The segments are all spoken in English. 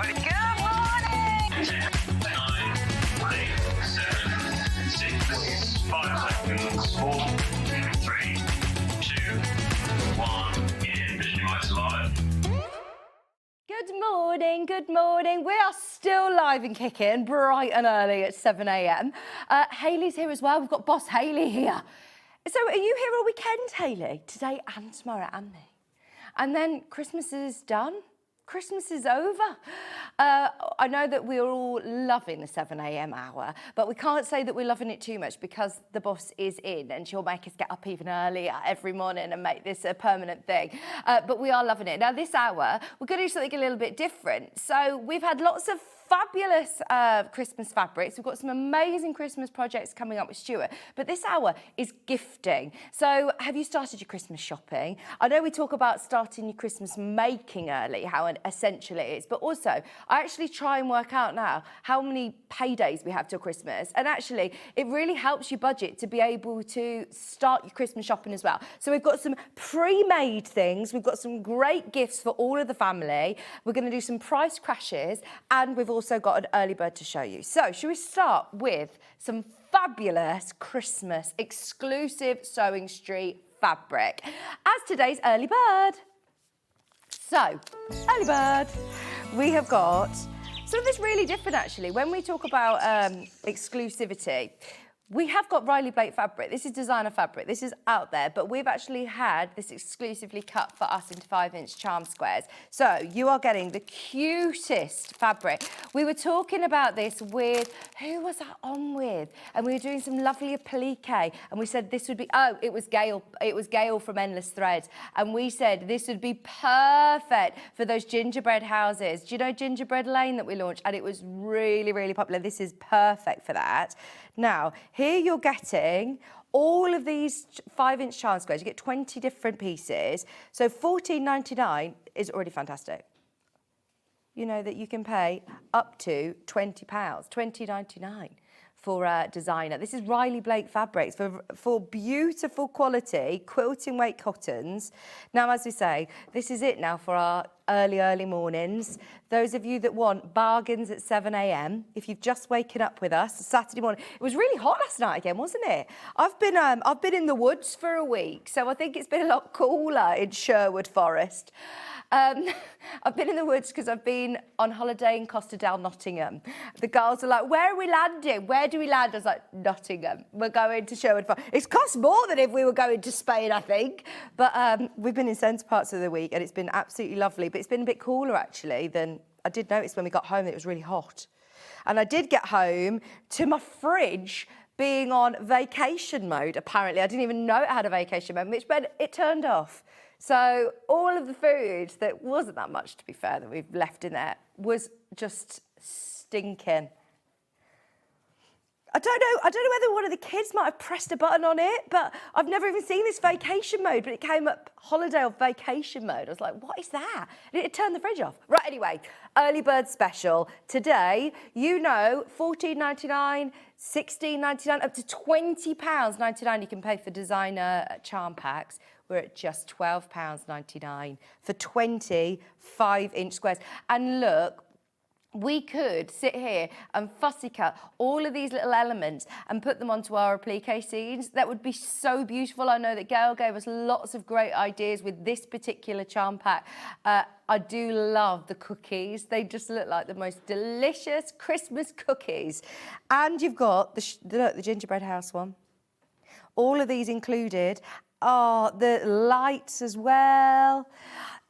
morning. Good morning. 10, 9, 8, 7, 6, 5 seconds. 4, 3, 2, 1. In. Vision Lights Live. Good morning. We are still live and kicking, bright and early at 7 a.m. Hayley's here as well. We've got Boss Hayley here. So are you here all weekend, Hayley? Today and tomorrow and me. And then Christmas is done. Christmas is over. I know that we're all loving the 7 a.m. hour, but we can't say that we're loving it too much because the boss is in and she'll make us get up even earlier every morning and make this a permanent thing. But we are loving it. Now, this hour, we're going to do something a little bit different. So we've had lots of fabulous Christmas fabrics. We've got some amazing Christmas projects coming up with Stuart, but this hour is gifting. So have you started your Christmas shopping? I know we talk about starting your Christmas making early, how essential it is, but also I actually try and work out now how many paydays we have till Christmas, and actually it really helps your budget to be able to start your Christmas shopping as well. So we've got some pre-made things, we've got some great gifts for all of the family, we're going to do some price crashes, and we've also got an early bird to show you. So should we start with some fabulous Christmas exclusive SewingStreet fabric as today's early bird? So, early bird, we have got something that's really different actually. When we talk about exclusivity, we have got Riley Blake fabric. This is designer fabric. This is out there, but we've actually had this exclusively cut for us into 5-inch charm squares. So you are getting the cutest fabric. We were talking about this with, who was that on with? And we were doing some lovely applique, and we said this would be, it was Gail. It was Gail from Endless Threads. And we said this would be perfect for those gingerbread houses. Do you know Gingerbread Lane that we launched? And it was really, really popular. This is perfect for that. Now, here you're getting all of these 5-inch charm squares. You get 20 different pieces. So $14.99 is already fantastic. You know that you can pay up to £20, $20.99 for a designer. This is Riley Blake fabrics for beautiful quality quilting weight cottons. Now, as we say, this is it now for our early mornings. Those of you that want bargains at 7 a.m, if you've just waken up with us Saturday morning. It was really hot last night again, wasn't it? I've been in the woods for a week, so I think it's been a lot cooler in Sherwood Forest. I've been in the woods because I've been on holiday in Costa del Nottingham. The girls are like, where are we landing? Where do we land? I was like, Nottingham. We're going to Sherwood Forest. It's cost more than if we were going to Spain, I think. But we've been in centre parts of the week and it's been absolutely lovely. But it's been a bit cooler, actually, than I did notice when we got home that it was really hot. And I did get home to my fridge being on vacation mode, apparently. I didn't even know it had a vacation mode, which meant it turned off. So all of the food that wasn't that much, to be fair, that we've left in there was just stinking. I don't know whether one of the kids might have pressed a button on it, but I've never even seen this vacation mode, but it came up holiday or vacation mode. I was like, what is that? And it turned the fridge off. Right, anyway, early bird special. Today, you know, $14.99, $16.99, up to £20.99 you can pay for designer charm packs. We're at just £12.99 for 20 5-inch squares. And look, we could sit here and fussy cut all of these little elements and put them onto our applique scenes. That would be so beautiful. I know that Gail gave us lots of great ideas with this particular charm pack. I do love the cookies. They just look like the most delicious Christmas cookies. And you've got the gingerbread house one. All of these included. Oh, the lights as well.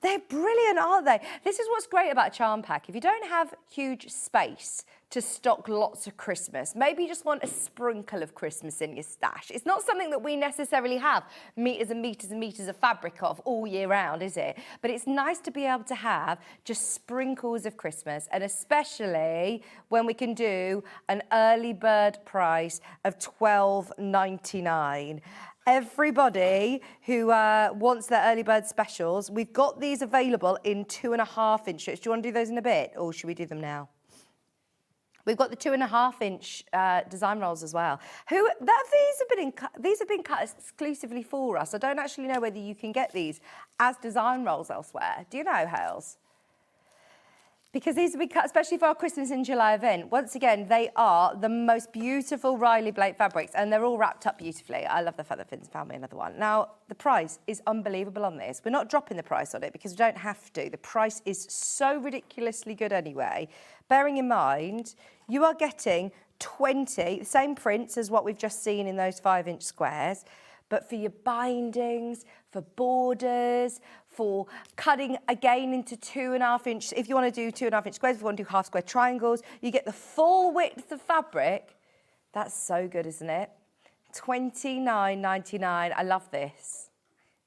They're brilliant, aren't they? This is what's great about a charm pack. If you don't have huge space to stock lots of Christmas, maybe you just want a sprinkle of Christmas in your stash. It's not something that we necessarily have meters and meters and meters of fabric of all year round, is it? But it's nice to be able to have just sprinkles of Christmas, and especially when we can do an early bird price of $12.99. Everybody who wants their early bird specials, we've got these available in 2.5-inch strips. Do you want to do those in a bit, or should we do them now? We've got the 2.5-inch design rolls as well. These have been cut exclusively for us. I don't actually know whether you can get these as design rolls elsewhere. Do you know, Hales? Because these will be cut, especially for our Christmas in July event. Once again, they are the most beautiful Riley Blake fabrics, and they're all wrapped up beautifully. I love the fact that Finn's found me another one. Now, the price is unbelievable on this. We're not dropping the price on it because we don't have to. The price is so ridiculously good anyway. Bearing in mind, you are getting 20, the same prints as what we've just seen in those 5-inch squares, but for your bindings, for borders, for cutting again into 2.5-inch, if you want to do 2.5-inch squares, if you want to do half square triangles, you get the full width of fabric. That's so good, isn't it? $29.99. I love this.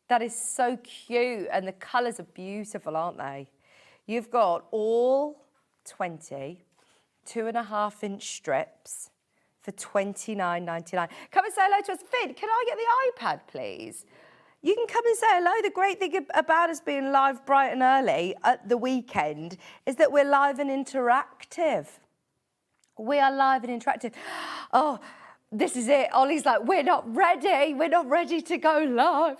That is so cute, and the colours are beautiful, aren't they? You've got all 20 2.5-inch strips for $29.99. Come and say hello to us. Finn, can I get the iPad, please? You can come and say hello. The great thing about us being live bright and early at the weekend is that we're live and interactive. We are live and interactive. Oh, this is it. Ollie's like, we're not ready. We're not ready to go live.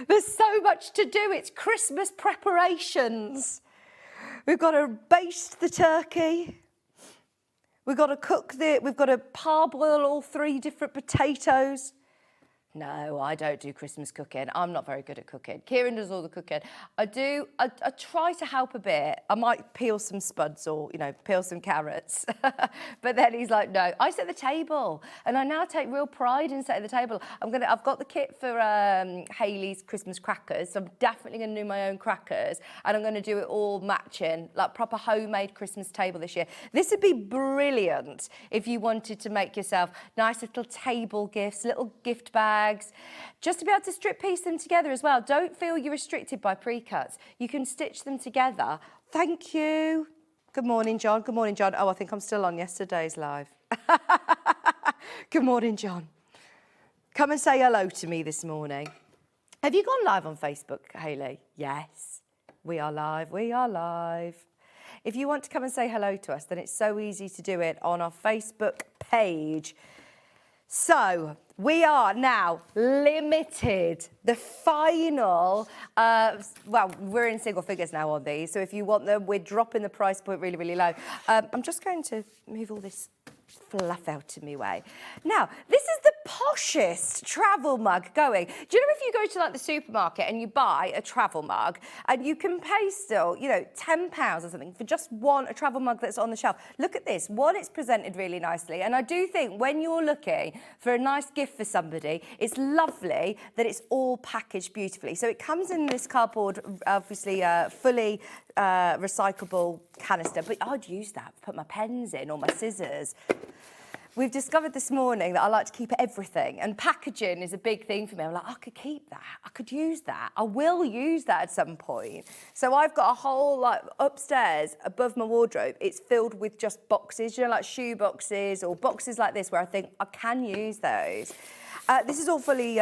There's so much to do. It's Christmas preparations. We've got to baste the turkey. We've got to we've got to parboil all 3 different potatoes. No, I don't do Christmas cooking. I'm not very good at cooking. Kieran does all the cooking. I try to help a bit. I might peel some spuds or, peel some carrots. But then he's like, no, I set the table. And I now take real pride in setting the table. I've got the kit for Hayley's Christmas crackers. So I'm definitely going to do my own crackers. And I'm going to do it all matching, like proper homemade Christmas table this year. This would be brilliant if you wanted to make yourself nice little table gifts, little gift bags, just to be able to strip piece them together as well. Don't feel you're restricted by pre-cuts. You can stitch them together. Thank you. Good morning, John. Good morning, John. Oh, I think I'm still on yesterday's live. Good morning, John. Come and say hello to me this morning. Have you gone live on Facebook, Hayley? Yes, we are live. We are live. If you want to come and say hello to us, then it's so easy to do it on our Facebook page. So we are now limited. The final, well, we're in single figures now on these. So if you want them, we're dropping the price point really, really low. I'm just going to move all this fluff out of my way. Now, this is the poshest travel mug going. Do you know if you go to like the supermarket and you buy a travel mug and you can pay still, £10 or something for just a travel mug that's on the shelf. Look at this. One, it's presented really nicely. And I do think when you're looking for a nice gift for somebody, it's lovely that it's all packaged beautifully. So it comes in this cardboard, obviously fully recyclable canister, but I'd use that, put my pens in or my scissors. We've discovered this morning that I like to keep everything, and packaging is a big thing for me. I'm like, I could keep that. I could use that. I will use that at some point. So I've got a whole, upstairs above my wardrobe, it's filled with just boxes, like shoe boxes or boxes like this where I think I can use those. This is all fully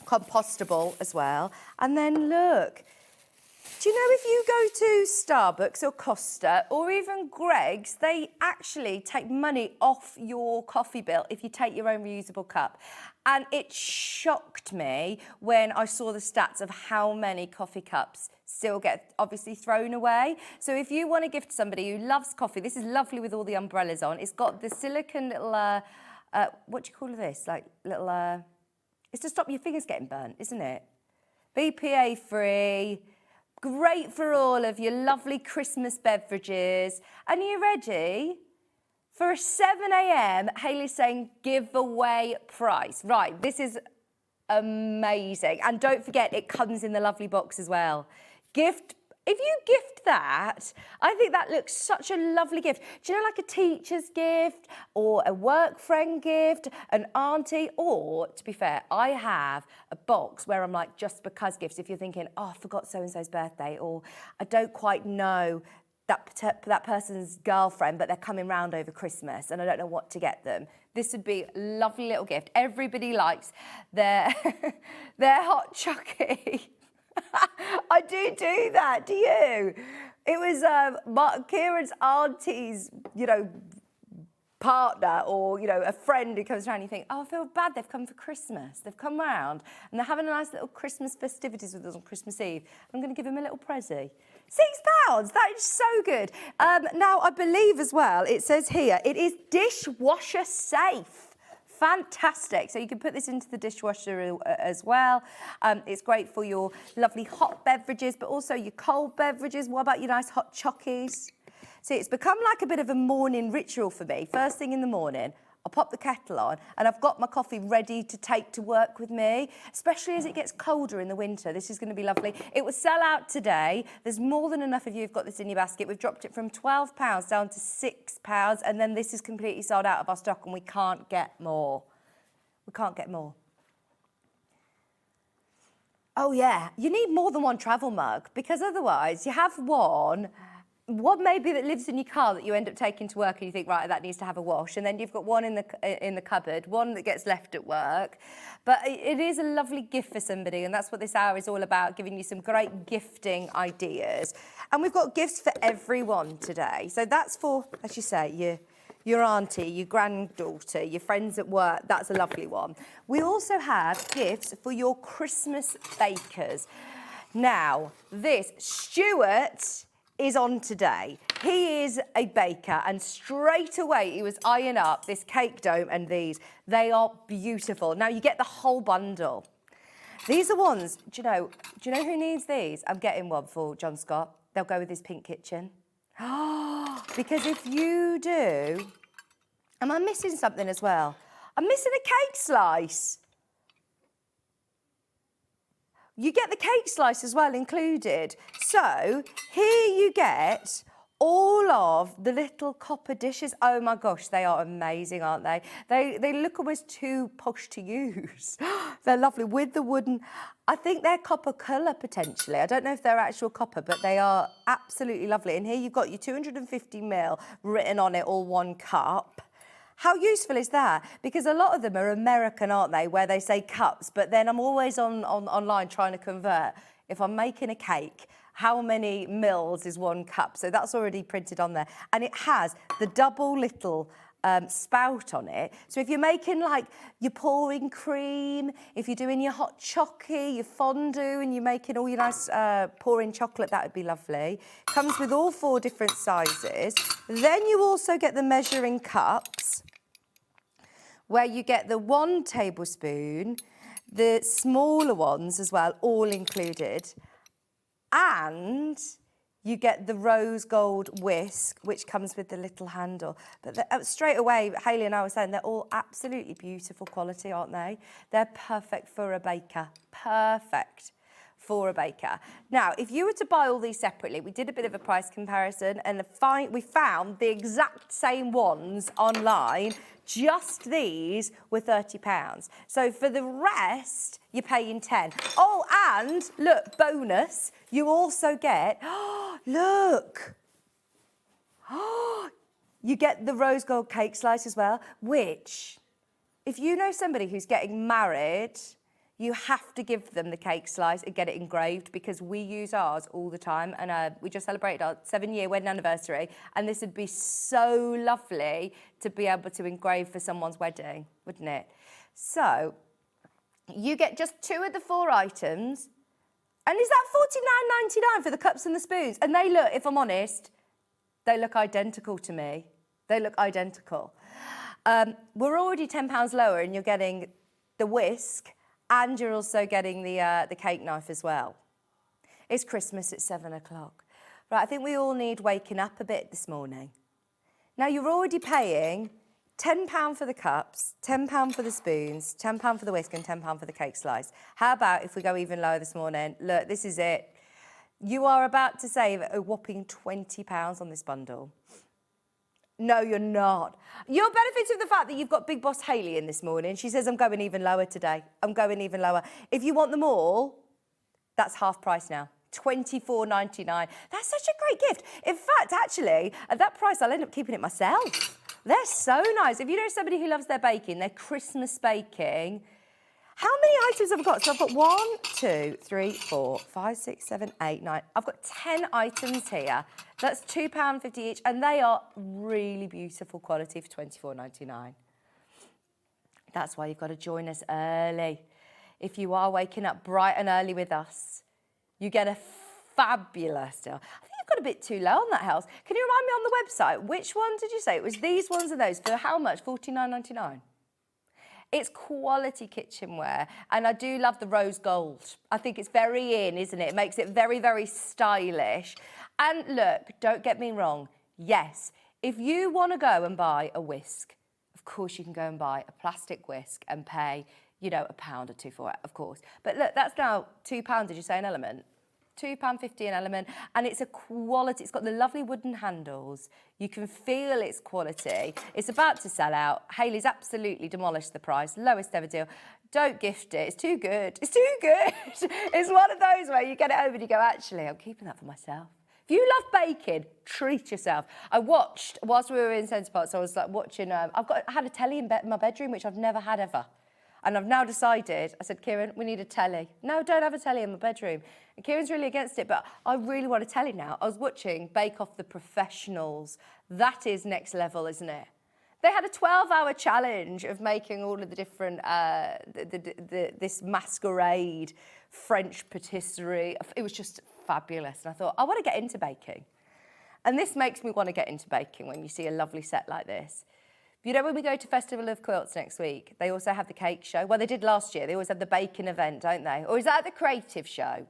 compostable as well. And then look. Do you know if you go to Starbucks or Costa or even Greggs, they actually take money off your coffee bill if you take your own reusable cup. And it shocked me when I saw the stats of how many coffee cups still get obviously thrown away. So if you want to gift somebody who loves coffee, this is lovely with all the umbrellas on. It's got the silicone little, what do you call this? Like little, it's to stop your fingers getting burnt, isn't it? BPA free. Great for all of your lovely Christmas beverages. And are you ready for a 7 a.m. Hayley's saying giveaway price? Right, this is amazing. And don't forget, it comes in the lovely box as well. If you gift that, I think that looks such a lovely gift. Do you know, like a teacher's gift or a work friend gift, an auntie, or, to be fair, I have a box where I'm like, just because gifts. If you're thinking, oh, I forgot so-and-so's birthday, or I don't quite know that person's girlfriend, but they're coming round over Christmas and I don't know what to get them. This would be a lovely little gift. Everybody likes their hot chocolate. I do that, do you? It was Kieran's auntie's, partner or, you know, a friend who comes around, you think, oh, I feel bad, they've come for Christmas. They've come round and they're having a nice little Christmas festivities with us on Christmas Eve. I'm going to give them a little prezi. £6, that is so good. Now, I believe as well, it says here, it is dishwasher safe. Fantastic. So you can put this into the dishwasher as well. It's great for your lovely hot beverages, but also your cold beverages. What about your nice hot chockies? See, it's become like a bit of a morning ritual for me. First thing in the morning, I'll pop the kettle on and I've got my coffee ready to take to work with me, especially as it gets colder in the winter. This is going to be lovely. It will sell out today. There's more than enough of you who've got this in your basket. We've dropped it from £12 down to £6, and then this is completely sold out of our stock and we can't get more. We can't get more. Oh yeah, you need more than one travel mug because otherwise you have one maybe that lives in your car that you end up taking to work and you think, right, that needs to have a wash, and then you've got one in the cupboard, one that gets left at work. But it is a lovely gift for somebody, and that's what this hour is all about, giving you some great gifting ideas. And we've got gifts for everyone today. So that's for, as you say, your auntie, your granddaughter, your friends at work. That's a lovely one. We also have gifts for your Christmas bakers. Now, Stuart is on today. He is a baker, and straight away he was eyeing up this cake dome and these. They are beautiful. Now you get the whole bundle. These are ones, do you know who needs these? I'm getting one for John Scott. They'll go with his pink kitchen. Because if you do, am I missing something as well? I'm missing a cake slice. You get the cake slice as well included. So here you get all of the little copper dishes. Oh my gosh, they are amazing, aren't they? They look almost too posh to use. They're lovely with the wooden, I think they're copper colour potentially. I don't know if they're actual copper, but they are absolutely lovely. And here you've got your 250ml written on it, all one cup. How useful is that? Because a lot of them are American, aren't they, where they say cups, but then I'm always online trying to convert. If I'm making a cake, how many mils is one cup? So that's already printed on there. And it has the double little spout on it. So if you're making, like, you're pouring cream, if you're doing your hot chocky, your fondue, and you're making all your nice pouring chocolate, that would be lovely. Comes with all 4 different sizes. Then you also get the measuring cups, where you get the 1 tablespoon, the smaller ones as well, all included. And you get the rose gold whisk, which comes with the little handle. But straight away, Hayley and I were saying they're all absolutely beautiful quality, aren't they? They're perfect for a baker. Perfect for a baker. Now, if you were to buy all these separately, we did a bit of a price comparison, and we found the exact same ones online. Just these were £30. So for the rest, you're paying 10. Oh, and look, bonus, you also get, look. You get the rose gold cake slice as well, which, if you know somebody who's getting married, you have to give them the cake slice and get it engraved, because we use ours all the time, and we just celebrated our 7-year wedding anniversary, and this would be so lovely to be able to engrave for someone's wedding, wouldn't it? So you get just 2 of the 4 items, and is that $49.99 for the cups and the spoons? And they look, if I'm honest, they look identical to me. They look identical. We're already £10 lower, and you're getting the whisk, and you're also getting the cake knife as well. It's Christmas at 7 o'clock. Right, I think we all need waking up a bit this morning. Now, you're already paying £10 for the cups, £10 for the spoons, £10 for the whisk, and £10 for the cake slice. How about if we go even lower this morning? Look, this is it. You are about to save a whopping £20 on this bundle. No, you're not. You're benefiting from the fact that you've got Big Boss Hayley in this morning. She says, I'm going even lower today. I'm going even lower. If you want them all, that's half price now. $24.99. That's such a great gift. In fact, actually, at that price, I'll end up keeping it myself. They're so nice. If you know somebody who loves their baking, their Christmas baking, How many items have I got? So I've got 1, 2, 3, 4, 5, 6, 7, 8, 9. I've got 10 items here. That's £2.50 each, and they are really beautiful quality for £24.99. That's why you've got to join us early. If you are waking up bright and early with us, you get a fabulous deal. I think you've got a bit too low on that house. Can you remind me on the website, which one did you say? It was these ones and those for how much? £49.99? It's quality kitchenware, and I do love the rose gold. I think it's very in, isn't it? It makes it very, very stylish. And look, don't get me wrong. Yes, if you want to go and buy a whisk, of course you can go and buy a plastic whisk and pay, you know, £1 or £2 for it, of course. But look, that's now £2, did you say, an element? £2.50 an element, and it's a quality. It's got the lovely wooden handles. You can feel its quality. It's about to sell out. Hayley's absolutely demolished the price. Lowest ever deal. Don't gift it. It's too good. It's too good. It's one of those where you get it over and you go, actually, I'm keeping that for myself. If you love baking, treat yourself. I watched, whilst we were in Centre Park, so I was like watching, I had a telly in my bedroom, which I've never had ever. And I've now decided, I said, Kieran, we need a telly. No, don't have a telly in my bedroom. And Kieran's really against it, but I really want a telly now. I was watching Bake Off the Professionals. That is next level, isn't it? They had a 12-hour challenge of making all of the different, this masquerade French patisserie. It was just fabulous. And I thought, I want to get into baking. And this makes me want to get into baking when you see a lovely set like this. You know, when we go to Festival of Quilts next week, they also have the cake show. Well, they did last year. They always have the baking event, don't they? Or is that the creative show?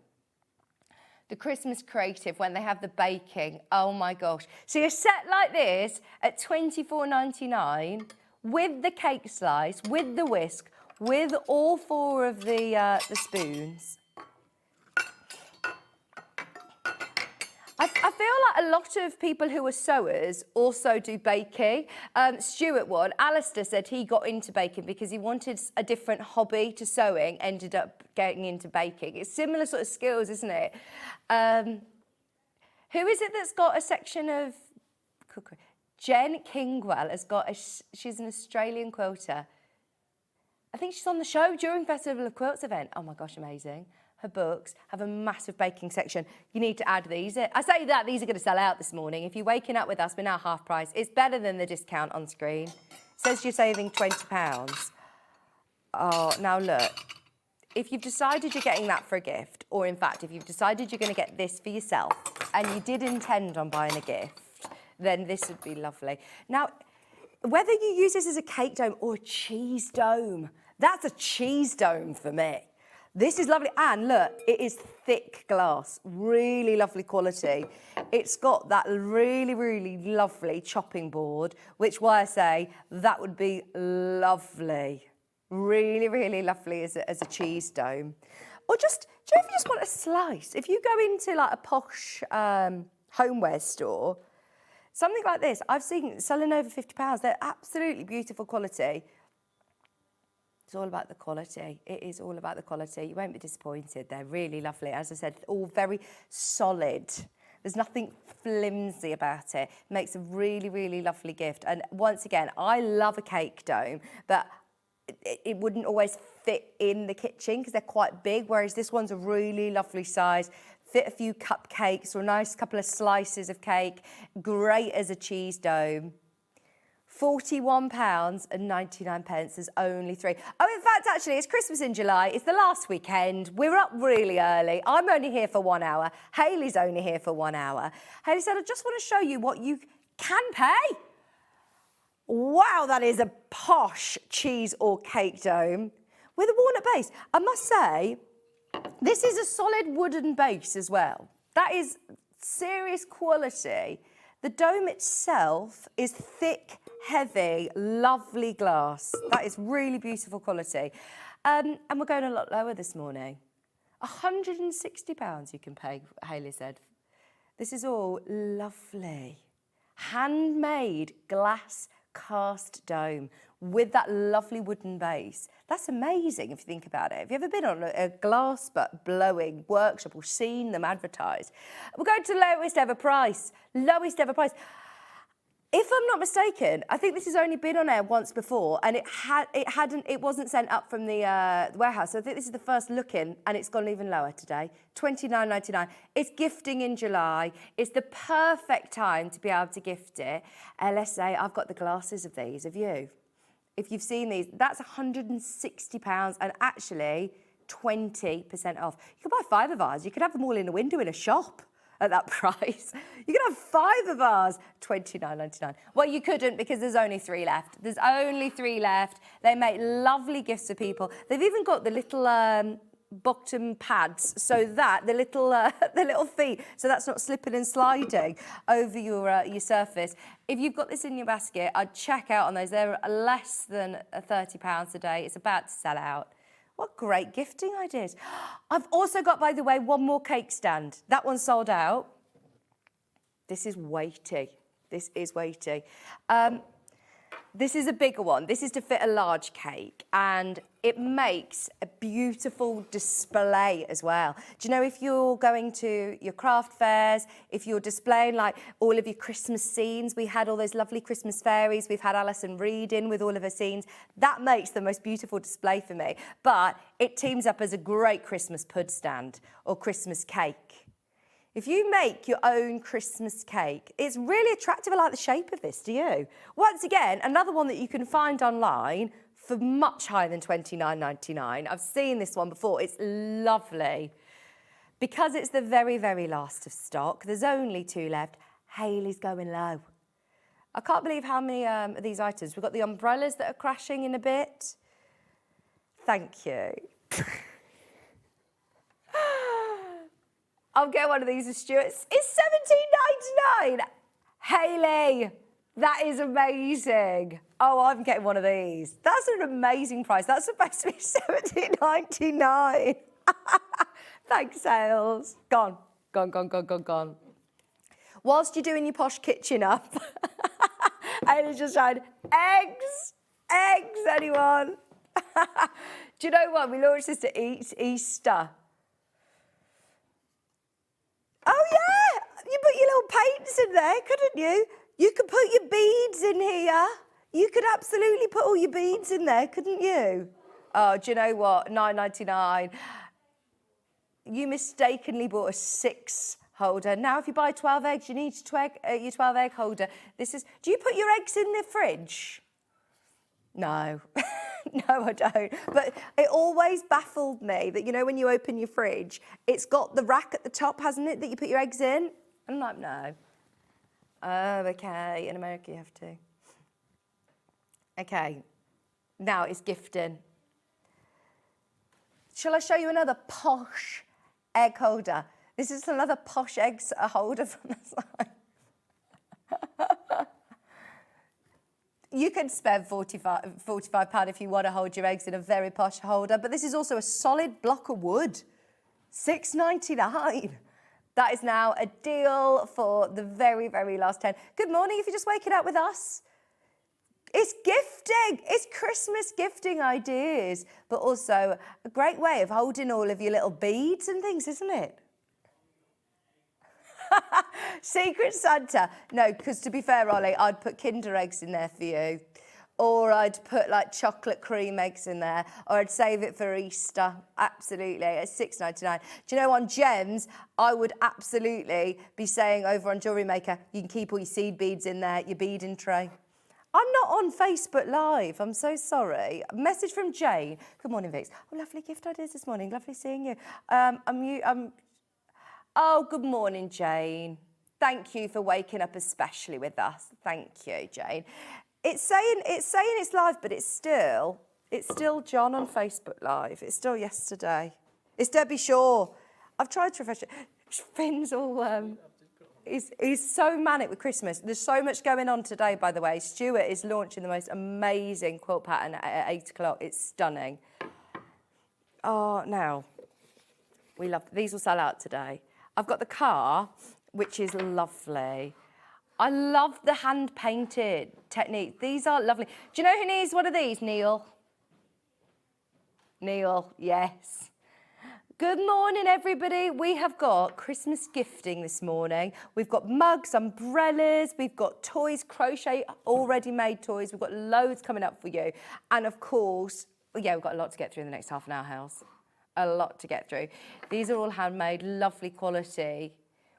The Christmas creative, when they have the baking. Oh, my gosh. See, a set like this at £24.99 with the cake slice, with the whisk, with all 4 of the spoons. I feel like a lot of people who are sewers also do baking. Stuart would. Alistair said he got into baking because he wanted a different hobby to sewing, ended up getting into baking. It's similar sort of skills, isn't it? Who is it that's got a section of cookery? Jen Kingwell has got she's an Australian quilter. I think she's on the show during Festival of Quilts event. Oh my gosh, amazing. Her books have a massive baking section. You need to add these. I say that these are going to sell out this morning. If you're waking up with us, we're now half price. It's better than the discount on screen. It says you're saving £20. Oh, now look. If you've decided you're getting that for a gift, or in fact, if you've decided you're going to get this for yourself, and you did intend on buying a gift, then this would be lovely. Now, whether you use this as a cake dome or a cheese dome, that's a cheese dome for me. This is lovely, and look, it is thick glass, really lovely quality. It's got that really, really lovely chopping board, which why I say that would be lovely. Really, really lovely as a cheese dome. Or just, do you know if you just want a slice? If you go into like a posh homeware store, something like this, I've seen selling over £50. They're absolutely beautiful quality. It's all about the quality. It is all about the quality. You won't be disappointed. They're really lovely. As I said, all very solid. There's nothing flimsy about it. It makes a really, really lovely gift. And once again, I love a cake dome, but it wouldn't always fit in the kitchen because they're quite big, whereas this one's a really lovely size. Fit a few cupcakes or a nice couple of slices of cake. Great as a cheese dome. £41.99, there's only 3. Oh, in fact, actually, it's Christmas in July. It's the last weekend. We're up really early. I'm only here for 1 hour. Hayley's only here for 1 hour. Hayley said, I just want to show you what you can pay. Wow, that is a posh cheese or cake dome with a walnut base. I must say, this is a solid wooden base as well. That is serious quality. The dome itself is thick, heavy, lovely glass. That is really beautiful quality. And we're going a lot lower this morning. £160 you can pay, Hayley said. This is all lovely. Handmade glass cast dome with that lovely wooden base. That's amazing if you think about it. Have you ever been on a glass but blowing workshop or seen them advertised? We're going to lowest ever price. Lowest ever price. If I'm not mistaken, I think this has only been on air once before, and it wasn't sent up from the warehouse. So I think this is the first look in, and it's gone even lower today. $29.99. It's gifting in July. It's the perfect time to be able to gift it. LSA, I've got the glasses of these. Have you? If you've seen these, that's £160, and actually 20% off. You could buy 5 of ours. You could have them all in a window in a shop at that price. You could have 5 of ours, $29.99. Well, you couldn't, because there's only 3 left. There's only 3 left. They make lovely gifts for people. They've even got the little bottom pads, so that the little feet, so that's not slipping and sliding over your surface. If you've got this in your basket, I'd check out on those. They're less than £30 a day. It's about to sell out. What great gifting ideas. I've also got, by the way, one more cake stand. That one's sold out. This is weighty. This is weighty. This is a bigger one. This is to fit a large cake, and it makes a beautiful display as well. Do you know, if you're going to your craft fairs, if you're displaying like all of your Christmas scenes, we had all those lovely Christmas fairies, we've had Alison Reed in with all of her scenes, that makes the most beautiful display for me. But it teams up as a great Christmas pud stand or Christmas cake. If you make your own Christmas cake, it's really attractive. I like the shape of this, do you? Once again, another one that you can find online for much higher than $29.99. I've seen this one before. It's lovely. Because it's the very, very last of stock, there's only 2 left. Hayley's going low. I can't believe how many of these items. We've got the umbrellas that are crashing in a bit. Thank you. I'll get one of these with Stuart. It's $17.99. Hayley, that is amazing. Oh, I'm getting one of these. That's an amazing price. That's supposed to be $17.99. Thanks, sales. Gone. Whilst you're doing your posh kitchen up, Hayley's just tried eggs, anyone? Do you know what? We launched this to Easter. Oh, yeah, you put your little paints in there, couldn't you? You could put your beads in here. You could absolutely put all your beads in there, couldn't you? Oh, do you know what? $9.99. You mistakenly bought a 6 holder. Now, if you buy 12 eggs, you need your 12 egg holder. Do you put your eggs in the fridge? No. No, I don't. But it always baffled me that, you know, when you open your fridge, it's got the rack at the top, hasn't it, that you put your eggs in? I'm like, no. Oh, okay. In America, you have to. Okay. Now it's gifting. Shall I show you another posh egg holder? This is another posh egg holder from the side. You can spend £45 if you want to hold your eggs in a very posh holder, but this is also a solid block of wood. $6.99. That is now a deal for the very, very last 10. Good morning, if you're just waking up with us. It's gifting. It's Christmas gifting ideas, but also a great way of holding all of your little beads and things, isn't it? Secret Santa. No, because to be fair, Ollie, I'd put Kinder eggs in there for you. Or I'd put like chocolate cream eggs in there. Or I'd save it for Easter. Absolutely. It's $6.99. Do you know, on Gems, I would absolutely be saying over on Jewellery Maker, you can keep all your seed beads in there, your beading tray. I'm not on Facebook Live. I'm so sorry. A message from Jane. Good morning, Vix. Oh, lovely gift ideas this morning. Lovely seeing you. Oh, good morning, Jane. Thank you for waking up especially with us. Thank you, Jane. It's saying it's live, but it's still John on Facebook Live. It's still yesterday. It's Debbie Shaw. I've tried to refresh it. Finn's all he's so manic with Christmas. There's so much going on today, by the way. Stuart is launching the most amazing quilt pattern at 8 o'clock. It's stunning. Oh, now we love these. Will sell out today. I've got the car, which is lovely. I love the hand-painted technique. These are lovely. Do you know who needs one of these, Neil? Neil, yes. Good morning, everybody. We have got Christmas gifting this morning. We've got mugs, umbrellas, we've got toys, crochet, already made toys. We've got loads coming up for you. And of course, yeah, we've got a lot to get through in the next half an hour, Hels. A lot to get through. These are all handmade, lovely quality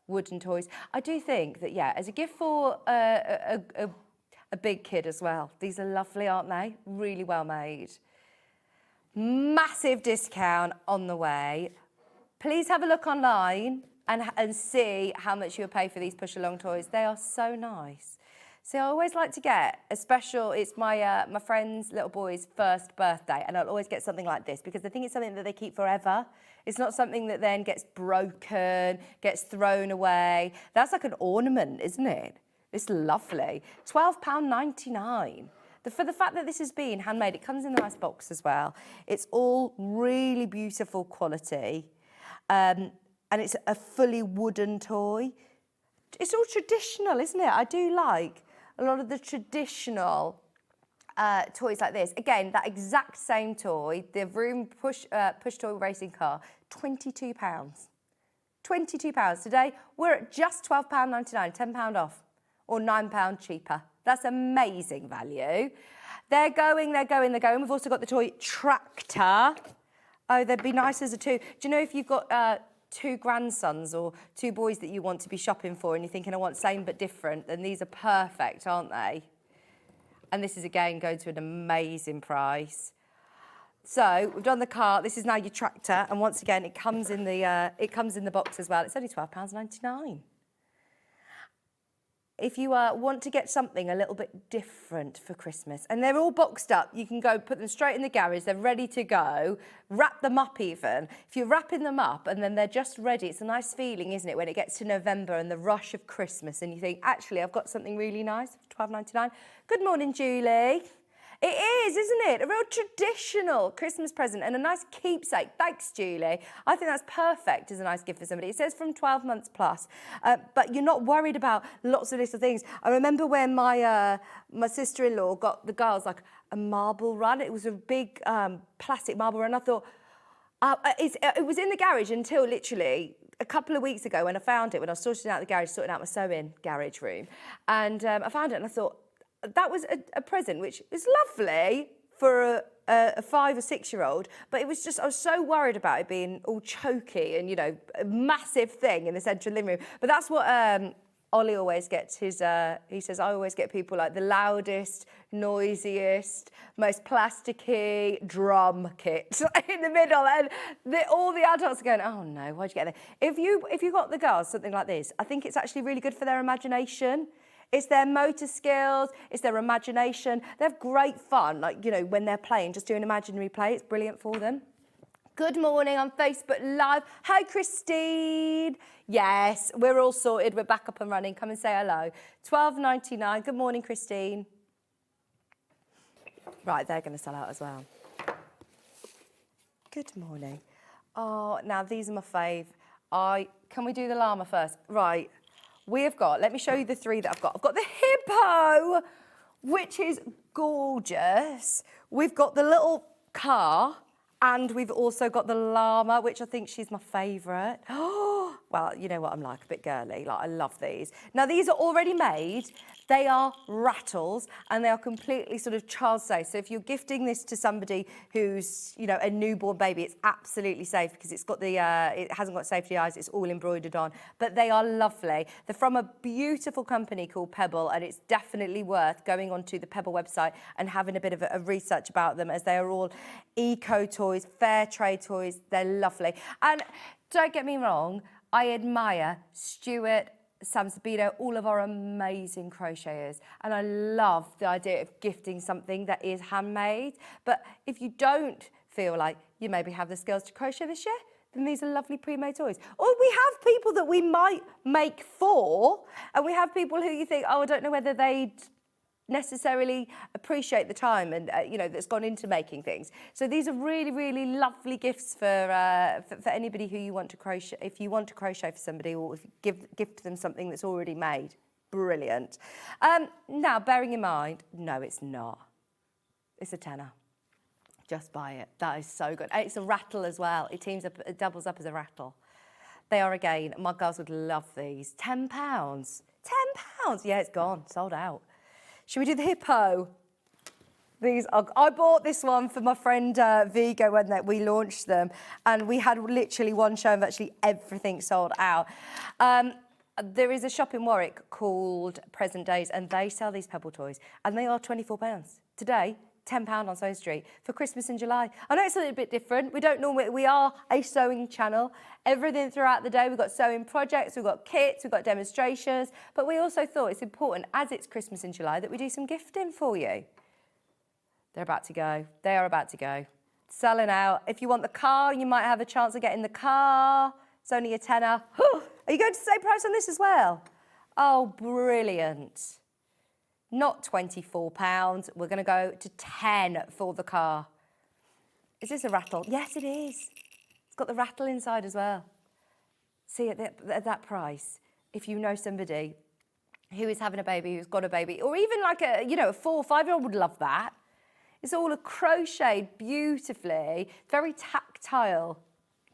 wooden toys. I do think that, yeah, as a gift for a big kid as well, these are lovely, aren't they? Really well made. Massive discount on the way. Please have a look online and see how much you'll pay for these push-along toys. They are so nice. See, I always like to get a special, it's my my friend's little boy's first birthday, and I'll always get something like this because I think it's something that they keep forever. It's not something that then gets broken, gets thrown away. That's like an ornament, isn't it? It's lovely. £12.99. For the fact that this is being handmade, it comes in a nice box as well. It's all really beautiful quality. And it's a fully wooden toy. It's all traditional, isn't it? I do like a lot of the traditional toys like this. Again, that exact same toy, the Vroom push toy racing car, £22. £22. Today, we're at just £12.99, £10 off, or £9 cheaper. That's amazing value. They're going. We've also got the toy tractor. Oh, they'd be nice as a two. Do you know if you've got two grandsons or two boys that you want to be shopping for and you're thinking, I want same but different, then these are perfect, aren't they? And this is, again, going to an amazing price. So we've done the car. This is now your tractor. And once again, it comes in the box as well. It's only £12.99. If you want to get something a little bit different for Christmas, and they're all boxed up, you can go put them straight in the garage, they're ready to go, wrap them up even. If you're wrapping them up and then they're just ready, it's a nice feeling, isn't it, when it gets to November and the rush of Christmas and you think, actually, I've got something really nice for £12.99. Good morning, Julie. It is, isn't it? A real traditional Christmas present and a nice keepsake. Thanks, Julie. I think that's perfect as a nice gift for somebody. It says from 12 months plus, but you're not worried about lots of little things. I remember when my sister-in-law got the girls like a marble run. It was a big plastic marble run. I thought, it was in the garage until literally a couple of weeks ago when I found it, when I was sorting out the garage, sorting out my sewing garage room. And I found it and I thought, that was a present, which is lovely for a 5 or 6 year old, but it was just, I was so worried about it being all choky and, you know, a massive thing in the central living room. But that's what Ollie always gets his, he says, I always get people like the loudest, noisiest, most plasticky drum kit in the middle. And all the adults are going, oh no, why'd you get that? If you got the girls something like this, I think it's actually really good for their imagination. It's their motor skills, it's their imagination. They have great fun, like, you know, when they're playing, just doing imaginary play. It's brilliant for them. Good morning on Facebook Live. Hi, Christine. Yes, we're all sorted. We're back up and running. Come and say hello. £12.99. Good morning, Christine. Right, they're going to sell out as well. Good morning. Oh, now these are my fave. Can we do the llama first? Right. We've got, let me show you the 3 that I've got. I've got the hippo, which is gorgeous. We've got the little car, and we've also got the llama, which I think she's my favourite. Oh, well, you know what I'm like, a bit girly. Like, I love these. Now, these are already made. They are rattles, and they are completely sort of child safe. So if you're gifting this to somebody who's, you know, a newborn baby, it's absolutely safe because it's got the, it hasn't got safety eyes. It's all embroidered on. But they are lovely. They're from a beautiful company called Pebble, and it's definitely worth going onto the Pebble website and having a bit of a research about them, as they are all eco toys, fair trade toys. They're lovely. And don't get me wrong, I admire Stuart, Sam Sabino, all of our amazing crocheters. And I love the idea of gifting something that is handmade. But if you don't feel like you maybe have the skills to crochet this year, then these are lovely pre-made toys. Or we have people that we might make for, and we have people who you think, oh, I don't know whether they'd necessarily appreciate the time and you know, that's gone into making things. So these are really, really lovely gifts for anybody who you want to crochet. If you want to crochet for somebody, or if you gift them something that's already made, brilliant. Now, bearing in mind, no, it's not. It's a tenner. Just buy it. That is so good. And it's a rattle as well. It teams up, it doubles up as a rattle. They are, again, my girls would love these. £10. £10? Yeah, it's gone. Sold out. Should we do the hippo? These are, I bought this one for my friend Vigo when we launched them, and we had literally one show and virtually everything sold out. There is a shop in Warwick called Present Days, and they sell these pebble toys, and they are £24. Today, £10 on SewingStreet for Christmas in July. I know it's a little bit different. We don't normally, we are a sewing channel. Everything throughout the day, we've got sewing projects, we've got kits, we've got demonstrations, but we also thought it's important, as it's Christmas in July, that we do some gifting for you. They're about to go. They are about to go. Selling out. If you want the car, you might have a chance of getting the car. It's only a tenner. Are you going to say price on this as well? Oh, brilliant. Not £24. We're going to go to 10 for the car. Is this a rattle? Yes, it is. It's got the rattle inside as well. See, at that price, if you know somebody who is having a baby, who's got a baby, or even like a, you know, a 4 or 5-year-old would love that. It's all a crocheted beautifully, very tactile,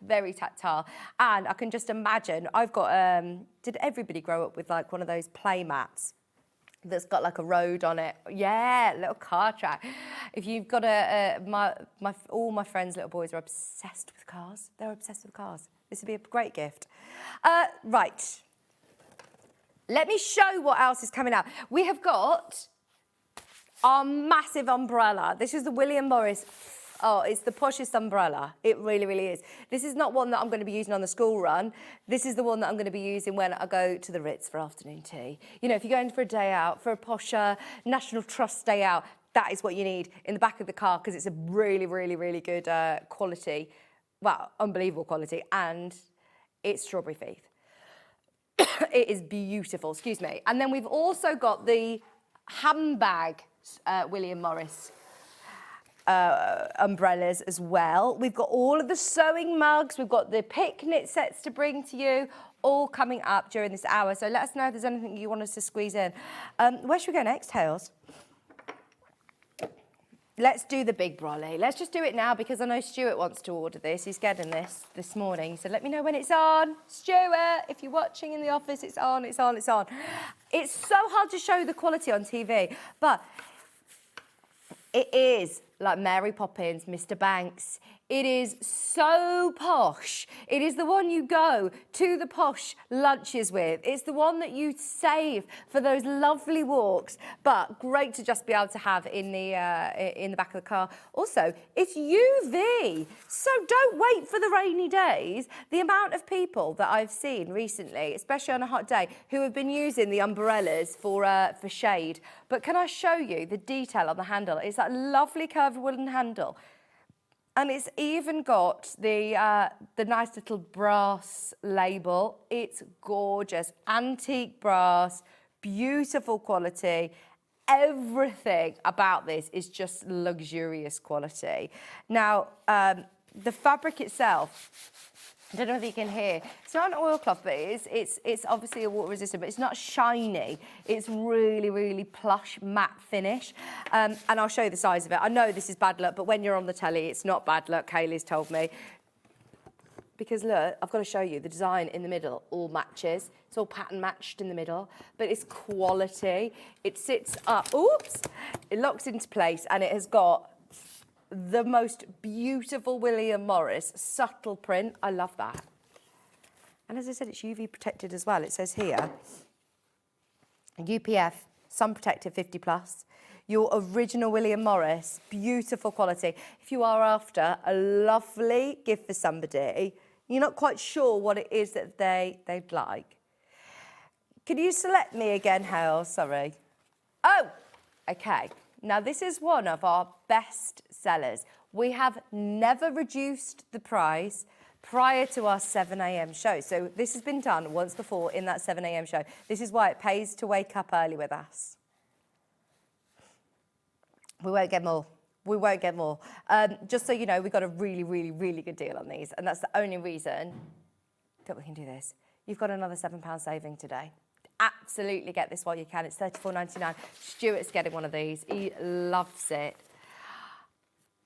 and I can just imagine, I've got, did everybody grow up with like one of those play mats that's got like a road on it? Yeah, little car track. If you've got all my friends' little boys are obsessed with cars. They're obsessed with cars. This would be a great gift. Right, let me show what else is coming out. We have got our massive umbrella. This is the William Morris. Oh, it's the poshest umbrella. It really, really is. This is not one that I'm going to be using on the school run. This is the one that I'm going to be using when I go to the Ritz for afternoon tea. You know, if you're going for a day out, for a posh National Trust day out, that is what you need in the back of the car, because it's a really, really, really good quality. Well, unbelievable quality. And it's strawberry faith. It is beautiful, excuse me. And then we've also got the handbag William Morris umbrellas as well. We've got all of the sewing mugs, we've got the picnic sets to bring to you, all coming up during this hour. So let us know if there's anything you want us to squeeze in. Where should we go next, Hales? Let's do the big brolly. Let's just do it now, because I know Stuart wants to order this. He's getting this morning. He said, let me know when it's on. Stuart, if you're watching in the office, it's on, it's on, it's on. It's so hard to show the quality on TV, but it is like Mary Poppins, Mr. Banks. It is so posh. It is the one you go to the posh lunches with. It's the one that you save for those lovely walks, but great to just be able to have in the back of the car. Also, it's UV, so don't wait for the rainy days. The amount of people that I've seen recently, especially on a hot day, who have been using the umbrellas for shade. But can I show you the detail on the handle? It's that lovely curved wooden handle. And it's even got the nice little brass label. It's gorgeous, antique brass, beautiful quality. Everything about this is just luxurious quality. Now, the fabric itself, I don't know if you can hear. It's not an oilcloth, but it's obviously a water resistant, but it's not shiny. It's really, really plush, matte finish. And I'll show you the size of it. I know this is bad luck, but when you're on the telly, it's not bad luck, Kaylee's told me. Because look, I've got to show you, the design in the middle all matches. It's all pattern matched in the middle, but it's quality. It sits up, oops, it locks into place, and it has got the most beautiful William Morris subtle print. I love that. And as I said, it's UV protected as well. It says here, UPF, sun protected 50+. Your original William Morris, beautiful quality. If you are after a lovely gift for somebody, you're not quite sure what it is that they'd like. Can you select me again, Hale? Sorry. Oh, okay. Now, this is one of our best sellers. We have never reduced the price prior to our 7 a.m. show. So this has been done once before in that 7 a.m. show. This is why it pays to wake up early with us. We won't get more. We won't get more. Just so you know, we got a really, really, really good deal on these. And that's the only reason that we can do this. You've got another £7 saving today. Absolutely get this while you can. It's $34.99. Stuart's getting one of these. He loves it.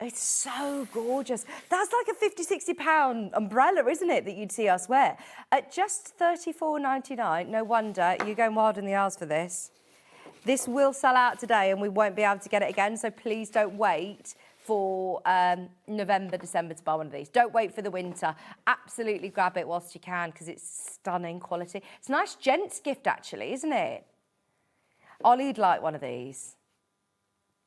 It's so gorgeous. That's like a 50, 60 pound umbrella, isn't it, that you'd see elsewhere? At just $34.99, no wonder you're going wild in the aisles for this. This will sell out today and we won't be able to get it again, so please don't wait for November, December to buy one of these. Don't wait for the winter. Absolutely grab it whilst you can because it's stunning quality. It's a nice gents gift actually, isn't it? Ollie'd like one of these.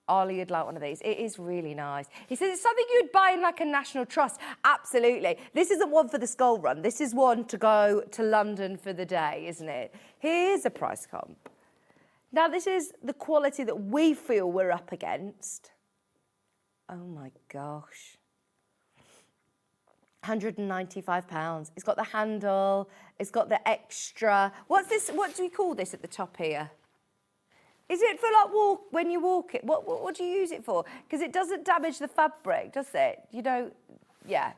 Ollie would like one of these. It is really nice. He says it's something you'd buy in like a National Trust. Absolutely. This isn't one for the skull run. This is one to go to London for the day, isn't it? Here's a price comp. Now, this is the quality that we feel we're up against. Oh, my gosh. £195. It's got the handle. It's got the extra. What's this? What do we call this at the top here? Is it for like when you walk it? What do you use it for? Because it doesn't damage the fabric, does it? You don't, yeah.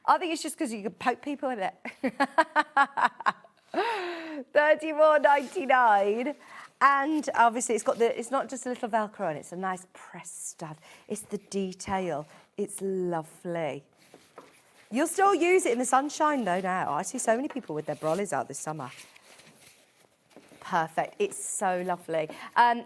I think it's just because you can poke people with it. $34.99. And obviously it's not just a little Velcro on it, it's a nice press stud. It's the detail. It's lovely. You'll still use it in the sunshine though now. I see so many people with their brollies out this summer. Perfect. It's so lovely.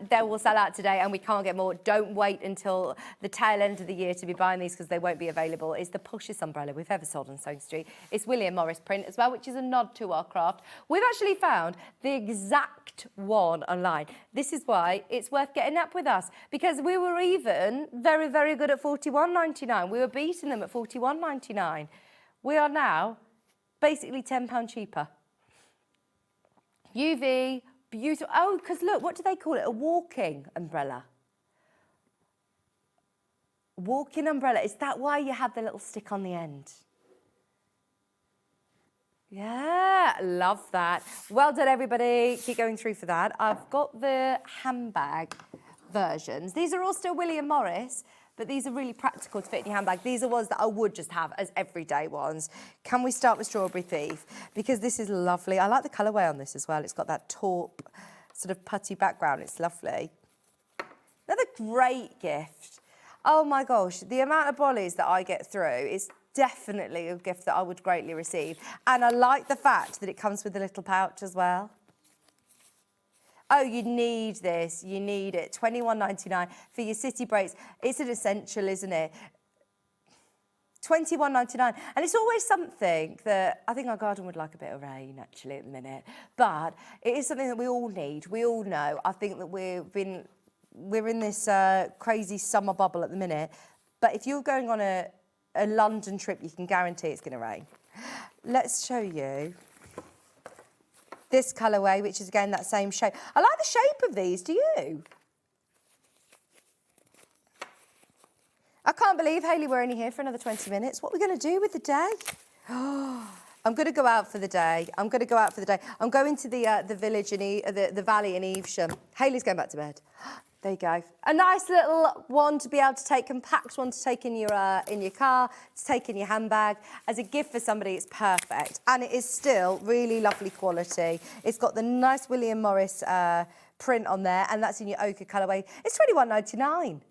They will sell out today and we can't get more. Don't wait until the tail end of the year to be buying these because they won't be available. It's the pushest umbrella we've ever sold on SewingStreet. It's William Morris print as well, which is a nod to our craft. We've actually found the exact one online. This is why it's worth getting up with us because we were even very, very good at £41.99. We were beating them at £41.99. We are now basically £10 cheaper. UV, beautiful. Oh, because look, what do they call it? A walking umbrella. Walking umbrella. Is that why you have the little stick on the end? Yeah, love that. Well done, everybody. Keep going through for that. I've got the handbag versions. These are all still William Morris, but these are really practical to fit in your handbag. These are ones that I would just have as everyday ones. Can we start with Strawberry Thief? Because this is lovely. I like the colourway on this as well. It's got that taupe sort of putty background. It's lovely. Another great gift. Oh my gosh, the amount of brollies that I get through is definitely a gift that I would greatly receive. And I like the fact that it comes with a little pouch as well. Oh, you need this, you need it. £21.99 for your city breaks. It's an essential, isn't it? £21.99. And it's always something that I think our garden would like a bit of rain, actually, at the minute. But it is something that we all need. We all know. I think that we're in this crazy summer bubble at the minute. But if you're going on a London trip, you can guarantee it's going to rain. Let's show you this colourway, which is again that same shape. I like the shape of these, do you? I can't believe, Hayley, we're only here for another 20 minutes. What are we going to do with the day? Oh, I'm going to go out for the day. I'm going to go out for the day. I'm going to the village in the valley in Evesham. Hayley's going back to bed. There you go. A nice little one to be able to take, compact one to take in your car, to take in your handbag. As a gift for somebody, it's perfect. And it is still really lovely quality. It's got the nice William Morris print on there, and that's in your ochre colourway. It's £21.99.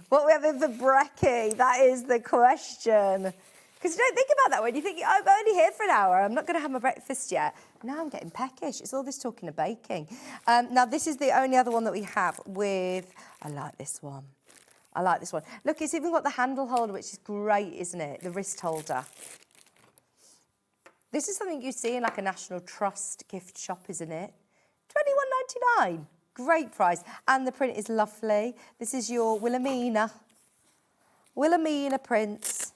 What are we having for brekkie? That is the question. Because you don't think about that when you think, I'm only here for an hour, I'm not going to have my breakfast yet. Now I'm getting peckish. It's all this talking of baking. Now, this is the only other one that we have with... I like this one. I like this one. Look, it's even got the handle holder, which is great, isn't it? The wrist holder. This is something you see in like a National Trust gift shop, isn't it? £21.99. Great price. And the print is lovely. This is your Wilhelmina prints.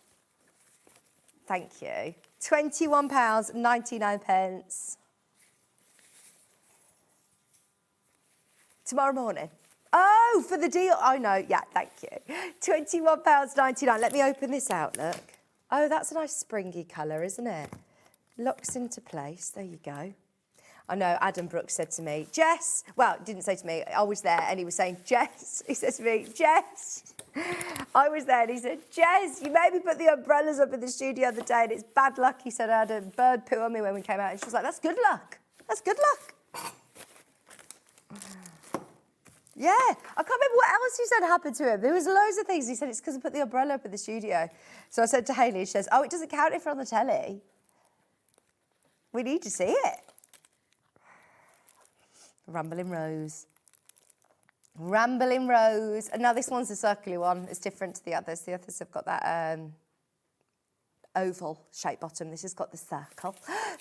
Thank you. £21.99. Tomorrow morning. Oh, for the deal. Oh, no. Yeah, thank you. £21.99. Let me open this out, look. Oh, that's a nice springy colour, isn't it? Locks into place. There you go. I know Adam Brooks said to me, Jess, well, didn't say to me, I was there, and he was saying, Jess, he said to me, Jess, I was there, and he said, Jess, you made me put the umbrellas up in the studio the other day, and it's bad luck. He said I had a bird poo on me when we came out, and she was like, that's good luck. That's good luck. Yeah, I can't remember what else he said happened to him. There was loads of things. He said it's because I put the umbrella up in the studio. So I said to Hayley, she says, oh, it doesn't count if we're on the telly. We need to see it. Rambling Rose. Rambling Rose. And now this one's a circular one. It's different to the others. The others have got that oval shaped bottom. This has got the circle.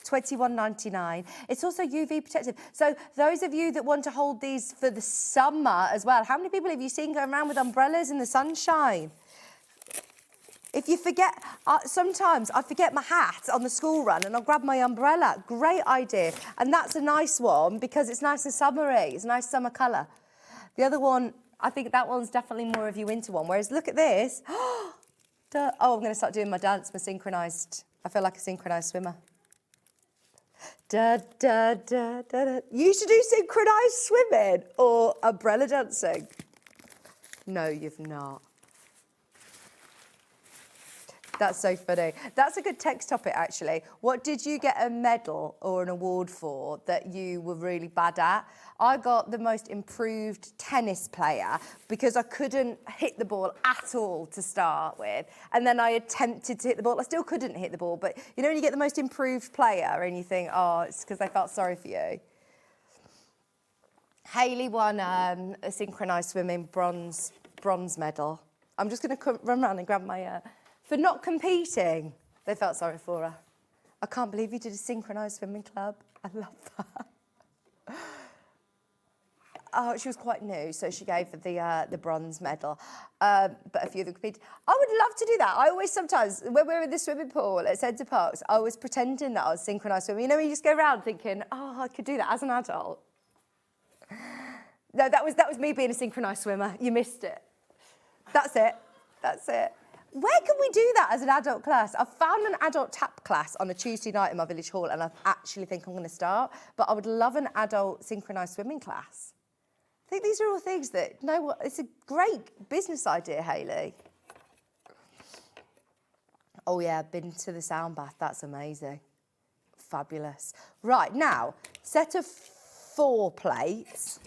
$21.99. It's also UV protective. So those of you that want to hold these for the summer as well, how many people have you seen going around with umbrellas in the sunshine? If you forget, sometimes I forget my hat on the school run and I'll grab my umbrella. Great idea. And that's a nice one because it's nice and summery. It's a nice summer colour. The other one, I think that one's definitely more of your winter one. Whereas look at this. Oh, I'm going to start doing my dance, my synchronised. I feel like a synchronised swimmer. Da, da, da, da, da. You used to do synchronised swimming or umbrella dancing? No, you've not. That's so funny. That's a good text topic, actually. What did you get a medal or an award for that you were really bad at? I got the most improved tennis player because I couldn't hit the ball at all to start with. And then I attempted to hit the ball. I still couldn't hit the ball. But you know when you get the most improved player and you think, oh, it's because they felt sorry for you. Hayley won a synchronised swimming bronze medal. I'm just going to run around and grab my... For not competing, they felt sorry for her. I can't believe you did a synchronised swimming club. I love that. Oh, she was quite new, so she gave her the bronze medal. But a few of them competed. I would love to do that. I always sometimes, when we were in the swimming pool at Centre Parks, I was pretending that I was synchronised swimming. You know, when you just go around thinking, oh, I could do that as an adult. No, that was me being a synchronised swimmer. You missed it. That's it. That's it. Where can we do that as an adult class? I've found an adult tap class on a Tuesday night in my village hall and I actually think I'm going to start, but I would love an adult synchronised swimming class. I think these are all things that, you know what, it's a great business idea, Hayley. Oh yeah, I've been to the sound bath, that's amazing. Fabulous. Right, now, set of 4 plates.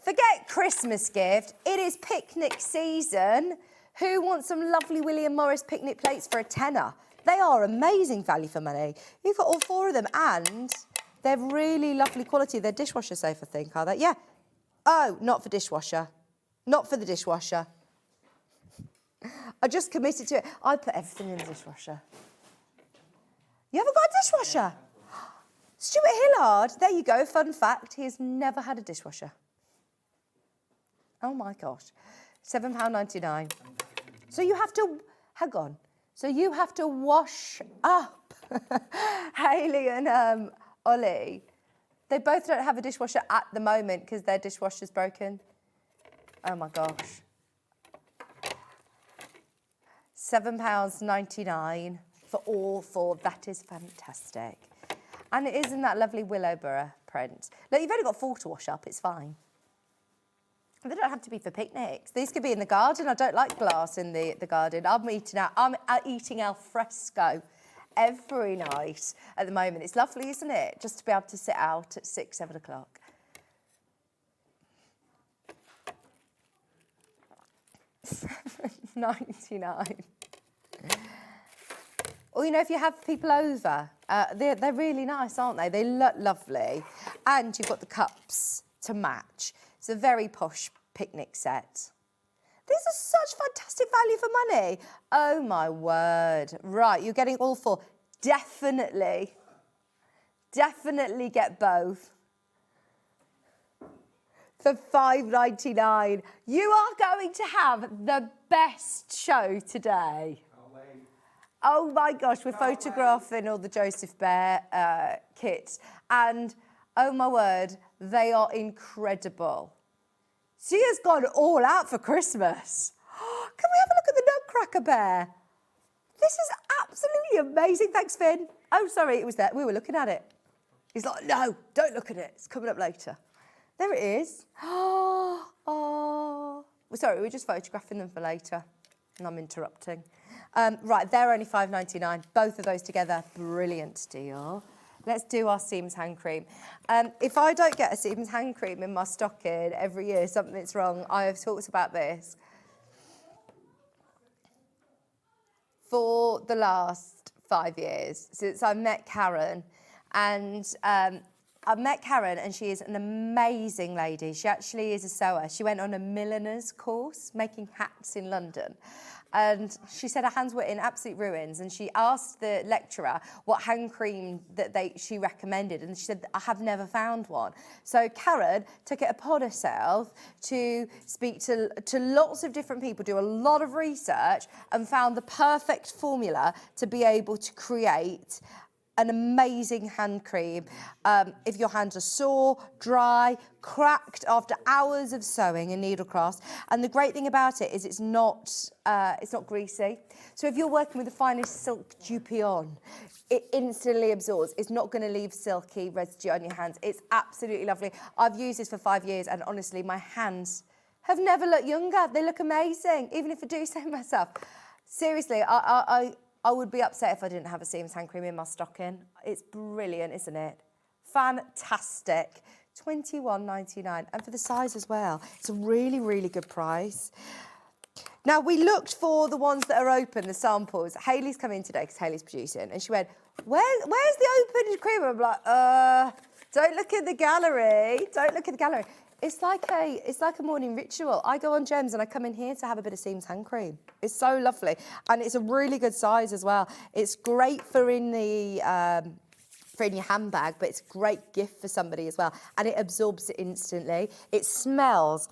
Forget Christmas gift, it is picnic season. Who wants some lovely William Morris picnic plates for a tenner? They are amazing value for money. You've got all 4 of them and they're really lovely quality. They're dishwasher safe, I think, are they? Yeah. Oh, not for dishwasher. Not for the dishwasher. I just committed to it. I put everything in the dishwasher. You haven't got a dishwasher? Stuart Hillard, there you go, fun fact, he has never had a dishwasher. Oh my gosh. £7.99. So you have to, hang on, so you have to wash up. Hayley and Ollie, they both don't have a dishwasher at the moment because their dishwasher's broken. Oh my gosh. £7.99 for all 4, that is fantastic. And it is in that lovely Willowborough print. Look, you've only got 4 to wash up, it's fine. They don't have to be for picnics. These could be in the garden. I don't like glass in the garden. I'm eating al fresco every night at the moment. It's lovely, isn't it? Just to be able to sit out at 6, 7 o'clock. £7.99. Or, you know, if you have people over, they're really nice, aren't they? They look lovely. And you've got the cups to match. It's a very posh picnic set. These are such fantastic value for money. Oh, my word. Right, you're getting all 4. Definitely get both. For £5.99. You are going to have the best show today. Oh, my gosh, we're photographing all the Joseph Bear kits. And, oh, my word, they are incredible. She has gone all out for Christmas. Can we have a look at the Nutcracker Bear? This is absolutely amazing. Thanks, Finn. Oh, sorry, it was there. We were looking at it. He's like, no, don't look at it. It's coming up later. There it is. Oh. Sorry, we're just photographing them for later. And I'm interrupting. Right, they're only $5.99. Both of those together, brilliant deal. Let's do our Seams hand cream. If I don't get a Seams hand cream in my stocking every year, something's wrong. I have talked about this for the last 5 years, since I met Karen. And I've met Karen and she is an amazing lady. She actually is a sewer. She went on a milliner's course, making hats in London. And she said her hands were in absolute ruins. And she asked the lecturer what hand cream that she recommended. And she said, I have never found one. So Karen took it upon herself to speak to lots of different people, do a lot of research, and found the perfect formula to be able to create an amazing hand cream. If your hands are sore, dry, cracked after hours of sewing and needlecraft. And the great thing about it is it's not greasy. So if you're working with the finest silk dupion, it instantly absorbs. It's not going to leave silky residue on your hands. It's absolutely lovely. I've used this for 5 years and honestly, my hands have never looked younger. They look amazing, even if I do say myself. Seriously, I would be upset if I didn't have a Seams hand cream in my stocking. It's brilliant, isn't it? Fantastic. $21.99. And for the size as well. It's a really, really good price. Now, we looked for the ones that are open, the samples. Hayley's come in today because Hayley's producing. And she went, where's the open cream? I'm like, don't look in the gallery. Don't look in the gallery. It's like a morning ritual. I go on Gems and I come in here to have a bit of Seams hand cream. It's so lovely. And it's a really good size as well. It's great for in your handbag, but it's a great gift for somebody as well. And it absorbs it instantly. It smells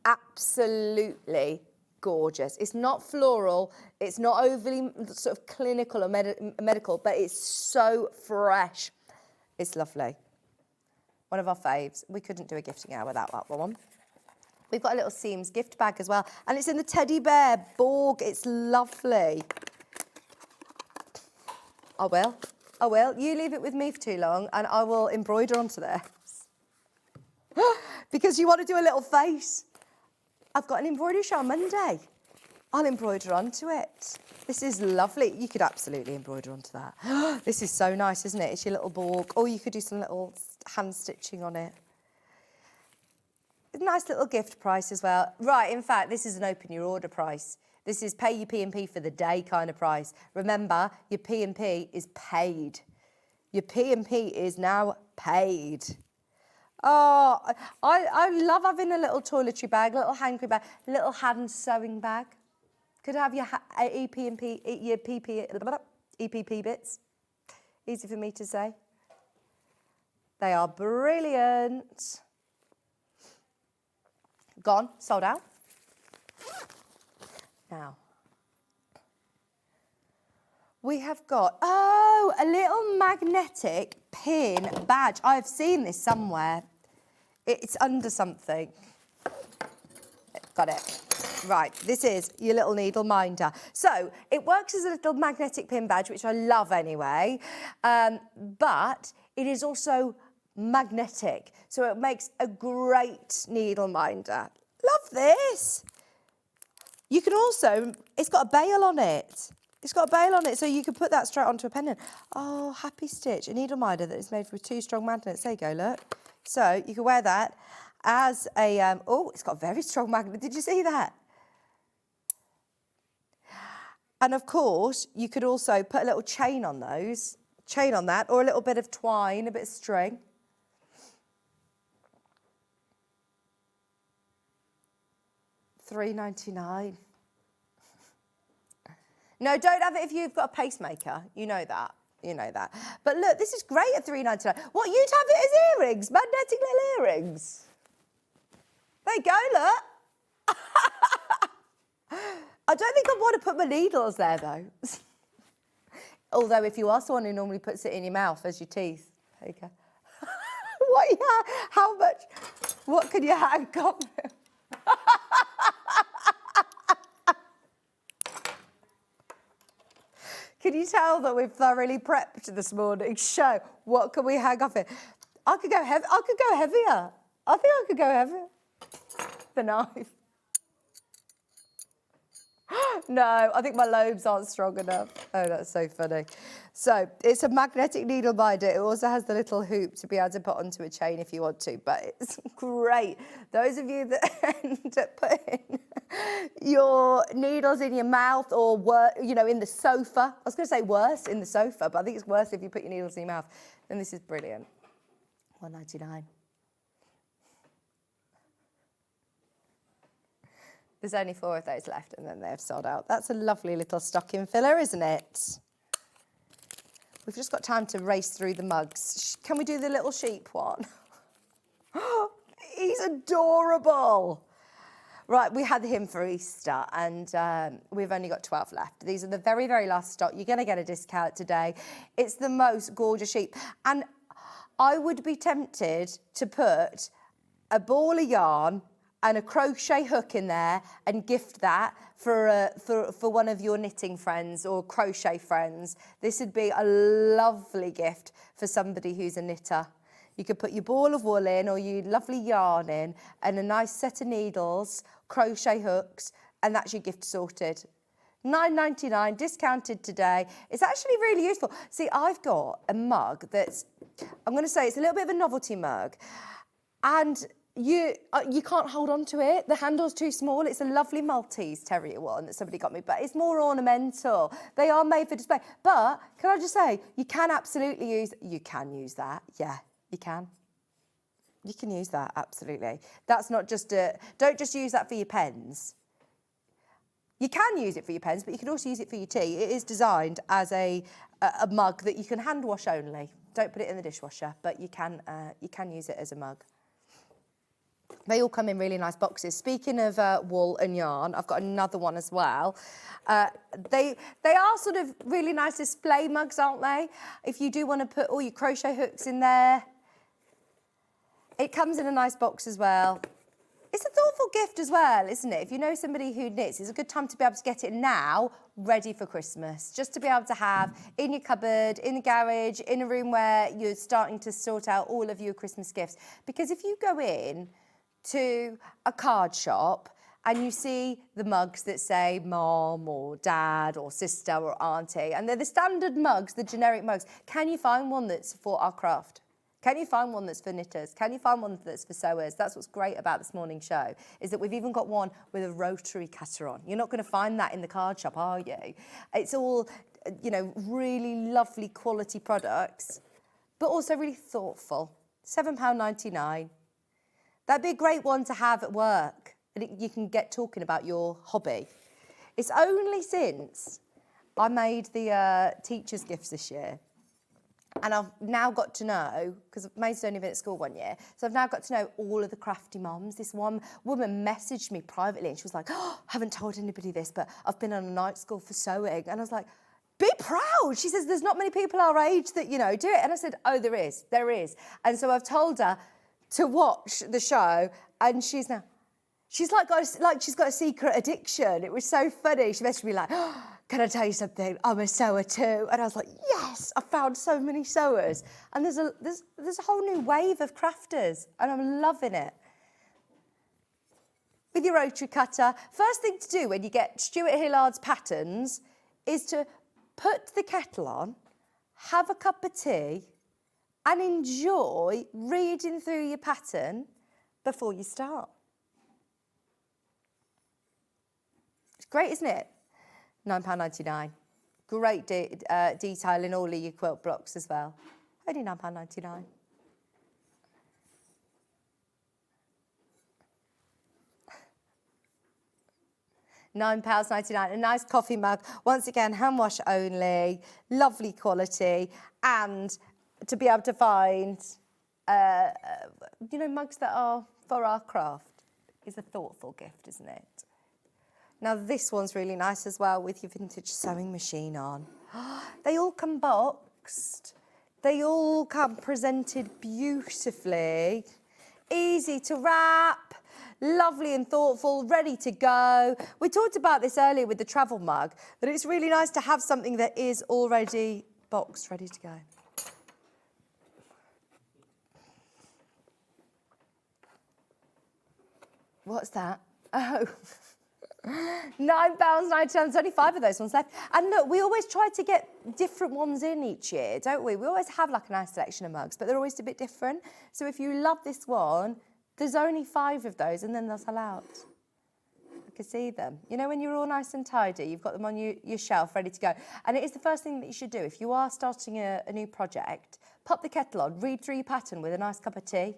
absolutely gorgeous. It's not floral. It's not overly sort of clinical or medical, but it's so fresh. It's lovely. One of our faves. We couldn't do a gifting hour without that one. We've got a little Seams gift bag as well. And it's in the teddy bear Borg. It's lovely. I will. You leave it with me for too long and I will embroider onto this. Because you want to do a little face. I've got an embroidery show on Monday. I'll embroider onto it. This is lovely. You could absolutely embroider onto that. This is so nice, isn't it? It's your little Borg. Or you could do some little hand stitching on it. A nice little gift price as well. Right, in fact, this is an open your order price. This is pay your P&P for the day kind of price. Remember, your P&P is paid. Your P&P is now paid. Oh, I love having a little toiletry bag, little hand cream bag, little hand sewing bag. Could have your EPP bits. Easy for me to say. They are brilliant. Gone, sold out. Now, we have got, a little magnetic pin badge. I've seen this somewhere. It's under something. Got it. Right, this is your little needle minder. So it works as a little magnetic pin badge, which I love anyway, but it is also magnetic. So it makes a great needle minder. Love this. You can also, it's got a bail on it. It's got a bail on it, so you can put that straight onto a pendant. Oh, happy stitch, a needle minder that is made with 2 strong magnets. There you go, look. So you can wear that as a, it's got a very strong magnet. Did you see that? And of course, you could also put a little chain on those, or a little bit of twine, a bit of string. $3.99. No, don't have it if you've got a pacemaker. You know that. But look, this is great at $3.99. What, you'd have it as earrings? Magnetic little earrings? There you go, look. I don't think I'd want to put my needles there, though. Although, if you are someone who normally puts it in your mouth as your teeth, there you go. What could your hand come with? Can you tell that we've thoroughly prepped this morning's show? What can we hang off it? I could go heavy. I could go heavier. I think I could go heavier. The knife. No, I think my lobes aren't strong enough. Oh, that's so funny. So it's a magnetic needle binder. It also has the little hoop to be able to put onto a chain if you want to, but it's great. Those of you that end up putting your needles in your mouth or, in the sofa. I was going to say worse, in the sofa, but I think it's worse if you put your needles in your mouth. Then this is brilliant. $1.99. There's only 4 of those left and then they've sold out. That's a lovely little stocking filler, isn't it? We've just got time to race through the mugs. Can we do the little sheep one? He's adorable. Right, we had him for Easter and we've only got 12 left. These are the very, very last stock. You're going to get a discount today. It's the most gorgeous sheep. And I would be tempted to put a ball of yarn and a crochet hook in there and gift that for one of your knitting friends or crochet friends. This would be a lovely gift for somebody who's a knitter. You could put your ball of wool in or your lovely yarn in and a nice set of needles, crochet hooks, and that's your gift sorted. $9.99, discounted today. It's actually really useful. See, I've got a mug that's, I'm going to say it's a little bit of a novelty mug, and you can't hold on to it. The handle's too small. It's a lovely Maltese Terrier one that somebody got me, but it's more ornamental. They are made for display. But can I just say, you can use that. Yeah, you can. You can use that, absolutely. That's not just don't just use that for your pens. You can use it for your pens, but you can also use it for your tea. It is designed as a mug that you can hand wash only. Don't put it in the dishwasher, but you can use it as a mug. They all come in really nice boxes. Speaking of wool and yarn, I've got another one as well. They are sort of really nice display mugs, aren't they? If you do want to put all your crochet hooks in there. It comes in a nice box as well. It's a thoughtful gift as well, isn't it? If you know somebody who knits, it's a good time to be able to get it now, ready for Christmas. Just to be able to have in your cupboard, in the garage, in a room where you're starting to sort out all of your Christmas gifts. Because if you go in to a card shop and you see the mugs that say mom or dad or sister or auntie, and they're the standard mugs, the generic mugs, can you find one that's for our craft? Can you find one that's for knitters? Can you find one that's for sewers? That's what's great about this morning's show, is that we've even got one with a rotary cutter on. You're not going to find that in the card shop, are you? It's all, really lovely quality products, but also really thoughtful. £7.99. That'd be a great one to have at work, and you can get talking about your hobby. It's only since I made the teachers' gifts this year, and I've now got to know, because May's only been at school 1 year, so I've now got to know all of the crafty mums. This one woman messaged me privately and she was like, I haven't told anybody this, but I've been on a night school for sewing. And I was like, be proud. She says, there's not many people our age that, do it. And I said, oh, there is. And so I've told her to watch the show, and she's got a secret addiction. It was so funny. She messaged me like, can I tell you something? I'm a sewer too. And I was like, yes, I found so many sewers. And there's a whole new wave of crafters, and I'm loving it. With your rotary cutter, first thing to do when you get Stuart Hillard's patterns is to put the kettle on, have a cup of tea, and enjoy reading through your pattern before you start. It's great, isn't it? £9.99. Great detail in all of your quilt blocks as well. Only £9.99. £9.99. A nice coffee mug. Once again, hand wash only. Lovely quality. And to be able to find, mugs that are for our craft is a thoughtful gift, isn't it? Now, this one's really nice as well with your vintage sewing machine on. They all come boxed. They all come presented beautifully. Easy to wrap. lovely and thoughtful, ready to go. We talked about this earlier with the travel mug, that it's really nice to have something that is already boxed, ready to go. What's that? Oh. £9.99, there's only 5 of those ones left. And look, we always try to get different ones in each year, don't we? We always have like a nice selection of mugs, but they're always a bit different. So if you love this one, there's only 5 of those and then they'll sell out. I can see them. You know, when you're all nice and tidy, you've got them on your shelf ready to go. And it is the first thing that you should do. If you are starting a new project, pop the kettle on, read through your pattern with a nice cup of tea,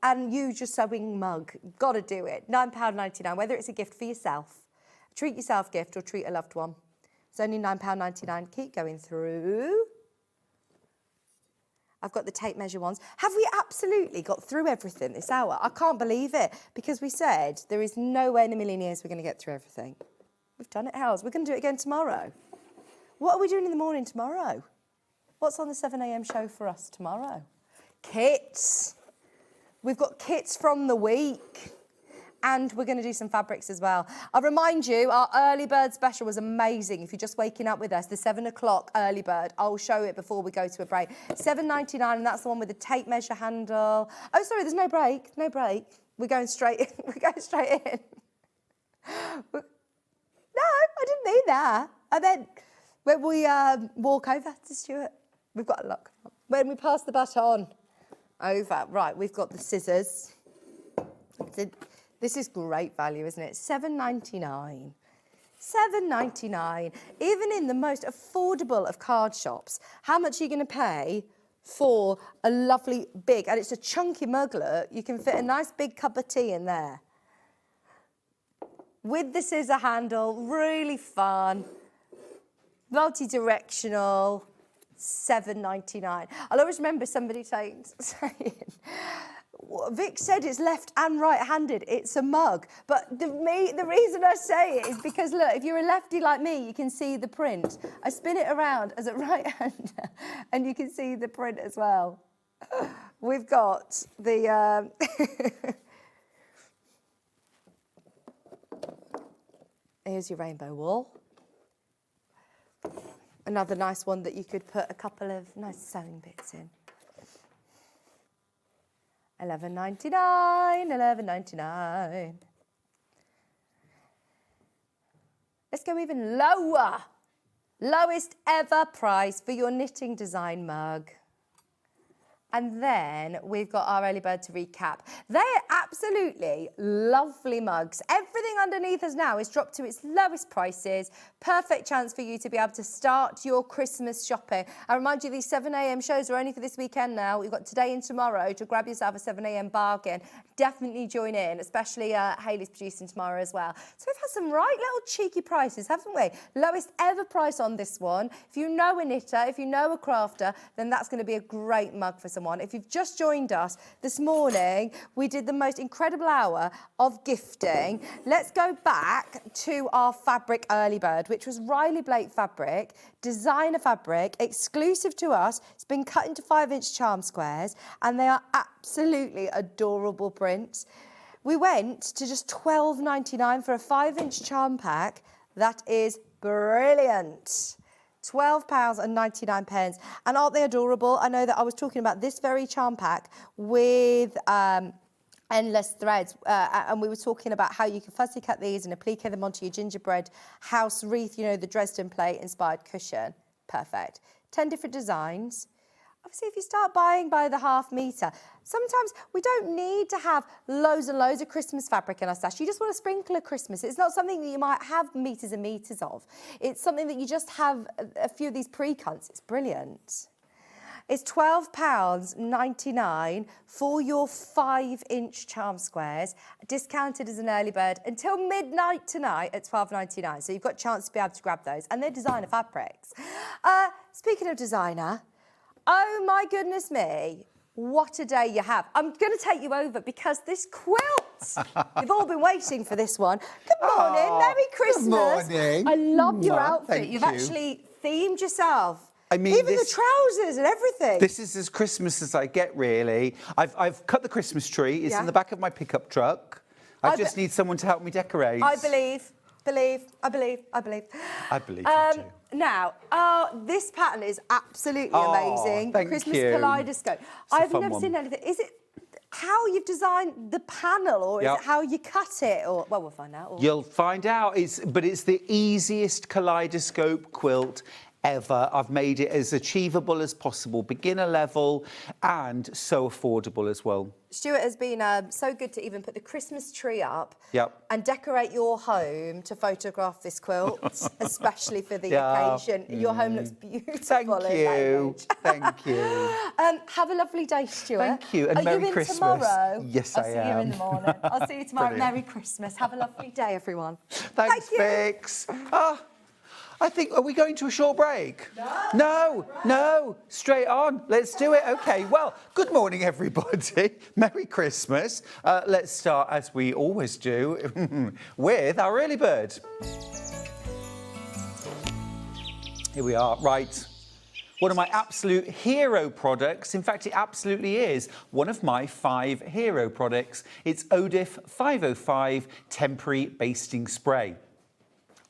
and use your sewing mug. Got to do it. £9.99, whether it's a gift for yourself, treat yourself gift or treat a loved one. It's only £9.99. Keep going through. I've got the tape measure ones. Have we absolutely got through everything this hour? I can't believe it, because we said there is no way in a million years we're going to get through everything. We've done it, Hals. We're going to do it again tomorrow. What are we doing in the morning tomorrow? What's on the 7 a.m. show for us tomorrow? Kits. We've got kits from the week, and we're going to do some fabrics as well. I'll remind you, our early bird special was amazing. If you're just waking up with us, the 7 o'clock early bird, I'll show it before we go to a break. £7.99, and that's the one with the tape measure handle. Oh, sorry, there's no break. No break. We're going straight in. We're going straight in. No, I didn't mean that. And then when we walk over to Stuart, we've got a lock. When we pass the baton over, right, we've got the scissors. This is great value, isn't it? £7.99. £7.99. Even in the most affordable of card shops, how much are you going to pay for a lovely big, and it's a chunky mug, look, you can fit a nice big cup of tea in there. With the scissor handle, really fun, multi-directional, £7.99. I'll always remember somebody saying, Vic said it's left and right-handed. It's a mug. But the reason I say it is because, look, if you're a lefty like me, you can see the print. I spin it around as a right-hander, and you can see the print as well. We've got the... Here's your rainbow wool. Another nice one that you could put a couple of nice sewing bits in. £11.99, £11.99. Let's go even lower. Lowest ever price for your knitting design mug. And then we've got our early bird to recap. They're absolutely lovely mugs. Everything underneath us now is dropped to its lowest prices. Perfect chance for you to be able to start your Christmas shopping. I remind you, these 7 a.m. shows are only for this weekend now. We've got today and tomorrow to grab yourself a 7 a.m. bargain. Definitely join in, especially Hayley's producing tomorrow as well. So we've had some right little cheeky prices, haven't we? Lowest ever price on this one. If you know a knitter, if you know a crafter, then that's going to be a great mug for someone. If you've just joined us this morning, we did the most incredible hour of gifting. Let's go back to our fabric early bird, which was Riley Blake fabric, designer fabric, exclusive to us. It's been cut into 5-inch charm squares, and they are absolutely adorable prints. We went to just £12.99 for a 5-inch charm pack. That is brilliant. £12.99. And aren't they adorable? I know that I was talking about this very charm pack with endless threads, and we were talking about how you can fussy cut these and applique them onto your gingerbread house wreath, you know, the Dresden plate inspired cushion. Perfect. 10 different designs. Obviously, if you start buying by the half metre, sometimes we don't need to have loads and loads of Christmas fabric in our stash. You just want a sprinkle of Christmas. It's not something that you might have metres and metres of. It's something that you just have a few of these pre-cuts. It's brilliant. It's £12.99 for your 5-inch charm squares, discounted as an early bird until midnight tonight at £12.99. So you've got a chance to be able to grab those. And they're designer fabrics. Speaking of designer, oh my goodness me, what a day you have. I'm going to take you over because this quilt, you've all been waiting for this one. Good morning, Merry Christmas. Good morning. I love your outfit. Thank You've you. actually themed yourself. I mean, even the trousers and everything. This is as Christmas as I get, really. I've cut the Christmas tree. It's in the back of my pickup truck. I just need someone to help me decorate. I believe. I believe you too. Now, this pattern is absolutely amazing. Thank Christmas you. kaleidoscope. I've never seen anything. Is it how you've designed the panel, or is it how you cut it? Or well, we'll find out. You'll find out. But it's the easiest kaleidoscope quilt ever. I've made it as achievable as possible, beginner level, and so affordable as well. Stuart has been so good to even put the Christmas tree up and decorate your home to photograph this quilt, especially for the occasion. Your home looks beautiful. Thank you. Thank you. Have a lovely day, Stuart. Thank you, and Are Merry you in Christmas. Tomorrow? Yes, I'll I see am. you in the morning. I'll see you tomorrow. Brilliant. Merry Christmas. Have a lovely day, everyone. Thanks, Vix. I think, are we going to a short break? No, straight on. Let's do it. Okay, well, good morning, everybody. Merry Christmas. Let's start, as we always do, with our early bird. Here we are, right. One of my absolute hero products. In fact, it absolutely is one of my 5 hero products. It's Odif 505 Temporary Basting Spray.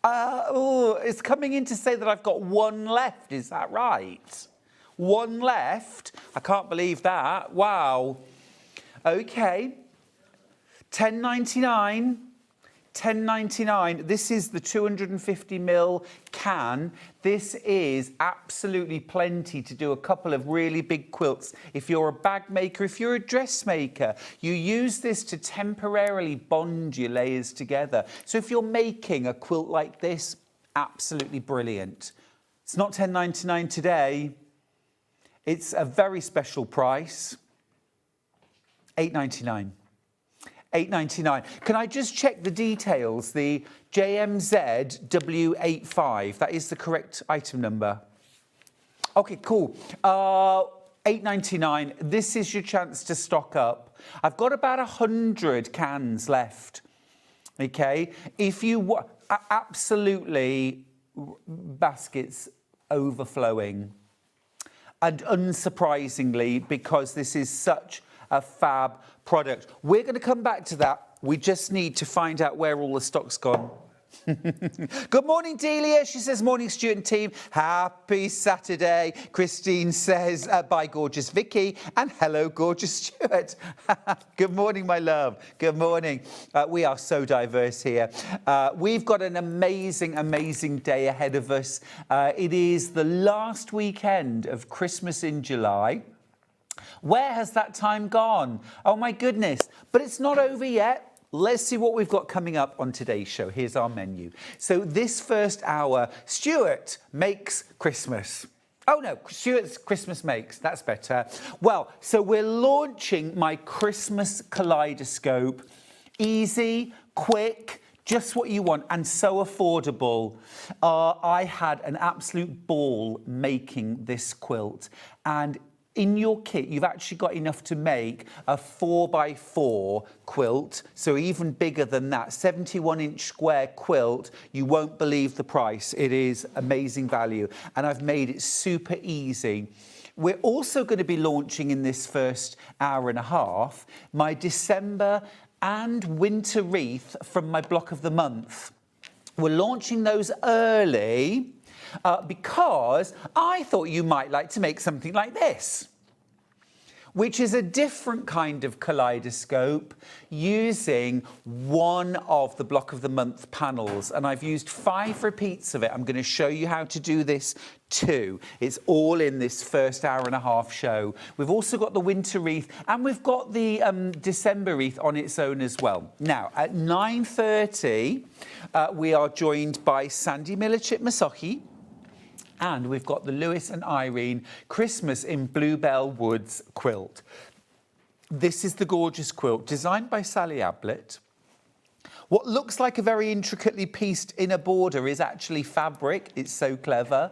It's coming in to say that I've got 1 left. Is that right? 1 left? I can't believe that. Wow. Okay. £10.99. £10.99. This is the 250ml can. This is absolutely plenty to do a couple of really big quilts. If you're a bag maker, if you're a dressmaker, you use this to temporarily bond your layers together. So if you're making a quilt like this, absolutely brilliant. It's not £10.99 today. It's a very special price. £8.99. £8.99. Can I just check the details? The JMZ W85, that is the correct item number. Okay, cool. £8.99. This is your chance to stock up. I've got about 100 cans left. Okay, if you absolutely baskets overflowing, and unsurprisingly, because this is such a fab product. We're going to come back to that. We just need to find out where all the stock's gone. Good morning, Delia. She says, morning, Stuart and team. Happy Saturday. Christine says, bye, gorgeous Vicky. And hello, gorgeous Stuart. Good morning, my love. Good morning. We are so diverse here. We've got an amazing, amazing day ahead of us. It is the last weekend of Christmas in July. Where has that time gone? Oh, my goodness. But it's not over yet. Let's see what we've got coming up on today's show. Here's our menu. So this first hour, Stuart makes Christmas. Oh, no, Stuart's Christmas makes. That's better. Well, so we're launching my Christmas kaleidoscope. Easy, quick, just what you want, and so affordable. I had an absolute ball making this quilt, and in your kit, you've actually got enough to make a 4x4 quilt, so even bigger than that, 71-inch square quilt. You won't believe the price. It is amazing value, and I've made it super easy. We're also going to be launching in this first hour and a half my December and winter wreath from my block of the month. We're launching those early because I thought you might like to make something like this, which is a different kind of kaleidoscope using one of the block of the month panels. And I've used 5 repeats of it. I'm going to show you how to do this too. It's all in this first hour and a half show. We've also got the winter wreath, and we've got the December wreath on its own as well. Now, at 9:30, we are joined by Sandi Millichip-Massocchi, and we've got the Lewis and Irene Christmas in Bluebell Woods Quilt. This is the gorgeous quilt designed by Sally Ablett. What looks like a very intricately pieced inner border is actually fabric. It's so clever.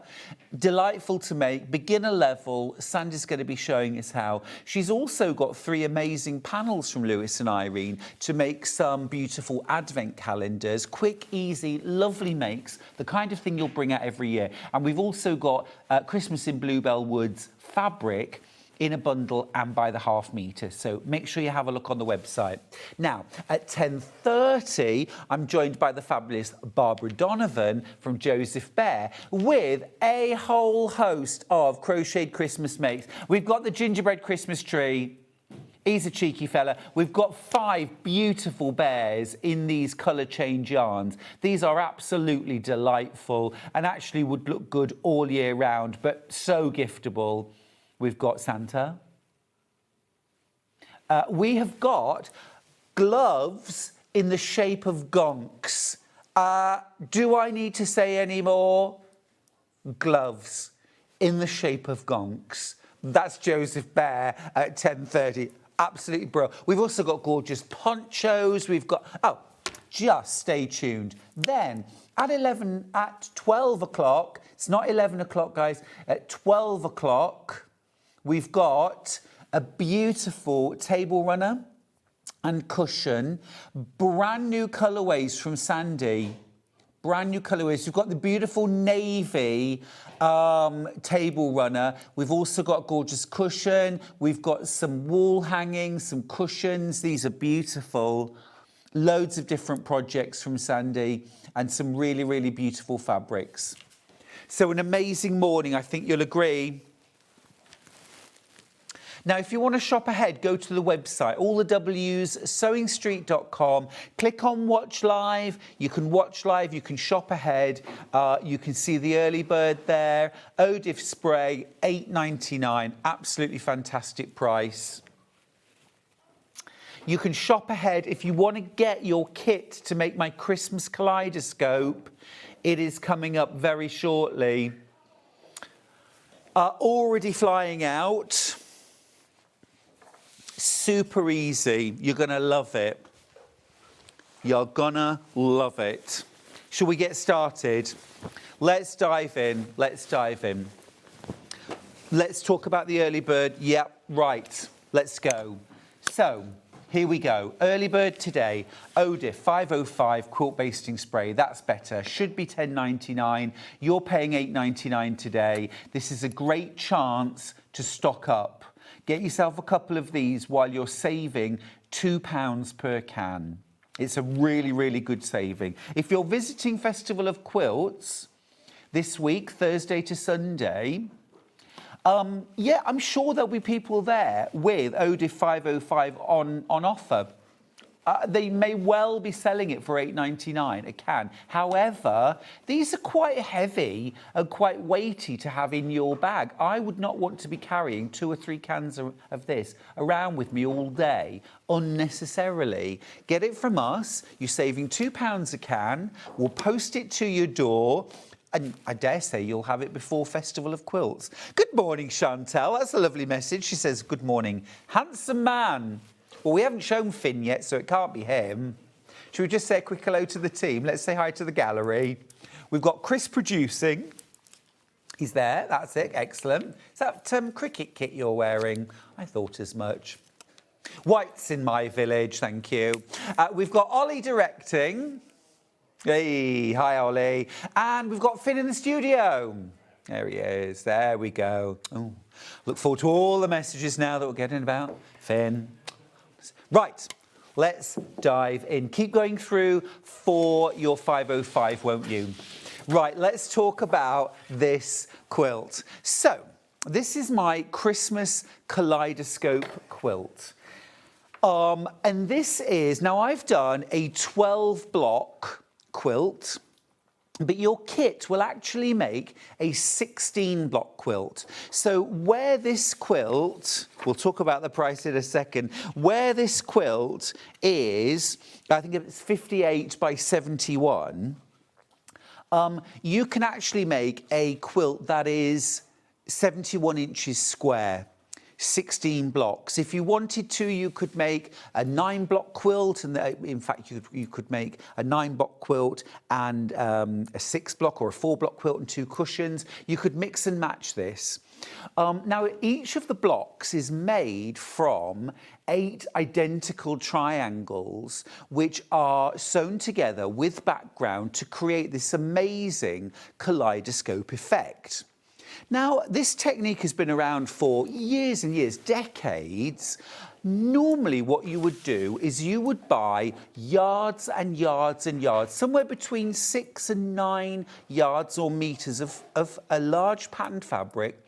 Delightful to make, beginner level. Sandy's going to be showing us how. She's also got 3 amazing panels from Lewis and Irene to make some beautiful advent calendars. Quick, easy, lovely makes, the kind of thing you'll bring out every year. And we've also got Christmas in Bluebell Woods fabric in a bundle and by the half metre. So make sure you have a look on the website. Now, at 10:30, I'm joined by the fabulous Barbara Donovan from Joseph Bear with a whole host of crocheted Christmas makes. We've got the gingerbread Christmas tree. He's a cheeky fella. We've got 5 beautiful bears in these colour change yarns. These are absolutely delightful and actually would look good all year round, but so giftable. We've got Santa. We have got gloves in the shape of gonks. Do I need to say any more? Gloves in the shape of gonks. That's Joseph Bear at 10:30. Absolutely brilliant. We've also got gorgeous ponchos. We've got, just stay tuned. Then at 12 o'clock, it's not 11 o'clock, guys, at 12 o'clock, we've got a beautiful table runner and cushion, brand new colourways from Sandi. Brand new colourways. We've got the beautiful navy table runner. We've also got a gorgeous cushion. We've got some wall hangings, some cushions. These are beautiful. Loads of different projects from Sandi and some really, really beautiful fabrics. So an amazing morning, I think you'll agree. Now, if you want to shop ahead, go to the website, all the W's, SewingStreet.com. Click on Watch Live. You can watch live. You can shop ahead. You can see the early bird there. Odif spray, £8.99. Absolutely fantastic price. You can shop ahead if you want to get your kit to make my Christmas kaleidoscope. It is coming up very shortly. Already flying out. Super easy. You're going to love it. You're going to love it. Shall we get started? Let's dive in. Let's dive in. Let's talk about the early bird. Yep, right. Let's go. So, here we go. Early bird today. Odif 505 quilt basting spray. That's better. Should be £10.99. You're paying £8.99 today. This is a great chance to stock up. Get yourself a couple of these while you're saving £2 per can. It's a really, really good saving. If you're visiting Festival of Quilts this week, Thursday to Sunday, yeah, I'm sure there'll be people there with Odif 505 on offer. They may well be selling it for £8.99 a can. However, these are quite heavy and quite weighty to have in your bag. I would not want to be carrying 2 or 3 cans of this around with me all day unnecessarily. Get it from us. You're saving £2 a can. We'll post it to your door. And I dare say you'll have it before Festival of Quilts. Good morning, Chantel. That's a lovely message. She says, good morning. Handsome man. Well, we haven't shown Finn yet, so it can't be him. Should we just say a quick hello to the team? Let's say hi to the gallery. We've got Chris producing. He's there. That's it. Excellent. Is that cricket kit you're wearing? I thought as much. White's in my village. Thank you. We've got Ollie directing. Hey, hi, Ollie. And we've got Finn in the studio. There he is. There we go. Oh, look forward to all the messages now that we're getting about Finn. Right, let's dive in. Keep going through for your 505, won't you? Right, let's talk about this quilt. So, this is my Christmas kaleidoscope quilt. And this is, now I've done a 12 block quilt, but your kit will actually make a 16 block quilt. So where this quilt, we'll talk about the price in a second, where this quilt is, I think it's 58 by 71, you can actually make a quilt that is 71 inches square. 16 blocks. If you wanted to, you could make a 9-block quilt, and in fact, you could make a 9-block quilt and a 6-block or a 4-block quilt and 2 cushions. You could mix and match this. Now, each of the blocks is made from 8 identical triangles, which are sewn together with background to create this amazing kaleidoscope effect. Now, this technique has been around for years and years, decades. Normally what you would do is you would buy yards and yards and yards, somewhere between 6 and 9 yards or meters of a large patterned fabric.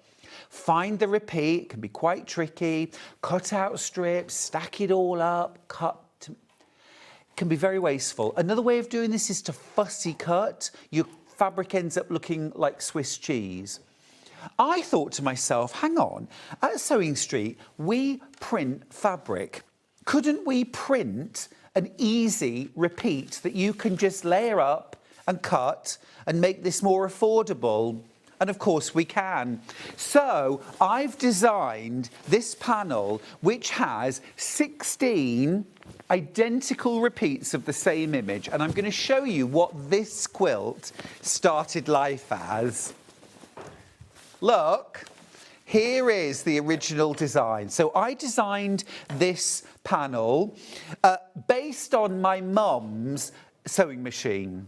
Find the repeat, it can be quite tricky, cut out strips, stack it all up, can be very wasteful. Another way of doing this is to fussy cut. Your fabric ends up looking like Swiss cheese. I thought to myself, hang on, at SewingStreet, we print fabric. Couldn't we print an easy repeat that you can just layer up and cut and make this more affordable? And of course we can. So I've designed this panel, which has 16 identical repeats of the same image. And I'm going to show you what this quilt started life as. Look, here is the original design. So I designed this panel based on my mum's sewing machine.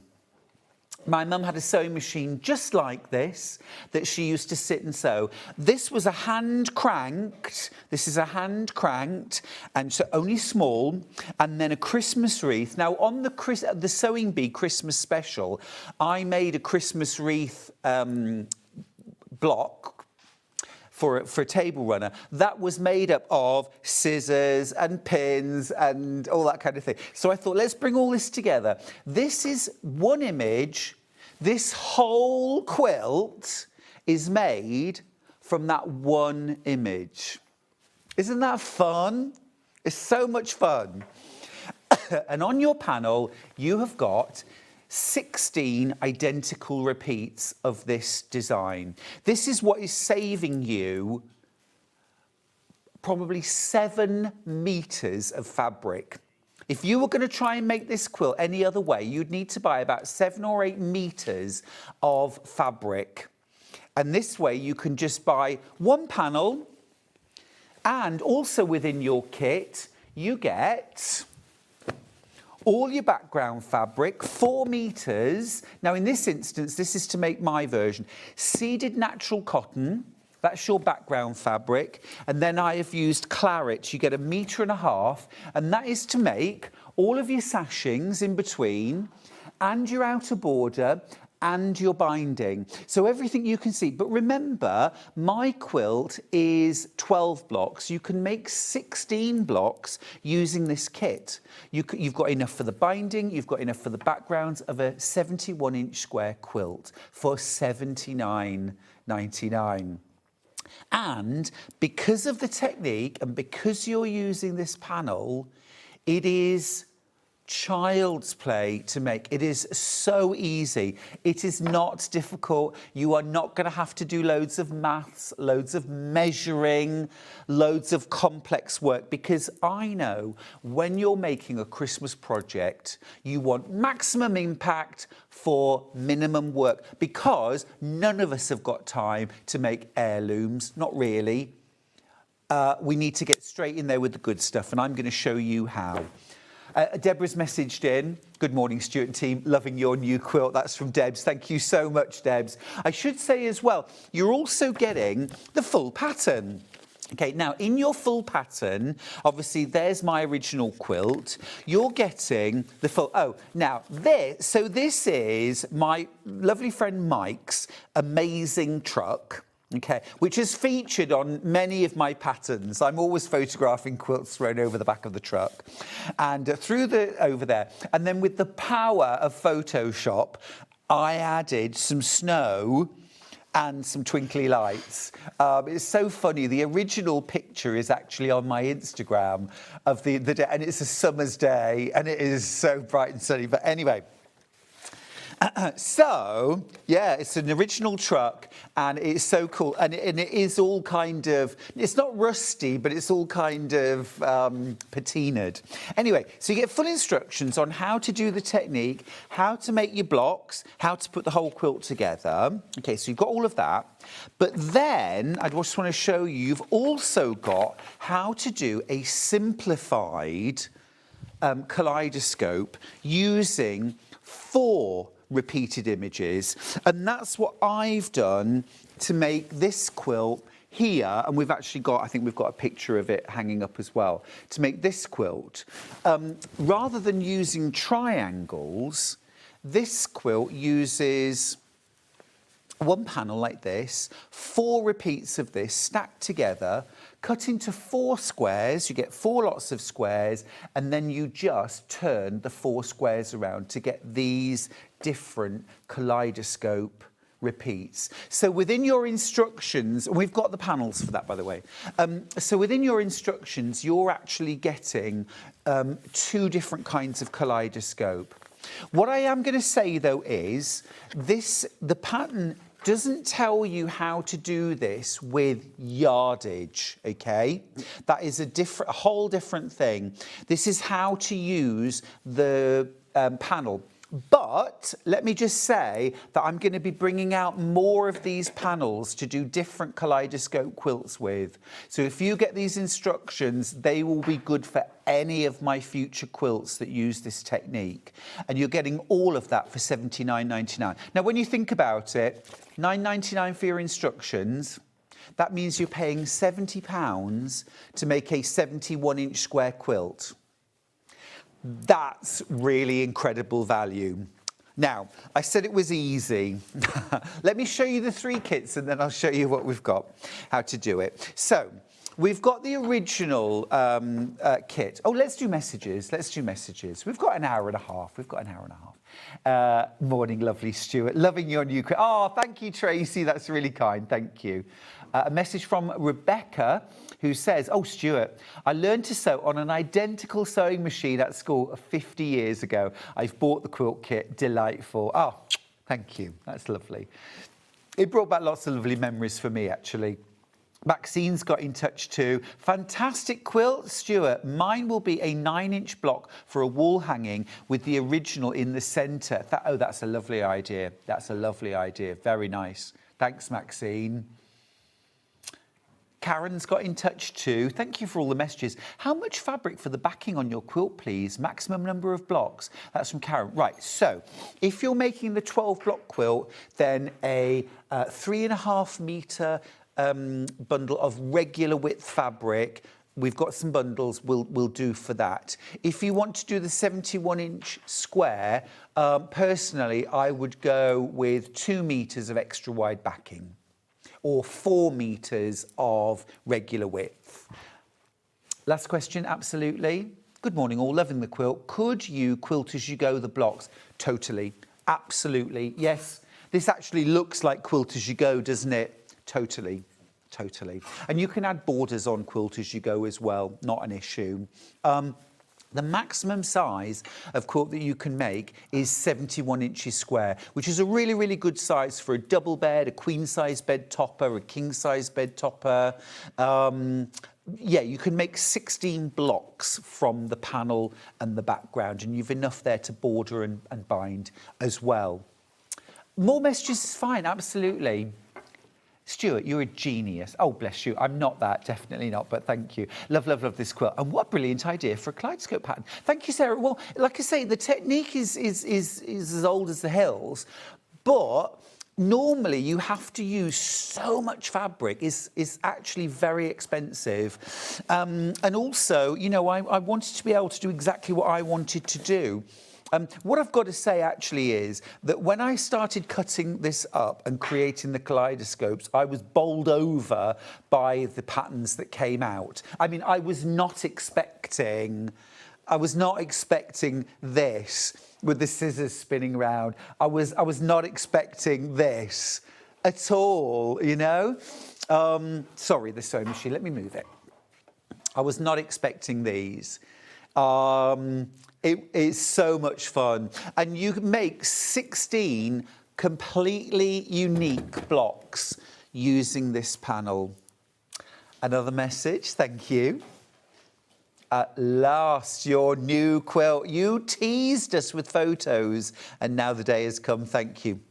My mum had a sewing machine just like this that she used to sit and sew. This was a hand cranked. This is a hand cranked, and so only small, and then a Christmas wreath. Now on the Sewing Bee Christmas special, I made a Christmas wreath block for a table runner that was made up of scissors and pins and all that kind of thing. So I thought, let's bring all this together. This is one image. This whole quilt is made from that one image. Isn't that fun? It's so much fun. And on your panel, you have got 16 identical repeats of this design. This is what is saving you probably 7 meters of fabric. If you were going to try and make this quilt any other way, you'd need to buy about 7 or 8 meters of fabric. And this way you can just buy one panel, and also within your kit, you get all your background fabric, 4 meters. Now in this instance, this is to make my version. Seeded natural cotton, that's your background fabric. And then I have used claret. You get 1.5 meters, and that is to make all of your sashings in between and your outer border and your binding. So everything you can see. But remember, my quilt is 12 blocks. You can make 16 blocks using this kit. You've got enough for the binding, you've got enough for the backgrounds of a 71-inch square quilt for $79.99. And because of the technique and because you're using this panel, it is child's play to make. It is so easy. It is not difficult. You are not going to have to do loads of maths, loads of measuring, loads of complex work, because I know when you're making a Christmas project, you want maximum impact for minimum work, because none of us have got time to make heirlooms, not really. We need to get straight in there with the good stuff, and I'm going to show you how. Deborah's messaged in. Good morning, Stuart and team. Loving your new quilt. That's from Debs. Thank you so much, Debs. I should say as well, you're also getting the full pattern. Okay, now in your full pattern, obviously there's my original quilt. You're getting the full, this is my lovely friend Mike's amazing truck. Okay, which is featured on many of my patterns. I'm always photographing quilts thrown over the back of the truck and over there. And then with the power of Photoshop, I added some snow and some twinkly lights. It's so funny. The original picture is actually on my Instagram of the day, and it's a summer's day, and it is so bright and sunny. But anyway. So, yeah, it's an original truck, and it's so cool. And it is all kind of, it's not rusty, but it's all kind of patinaed. Anyway, so you get full instructions on how to do the technique, how to make your blocks, how to put the whole quilt together. Okay, so you've got all of that. But then, I just want to show you, you've also got how to do a simplified kaleidoscope using 4 repeated images. And that's what I've done to make this quilt here, and we've actually got, I think we've got a picture of it hanging up as well, to make this quilt. Rather than using triangles, this quilt uses one panel like this, 4 repeats of this stacked together, cut into 4 squares. You get 4 lots of squares, and then you just turn the 4 squares around to get these different kaleidoscope repeats. So within your instructions, we've got the panels for that, by the way. So within your instructions, you're actually getting 2 different kinds of kaleidoscope. What I am going to say though is the pattern doesn't tell you how to do this with yardage, okay? That is a whole different thing. This is how to use the panel. But let me just say that I'm going to be bringing out more of these panels to do different kaleidoscope quilts with. So if you get these instructions, they will be good for any of my future quilts that use this technique. And you're getting all of that for £79.99. Now, when you think about it, £9.99 for your instructions, that means you're paying £70 to make a 71-inch square quilt. That's really incredible value. Now, I said it was easy. Let me show you the 3 kits and then I'll show you what we've got, how to do it. So, we've got the original kit. Oh, let's do messages. Let's do messages. We've got an hour and a half. Morning, lovely Stuart. Loving your new kit. Oh, thank you, Tracy. That's really kind. Thank you. A message from Rebecca, who says, oh, Stuart, I learned to sew on an identical sewing machine at school 50 years ago. I've bought the quilt kit. Delightful. Oh, thank you. That's lovely. It brought back lots of lovely memories for me, actually. Maxine's got in touch too. Fantastic quilt, Stuart. Mine will be a 9-inch block for a wall hanging with the original in the centre. Oh, that's a lovely idea. That's a lovely idea. Very nice. Thanks, Maxine. Karen's got in touch too. Thank you for all the messages. How much fabric for the backing on your quilt, please? Maximum number of blocks. That's from Karen. Right, so if you're making the 12-block quilt, then a 3.5 metre bundle of regular width fabric. We've got some bundles we'll do for that. If you want to do the 71-inch square, personally, I would go with 2 metres of extra wide backing, or 4 metres of regular width. Last question, absolutely. Good morning all, loving the quilt. Could you quilt as you go the blocks? Totally, absolutely, yes. This actually looks like quilt as you go, doesn't it? Totally, totally. And you can add borders on quilt as you go as well, not an issue. The maximum size of quilt that you can make is 71 inches square, which is a really, really good size for a double bed, a queen size bed topper, a king size bed topper. Yeah, you can make 16 blocks from the panel and the background, and you've enough there to border and bind as well. More messages is fine, absolutely. Stuart, you're a genius. Oh, bless you. I'm not that, definitely not, but thank you. Love, love, love this quilt. And what a brilliant idea for a kaleidoscope pattern. Thank you, Sarah. Well, like I say, the technique is as old as the hills, but normally you have to use so much fabric. It's actually very expensive. And also, you know, I wanted to be able to do exactly what I wanted to do. What I've got to say actually is that when I started cutting this up and creating the kaleidoscopes, I was bowled over by the patterns that came out. I mean, I was not expecting this with the scissors spinning around. I was not expecting this at all, you know? Sorry, the sewing machine, let me move it. I was not expecting these. It is so much fun. And you can make 16 completely unique blocks using this panel. Another message, thank you. At last, your new quilt. You teased us with photos and now the day has come, thank you.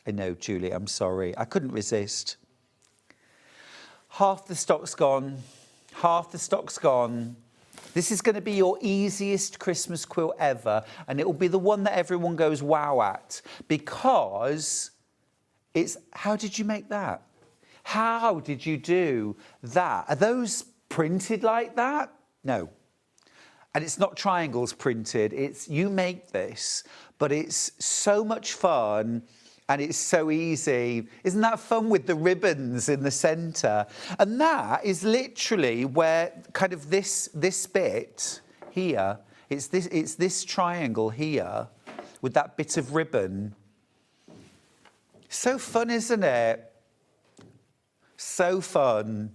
I know, Julie, I'm sorry. I couldn't resist. Half the stock's gone. Half the stock's gone. This is going to be your easiest Christmas quilt ever, and it will be the one that everyone goes wow at, because it's, how did you make that? How did you do that? Are those printed like that? No. And it's not triangles printed, it's, you make this, but it's so much fun. And it's so easy. Isn't that fun with the ribbons in the centre? And that is literally where kind of this bit here, it's this triangle here with that bit of ribbon. So fun, isn't it? So fun.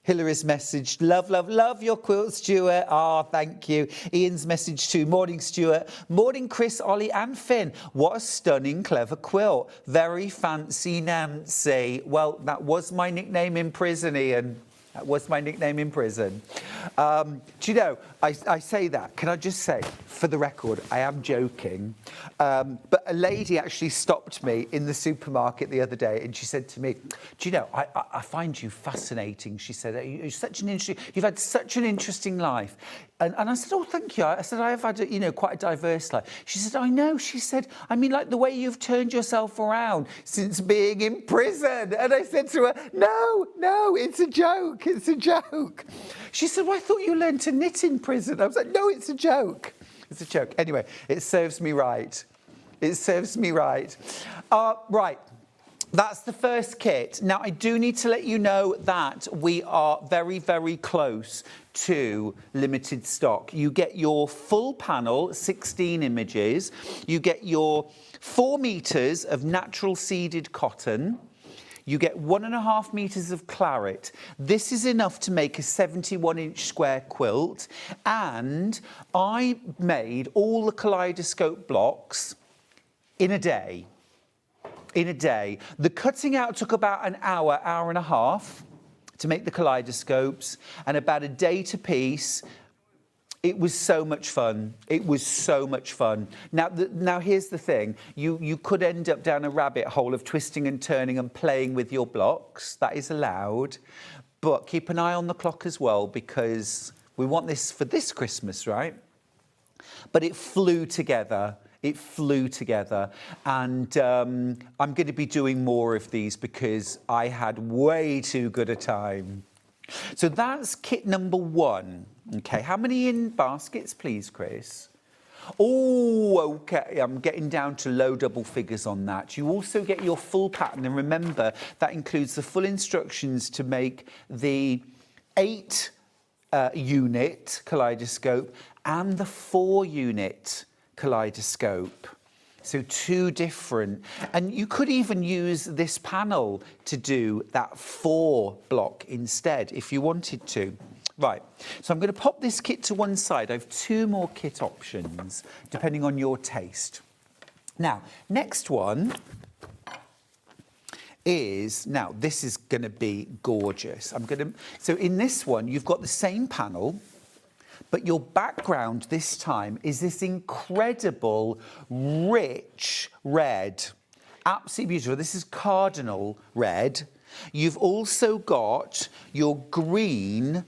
Hillary's message, love, love, love your quilt, Stuart. Ah, thank you. Ian's message too. Morning, Stuart. Morning, Chris, Ollie and Finn. What a stunning, clever quilt. Very fancy, Nancy. Well, that was my nickname in prison, Ian. That was my nickname in prison. Do you know, I say that, can I just say, for the record, I am joking, but a lady actually stopped me in the supermarket the other day and she said to me, do you know, I find you fascinating. She said, you've had such an interesting life. And I said, oh, thank you. I said, I have had, you know, quite a diverse life. She said, I know. She said, I mean, like the way you've turned yourself around since being in prison. And I said to her, no, it's a joke. It's a joke. She said, well, I thought you learned to knit in prison. I was like, no, it's a joke. It's a joke. Anyway, it serves me right. It serves me right. Right. That's the first kit. Now, I do need to let you know that we are very, very close to limited stock. You get your full panel, 16 images. You get your 4 meters of natural seeded cotton. You get 1.5 meters of claret. This is enough to make a 71-inch square quilt. And I made all the kaleidoscope blocks in a day. In a day. The cutting out took about an hour, hour and a half to make the kaleidoscopes, and about a day to piece. It was so much fun. It was so much fun. Now here's the thing. You could end up down a rabbit hole of twisting and turning and playing with your blocks. That is allowed. But keep an eye on the clock as well, because we want this for this Christmas, right? But it flew together. It flew together, and I'm going to be doing more of these because I had way too good a time. So that's kit number 1. Okay, how many in baskets, please, Chris? Oh, okay, I'm getting down to low double figures on that. You also get your full pattern, and remember, that includes the full instructions to make the 8 unit kaleidoscope and the 4 unit kaleidoscope. So 2 different, and you could even use this panel to do that 4 block instead if you wanted to. Right, so I'm going to pop this kit to one side. I have 2 more kit options depending on your taste. Now, next one is, now this is going to be gorgeous. So in this one, you've got the same panel, but your background this time is this incredible, rich red. Absolutely beautiful. This is cardinal red. You've also got your green,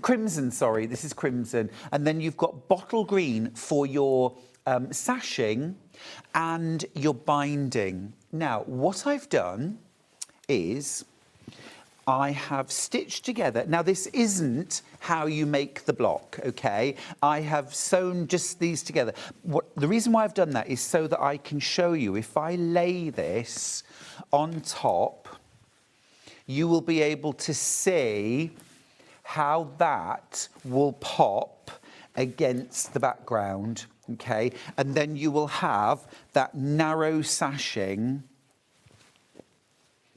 crimson, sorry, this is crimson. And then you've got bottle green for your sashing and your binding. Now, what I've done is I have stitched together. Now, this isn't how you make the block, okay? I have sewn just these together. The reason why I've done that is so that I can show you, if I lay this on top, you will be able to see how that will pop against the background, okay? And then you will have that narrow sashing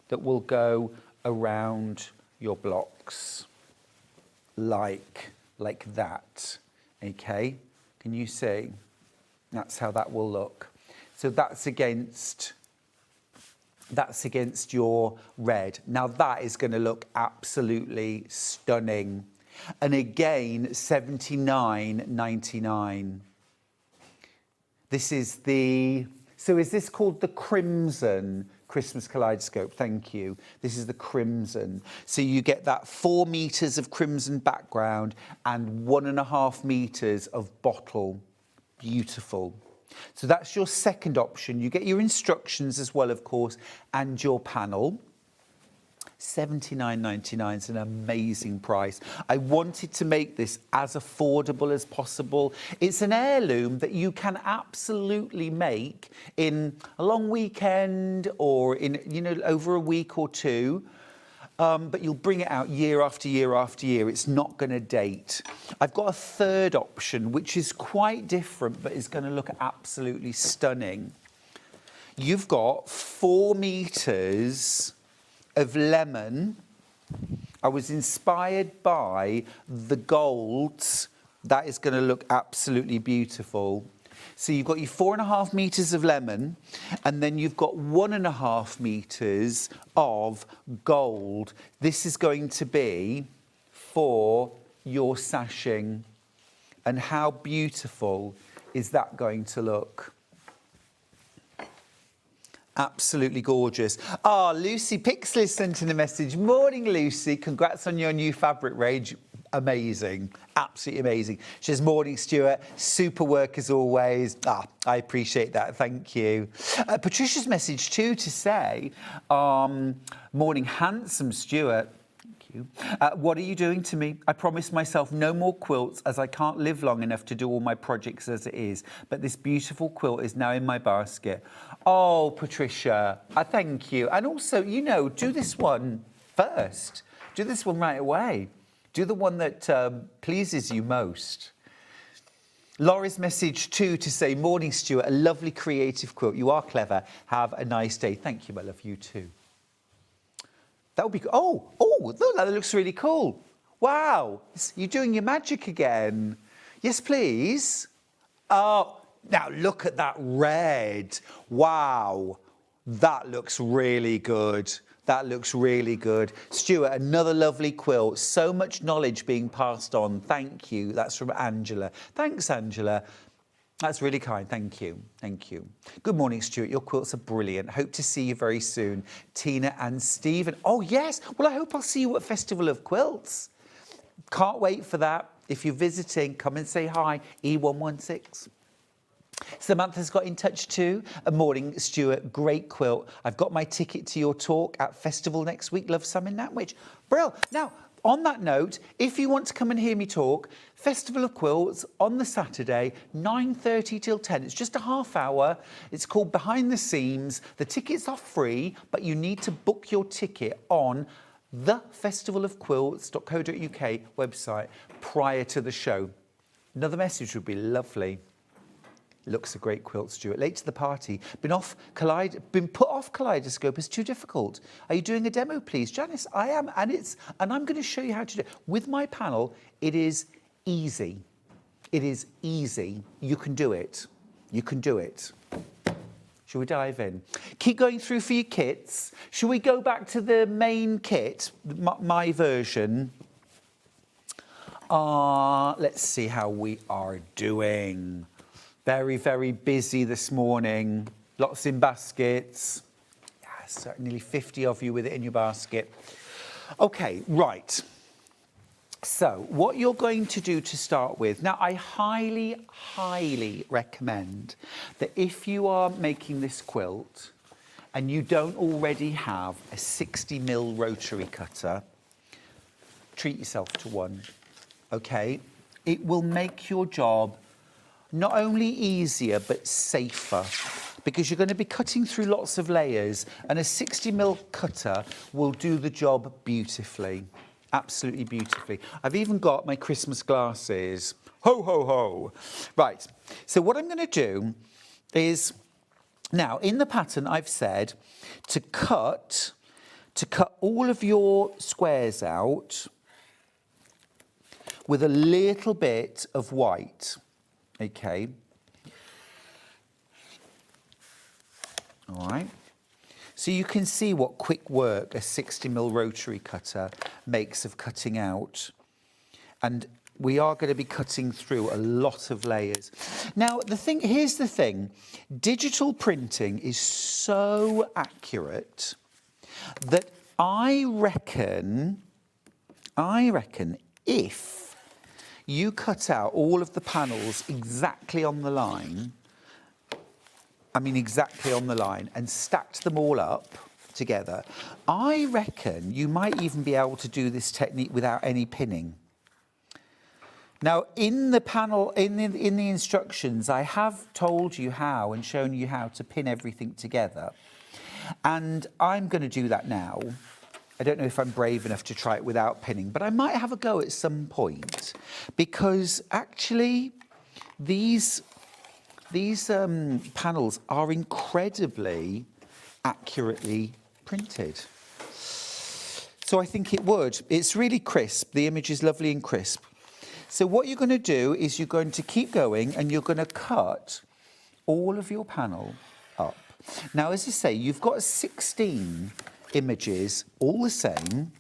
that will go around your blocks like that, okay? Can you see? That's how that will look. So that's against your red. Now that is going to look absolutely stunning. And again, $79.99. This is so is this called the crimson Christmas Kaleidoscope, thank you. This is the crimson. So you get that 4 meters of crimson background and 1.5 meters of bottle. Beautiful. So that's your second option. You get your instructions as well, of course, and your panel. £79.99 is an amazing price. I wanted to make this as affordable as possible. It's an heirloom that you can absolutely make in a long weekend or in, you know, over a week or two. But you'll bring it out year after year after year. It's not going to date. I've got a third option, which is quite different, but is going to look absolutely stunning. You've got 4 meters of lemon. I was inspired by the golds. That is going to look absolutely beautiful. So you've got your 4.5 meters of lemon, and then you've got 1.5 meters of gold. This is going to be for your sashing. And how beautiful is that going to look? Absolutely gorgeous. Ah, Lucy Pixley sent in a message. Morning, Lucy. Congrats on your new fabric range. Amazing. Absolutely amazing. She says, morning, Stuart. Super work as always. Ah, I appreciate that. Thank you. Patricia's message too to say, morning, handsome Stuart. What are you doing to me? I promised myself no more quilts as I can't live long enough to do all my projects as it is. But this beautiful quilt is now in my basket. Oh, Patricia, thank you. And also, you know, do this one first. Do this one right away. Do the one that pleases you most. Laura's message too to say, morning, Stuart, a lovely creative quilt. You are clever. Have a nice day. Thank you, my love. You too. That would be good. Oh, look, that looks really cool. Wow, you're doing your magic again. Yes, please. Oh, now look at that red. Wow, that looks really good. That looks really good. Stuart, another lovely quilt. So much knowledge being passed on. Thank you. That's from Angela. Thanks, Angela. That's really kind. Thank you. Thank you. Good morning, Stuart. Your quilts are brilliant. Hope to see you very soon. Tina and Stephen. Oh, yes. Well, I hope I'll see you at Festival of Quilts. Can't wait for that. If you're visiting, come and say hi. E116. Samantha's got in touch too. A morning, Stuart. Great quilt. I've got my ticket to your talk at Festival next week. Love Sam in Nantwich. Brill. Now, on that note, if you want to come and hear me talk, Festival of Quilts on the Saturday, 9:30 till 10. It's just a half hour. It's called Behind the Seams. The tickets are free, but you need to book your ticket on the festivalofquilts.co.uk website prior to the show. Another message would be lovely. Looks a great quilt, Stuart. Late to the party. Been put off Kaleidoscope is too difficult. Are you doing a demo, please? Janice, I am, and I'm going to show you how to do it. With my panel, it is easy. It is easy. You can do it. You can do it. Shall we dive in? Keep going through for your kits. Shall we go back to the main kit, my version? Let's see how we are doing. Very, very busy this morning. Lots in baskets. Yes, nearly 50 of you with it in your basket. Okay, right. So what you're going to do to start with, now I highly, highly recommend that if you are making this quilt and you don't already have a 60mm rotary cutter, treat yourself to one, okay? It will make your job not only easier, but safer, because you're going to be cutting through lots of layers, and a 60mm cutter will do the job beautifully, absolutely beautifully. I've even got my Christmas glasses. Ho, ho, ho. Right, so what I'm going to do is, now in the pattern I've said to cut all of your squares out with a little bit of white. Okay. All right. So you can see what quick work a 60mm rotary cutter makes of cutting out. And we are going to be cutting through a lot of layers. Now, here's the thing. Digital printing is so accurate that I reckon if you cut out all of the panels exactly on the line, and stacked them all up together, I reckon you might even be able to do this technique without any pinning. Now, in the instructions, I have told you how and shown you how to pin everything together. And I'm going to do that now. I don't know if I'm brave enough to try it without pinning, but I might have a go at some point, because actually these panels are incredibly accurately printed. So I think it would. It's really crisp. The image is lovely and crisp. So what you're going to do is you're going to keep going and you're going to cut all of your panel up. Now, as I say, you've got 16 images, all the same,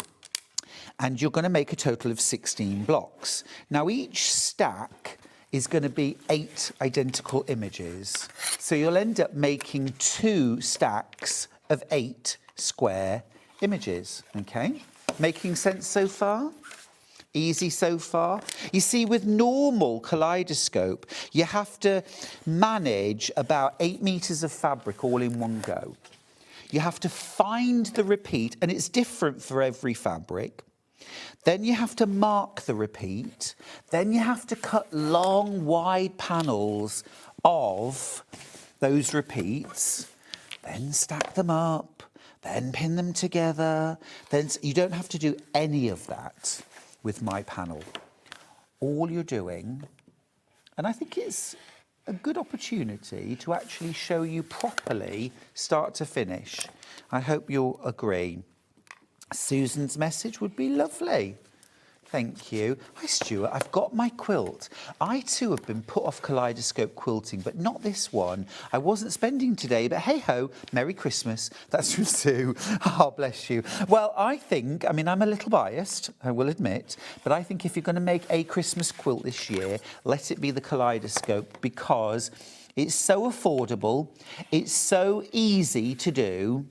and you're going to make a total of 16 blocks. Now, each stack is going to be 8 identical images. So you'll end up making 2 stacks of 8 square images, okay? Making sense so far? Easy so far? You see, with normal kaleidoscope, you have to manage about 8 meters of fabric all in one go. You have to find the repeat, and it's different for every fabric. Then you have to mark the repeat. Then you have to cut long, wide panels of those repeats. Then stack them up. Then pin them together. Then you don't have to do any of that with my panel. All you're doing, and I think it's a good opportunity to actually show you properly start to finish. I hope you'll agree. Susan's message would be lovely. Thank you. Hi, Stuart. I've got my quilt. I too have been put off kaleidoscope quilting, but not this one. I wasn't spending today, but hey ho, Merry Christmas. That's from Sue. Oh, bless you. Well, I'm a little biased, I will admit, but I think if you're going to make a Christmas quilt this year, let it be the kaleidoscope, because it's so affordable, it's so easy to do.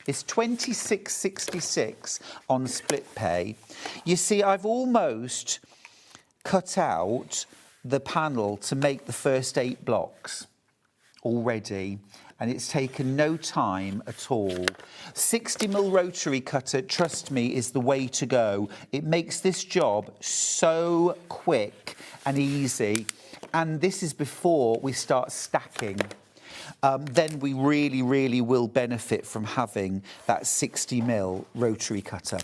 It's £26.66 on split pay. You see, I've almost cut out the panel to make the first 8 blocks already, and it's taken no time at all. 60mm rotary cutter, trust me, is the way to go. It makes this job so quick and easy, and this is before we start stacking. Then we really, really will benefit from having that 60mm rotary cutter.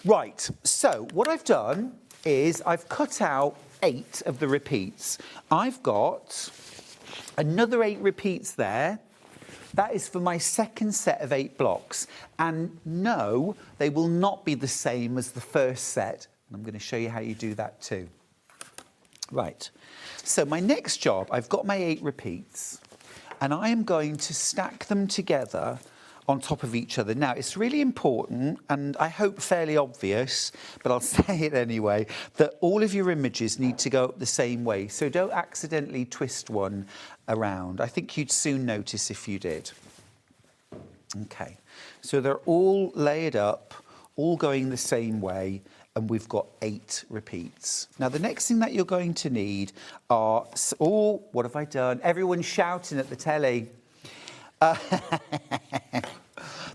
Right, so what I've done is I've cut out 8 of the repeats. I've got another 8 repeats there. That is for my second set of 8 blocks. And no, they will not be the same as the first set. And I'm going to show you how you do that too. Right, so my next job, I've got my 8 repeats, and I am going to stack them together on top of each other. Now, it's really important, and I hope fairly obvious, but I'll say it anyway, that all of your images need to go up the same way. So don't accidentally twist one around. I think you'd soon notice if you did. Okay, so they're all layered up, all going the same way, and we've got 8 repeats. Now, the next thing that you're going to need are... Oh, what have I done? Everyone's shouting at the telly.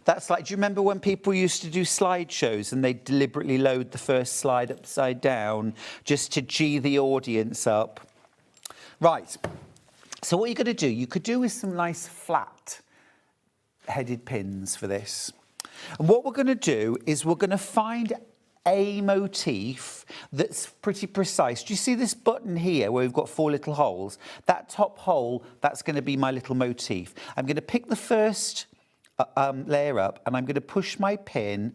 That's like, do you remember when people used to do slideshows and they'd deliberately load the first slide upside down just to G the audience up? Right. So what you're going to do, you could do with some nice flat-headed pins for this. And what we're going to do is we're going to find a motif that's pretty precise. Do you see this button here where we've got 4 little holes? That top hole, that's going to be my little motif. I'm going to pick the first layer up, and I'm going to push my pin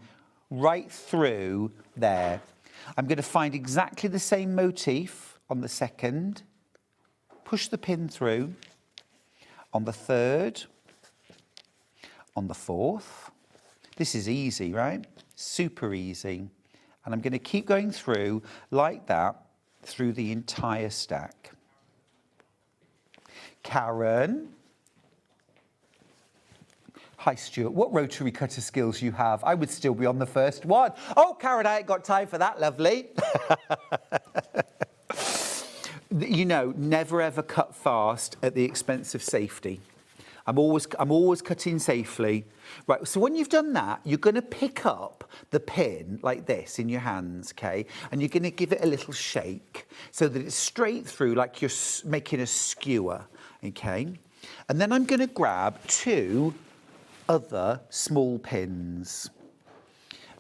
right through there. I'm going to find exactly the same motif on the second, push the pin through on the third, on the fourth. This is easy, right? Super easy. And I'm going to keep going through like that through the entire stack. Karen. Hi, Stuart. What rotary cutter skills you have? I would still be on the first one. Oh, Karen, I ain't got time for that, lovely. You know, never ever cut fast at the expense of safety. I'm always cutting safely. Right, so when you've done that, you're going to pick up the pin like this in your hands, okay? And you're going to give it a little shake so that it's straight through like you're making a skewer, okay? And then I'm going to grab 2 other small pins.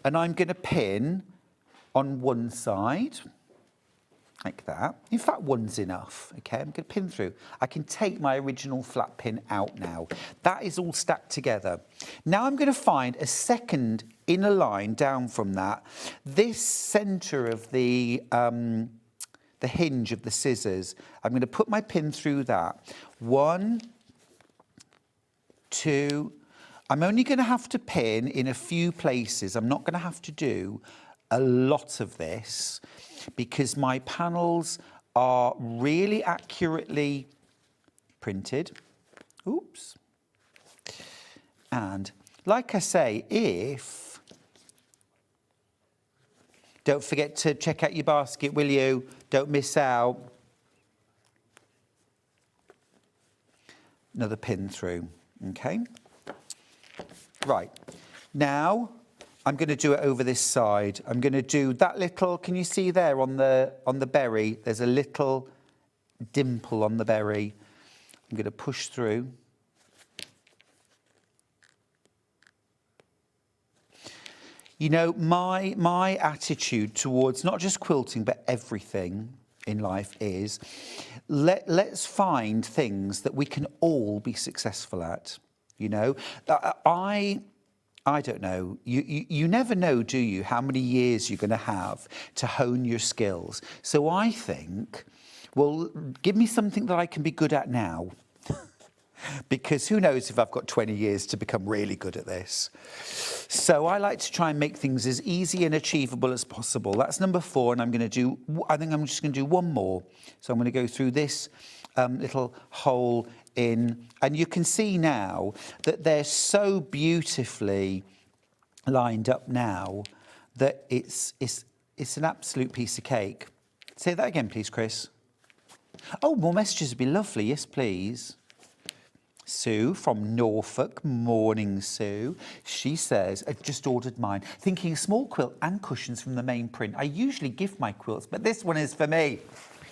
And I'm going to pin on one side, like that. In fact, one's enough, okay? I'm going to pin through. I can take my original flat pin out now. That is all stacked together. Now I'm going to find a second inner line down from that. This centre of the hinge of the scissors, I'm going to put my pin through that. 1, 2. I'm only going to have to pin in a few places. I'm not going to have to do a lot of this because my panels are really accurately printed. Oops. And like I say, don't forget to check out your basket, will you? Don't miss out. Another pin through, okay? Right, now I'm going to do it over this side. I'm going to do that little, can you see there on the berry? There's a little dimple on the berry. I'm going to push through. You know, my attitude towards not just quilting but everything in life is let's find things that we can all be successful at. You know, I don't know. You never know, do you, how many years you're going to have to hone your skills. So I think, well, give me something that I can be good at now. Because who knows if I've got 20 years to become really good at this. So I like to try and make things as easy and achievable as possible. That's number 4, and I think I'm just going to do one more. So I'm going to go through this little hole in, and you can see now that they're so beautifully lined up now that it's an absolute piece of cake. Say that again, please, Chris. Oh, more messages would be lovely. Yes, please. Sue from Norfolk. Morning, Sue. She says, I've just ordered mine, thinking a small quilt and cushions from the main print. I usually gift my quilts, but this one is for me.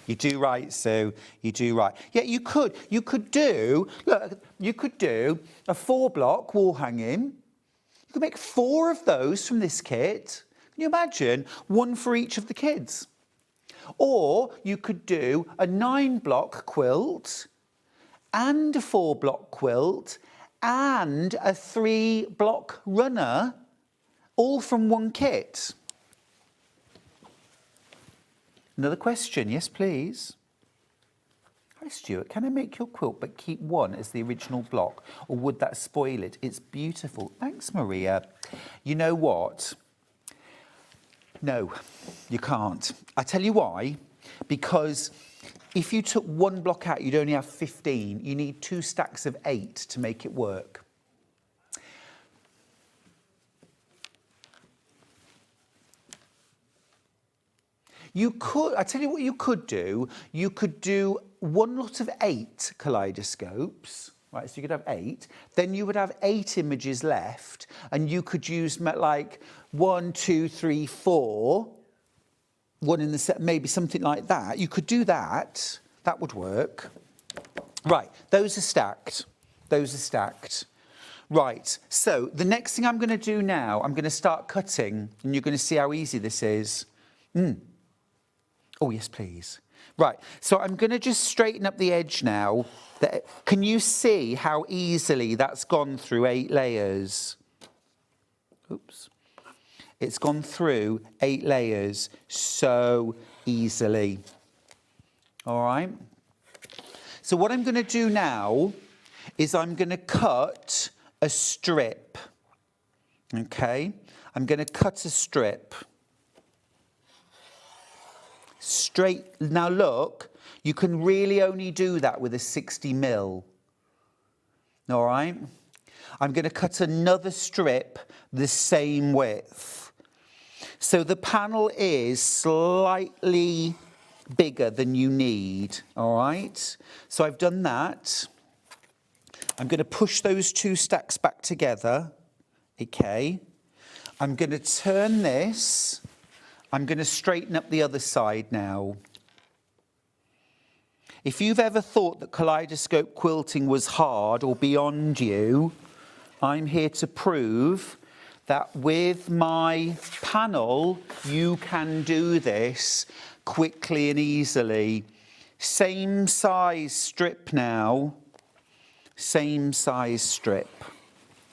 You do right, Sue. You do right. Yeah, you could do, look, you could do a 4-block wall hanging. You could make 4 of those from this kit. Can you imagine? 1 for each of the kids. Or you could do a 9-block quilt and a 4-block quilt and a 3-block runner, all from one kit. Another question, yes please. Hi Stuart, can I make your quilt but keep one as the original block, or would that spoil it? It's beautiful. Thanks, Maria. You know what? No, you can't. I tell you why. Because if you took 1 block out, you'd only have 15. You need 2 stacks of 8 to make it work. You could, I tell you what you could do. You could do 1 lot of 8 kaleidoscopes, right? So you could have 8. Then you would have 8 images left, and you could use like 1, 2, 3, 4. 1 in the set, maybe something like that. You could do that. That would work. Right, those are stacked. Those are stacked. Right, so the next thing I'm going to do now, I'm going to start cutting, and you're going to see how easy this is. Oh, yes, please. Right, so I'm going to just straighten up the edge now. Can you see how easily that's gone through 8 layers? Oops. It's gone through 8 layers so easily. All right. So what I'm going to do now is I'm going to cut a strip. Okay. I'm going to cut a strip. straight. Now look, you can really only do that with a 60 mil. All right? I'm going to cut another strip the same width. So the panel is slightly bigger than you need, all right? So I've done that. I'm going to push those two stacks back together, okay? I'm going to turn this. I'm going to straighten up the other side now. If you've ever thought that kaleidoscope quilting was hard or beyond you, I'm here to prove that with my panel, you can do this quickly and easily. Same size strip now, same size strip.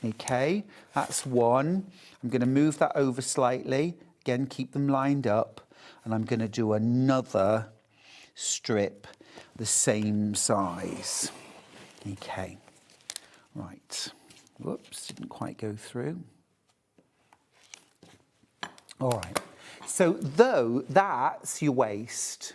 Okay, that's one. I'm going to move that over slightly. Again, keep them lined up. And I'm going to do another strip the same size. Okay, right. Whoops, didn't quite go through. All right, so though that's your waist,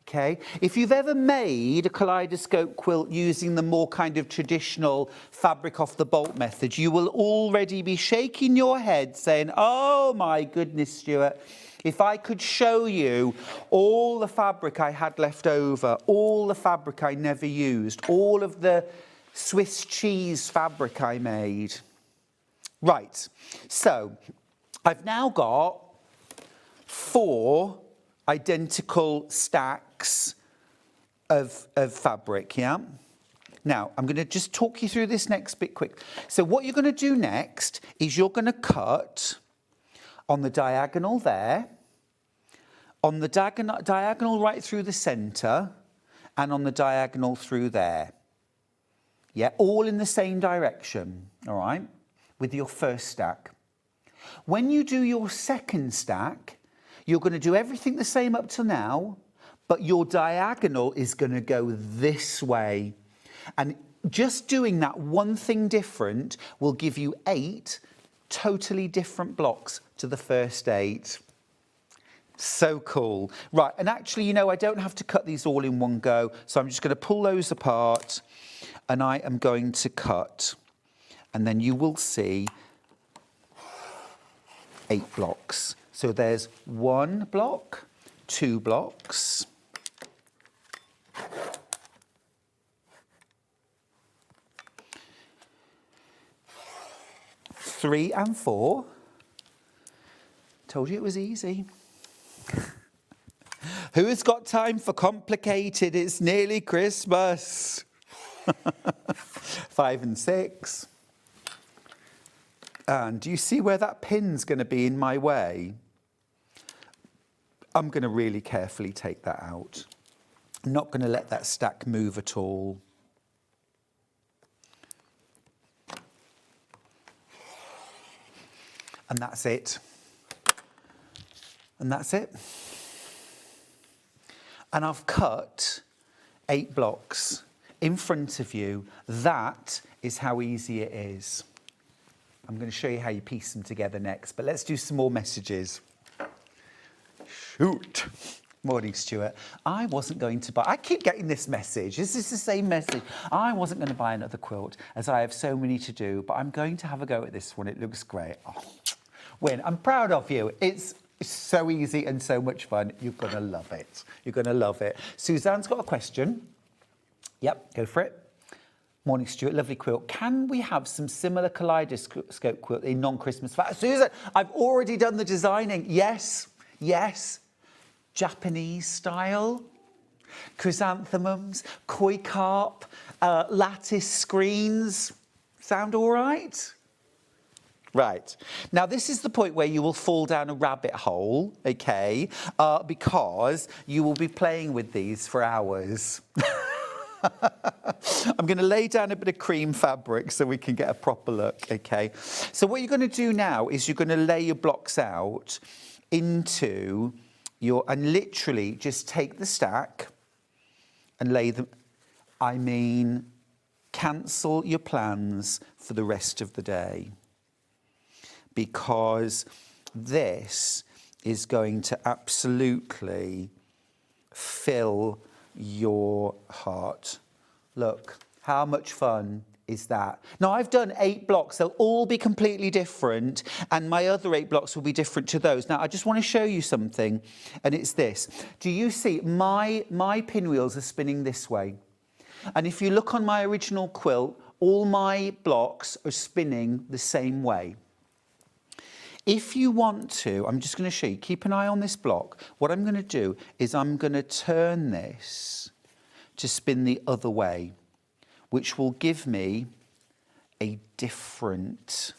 okay? If you've ever made a kaleidoscope quilt using the more kind of traditional fabric off the bolt method, you will already be shaking your head saying, oh my goodness, Stuart, if I could show you all the fabric I had left over, all the fabric I never used, all of the Swiss cheese fabric I made. Right, so I've now got 4 identical stacks of fabric, yeah? Now, I'm going to just talk you through this next bit quick. So what you're going to do next is you're going to cut on the diagonal there, on the diagonal right through the centre, and on the diagonal through there. Yeah, all in the same direction, all right, with your first stack. When you do your second stack, you're going to do everything the same up to now, but your diagonal is going to go this way. And just doing that one thing different will give you 8 totally different blocks to the first 8. So cool. Right, and actually, you know, I don't have to cut these all in one go, so I'm just going to pull those apart, and I am going to cut. And then you will see 8 blocks. So there's 1 block, 2 blocks, 3 and 4. Told you it was easy. Who has got time for complicated? It's nearly Christmas. 5 and 6. And do you see where that pin's going to be in my way? I'm going to really carefully take that out. I'm not going to let that stack move at all. And that's it. And that's it. And I've cut 8 blocks in front of you. That is how easy it is. I'm going to show you how you piece them together next, but let's do some more messages. Shoot. Morning, Stuart. I wasn't going to buy... I keep getting this message. This is the same message. I wasn't going to buy another quilt as I have so many to do, but I'm going to have a go at this one. It looks great. Oh, Win, I'm proud of you. It's so easy and so much fun. You're going to love it. You're going to love it. Suzanne's got a question. Yep, go for it. Morning, Stuart. Lovely quilt. Can we have some similar kaleidoscope quilt in non-Christmas fashion? Susan, I've already done the designing. Yes, yes. Japanese style. Chrysanthemums, koi carp, lattice screens. Sound all right? Right. Now, this is the point where you will fall down a rabbit hole, okay, because you will be playing with these for hours. I'm going to lay down a bit of cream fabric so we can get a proper look, okay? So what you're going to do now is you're going to lay your blocks out into your... And literally just take the stack and lay them... I mean, cancel your plans for the rest of the day, because this is going to absolutely fill your heart. Look, how much fun is that? Now, I've done 8 blocks. They'll all be completely different, and my other 8 blocks will be different to those. Now, I just want to show you something, and it's this. Do you see my pinwheels are spinning this way? And if you look on my original quilt, all my blocks are spinning the same way. If you want to, I'm just going to show you, keep an eye on this block. What I'm going to do is I'm going to turn this to spin the other way, which will give me a different...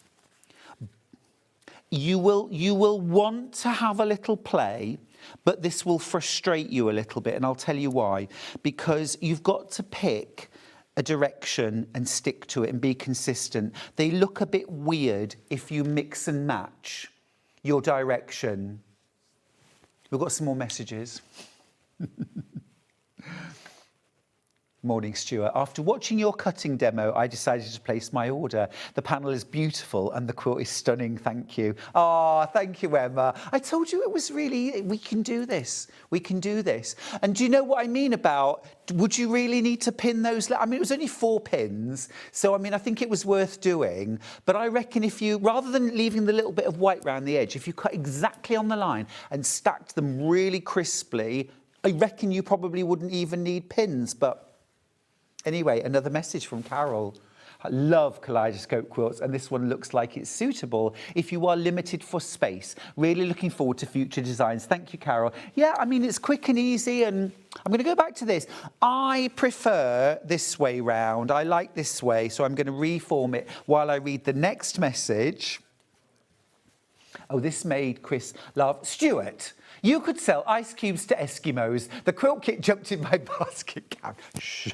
You will want to have a little play, but this will frustrate you a little bit, and I'll tell you why. Because you've got to pick a direction and stick to it and be consistent. They look a bit weird if you mix and match your direction. We've got some more messages. Morning, Stuart. After watching your cutting demo, I decided to place my order. The panel is beautiful and the quilt is stunning. Thank you. Oh, thank you, Emma. I told you it was really, we can do this. We can do this. And do you know what I mean about, would you really need to pin those? I mean, it was only 4 pins. So, I mean, I think it was worth doing. But I reckon if you, rather than leaving the little bit of white around the edge, if you cut exactly on the line and stacked them really crisply, I reckon you probably wouldn't even need pins. But anyway, another message from Carol. I love kaleidoscope quilts, and this one looks like it's suitable if you are limited for space. Really looking forward to future designs. Thank you, Carol. Yeah, I mean, it's quick and easy, and I'm going to go back to this. I prefer this way round. I like this way, so I'm going to reform it while I read the next message. Oh, this made Chris laugh. Stuart, you could sell ice cubes to Eskimos. The quilt kit jumped in my basket. Shh.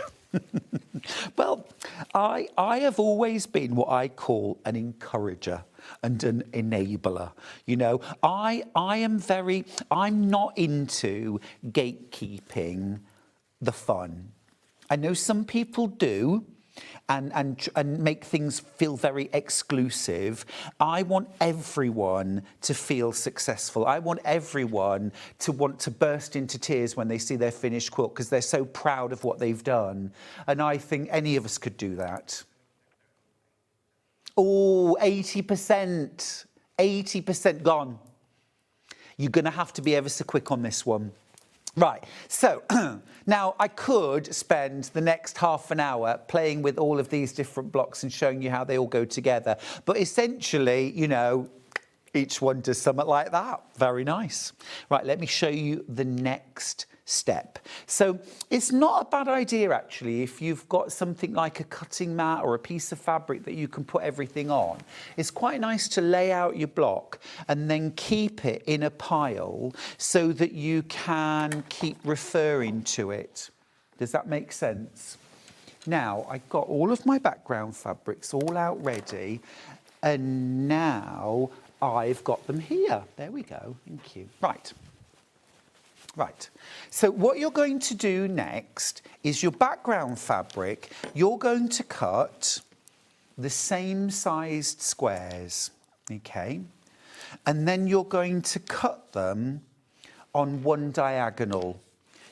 Well, I have always been what I call an encourager and an enabler. You know, I'm not into gatekeeping the fun. I know some people do, and make things feel very exclusive. I want everyone to feel successful. I want everyone to want to burst into tears when they see their finished quilt because they're so proud of what they've done. And I think any of us could do that. Oh, 80%. 80% gone. You're going to have to be ever so quick on this one. Right, so now I could spend the next half an hour playing with all of these different blocks and showing you how they all go together. But essentially, you know, each one does something like that. Very nice. Right, let me show you the next step. So it's not a bad idea, actually, if you've got something like a cutting mat or a piece of fabric that you can put everything on. It's quite nice to lay out your block and then keep it in a pile so that you can keep referring to it. Does that make sense? Now, I've got all of my background fabrics all out ready, and now I've got them here. There we go. Thank you. Right, so what you're going to do next is your background fabric, you're going to cut the same sized squares, okay? And then you're going to cut them on one diagonal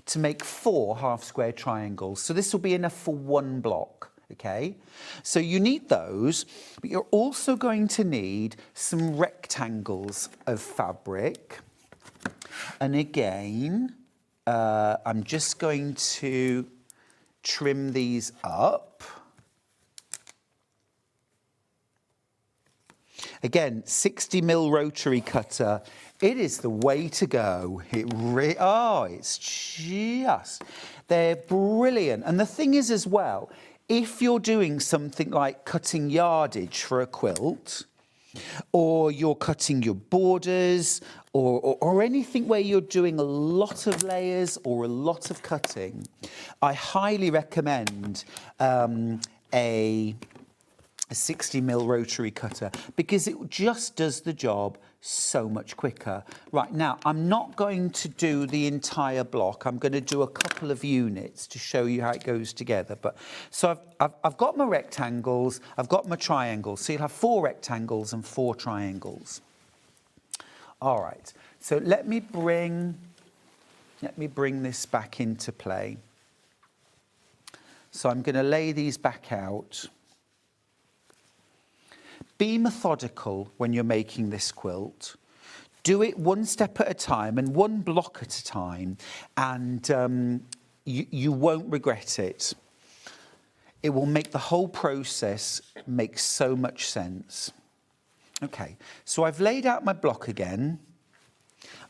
to make 4 half square triangles. So this will be enough for 1 block, okay? So you need those, but you're also going to need some rectangles of fabric. And again, I'm just going to trim these up. Again, 60mm rotary cutter. It is the way to go. It's just, they're brilliant. And the thing is as well, if you're doing something like cutting yardage for a quilt, or you're cutting your borders, or anything where you're doing a lot of layers or a lot of cutting, I highly recommend a 60mm rotary cutter because it just does the job so much quicker. Right, now, I'm not going to do the entire block. I'm going to do a couple of units to show you how it goes together. But so I've got my rectangles, I've got my triangles. So you'll have 4 rectangles and 4 triangles. All right, so let me bring Let me bring this back into play. So I'm going to lay these back out. Be methodical when you're making this quilt. Do it one step at a time and one block at a time, and you won't regret it. It will make the whole process make so much sense. Okay, so I've laid out my block again.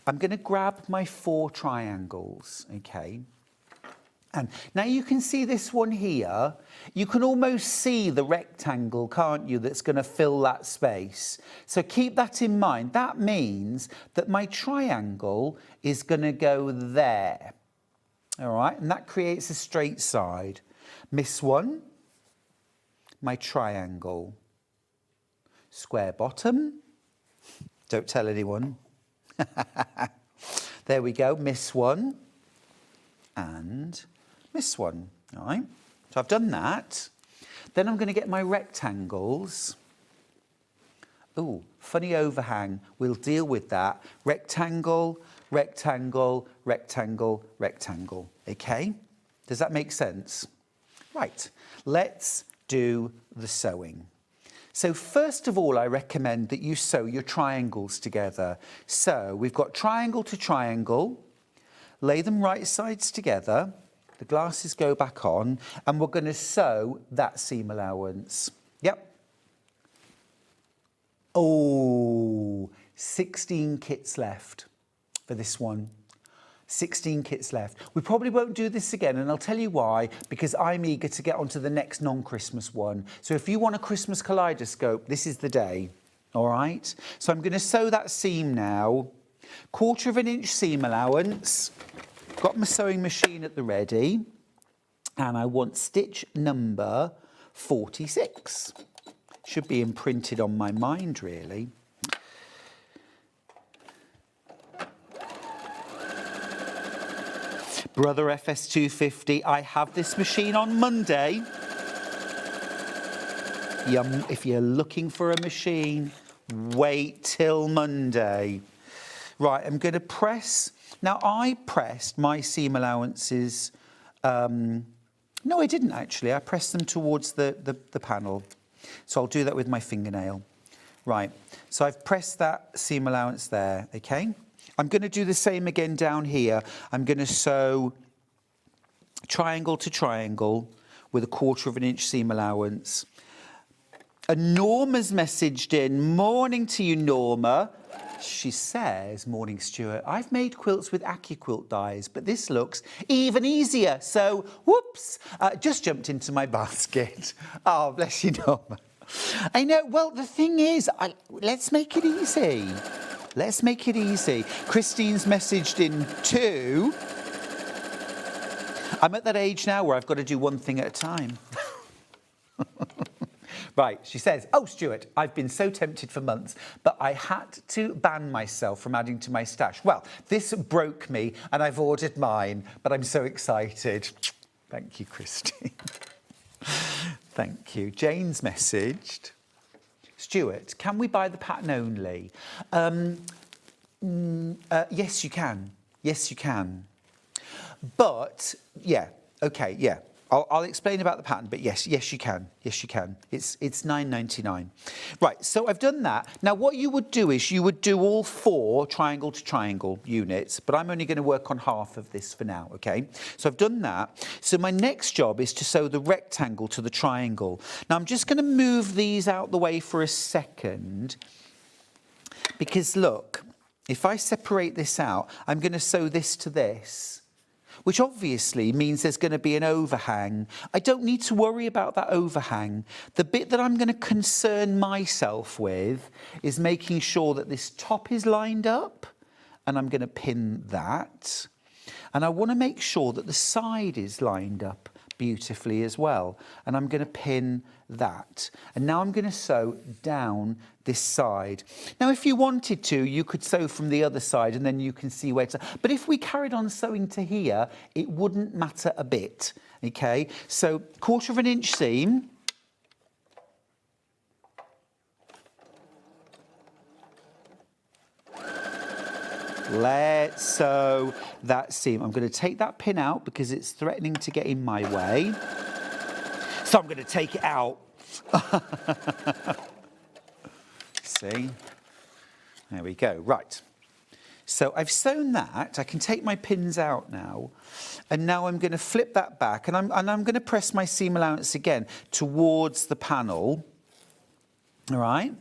I'm going to grab my 4 triangles, okay? And now you can see this one here. You can almost see the rectangle, can't you, that's going to fill that space. So keep that in mind. That means that my triangle is going to go there. All right, and that creates a straight side. Miss one, my triangle. Square bottom. Don't tell anyone. There we go, miss one. And miss one, all right? So I've done that. Then I'm going to get my rectangles. Ooh, funny overhang. We'll deal with that. Rectangle, rectangle, rectangle, rectangle. Okay? Does that make sense? Right, let's do the sewing. So first of all, I recommend that you sew your triangles together. So we've got triangle to triangle. Lay them right sides together. The glasses go back on, and we're going to sew that seam allowance. Yep. Oh, 16 kits left for this one. 16 kits left. We probably won't do this again, and I'll tell you why, because I'm eager to get onto the next non-Christmas one. So if you want a Christmas kaleidoscope, this is the day, all right? So I'm going to sew that seam now. 1/4 inch seam allowance. Got my sewing machine at the ready, and I want stitch number 46. Should be imprinted on my mind, really. Brother FS250, I have this machine on Monday. If you're looking for a machine, wait till Monday. Right, I'm going to press. Now, I pressed my seam allowances. No, I didn't actually. I pressed them towards the panel. So I'll do that with my fingernail. Right, so I've pressed that seam allowance there, okay? I'm going to do the same again down here. I'm going to sew triangle to triangle with a 1/4 inch seam allowance. Norma's messaged in. Morning to you, Norma. She says, morning, Stuart. I've made quilts with AccuQuilt dies, but this looks even easier. So, whoops, just jumped into my basket. Oh, bless you, Norma. I know. Well, the thing is, let's make it easy. Let's make it easy. Christine's messaged in too. I'm at that age now where I've got to do one thing at a time. Right, she says, oh, Stuart, I've been so tempted for months, but I had to ban myself from adding to my stash. Well, this broke me, and I've ordered mine, but I'm so excited. Thank you, Christine. Thank you. Jane's messaged. Stuart, can we buy the pattern only? Yes, you can. Yes, you can. But, yeah, okay, yeah. I'll explain about the pattern, but yes, you can. Yes, you can. It's $9.99. Right, so I've done that. Now, what you would do is you would do all 4 triangle to triangle units, but I'm only going to work on half of this for now, okay? So I've done that. So my next job is to sew the rectangle to the triangle. Now, I'm just going to move these out the way for a second, because look, if I separate this out, I'm going to sew this to this, which obviously means there's going to be an overhang. I don't need to worry about that overhang. The bit that I'm going to concern myself with is making sure that this top is lined up, and I'm going to pin that. And I want to make sure that the side is lined up beautifully as well, and I'm going to pin that. And now I'm going to sew down this side. Now, if you wanted to, you could sew from the other side, and then you can see where to. But if we carried on sewing to here, it wouldn't matter a bit. Okay, so 1/4 inch seam. Let's sew that seam. I'm going to take that pin out because it's threatening to get in my way. So I'm going to take it out. See? There we go. Right. So I've sewn that. I can take my pins out now. And now I'm going to flip that back. And I'm going to press my seam allowance again towards the panel. All right?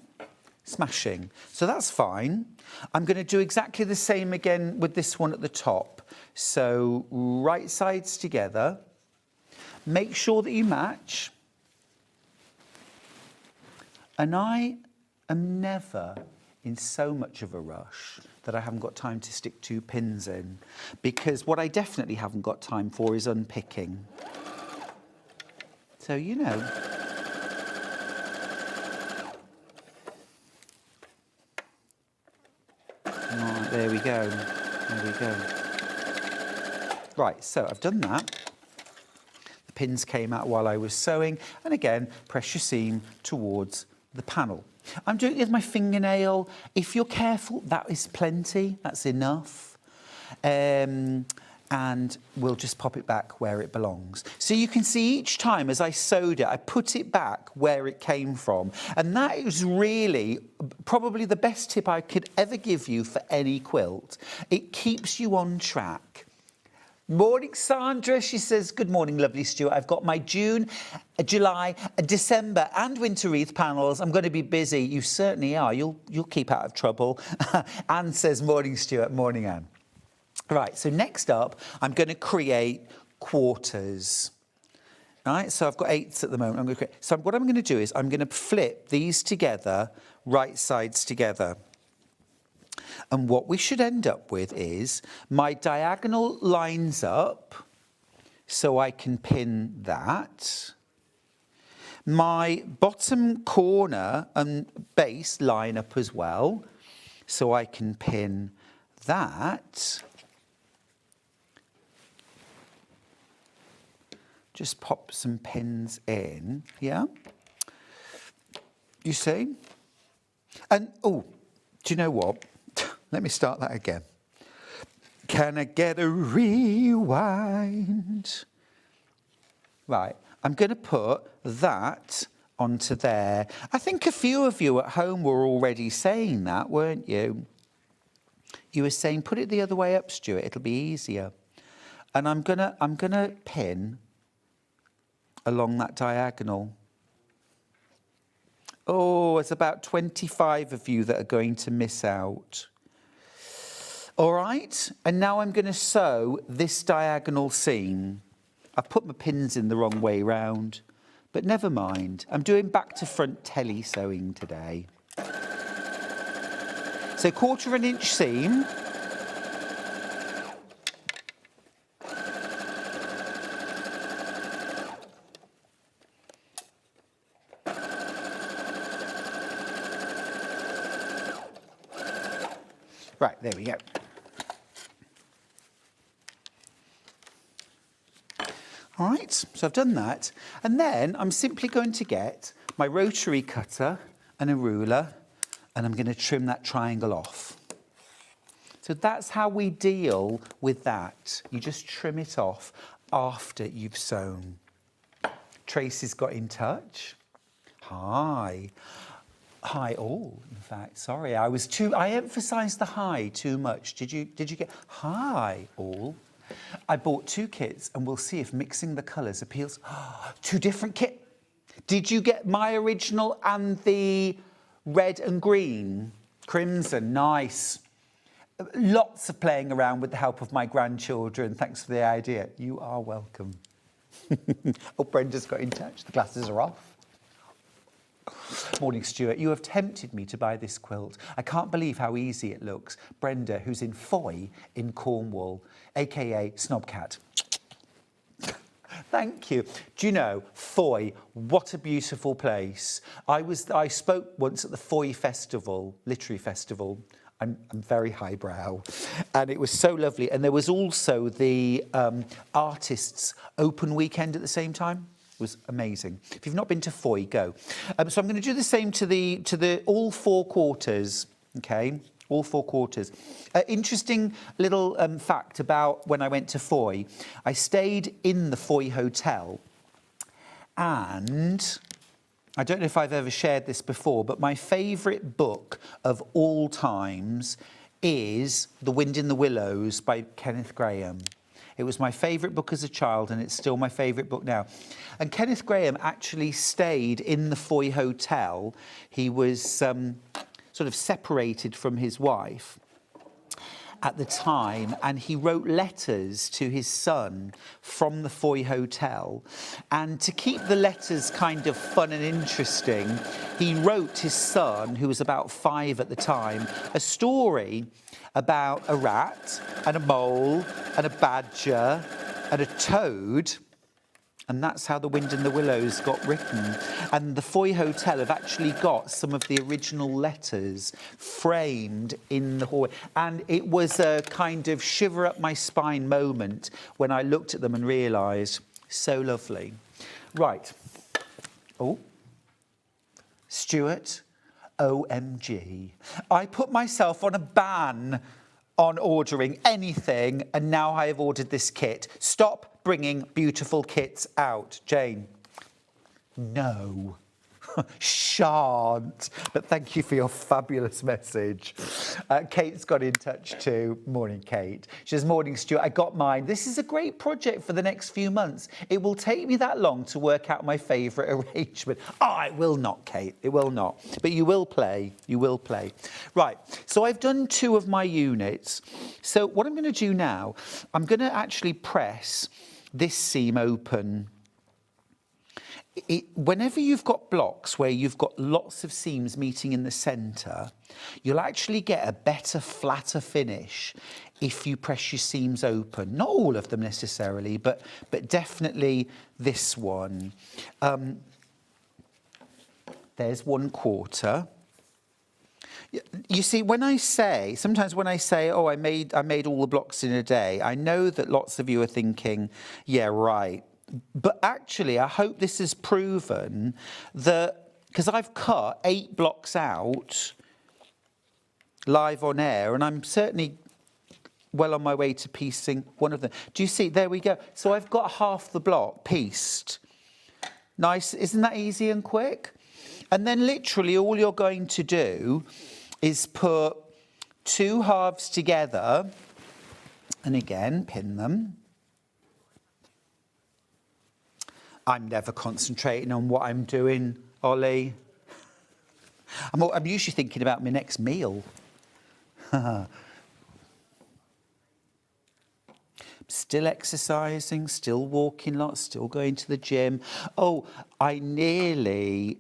Smashing. So that's fine. I'm going to do exactly the same again with this one at the top. So right sides together. Make sure that you match. And I am never in so much of a rush that I haven't got time to stick 2 pins in, because what I definitely haven't got time for is unpicking. So, you know. Right, there we go. There we go. Right, so I've done that. The pins came out while I was sewing, and again, press your seam towards the panel. I'm doing it with my fingernail. If you're careful, that is plenty. That's enough. And we'll just pop it back where it belongs. So you can see each time as I sewed it, I put it back where it came from. And that is really probably the best tip I could ever give you for any quilt. It keeps you on track. Morning, Sandra. She says, good morning, lovely Stuart. I've got my June, July, December and winter wreath panels. I'm going to be busy. You certainly are. You'll keep out of trouble. Anne says, morning, Stuart. Morning, Anne. Right, so next up, I'm going to create quarters. All right, so I've got 8ths at the moment. I'm going to create. So what I'm going to do is I'm going to flip these together, right sides together. And what we should end up with is my diagonal lines up, so I can pin that. My bottom corner and base line up as well, so I can pin that. Just pop some pins in, yeah? You see? And, oh, do you know what? Let me start that again. Can I get a rewind? Right, I'm going to put that onto there. I think a few of you at home were already saying that, weren't you? You were saying, put it the other way up, Stuart, it'll be easier. And I'm gonna pin along that diagonal. Oh, it's about 25 of you that are going to miss out. All right, and now I'm going to sew this diagonal seam. I've put my pins in the wrong way round, but never mind. I'm doing back to front telly sewing today. So 1/4 inch seam. Right, there we go. All right, so I've done that. And then I'm simply going to get my rotary cutter and a ruler, and I'm going to trim that triangle off. So that's how we deal with that. You just trim it off after you've sewn. Tracy's got in touch. Hi. Hi all, in fact. Sorry, I emphasised the hi too much. Did you get hi all? I bought 2 kits and we'll see if mixing the colours appeals. 2 different kits. Did you get my original and the red and green? Crimson, nice. Lots of playing around with the help of my grandchildren. Thanks for the idea. You are welcome. Oh, Brenda's got in touch. The glasses are off. Morning, Stuart. You have tempted me to buy this quilt. I can't believe how easy it looks. Brenda, who's in Foy in Cornwall, aka Snobcat. Thank you. Do you know, Foy, what a beautiful place. I spoke once at the Foy Festival, Literary Festival. I'm very highbrow. And it was so lovely. And there was also the artists' open weekend at the same time. Was amazing. If you've not been to Foy, go. So I'm going to do the same to the all 4 quarters. Okay, all 4 quarters. Interesting little fact about when I went to Foy. I stayed in the Foy Hotel, and I don't know if I've ever shared this before, but my favourite book of all times is The Wind in the Willows by Kenneth Grahame. It was my favourite book as a child, and it's still my favourite book now. And Kenneth Grahame actually stayed in the Foy Hotel. He was sort of separated from his wife at the time, and he wrote letters to his son from the Foy Hotel. And to keep the letters kind of fun and interesting, he wrote his son, who was about 5 at the time, a story about a rat and a mole and a badger and a toad. And that's how The Wind in the Willows got written. And the Foy Hotel have actually got some of the original letters framed in the hallway. And it was a kind of shiver up my spine moment when I looked at them and realised, so lovely. Right. Oh. Stuart, OMG. I put myself on a ban on ordering anything, and now I have ordered this kit. Stop bringing beautiful kits out, Jane. No. Shan't. But thank you for your fabulous message. Kate's got in touch too. Morning, Kate. She says, morning, Stuart. I got mine. This is a great project for the next few months. It will take me that long to work out my favourite arrangement. Oh, it will not, Kate. It will not. But you will play. You will play. Right. So I've done 2 of my units. So what I'm going to do now, I'm going to actually press this seam open. Whenever you've got blocks where you've got lots of seams meeting in the centre, you'll actually get a better, flatter finish if you press your seams open. Not all of them necessarily, but definitely this one. There's 1/4. You see, sometimes when I say, oh, I made all the blocks in a day, I know that lots of you are thinking, yeah, right. But actually, I hope this has proven that, because I've cut 8 blocks out live on air, and I'm certainly well on my way to piecing one of them. Do you see? There we go. So I've got half the block pieced. Nice. Isn't that easy and quick? And then literally all you're going to do is put 2 halves together, and again, pin them. I'm never concentrating on what I'm doing, Ollie. I'm usually thinking about my next meal. Still exercising, still walking lots, still going to the gym. Oh, I nearly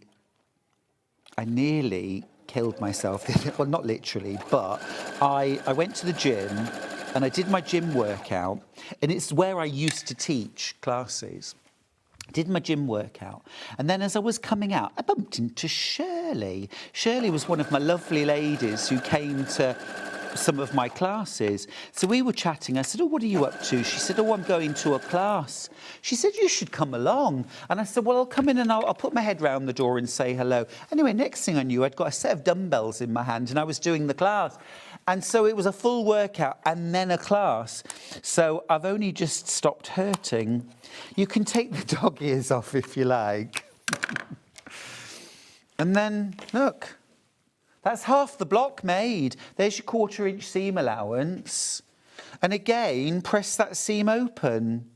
killed myself. Well, not literally, but I went to the gym and I did my gym workout, and it's where I used to teach classes. Did my gym workout, and then as I was coming out, I bumped into Shirley. Shirley was one of my lovely ladies who came to some of my classes. So we were chatting. I said, oh, what are you up to? She said, oh, I'm going to a class. She said, you should come along. And I said, well, I'll come in and I'll put my head round the door and say hello. Anyway, next thing I knew, I'd got a set of dumbbells in my hand and I was doing the class. And so it was a full workout and then a class. So I've only just stopped hurting. You can take the dog ears off if you like. And then, look, that's half the block made. There's your 1/4 inch seam allowance. And again, press that seam open.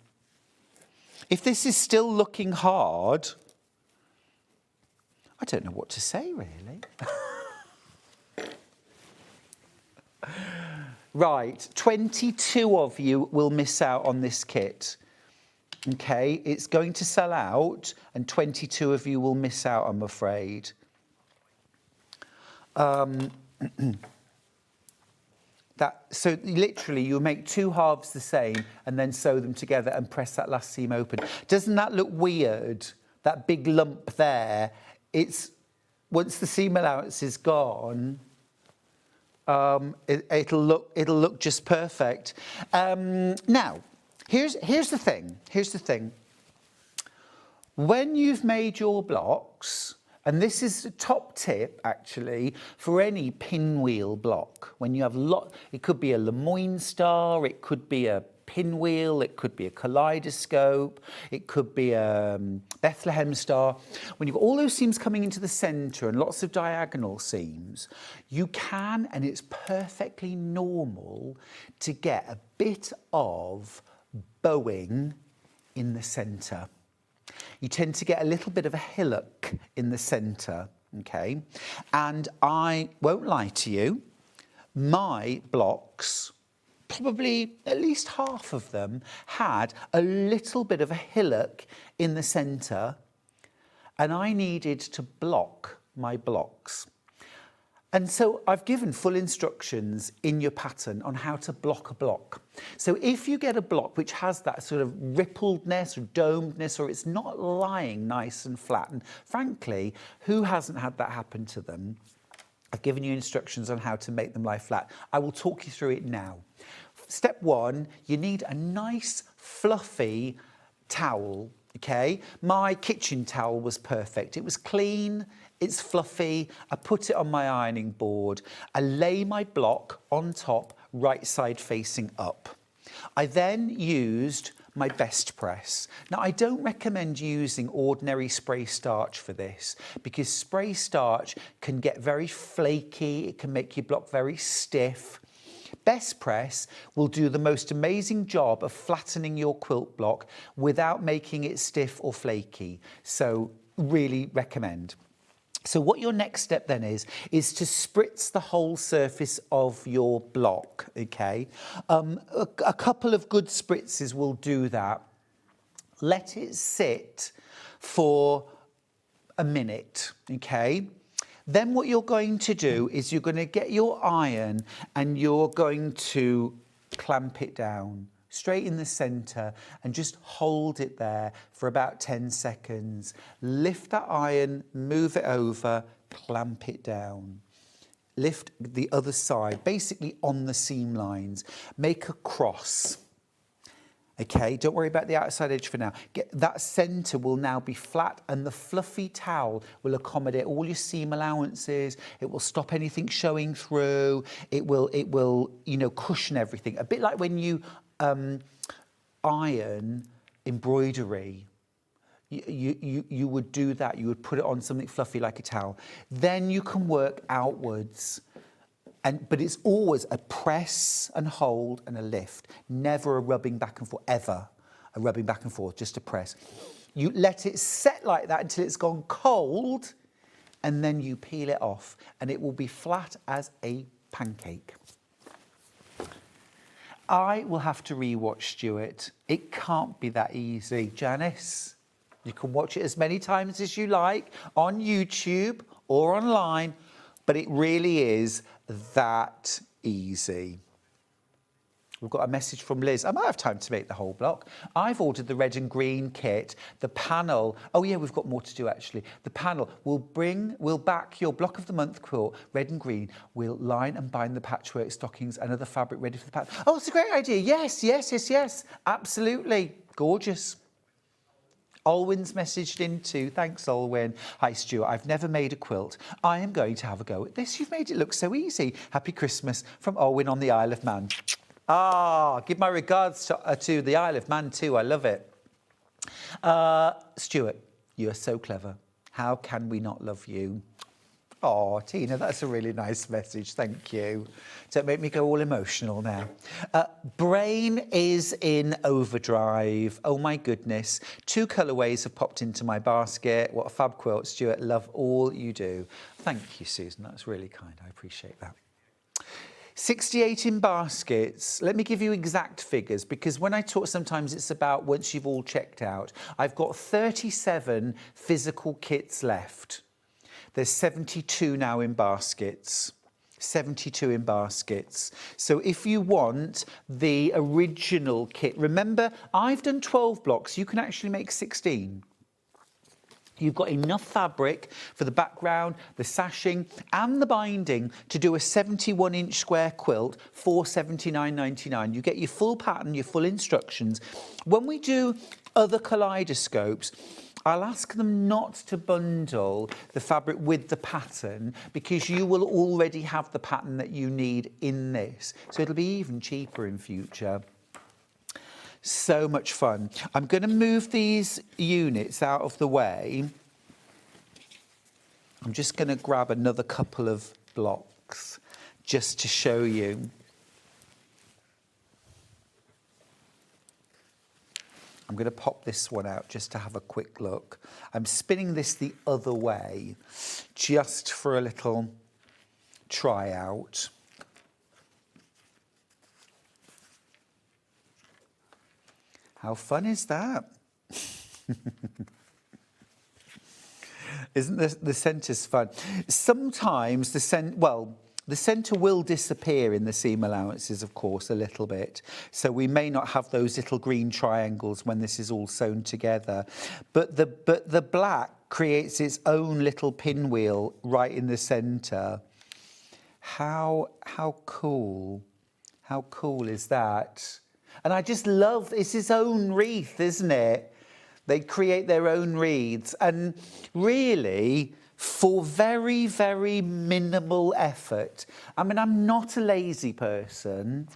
If this is still looking hard, I don't know what to say, really. Right, 22 of you will miss out on this kit. Okay, it's going to sell out and 22 of you will miss out, I'm afraid. So literally you make 2 halves the same and then sew them together and press that last seam open. Doesn't that look weird? That big lump there, once the seam allowance is gone, it'll look just perfect. Now, here's the thing. When you've made your blocks, And this is a top tip, actually, for any pinwheel block. When you have it could be a Lemoyne star, it could be a pinwheel, it could be a kaleidoscope, it could be a Bethlehem star. When you've got all those seams coming into the centre and lots of diagonal seams, you can, and it's perfectly normal, to get a bit of bowing in the centre. You tend to get a little bit of a hillock in the centre, okay? And I won't lie to you, my blocks, probably at least half of them, had a little bit of a hillock in the centre, and I needed to block my blocks. And so I've given full instructions in your pattern on how to block a block. So if you get a block which has that sort of rippledness or domedness, or it's not lying nice and flat, and frankly, who hasn't had that happen to them? I've given you instructions on how to make them lie flat. I will talk you through it now. Step one, you need a nice fluffy towel, okay? My kitchen towel was perfect. It was clean, it's fluffy. I put it on my ironing board. I lay my block on top, right side facing up. I then used my best press. Now, I don't recommend using ordinary spray starch for this, because spray starch can get very flaky, it can make your block very stiff. Best press will do the most amazing job of flattening your quilt block without making it stiff or flaky. So really recommend. So what your next step then is to spritz the whole surface of your block, okay? A couple of good spritzes will do that. Let it sit for a minute, okay? Then what you're going to do is you're going to get your iron and you're going to clamp it down straight in the centre and just hold it there for about 10 seconds. Lift that iron, move it over, clamp it down. Lift the other side, basically on the seam lines. Make a cross. Okay, don't worry about the outside edge for now. That centre will now be flat, and the fluffy towel will accommodate all your seam allowances. It will stop anything showing through. It will, you know, cushion everything. A bit like when you iron embroidery. You would do that. You would put it on something fluffy like a towel. Then you can work outwards. But it's always a press and hold and a lift, never a rubbing back and forth, ever a rubbing back and forth, just a press. You let it set like that until it's gone cold, and then you peel it off, and it will be flat as a pancake. I will have to re-watch Stuart. It can't be that easy. Janice, you can watch it as many times as you like on YouTube or online, but it really is that easy. We've got a message from Liz. I might have time to make the whole block. I've ordered the red and green kit. The panel, oh yeah, we've got more to do actually. The panel will back your block of the month quilt, red and green. We'll line and bind the patchwork stockings and other fabric ready for the pattern. Oh, it's a great idea. Yes. Absolutely. Gorgeous. Olwyn's messaged in too. Thanks, Olwyn. Hi, Stuart. I've never made a quilt. I am going to have a go at this. You've made it look so easy. Happy Christmas from Olwyn on the Isle of Man. Give my regards to the Isle of Man too. I love it. Stuart, you are so clever. How can we not love you? Oh, Tina, that's a really nice message. Thank you. Don't make me go all emotional now. Brain is in overdrive. Oh, my goodness. 2 colourways have popped into my basket. What a fab quilt, Stuart. Love all you do. Thank you, Susan. That's really kind. I appreciate that. 68 in baskets. Let me give you exact figures, because when I talk, sometimes it's about once you've all checked out. I've got 37 physical kits left. There's 72 now in baskets. 72 in baskets. So if you want the original kit, remember, I've done 12 blocks. You can actually make 16. You've got enough fabric for the background, the sashing and the binding to do a 71-inch square quilt for £79.99. You get your full pattern, your full instructions. When we do other kaleidoscopes, I'll ask them not to bundle the fabric with the pattern because you will already have the pattern that you need in this. So it'll be even cheaper in future. So much fun. I'm going to move these units out of the way. I'm just going to grab another couple of blocks just to show you. I'm going to pop this one out just to have a quick look. I'm spinning this the other way just for a little try out. How fun is that? Isn't the centre's fun? Sometimes the centre will disappear in the seam allowances, of course, a little bit. So we may not have those little green triangles when this is all sewn together. But the black creates its own little pinwheel right in the centre. How cool. How cool is that? And I just love, it's his own wreath, isn't it? They create their own wreaths. And really, for very, very minimal effort. I mean, I'm not a lazy person,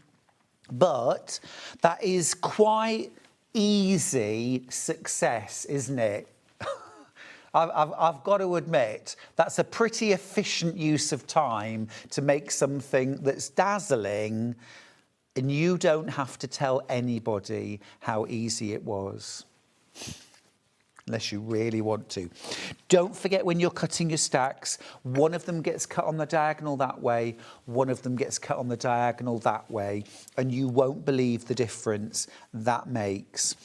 but that is quite easy success, isn't it? I've got to admit, that's a pretty efficient use of time to make something that's dazzling, and you don't have to tell anybody how easy it was. Unless you really want to. Don't forget when you're cutting your stacks, one of them gets cut on the diagonal that way, one of them gets cut on the diagonal that way, and you won't believe the difference that makes.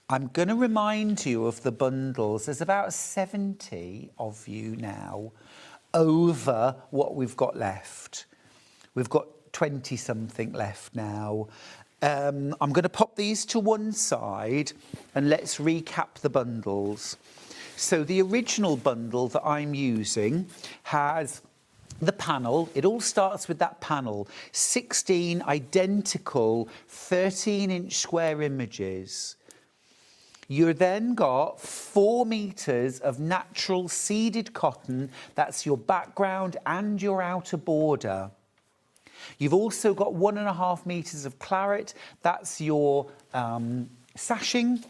I'm going to remind you of the bundles. There's about 70 of you now over what we've got left. We've got 20-something left now. I'm going to pop these to one side and let's recap the bundles. So the original bundle that I'm using has the panel. It all starts with that panel. 16 identical 13-inch square images. You then got 4 meters of natural seeded cotton. That's your background and your outer border. You've also got 1.5 meters of claret. That's your sashing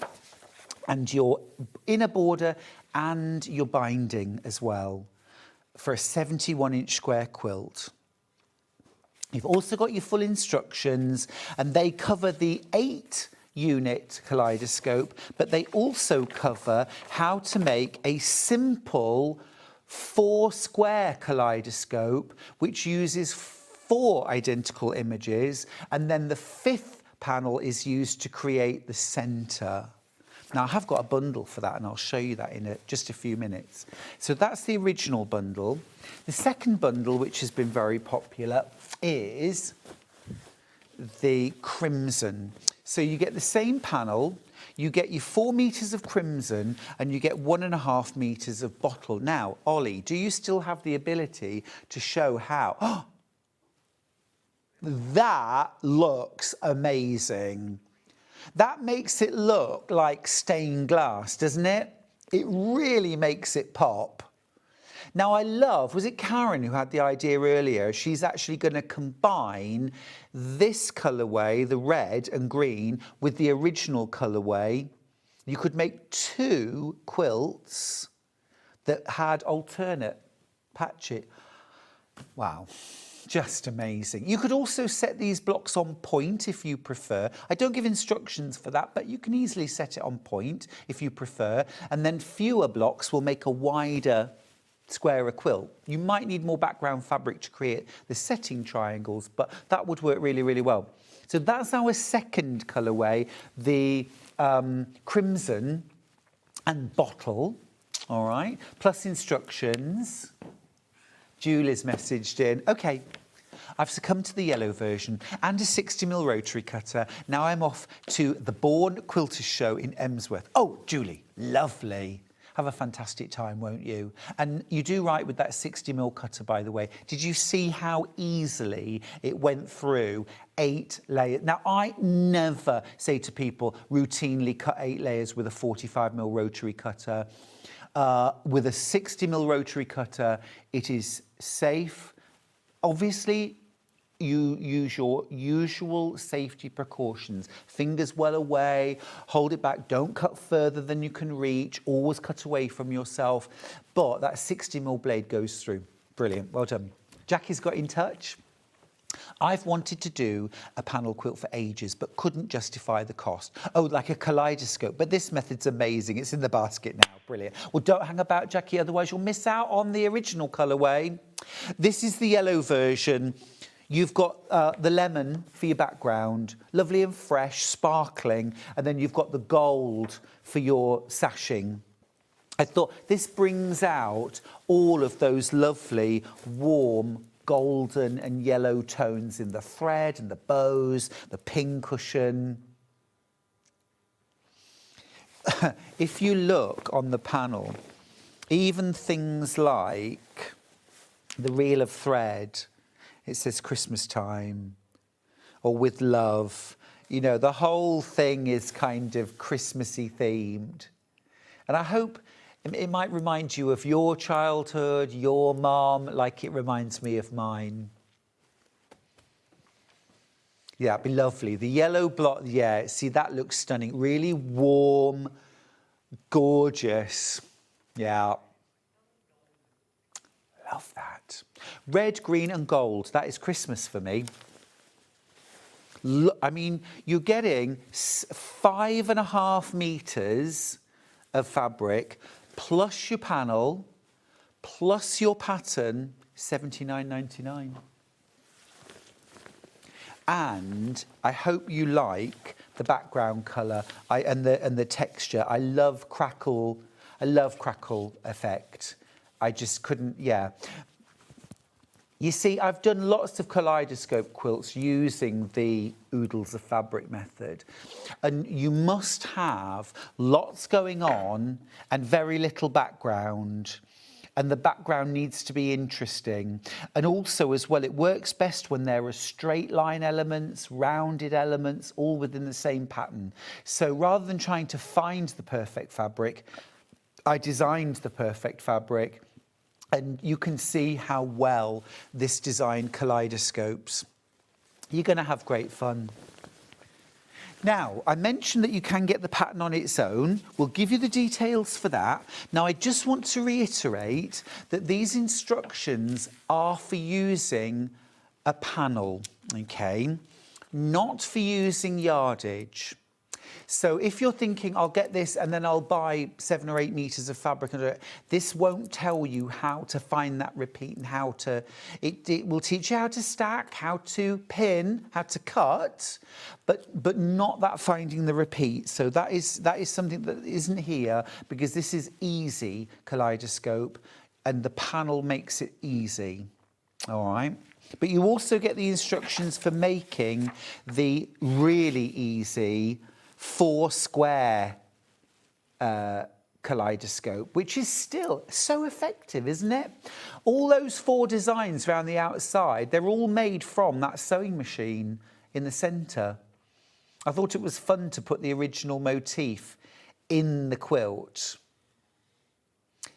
and your inner border and your binding as well for a 71-inch square quilt. You've also got your full instructions, and they cover the 8-unit kaleidoscope, but they also cover how to make a simple 4-square kaleidoscope, which uses 4 identical images, and then the 5th panel is used to create the centre. Now, I have got a bundle for that, and I'll show you that in just a few minutes. So that's the original bundle. The second bundle, which has been very popular, is the crimson. So you get the same panel, you get your 4 meters of crimson, and you get 1.5 meters of bottle. Now, Ollie, do you still have the ability to show how? Oh, that looks amazing. That makes it look like stained glass, doesn't it? It really makes it pop. Now I love, was it Karen who had the idea earlier? She's actually going to combine this colourway, the red and green, with the original colourway. You could make 2 quilts that had alternate patches. Wow. Just amazing. You could also set these blocks on point if you prefer. I don't give instructions for that, but you can easily set it on point if you prefer. And then fewer blocks will make a wider, squarer quilt. You might need more background fabric to create the setting triangles, but that would work really, really well. So that's our second colourway, the crimson and bottle, all right, plus instructions. Julie's messaged in, OK, I've succumbed to the yellow version and a 60mm rotary cutter. Now I'm off to the Bourne Quilters Show in Emsworth. Oh, Julie, lovely. Have a fantastic time, won't you? And you do right with that 60mm cutter, by the way. Did you see how easily it went through 8 layers? Now, I never say to people, routinely cut 8 layers with a 45mm rotary cutter. With a 60mm rotary cutter, it is safe. Obviously, you use your usual safety precautions. Fingers well away, hold it back, don't cut further than you can reach, always cut away from yourself. But that 60mm blade goes through. Brilliant, well done. Jackie's got in touch. I've wanted to do a panel quilt for ages, but couldn't justify the cost. Oh, like a kaleidoscope, but this method's amazing. It's in the basket now, brilliant. Well, don't hang about, Jackie, otherwise you'll miss out on the original colourway. This is the yellow version. You've got the lemon for your background, lovely and fresh, sparkling, and then you've got the gold for your sashing. I thought this brings out all of those lovely, warm, golden and yellow tones in the thread and the bows, the pin cushion. If you look on the panel, even things like the reel of thread, it says Christmas time or with love. You know, the whole thing is kind of Christmassy themed. And I hope it might remind you of your childhood, your mum, like it reminds me of mine. Yeah, it'd be lovely. The yellow block, yeah, see, that looks stunning. Really warm, gorgeous. Yeah. Love that. Red, green and gold. That is Christmas for me. I mean, you're getting 5.5 meters of fabric, plus your panel, plus your pattern, £79.99. And I hope you like the background colour and the texture. I love crackle effect. I just couldn't, yeah. You see, I've done lots of kaleidoscope quilts using the oodles of fabric method. And you must have lots going on and very little background. And the background needs to be interesting. And also as well, it works best when there are straight line elements, rounded elements, all within the same pattern. So rather than trying to find the perfect fabric, I designed the perfect fabric. And you can see how well this design kaleidoscopes. You're going to have great fun. Now, I mentioned that you can get the pattern on its own. We'll give you the details for that. Now, I just want to reiterate that these instructions are for using a panel, okay? Not for using yardage. So if you're thinking, I'll get this and then I'll buy 7 or 8 meters of fabric, this won't tell you how to find that repeat and how to, it will teach you how to stack, how to pin, how to cut, but not that finding the repeat. So that is something that isn't here because this is easy kaleidoscope and the panel makes it easy. All right. But you also get the instructions for making the really easy 4 square kaleidoscope, which is still so effective, isn't it? All those 4 designs around the outside, they're all made from that sewing machine in the centre. I thought it was fun to put the original motif in the quilt.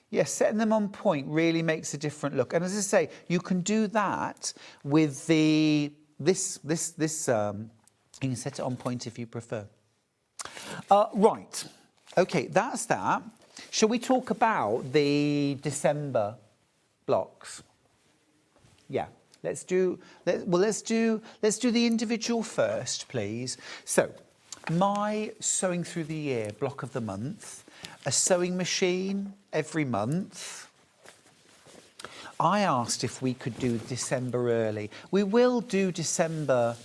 Yes, setting them on point really makes a different look. And as I say, you can do that with the this you can set it on point if you prefer. Right, okay, that's that. Shall we talk about the December blocks? Yeah, let's do the individual first, please. So, my sewing through the year block of the month, a sewing machine every month. I asked if we could do December early. We will do December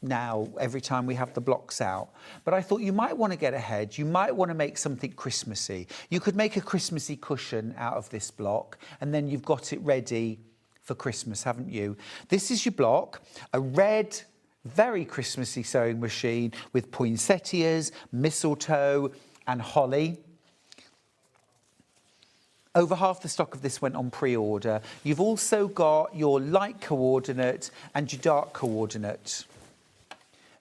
now every time we have the blocks out, but I thought you might want to get ahead. You might want to make something Christmassy. You could make a Christmassy cushion out of this block and then you've got it ready for Christmas, haven't you? This is your block, a red, very Christmassy sewing machine with poinsettias, mistletoe and holly. over half the stock of this went on pre-order. You've also got your light coordinate and your dark coordinate.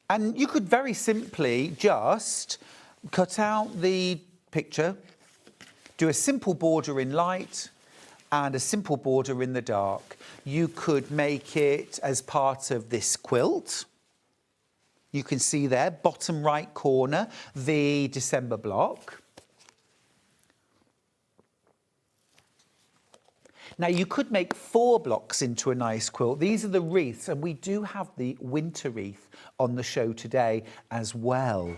And you could very simply just cut out the picture, do a simple border in light and a simple border in the dark. You could make it as part of this quilt. You can see there, bottom right corner, the December block. Now you could make 4 blocks into a nice quilt. These are the wreaths, and we do have the winter wreath on the show today as well.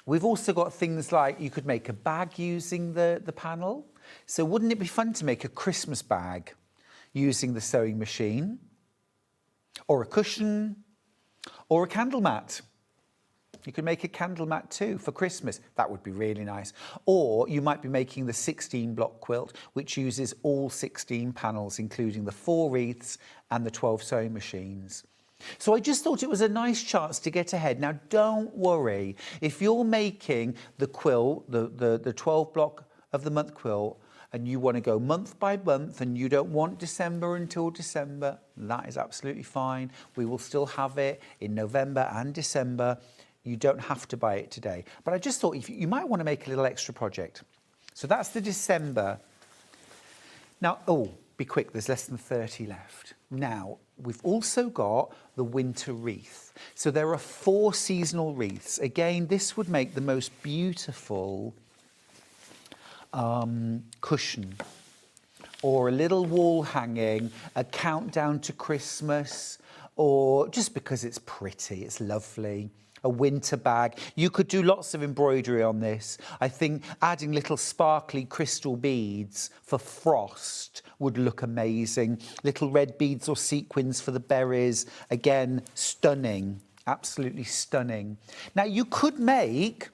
We've also got things like you could make a bag using the panel. So wouldn't it be fun to make a Christmas bag using the sewing machine? Or a cushion, or a candle mat. You could make a candle mat too for Christmas. That would be really nice. Or you might be making the 16 block quilt, which uses all 16 panels, including the 4 wreaths and the 12 sewing machines. So I just thought it was a nice chance to get ahead. Now, don't worry. If you're making the quilt, the 12 block of the month quilt, and you want to go month by month and you don't want December until December, that is absolutely fine. We will still have it in November and December. You don't have to buy it today. But I just thought you might want to make a little extra project. So that's the December. Now, oh, be quick, there's less than 30 left. Now, we've also got the winter wreath. So there are 4 seasonal wreaths. Again, this would make the most beautiful cushion, or a little wall hanging, a countdown to Christmas, or just because it's pretty, it's lovely. A winter bag. You could do lots of embroidery on this. I think adding little sparkly crystal beads for frost would look amazing. Little red beads or sequins for the berries. Again, stunning, absolutely stunning. Now you could make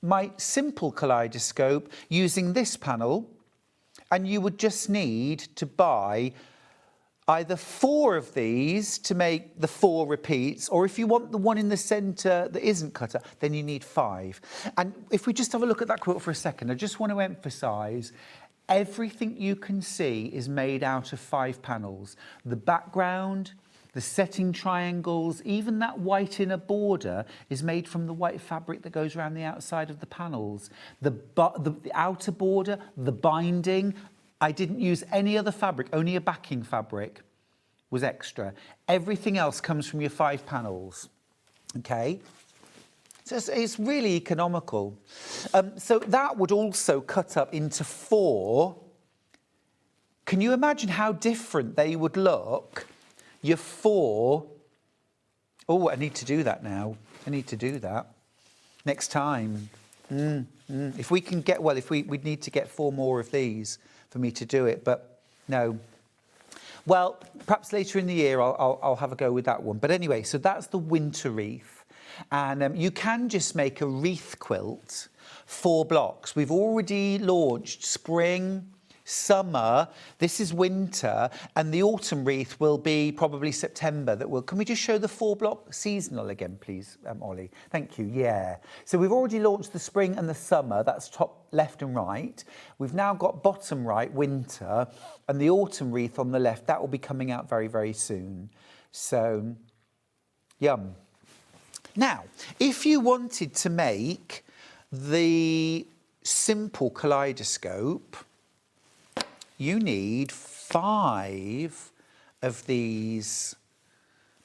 my simple kaleidoscope using this panel, and you would just need to buy either 4 of these to make the 4 repeats, or if you want the one in the centre that isn't cut out, then you need 5. And if we just have a look at that quilt for a second, I just want to emphasise everything you can see is made out of 5 panels. The background, the setting triangles, even that white inner border is made from the white fabric that goes around the outside of the panels. The outer border, the binding, I didn't use any other fabric, only a backing fabric was extra. Everything else comes from your 5 panels, okay? So it's really economical. So that would also cut up into 4. Can you imagine how different they would look? Your 4, oh, I need to do that now. I need to do that next time. If we can get, well, if we'd need to get 4 more of these for me to do it, but no. Well, perhaps later in the year I'll have a go with that one. But anyway, so that's the winter wreath. And you can just make a wreath quilt, 4 blocks. We've already launched spring, summer, this is winter, and the autumn wreath will be probably September. Can we just show the 4 block seasonal again, please, Ollie? Thank you, yeah. So we've already launched the spring and the summer, that's top left and right. We've now got bottom right, winter, and the autumn wreath on the left, that will be coming out very, very soon. So, yum. Now, if you wanted to make the simple kaleidoscope, you need 5 of these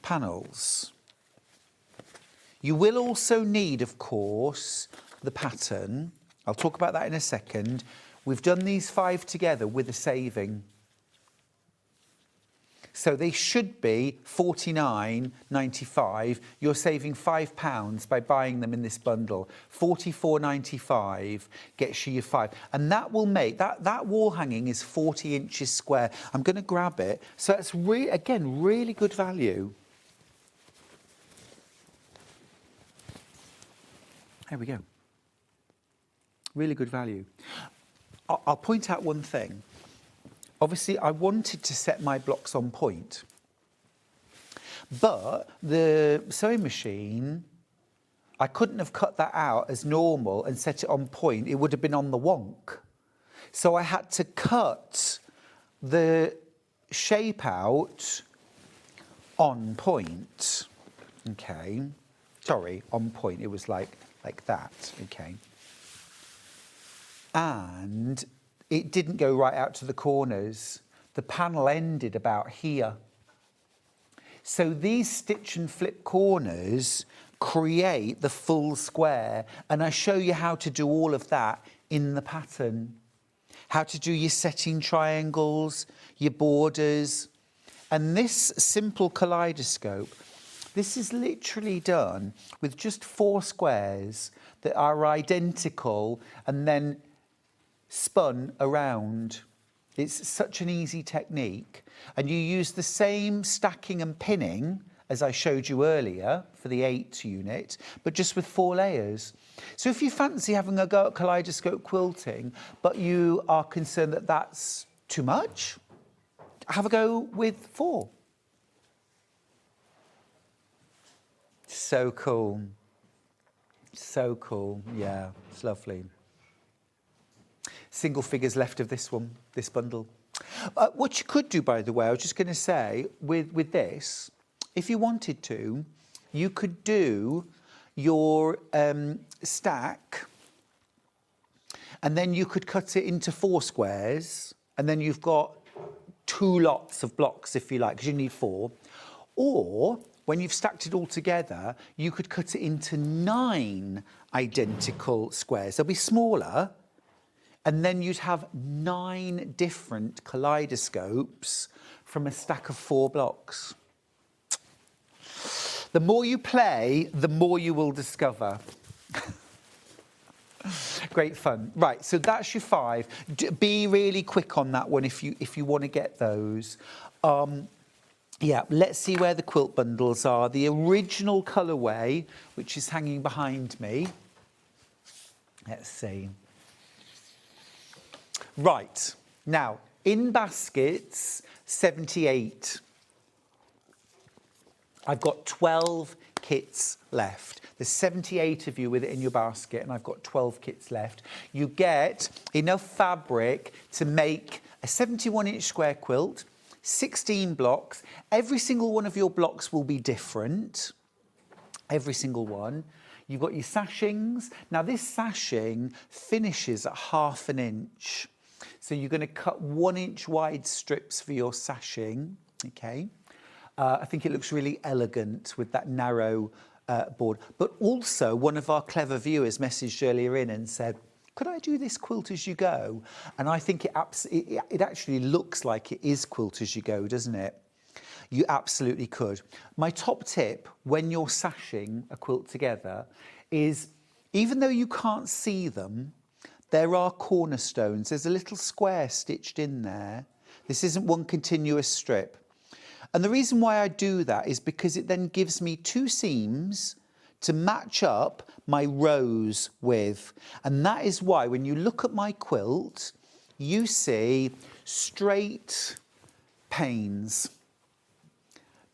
panels. You will also need, of course, the pattern. I'll talk about that in a second. We've done these 5 together with a saving. So they should be £49.95. You're saving £5 by buying them in this bundle. £44.95 gets you your 5. And that will make, that wall hanging is 40 inches square. I'm going to grab it. So it's, again, really good value. There we go. Really good value. I'll point out one thing. Obviously, I wanted to set my blocks on point, but the sewing machine, I couldn't have cut that out as normal and set it on point. It would have been on the wonk. So I had to cut the shape out on point. Okay. Sorry, on point. It was like that. Okay. And it didn't go right out to the corners. The panel ended about here. So these stitch and flip corners create the full square, and I show you how to do all of that in the pattern. How to do your setting triangles, your borders. And this simple kaleidoscope, this is literally done with just 4 squares that are identical and then spun around. It's such an easy technique. And you use the same stacking and pinning as I showed you earlier for the 8 unit, but just with 4 layers. So if you fancy having a go at kaleidoscope quilting, but you are concerned that that's too much, have a go with 4. So cool. So cool. Yeah, it's lovely. Single figures left of this one, this bundle. What you could do, by the way, I was just going to say, with this, if you wanted to, you could do your stack, and then you could cut it into 4 squares, and then you've got 2 lots of blocks, if you like, because you need 4. Or when you've stacked it all together, you could cut it into 9 identical squares. They'll be smaller, and then you'd have 9 different kaleidoscopes from a stack of 4 blocks. The more you play, the more you will discover. Great fun. Right, so that's your 5. Be really quick on that one if you want to get those. Yeah, let's see where the quilt bundles are. The original colourway, which is hanging behind me. Let's see. Right, now, in baskets, 78. I've got 12 kits left. There's 78 of you with it in your basket, and I've got 12 kits left. You get enough fabric to make a 71-inch square quilt, 16 blocks. Every single one of your blocks will be different. Every single one. You've got your sashings. Now, this sashing finishes at 1/2 inch. So you're going to cut 1-inch wide strips for your sashing, okay? I think it looks really elegant with that narrow board. But also, one of our clever viewers messaged earlier in and said, could I do this quilt as you go? And I think it actually looks like it is quilt as you go, doesn't it? You absolutely could. My top tip when you're sashing a quilt together is, even though you can't see them, there are cornerstones. There's a little square stitched in there. This isn't one continuous strip. And the reason why I do that is because it then gives me 2 seams to match up my rows with. And that is why when you look at my quilt, you see straight panes,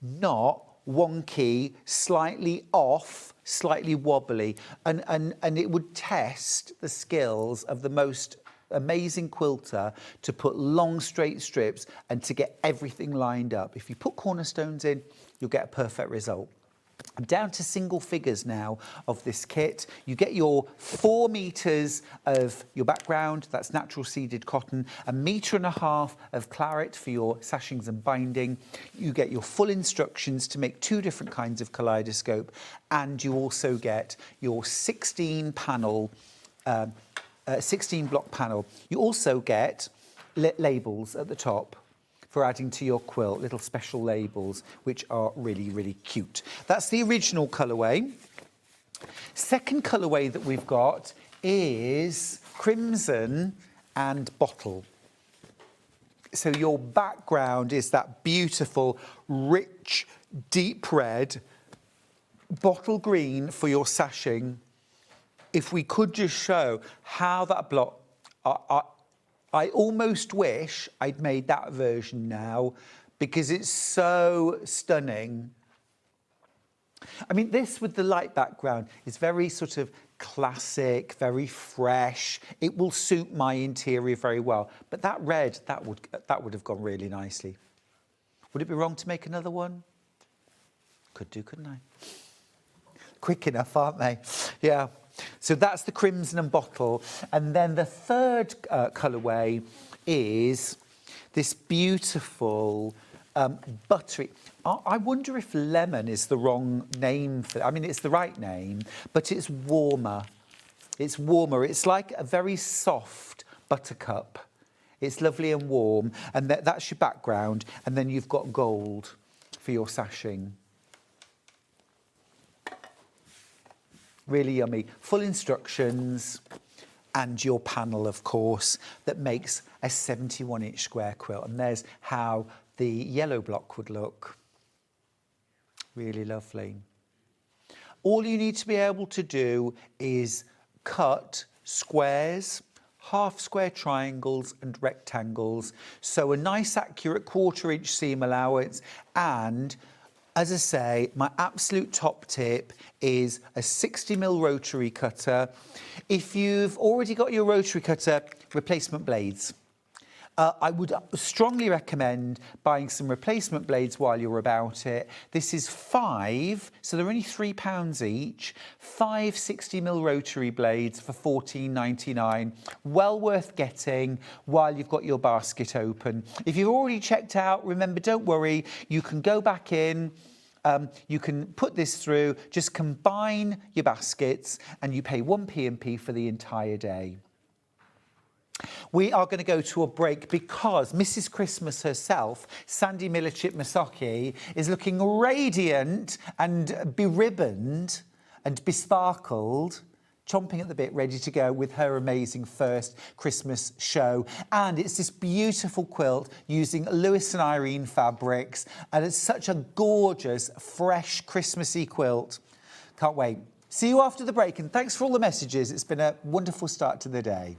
not wonky, slightly off, slightly wobbly. And it would test the skills of the most amazing quilter to put long straight strips and to get everything lined up. If you put cornerstones in, you'll get a perfect result. I'm down to single figures now of this kit. You get your 4 meters of your background, that's natural seeded cotton, 1.5 meters of claret for your sashings and binding. You get your full instructions to make 2 different kinds of kaleidoscope, and you also get your 16 panel 16 block panel. You also get labels at the top for adding to your quilt, little special labels, which are really, really cute. That's the original colourway. Second colourway that we've got is crimson and bottle. So your background is that beautiful, rich, deep red, bottle green for your sashing. If we could just show how that block, I almost wish I'd made that version now because it's so stunning. I mean, this with the light background is very sort of classic, very fresh. It will suit my interior very well. But that red, that would have gone really nicely. Would it be wrong to make another one? Could do, couldn't I? Quick enough, aren't they? Yeah. So that's the crimson and bottle. And then the third colourway is this beautiful buttery. I wonder if lemon is the wrong name for it. I mean, it's the right name, but it's warmer. It's warmer. It's like a very soft buttercup. It's lovely and warm. And that's your background. And then you've got gold for your sashing. Really yummy. Full instructions and your panel, of course, that makes a 71-inch square quilt. And there's how the yellow block would look. Really lovely. All you need to be able to do is cut squares, half square triangles and rectangles. So a nice accurate 1/4 inch seam allowance. And as I say, my absolute top tip is a 60mm rotary cutter. If you've already got your rotary cutter, replacement blades. I would strongly recommend buying some replacement blades while you're about it. This is 5, so they're only £3 each. 5 60mm rotary blades for £14.99. Well worth getting while you've got your basket open. If you've already checked out, remember, don't worry, you can go back in. You can put this through, just combine your baskets and you pay 1 P&P for the entire day. We are going to go to a break because Mrs. Christmas herself, Sandi Millichip-Massocchi, is looking radiant and beribboned and besparkled, chomping at the bit, ready to go with her amazing first Christmas show. And it's this beautiful quilt using Lewis and Irene fabrics, and it's such a gorgeous, fresh, Christmassy quilt. Can't wait. See you after the break, and thanks for all the messages. It's been a wonderful start to the day.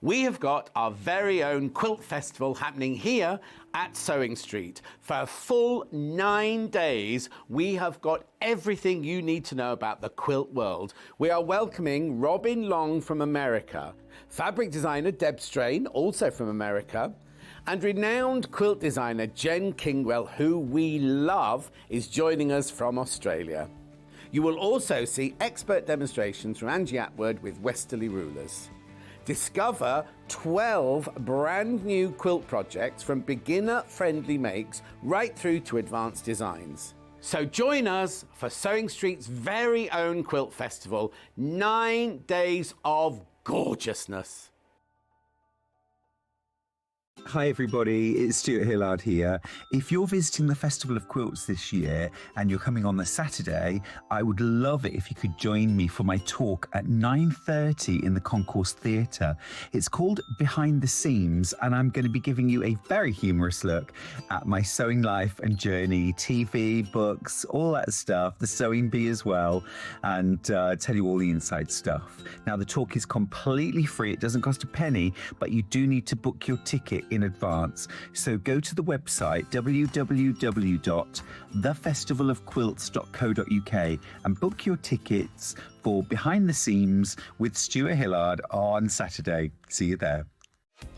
We have got our very own quilt festival happening here at SewingStreet. For a full 9 days, we have got everything you need to know about the quilt world. We are welcoming Robin Long from America, fabric designer Deb Strain, also from America, and renowned quilt designer Jen Kingwell, who we love, is joining us from Australia. You will also see expert demonstrations from Angie Atwood with Westerly rulers. Discover 12 brand new quilt projects from beginner-friendly makes right through to advanced designs. So join us for SewingStreet's very own quilt festival, 9 days of gorgeousness. Hi everybody, it's Stuart Hillard here. If you're visiting the Festival of Quilts this year and you're coming on the Saturday, I would love it if you could join me for my talk at 9:30 in the Concourse Theatre. It's called Behind the Seams, and I'm going to be giving you a very humorous look at my sewing life and journey, TV, books, all that stuff, the sewing bee as well, and tell you all the inside stuff. Now the talk is completely free, it doesn't cost a penny, but you do need to book your ticket in advance. So go to the website www.thefestivalofquilts.co.uk and book your tickets for Behind the Seams with Stuart Hillard on Saturday. See you there.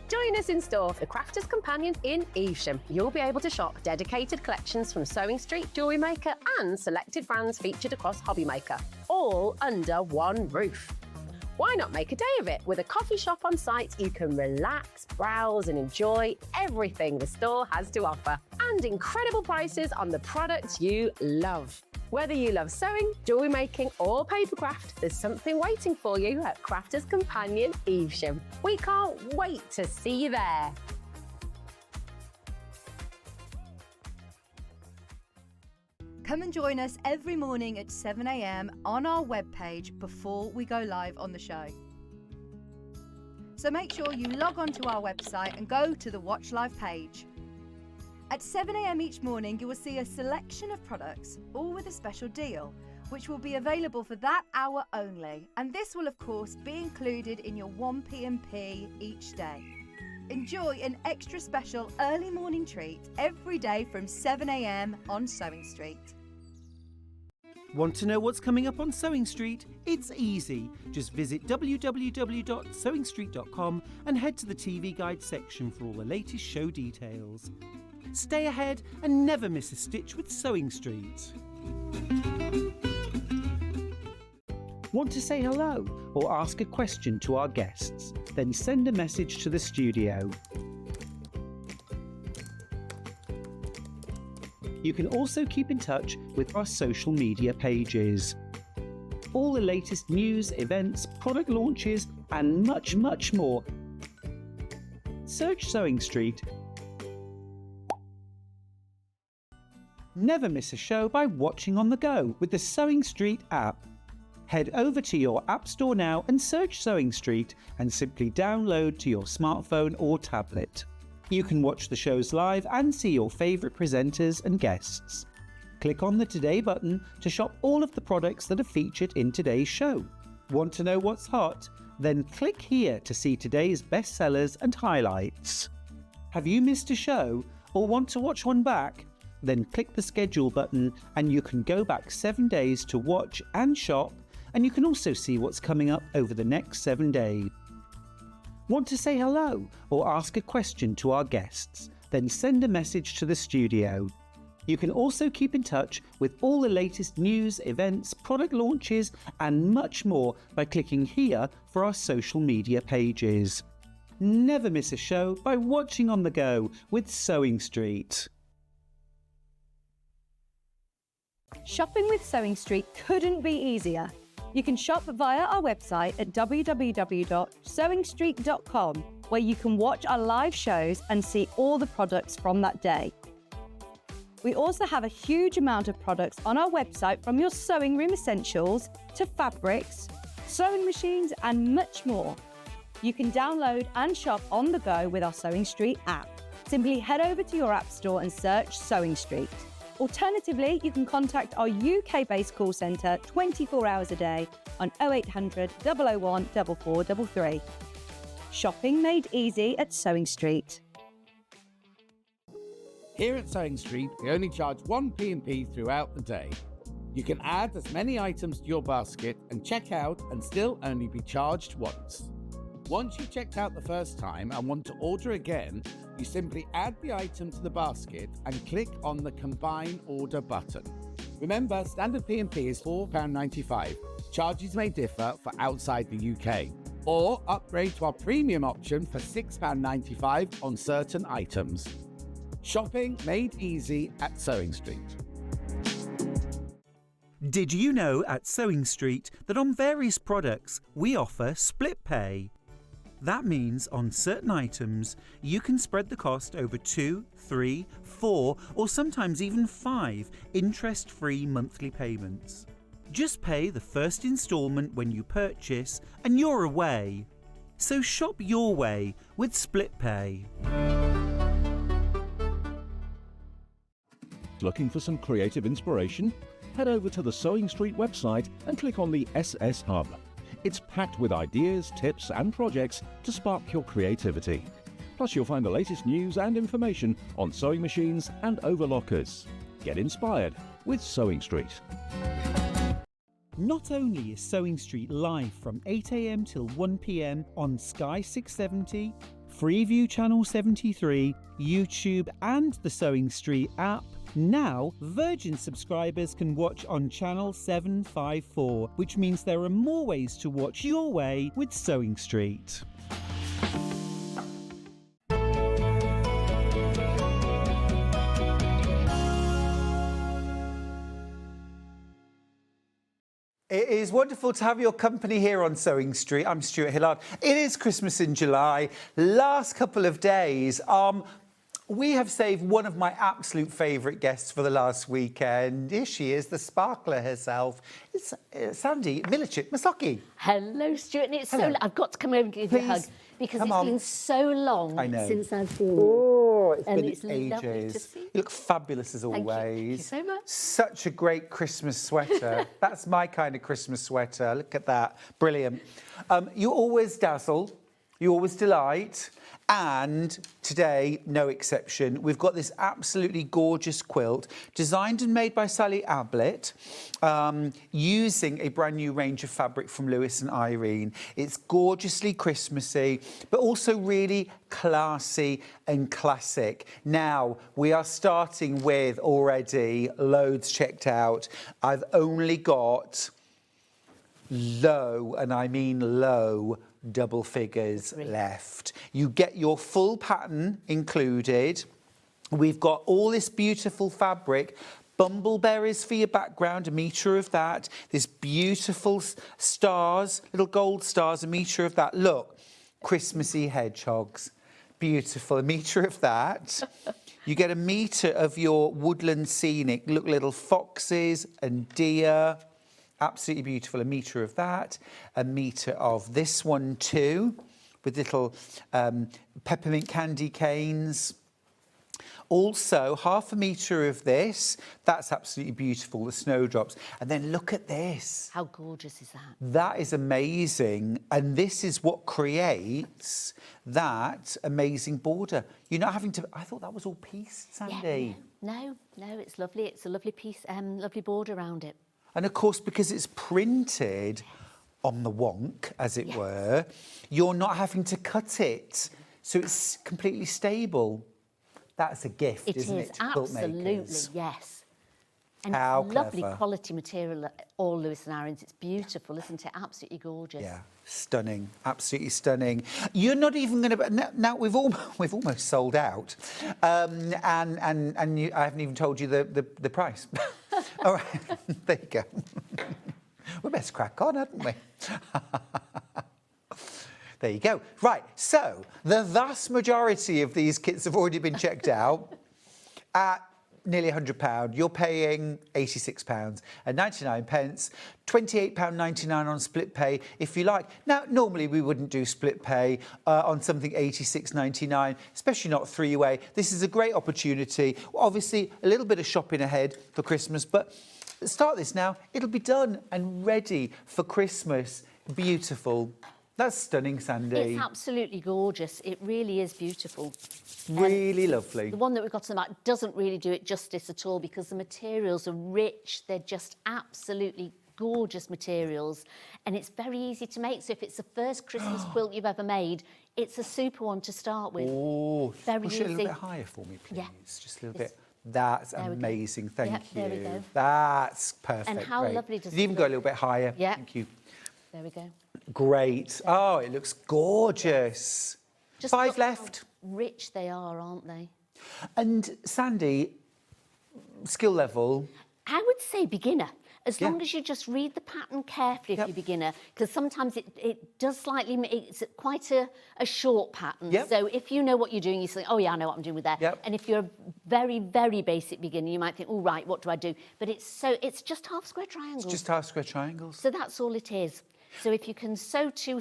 Join us in store for the Crafter's Companion in Evesham. You'll be able to shop dedicated collections from SewingStreet, Jewellery Maker and selected brands featured across Hobby Maker, all under one roof. Why not make a day of it? With a coffee shop on site, you can relax, browse and enjoy everything the store has to offer, and incredible prices on the products you love. Whether you love sewing, jewellery making or papercraft, there's something waiting for you at Crafter's Companion Evesham. We can't wait to see you there. Come and join us every morning at 7 a.m. on our webpage before we go live on the show. So make sure you log on to our website and go to the Watch Live page. At 7 a.m. each morning, you will see a selection of products, all with a special deal, which will be available for that hour only. And this will, of course, be included in your 1 P&P each day. Enjoy an extra special early morning treat every day from 7 a.m. on SewingStreet. Want to know what's coming up on SewingStreet? It's easy. Just visit www.sewingstreet.com and head to the TV Guide section for all the latest show details. Stay ahead and never miss a stitch with SewingStreet. Want to say hello or ask a question to our guests? Then send a message to the studio. You can also keep in touch with our social media pages. All the latest news, events, product launches, and much, much more. Search SewingStreet. Never miss a show by watching on the go with the SewingStreet app. Head over to your App Store now and search SewingStreet and simply download to your smartphone or tablet. You can watch the shows live and see your favourite presenters and guests. Click on the Today button to shop all of the products that are featured in today's show. Want to know what's hot? Then click here to see today's bestsellers and highlights. Have you missed a show or want to watch one back? Then click the schedule button and you can go back 7 days to watch and shop, and you can also see what's coming up over the next 7 days. Want to say hello or ask a question to our guests? Then send a message to the studio. You can also keep in touch with all the latest news, events, product launches, and much more by clicking here for our social media pages. Never miss a show by watching on the go with SewingStreet. Shopping with SewingStreet couldn't be easier. You can shop via our website at www.sewingstreet.com, where you can watch our live shows and see all the products from that day. We also have a huge amount of products on our website, from your sewing room essentials to fabrics, sewing machines, and much more. You can download and shop on the go with our SewingStreet app. Simply head over to your App Store and search SewingStreet. Alternatively, you can contact our UK-based call centre 24 hours a day on 0800 001 4433. Shopping made easy at SewingStreet. Here at SewingStreet, we only charge 1 P&P throughout the day. You can add as many items to your basket and check out and still only be charged once. Once you've checked out the first time and want to order again, you simply add the item to the basket and click on the Combine Order button. Remember, standard P&P is £4.95. Charges may differ for outside the UK. Or upgrade to our premium option for £6.95 on certain items. Shopping made easy at SewingStreet. Did you know at SewingStreet that on various products we offer split pay? That means on certain items you can spread the cost over 2, 3, 4 or sometimes even 5 interest-free monthly payments. Just pay the first instalment when you purchase and you're away. So shop your way with split pay. Looking for some creative inspiration? Head over to the SewingStreet website and click on the SS Hub. It's packed with ideas, tips and projects to spark your creativity. Plus you'll find the latest news and information on sewing machines and overlockers. Get inspired with SewingStreet. Not only is SewingStreet live from 8 a.m. till 1 p.m. on Sky 670, Freeview Channel 73, YouTube and the SewingStreet app, Now, Virgin subscribers can watch on channel 754, which means there are more ways to watch your way with Sewing Street. It is wonderful to have your company here on Sewing Street. I'm Stuart Hillard. It is Christmas in July. Last couple of days, we have saved one of my absolute favourite guests for the last weekend. Here she is, the sparkler herself. It's Sandi Millichip-Massocchi. Hello, Stuart. And it's Hello. so. I've got to come over and give you a hug Please, because come it's on. been so long I know. since I've seen you. Oh, it's And been it's lovely to ages. see. You look fabulous as Thank you. always. Thank you so much. Such a great Christmas sweater. That's my kind of Christmas sweater. Look at that. Brilliant. You always dazzle. You always delight. And today, no exception, we've got this absolutely gorgeous quilt designed and made by Sally Ablett, using a brand new range of fabric from Lewis and Irene. It's gorgeously Christmassy, but also really classy and classic. Now, we are starting with already loads checked out. I've only got low, and I mean low, double figures left. You get your full pattern included. We've got all this beautiful fabric, bumbleberries for your background, a metre of that. This beautiful stars, little gold stars, a metre of that. Look, Christmassy hedgehogs, beautiful, a metre of that. You get a metre of your woodland scenic, look, little foxes and deer. Absolutely beautiful, a metre of that, a metre of this one too, with little peppermint candy canes. Also, half a metre of this, that's absolutely beautiful, the snowdrops. And then look at this. How gorgeous is that? That is amazing. And this is what creates that amazing border. You're not having to, I thought that was all pieced, Sandy. Yeah. No, it's lovely. It's a lovely piece, lovely border around it. And of course, because it's printed on the wonk, as it were, you're not having to cut it. So it's completely stable. That's a gift, isn't it? To quilt Absolutely, makers? yes. And How it's lovely clever. quality material, all Lewis and Irene's. It's beautiful, isn't it? Absolutely gorgeous. Yeah, stunning, absolutely stunning. You're not even going to. Now we've almost sold out, and I haven't even told you the price. All right, there you go. We best crack on, hadn't we? There you go. Right, so the vast majority of these kits have already been checked out at nearly £100. You're paying £86 and 99 pence, £28.99 on split pay if you like. Now, normally we wouldn't do split pay on something £86.99, especially not three-way. This is a great opportunity. Obviously, a little bit of shopping ahead for Christmas, but start this now. It'll be done and ready for Christmas. Beautiful. That's stunning, Sandy. It's absolutely gorgeous. It really is beautiful. Really lovely. The one that we've got on the back doesn't really do it justice at all because the materials are rich. They're just absolutely gorgeous materials and it's very easy to make. So if it's the first Christmas quilt you've ever made, it's a super one to start with. Oh, very push easy. it a little bit higher for me, please. Yeah. Just a little bit. That's There we go. amazing. Thank Yep, you. there we go. That's perfect. And how Great. lovely does You it even go a look? little bit higher. Yeah. Thank you. There we go. Great. Oh, it looks gorgeous. Just 5 look left. how rich they are, aren't they? And Sandy, skill level. I would say beginner. As Yeah. long as you just read the pattern carefully if Yep. you're beginner, because sometimes it does slightly, it's quite a short pattern. Yep. So if you know what you're doing, you think, oh yeah, I know what I'm doing with that. Yep. And if you're a very, very basic beginner, you might think, oh right, what do I do? But it's just half square triangles. Just half square triangles. So that's all it is. So if you can sew two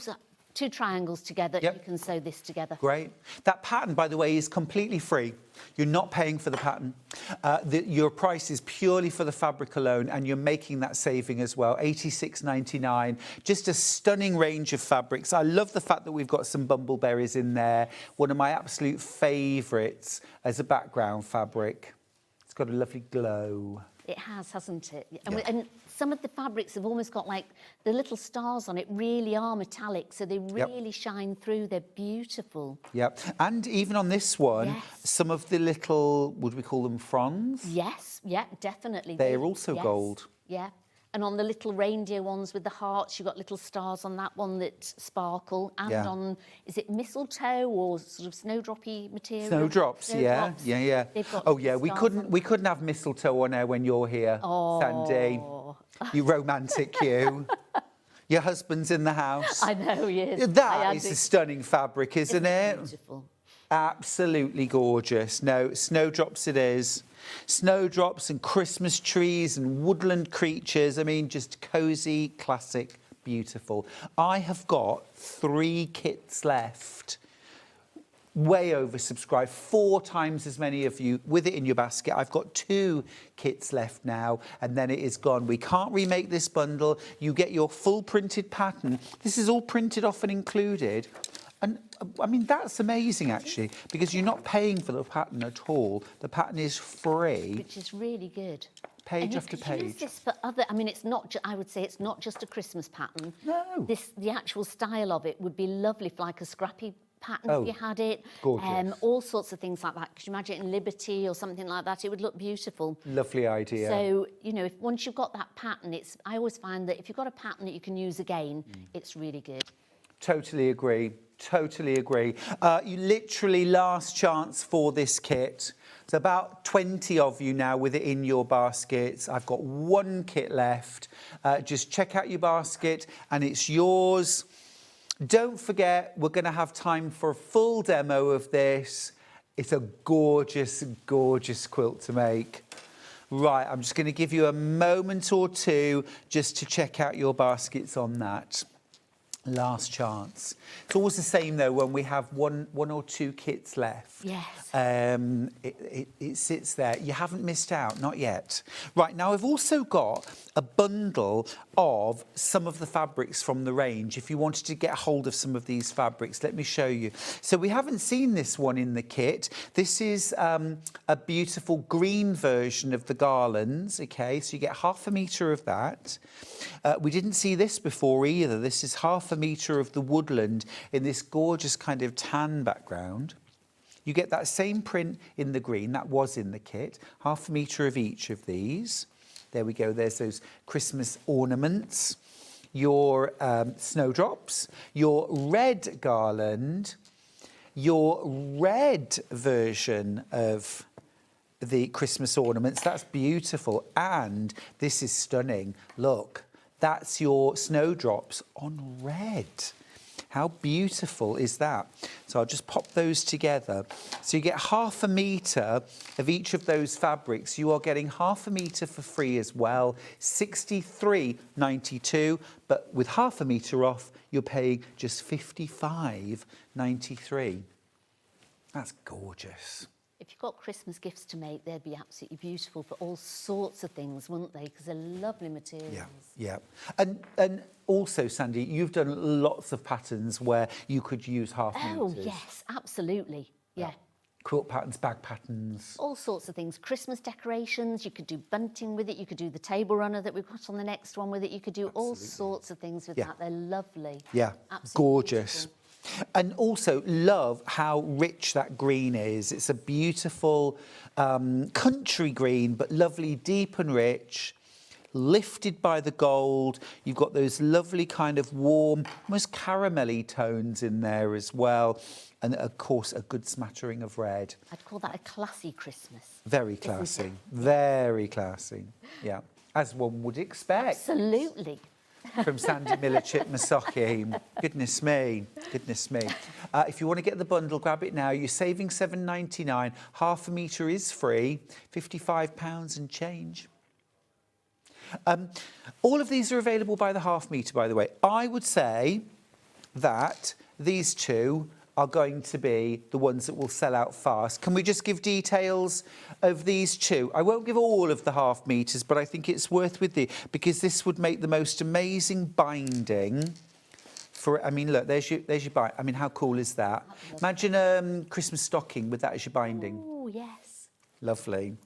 triangles together, Yep. you can sew this together. Great. That pattern, by the way, is completely free. You're not paying for the pattern. Your price is purely for the fabric alone, and you're making that saving as well, £86.99. Just a stunning range of fabrics. I love the fact that we've got some bumbleberries in there. One of my absolute favourites as a background fabric. It's got a lovely glow. It has, hasn't it? Yeah. And some of the fabrics have almost got like the little stars on it really are metallic, so they really shine through. They're beautiful. Yep. And even on this one, Yes. some of the little, would we call them fronds? Yes, yeah, definitely. They're also gold. Yeah. And on the little reindeer ones with the hearts, you've got little stars on that one that sparkle. And on, is it mistletoe or sort of snowdroppy material? Snowdrops, yeah. They've got Oh yeah, we stars couldn't have mistletoe on air when you're here, Sandy. You romantic you. Your husband's in the house. I know, yes. That is a stunning fabric, isn't it? Beautiful. Absolutely gorgeous. No, snowdrops it is. Snowdrops and Christmas trees and woodland creatures. I mean, just cosy, classic, beautiful. I have got 3 kits left. Way oversubscribed, 4 times as many of you with it in your basket. I've got 2 kits left now, and then it is gone. We can't remake this bundle. You get your full printed pattern. This is all printed off and included. And I mean, that's amazing, actually, because you're not paying for the pattern at all. The pattern is free. Which is really good. Page and after you could use page. this for other, I mean, it's not, I would say it's not just a Christmas pattern. No. The actual style of it would be lovely for like a scrappy pattern Oh, if you had it. gorgeous. All sorts of things like that. Could you imagine it in Liberty or something like that? It would look beautiful. Lovely idea. So, you know, if once you've got that pattern, I always find that if you've got a pattern that you can use again, it's really good. Totally agree. Totally agree. You literally last chance for this kit. There's about 20 of you now with it in your baskets. I've got 1 kit left. Just check out your basket and it's yours. Don't forget, we're going to have time for a full demo of this. It's a gorgeous, gorgeous quilt to make. Right, I'm just going to give you a moment or two just to check out your baskets on that. Last chance. It's always the same though when we have one or 2 kits left. Yes. It sits there. You haven't missed out, not yet. Right, now I've also got a bundle of some of the fabrics from the range. If you wanted to get hold of some of these fabrics, let me show you. So we haven't seen this one in the kit. This is a beautiful green version of the garlands, okay? So you get 1/2 metre of that. We didn't see this before either. This is 1/2 metre of the woodland in this gorgeous kind of tan background. You get that same print in the green, that was in the kit, 1/2 metre of each of these. There we go, there's those Christmas ornaments, your snowdrops, your red garland, your red version of the Christmas ornaments. That's beautiful, and this is stunning. Look, that's your snowdrops on red. How beautiful is that? So I'll just pop those together. So you get 1/2 metre of each of those fabrics. You are getting 1/2 metre for free as well, $63.92. But with 1/2 metre off, you're paying just $55.93. That's gorgeous. If you've got Christmas gifts to make, they'd be absolutely beautiful for all sorts of things, wouldn't they? Because they're lovely materials. Yeah. And also, Sandy, you've done lots of patterns where you could use 1/2 metres. Oh, yes, absolutely. Yeah. Quilt patterns, bag patterns. All sorts of things. Christmas decorations, you could do bunting with it, you could do the table runner that we've got on the next one with it, you could do all sorts of things with that. They're lovely. Yeah, absolutely gorgeous. beautiful. And also love how rich that green is. It's a beautiful country green, but lovely, deep and rich, lifted by the gold. You've got those lovely kind of warm, almost caramelly tones in there as well. And of course, a good smattering of red. I'd call that a classy Christmas. Very classy, very classy. Yeah, as one would expect. Absolutely. From Sandi Millichip-Massocchi. Goodness me, goodness me. If you want to get the bundle, grab it now. You're saving $7.99. 1/2 metre is free, £55 and change. All of these are available by the 1/2 metre, by the way. I would say that these two are going to be the ones that will sell out fast. Can we just give details of these two? I won't give all of the 1/2 metres, but I think it's worth with you because this would make the most amazing binding for, I mean, look, there's your bind. I mean, how cool is that? Imagine a Christmas stocking with that as your binding. Oh, yes. Lovely.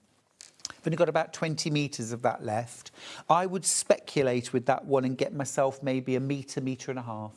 I've only got about 20 metres of that left. I would speculate with that one and get myself maybe a metre, metre and a half.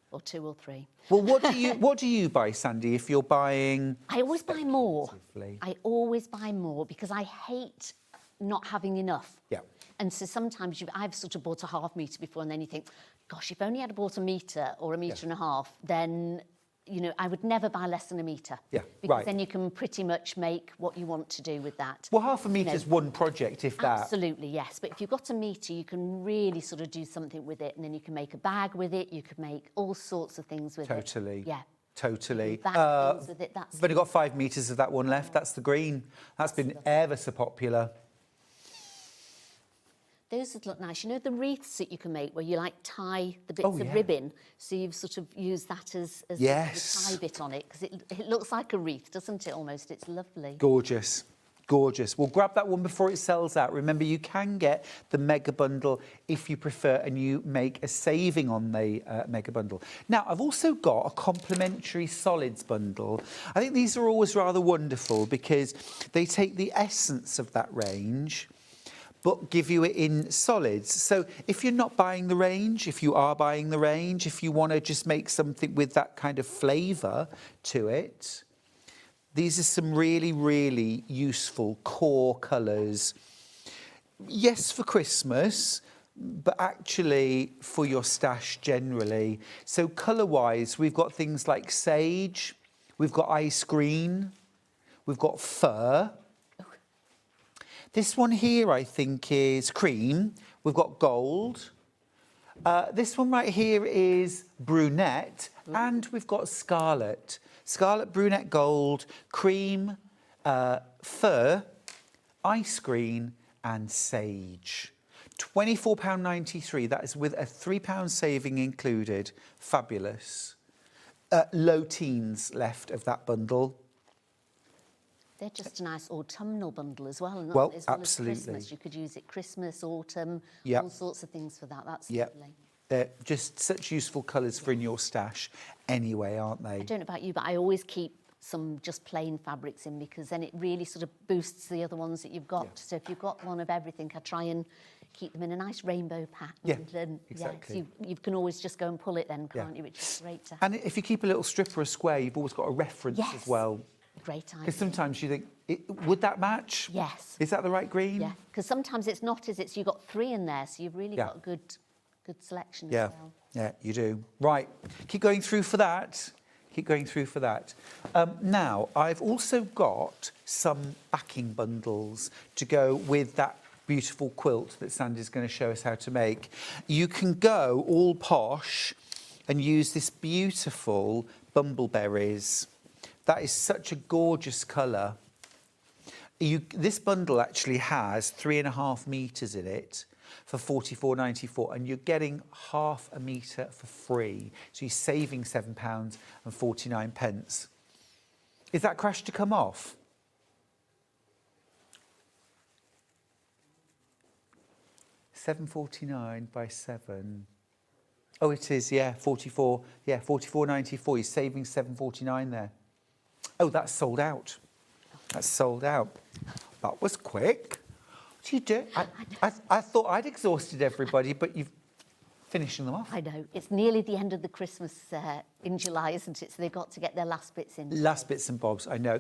Or 2 or 3. Well, what do you buy, Sandy, if you're buying? I always buy more. speculatively? I always buy more because I hate not having enough. Yeah. And so sometimes I've sort of bought a half metre before and then you think, gosh, if only I'd bought a metre or a metre and a half, then, you know, I would never buy less than a metre. Yeah, Because right. then you can pretty much make what you want to do with that. Well, half a metre know, is one project, if that. Absolutely, yes. But if you've got a metre, you can really sort of do something with it and then you can make a bag with it, you could make all sorts of things with it. Totally. Yeah. Totally. Back things with it, that's I've only got 5 metres of that one left. That's the green. That's been ever so popular. Those would look nice. You know the wreaths that you can make where you like tie the bits Oh, of yeah. ribbon, so you've sort of used that as Yes. the tie bit on it because it looks like a wreath, doesn't it? Almost, it's lovely. Gorgeous. Gorgeous. Well, grab that one before it sells out. Remember, you can get the mega bundle if you prefer, and you make a saving on the mega bundle. Now, I've also got a complimentary solids bundle. I think these are always rather wonderful because they take the essence of that range but give you it in solids. So if you're not buying the range, if you are buying the range, if you want to just make something with that kind of flavour to it, these are some really, really useful core colours. Yes, for Christmas, but actually for your stash generally. So colour-wise, we've got things like sage, we've got ice green, we've got fur. This one here, I think, is cream. We've got gold. This one right here is brunette, and we've got scarlet. Scarlet, brunette, gold, cream, fur, ice green, and sage. £24.93. That is with a £3 saving included. Fabulous. Low teens left of that bundle. They're just a nice autumnal bundle as well. Well, as well absolutely. As Christmas. You could use it Christmas, autumn, Yep. all sorts of things for that. That's Yep. lovely. They're just such useful colours for in your stash anyway, aren't they? I don't know about you, but I always keep some just plain fabrics in because then it really sort of boosts the other ones that you've got. Yeah. So if you've got one of everything, I try and keep them in a nice rainbow pattern. Yeah, And, exactly. so you can always just go and pull it then, can't Yeah. you? Which is great to have. And if you keep a little strip or a square, you've always got a reference as Yes. well. Great idea. Because sometimes you think, would that match? Yes. Is that the right green? Yeah, because sometimes it's not, is it? So you've got 3 in there, so you've really Yeah. got a good selection Yeah, as well. yeah, you do. Right, keep going through for that. Keep going through for that. Now, I've also got some backing bundles to go with that beautiful quilt that Sandy's going to show us how to make. You can go all posh and use this beautiful bumbleberries. That is such a gorgeous colour. This bundle actually has 3.5 metres in it for £44.94, and you're getting half a metre for free. So you're saving £7.49. Is that crash to come off? £7.49 by 7. Oh, it is, yeah, 44. Yeah, 44.94. You're saving £7.49 there. Oh, that's sold out. That's sold out. That was quick. What do you do? I thought I'd exhausted everybody, but you've finishing them off. I know. It's nearly the end of the Christmas in July, isn't it? So they've got to get their last bits in. Last bits and bobs, I know.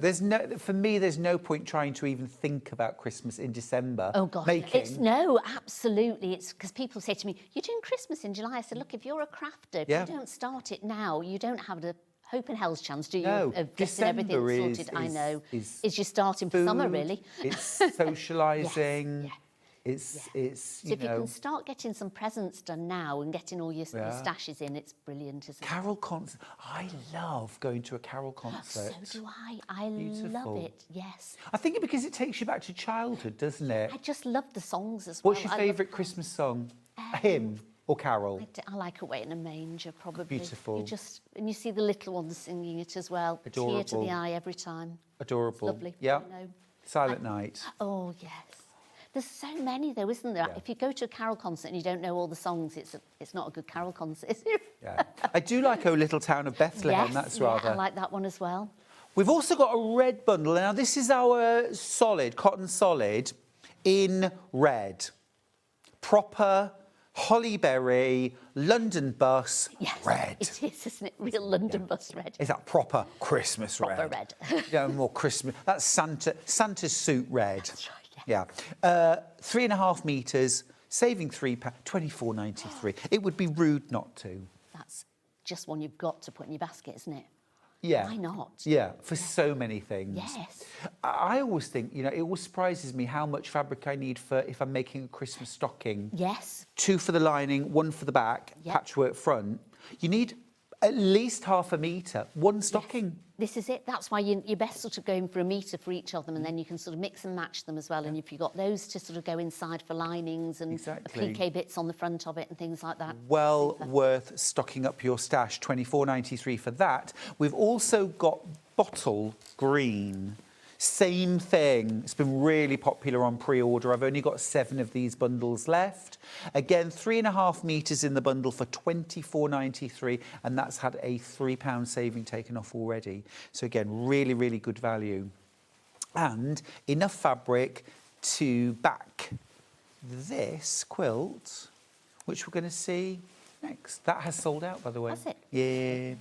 For me, there's no point trying to even think about Christmas in December. Oh, gosh. Making. No, absolutely. It's because people say to me, you're doing Christmas in July. I said, look, if you're a crafter, if Yeah. you don't start it now, you don't have the hope in hell's chance, do you, No, of getting December everything sorted? I know. It's you're starting for summer, food, really. It's socialising. yeah. It's So if you can start getting some presents done now and getting all your stashes in, it's brilliant, isn't it? Carol concert. I love going to a carol concert. So do I. I Beautiful. love it, yes. I think because it takes you back to childhood, doesn't it? I just love the songs as well. What's your I love- favourite Christmas song? A hymn or carol? I like Away in a Manger, probably. Beautiful. And you see the little ones singing it as well. Tear to Adorable. the eye every time. Adorable. Lovely. Yeah. I know. Silent Night. Oh, yes. There's so many, though, isn't there? Yeah. If you go to a carol concert and you don't know all the songs, it's not a good carol concert, is it? Yeah. I do like Oh Little Town of Bethlehem. Yes, That's yeah, rather. I like that one as well. We've also got a red bundle. Now, this is our solid, cotton solid. in red. Proper Hollyberry London bus Yes, red. it is, isn't it? Real London bus red. Is that proper Christmas Proper red? red. Yeah, more Christmas. That's Santa's suit red. That's right, yeah. 3.5 metres, saving £3, £24.93. It would be rude not to. That's just one you've got to put in your basket, isn't it? Yeah. Why not? Yeah, for so many things. Yes. I always think, you know, it always surprises me how much fabric I need for if I'm making a Christmas stocking. Yes. 2 for the lining, 1 for the back, Yep. patchwork front. You need at least half a metre, 1 stocking. This is it. That's why you're best sort of going for a metre for each of them, and then you can sort of mix and match them as well. And if you've got those to sort of go inside for linings and Exactly. applique bits on the front of it and things like that. Well Super. worth stocking up your stash, £24.93 for that. We've also got bottle green. Same thing. It's been really popular on pre-order. I've only got 7 of these bundles left. Again, 3.5 metres in the bundle for £24.93, and that's had a £3 saving taken off already. So again, really, really good value. And enough fabric to back this quilt, which we're going to see next. That has sold out, by the way. Has it? Yeah,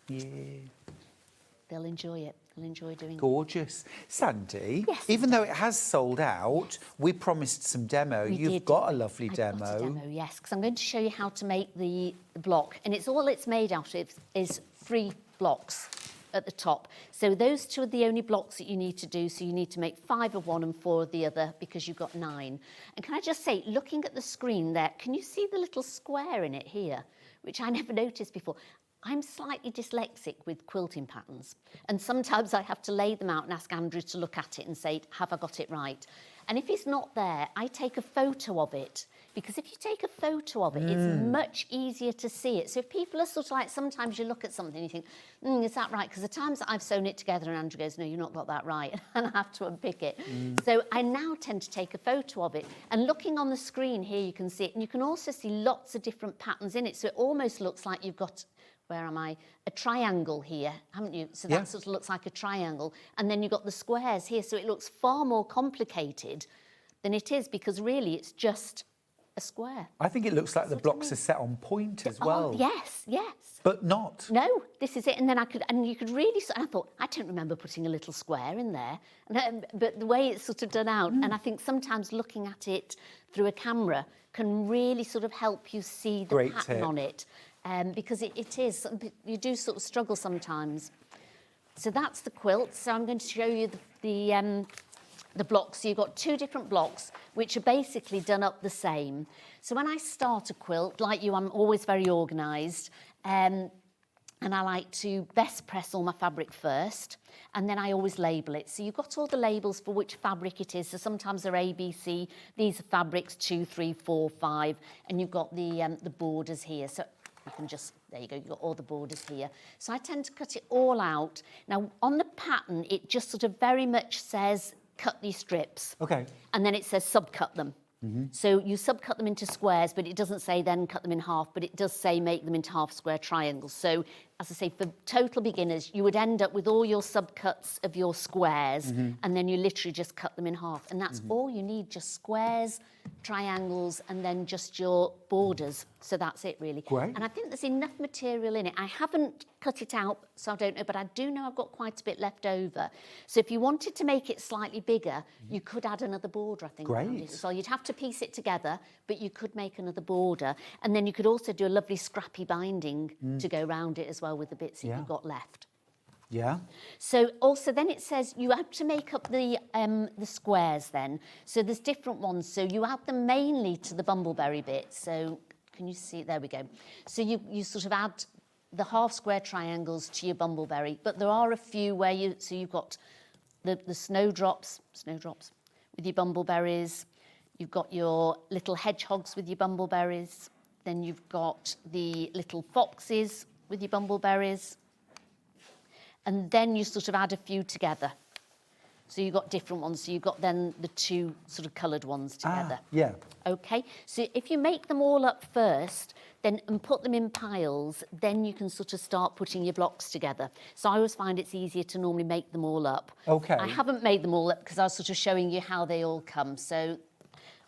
yeah. They'll enjoy it. They'll enjoy doing it. Gorgeous. Sandy, Yes, even though it has sold out, we promised some demo. We You've did. got a lovely I've demo. got a demo, yes, because I'm going to show you how to make the block. And it's all it's made out of is 3 blocks at the top. So those 2 are the only blocks that you need to do. So you need to make 5 of one and 4 of the other because you've got 9. And can I just say, looking at the screen there, can you see the little square in it here, which I never noticed before? I'm slightly dyslexic with quilting patterns, and sometimes I have to lay them out and ask Andrew to look at it and say, have I got it right? And if it's not there, I take a photo of it, because if you take a photo of it, it's much easier to see it. So if people are sort of like, sometimes you look at something and you think, is that right? Because the times that I've sewn it together and Andrew goes, no, you've not got that right, and I have to unpick it. So I now tend to take a photo of it, and looking on the screen here, you can see it, and you can also see lots of different patterns in it. So it almost looks like you've got, where am I? A triangle here, haven't you? So that Yeah. sort of looks like a triangle. And then you've got the squares here. So it looks far more complicated than it is, because really it's just a square. I think it looks like the That's what I blocks mean. are set on point as well. Oh, yes, yes. But not. No, this is it. And then you could really, I thought, I don't remember putting a little square in there. But the way it's sort of done out, and I think sometimes looking at it through a camera can really sort of help you see the Great pattern tip. on it. Because it is, you do sort of struggle sometimes. So that's the quilt. So I'm going to show you the blocks. So you've got 2 different blocks, which are basically done up the same. So when I start a quilt, like you, I'm always very organised. And I like to best press all my fabric first, and then I always label it. So you've got all the labels for which fabric it is. So sometimes they're A, B, C. These are fabrics 2, 3, 4, 5, and you've got the borders here. So you can just, there you go, you've got all the borders here. So I tend to cut it all out. Now, on the pattern, it just sort of very much says, cut these strips. Okay. And then it says subcut them. So you subcut them into squares, but it doesn't say then cut them in half, but it does say make them into half square triangles. So, as I say, for total beginners, you would end up with all your subcuts of your squares, and then you literally just cut them in half. And that's all you need, just squares, triangles, and then just your borders. So that's it, really. Great. And I think there's enough material in it. I haven't cut it out, so I don't know, but I do know I've got quite a bit left over. So if you wanted to make it slightly bigger, you could add another border, I think. around Great. it. So you'd have to piece it together, but you could make another border. And then you could also do a lovely scrappy binding to go around it as well with the bits that Yeah. you've got left. Yeah. So also then it says you have to make up the squares then. So there's different ones. So you add them mainly to the bumbleberry bit. So can you see? There we go. So you sort of add the half square triangles to your bumbleberry, but there are a few where you've got the snowdrops with your bumbleberries. You've got your little hedgehogs with your bumbleberries. Then you've got the little foxes with your bumbleberries. And then you sort of add a few together. So you've got different ones. So you've got then the 2 sort of coloured ones together. Yeah. Okay, so if you make them all up first, then and put them in piles, then you can sort of start putting your blocks together. So I always find it's easier to normally make them all up. Okay. I haven't made them all up because I was sort of showing you how they all come. So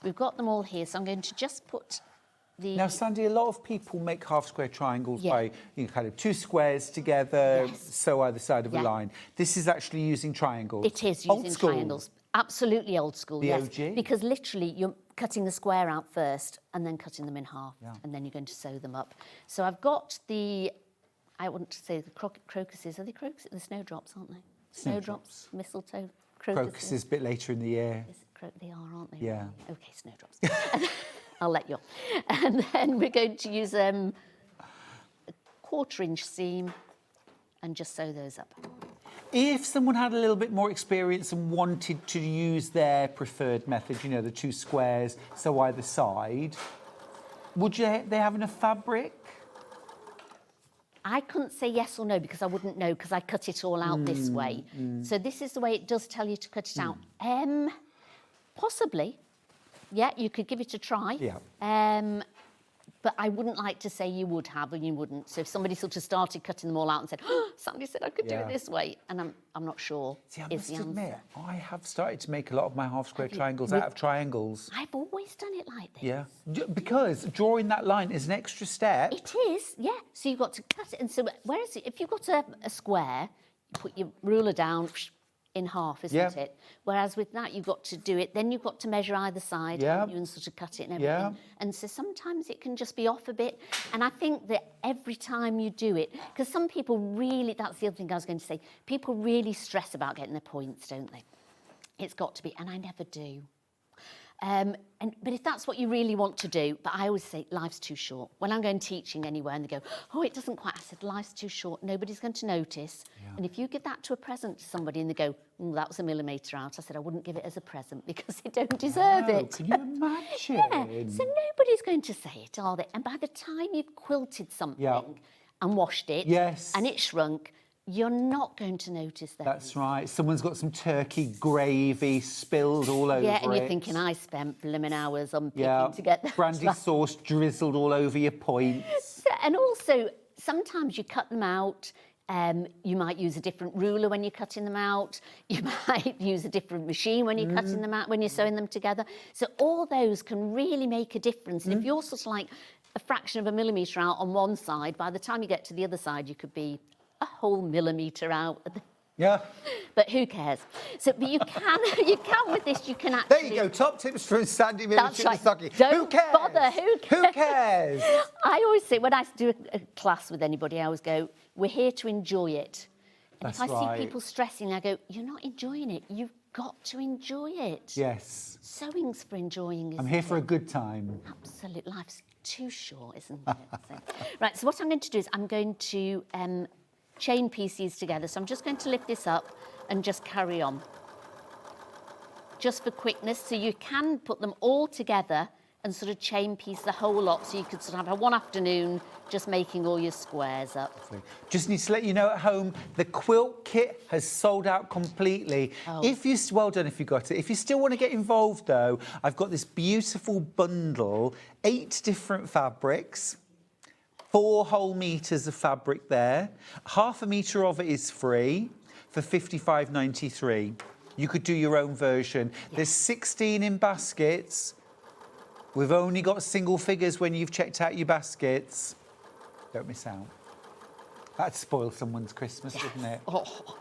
we've got them all here, so I'm going to just put the... Now, Sandy, a lot of people make half square triangles Yeah. by kind of 2 squares together, Yes. sew either side of a Yeah. line. This is actually using triangles. It is Old using school. triangles. Absolutely old school, The yes. OG. Because literally you're cutting the square out first and then cutting them in half, Yeah. and then you're going to sew them up. So I've got the, I want to say the crocuses. Are they crocuses? The snowdrops, aren't they? Snowdrops, mistletoe, crocuses. Crocuses a bit later in the year. They are, aren't they? Yeah. Okay, snowdrops. I'll let you off. And then we're going to use a 1/4 inch seam and just sew those up. If someone had a little bit more experience and wanted to use their preferred method, you know, the 2 squares, sew either side, would they have enough fabric? I couldn't say yes or no because I wouldn't know because I cut it all out this way. So this is the way it does tell you to cut it out. Possibly. Yeah, you could give it a try. Yeah. But I wouldn't like to say you would have and you wouldn't. So if somebody sort of started cutting them all out and said, oh, somebody said I could do Yeah. it this way, and I'm not sure. See, I is must the answer. admit, I have started to make a lot of my half square Have you? triangles With- out of triangles. I've always done it like this. Yeah. Because drawing that line is an extra step. It is, yeah. So you've got to cut it. And so whereas if you've got a square, you put your ruler down in half, isn't Yeah. it? Whereas with that, you've got to do it. Then you've got to measure either side, Yeah. haven't you, and sort of cut it and everything. Yeah. And so sometimes it can just be off a bit. And I think that every time you do it, because some people really, that's the other thing I was going to say, people really stress about getting their points, don't they? It's got to be, and I never do. But if that's what you really want to do, but I always say life's too short. When I'm going teaching anywhere and they go, oh, it doesn't quite, I said, life's too short, nobody's going to notice. Yeah. And if you give that to a present to somebody and they go, oh, that was a millimetre out, I said, I wouldn't give it as a present because they don't deserve Oh, it. Can you imagine? Yeah, so nobody's going to say it, are they? And by the time you've quilted something Yeah. and washed it, Yes. and it shrunk, you're not going to notice that. That's right. Someone's got some turkey gravy spilled all over Yeah, and you're it. thinking, I spent blooming hours unpicking Yeah. to get that. Brandy right. sauce drizzled all over your points. And also, sometimes you cut them out. You might use a different ruler when you're cutting them out. You might use a different machine when you're cutting them out, when you're sewing them together. So all those can really make a difference. And if you're sort of like a fraction of a millimetre out on one side, by the time you get to the other side, you could be a whole millimetre out. Yeah. But who cares? So, but you can with this, you can There actually... you go. Top tips from Sandi That's right. Millichip-Massocchi. Don't Who cares? bother. Who cares? Who cares? I always say, when I do a class with anybody, I always go, we're here to enjoy it. And That's if I right. see people stressing, I go, you're not enjoying it. You've got to enjoy it. Yes. Sewing's for enjoying, isn't I'm here for a it? good time. Absolute. Life's too short, isn't it? So, right, so what I'm going to do is I'm going to chain pieces together. So I'm just going to lift this up and just carry on. Just for quickness, so you can put them all together and sort of chain piece the whole lot, so you could sort of have one afternoon just making all your squares up. Just need to let you know at home, the quilt kit has sold out completely. Oh. Well done if you got it. If you still want to get involved though, I've got this beautiful bundle, 8 different fabrics, 4 whole meters of fabric there. Half a metre of it is free for £55.93. You could do your own version. Yeah. There's 16 in baskets. We've only got single figures when you've checked out your baskets. Don't miss out. That'd spoil someone's Christmas, wouldn't it? Oh.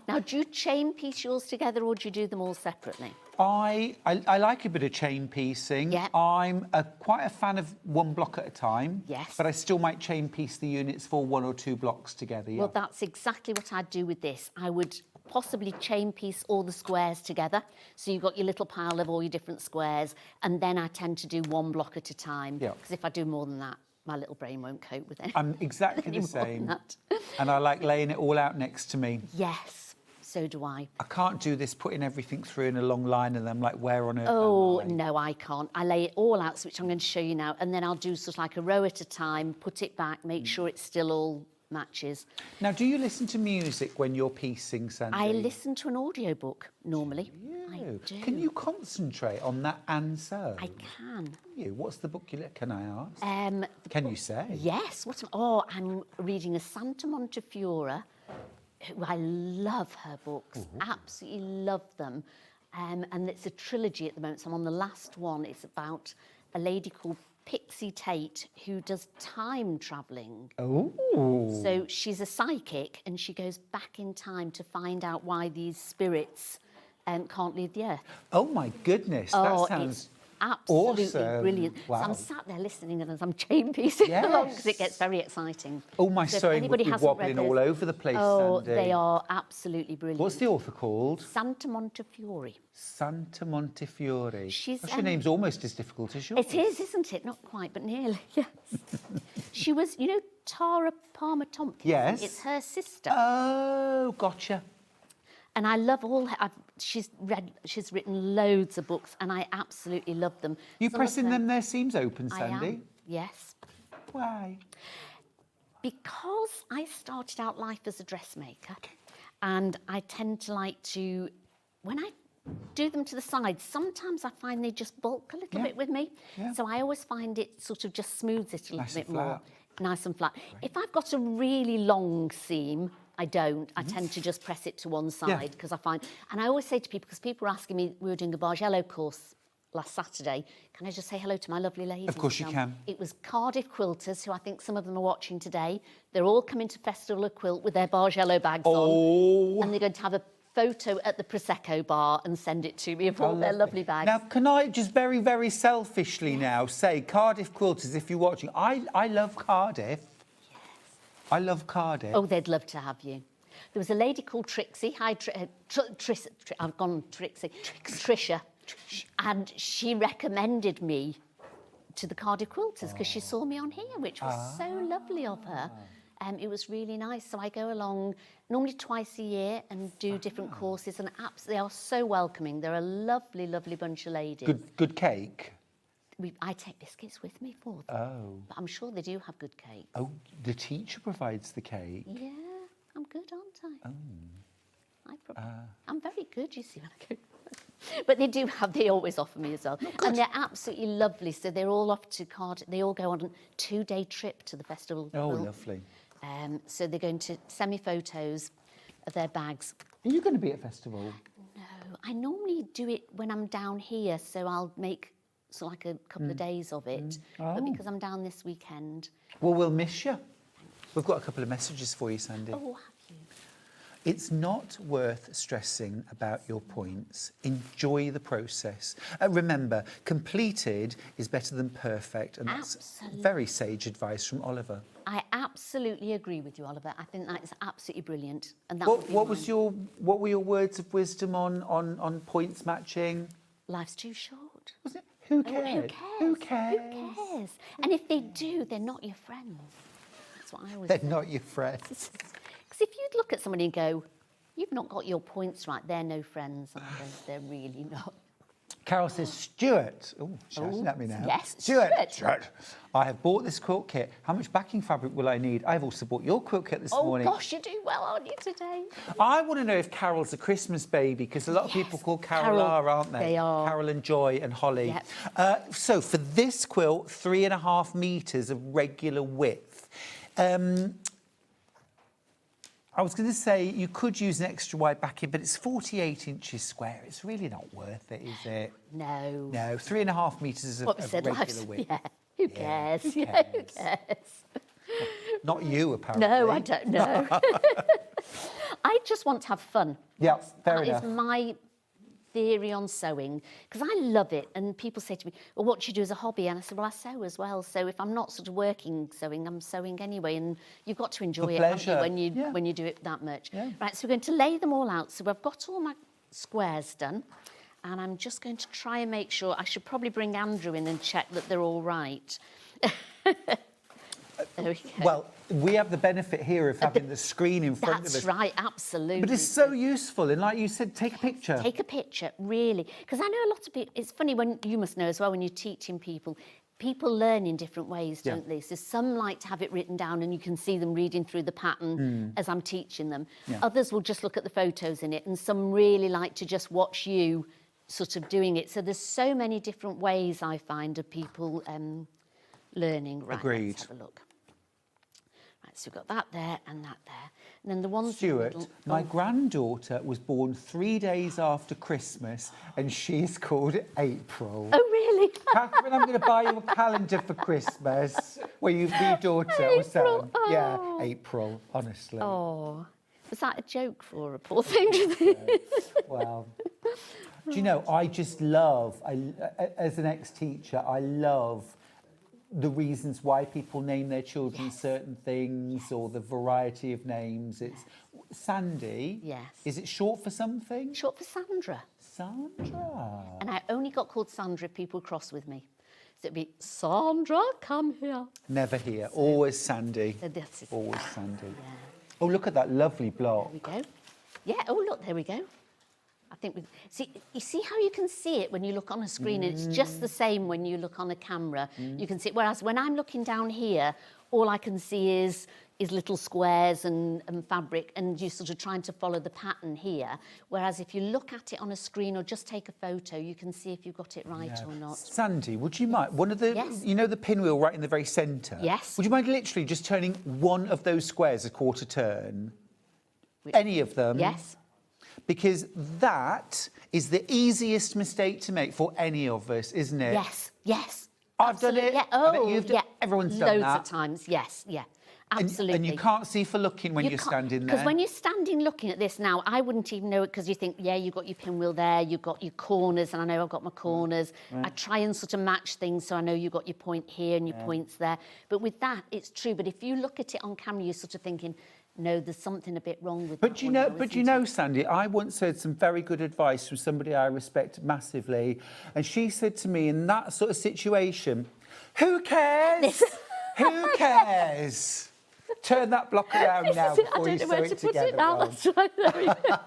Now, do you chain piece yours together or do you do them all separately? I like a bit of chain piecing. Yeah. I'm quite a fan of one block at a time. Yes. But I still might chain piece the units for 1 or 2 blocks together. Yeah. Well, that's exactly what I'd do with this. I would possibly chain piece all the squares together. So you've got your little pile of all your different squares. And then I tend to do 1 block at a time. Yeah. Because if I do more than that, my little brain won't cope with it. I'm exactly any the more than same. that. And I like laying it all out next to me. Yes, so do I. I can't do this putting everything through in a long line and I'm like, where on earth Oh, am I? no, I can't. I lay it all out, which I'm going to show you now. And then I'll do sort of like a row at a time, put it back, make sure it's still all matches. Now, do you listen to music when you're piecing, Sandy? I listen to an audiobook normally. I You? do. Can you concentrate on that and sew? I can. What's the book you can I ask? Can you say? Yes. I'm reading a Santa Montefiore, who I love her books. Absolutely love them. and it's a trilogy at the moment. So I'm on the last one. It's about a lady called Pixie Tate who does time travelling. Oh. So she's a psychic and she goes back in time to find out why these spirits can't leave the earth. Oh my goodness, that sounds it's absolutely awesome. brilliant. Wow. So I'm sat there listening and as I'm chain piecing along because it Yes. gets very exciting. Oh, my So if sewing would anybody be hasn't read wobbling those- all over the place, Oh, Sandi. they are absolutely brilliant. What's the author called? Santa Montefiore. Santa Montefiore. She's, Gosh, your name's almost as difficult as yours. It is, isn't it? Not quite, but nearly, yes. She was, you know, Tara Palmer Tompkins? Yes. It's her sister. Oh, gotcha. And I love all her, she's written loads of books and I absolutely love them. You Some of pressing them their seams open, I Sandi? am, yes. Why? Because I started out life as a dressmaker and I tend to like to, when I do them to the sides, sometimes I find they just bulk a little bit with me. Yeah. So I always find it sort of just smooths it a little Nice and bit more. flat. Nice and flat. If I've got a really long seam, I don't. I tend to just press it to one side because I find, and I always say to people, because people were asking me, we were doing a Bargello course last Saturday, can I just say hello to my lovely ladies? Of course you can. It was Cardiff quilters, who I think some of them are watching today. They're all coming to Festival of Quilt with their Bargello bags on. And they're going to have a photo at the Prosecco bar and send it to me of all their lovely bags. Now, can I just very, very selfishly now say, Cardiff quilters, if you're watching, I love Cardiff. Yes. I love Cardiff. Oh, they'd love to have you. There was a lady called Trixie. Hi, I've gone Trixie. Trisha. And she recommended me to the Cardiff Quilters because she saw me on here, which was so lovely of her. It was really nice. So I go along normally twice a year and do different courses, and they are so welcoming. They're a lovely, lovely bunch of ladies. Good cake. I take biscuits with me for them. Oh. But I'm sure they do have good cake. Oh, the teacher provides the cake. Yeah, I'm good, aren't I? Oh. I'm very good, you see, when I go. But they always offer me as well. And they're absolutely lovely. So they're all off to Cardiff. They all go on a 2-day trip to the festival. Oh, lovely. So they're going to send me photos of their bags. Are you going to be at festival? No, I normally do it when I'm down here. So I'll make like a couple of days of it. But because I'm down this weekend. Well, we'll miss you. We've got a couple of messages for you, Sandi. Oh, have you? It's not worth stressing about your points. Enjoy the process. Remember, completed is better than perfect, and that's very sage advice from Oliver. I absolutely agree with you, Oliver. I think that is absolutely brilliant. And that What were your words of wisdom on points matching? Life's too short. Was it? Who Oh, cared? who cares? Who cares? And if they do, they're not your friends. That's what I always They're say. not your friends. Because if you'd look at somebody and go, you've not got your points right, they're no friends, are they? They're really not. Carol says, Stuart. Oh, shouting at me now. Yes, Stuart. Stuart. I have bought this quilt kit. How much backing fabric will I need? I've also bought your quilt kit this morning. Oh, gosh, you do well, aren't you, today? I want to know if Carol's a Christmas baby, because a lot of people call Carol are, aren't they? They are. Carol and Joy and Holly. Yep. So for this quilt, 3.5 metres of regular width. I was going to say you could use an extra wide backing, but it's 48 inches square. It's really not worth it, is it? No. No, 3.5 metres of regular width. Yeah. Who cares? who Yeah, who cares? cares? Not you, apparently. No, I don't know. I just want to have fun. Yeah, fair That enough. is my theory on sewing, because I love it. And people say to me, well, what do you do as a hobby? And I said, well, I sew as well. So if I'm not sort of working sewing, I'm sewing anyway. And you've got to enjoy it, haven't you, when you do it that much. Yeah. Right, so we're going to lay them all out. So I've got all my squares done. And I'm just going to try and make sure, I should probably bring Andrew in and check that they're all right. There we go. Well, we have the benefit here of having the screen in front of us. That's right, absolutely. But it's so useful. And like you said, take a picture. Take a picture, really. Because I know a lot of people, it's funny when, you must know as well, when you're teaching people learn in different ways, don't they? So some like to have it written down and you can see them reading through the pattern as I'm teaching them. Yeah. Others will just look at the photos in it, and some really like to just watch you sort of doing it. So there's so many different ways, I find, of people learning. Right, Agreed. let's have a look. Right, so we've got that there and that there. And then the ones in the Stuart, middle- my granddaughter was born 3 days after Christmas and she's called April. Oh, really? Catherine, I'm going to buy you a calendar for Christmas. Well, you be your daughter or son. April, Yeah, oh. April, honestly. Oh, was that a joke for a poor thing? Do you think? Well, do you know, I just love, as an ex-teacher, I love the reasons why people name their children certain things or the variety of names. It's Sandi. Yes. Is it short for something? Short for Sandra. Sandra. And I only got called Sandra if people cross with me. So it'd be, Sandra, come here. Never here. Always Sandi. So this is Always Sandi. Yeah. Oh, look at that lovely block. There we go. Yeah, oh, look, there we go. I think we see. You see how you can see it when you look on a screen, and it's just the same when you look on a camera. You can see it. Whereas when I'm looking down here, all I can see is little squares and fabric, and you're sort of trying to follow the pattern here. Whereas if you look at it on a screen or just take a photo, you can see if you got it right or not. Sandi, would you mind, one of the, Yes. you know the pinwheel right in the very centre? Yes. Would you mind literally just turning one of those squares a quarter turn? Any of them? Yes. Because that is the easiest mistake to make for any of us, isn't it? Yes, yes. I've done it. Yeah. I bet Oh, you've done- yeah. everyone's done Loads that. of times. Yes, yeah. And- Absolutely. And, you can't see for looking when you're standing there. Because when you're standing looking at this now, I wouldn't even know it because you think, yeah, you've got your pinwheel there, you've got your corners, and I know I've got my corners. I try and sort of match things so I know you've got your point here and your points there. But with that, it's true. But if you look at it on camera, you're sort of thinking, no, there's something a bit wrong with But that you one know, now, but you isn't know, it? Sandi, I once heard some very good advice from somebody I respect massively, and she said to me, in that sort of situation, "Who cares? Who cares? Turn that block around now I before don't you know sew where it to put together." it now. Ron." That's right. There we go.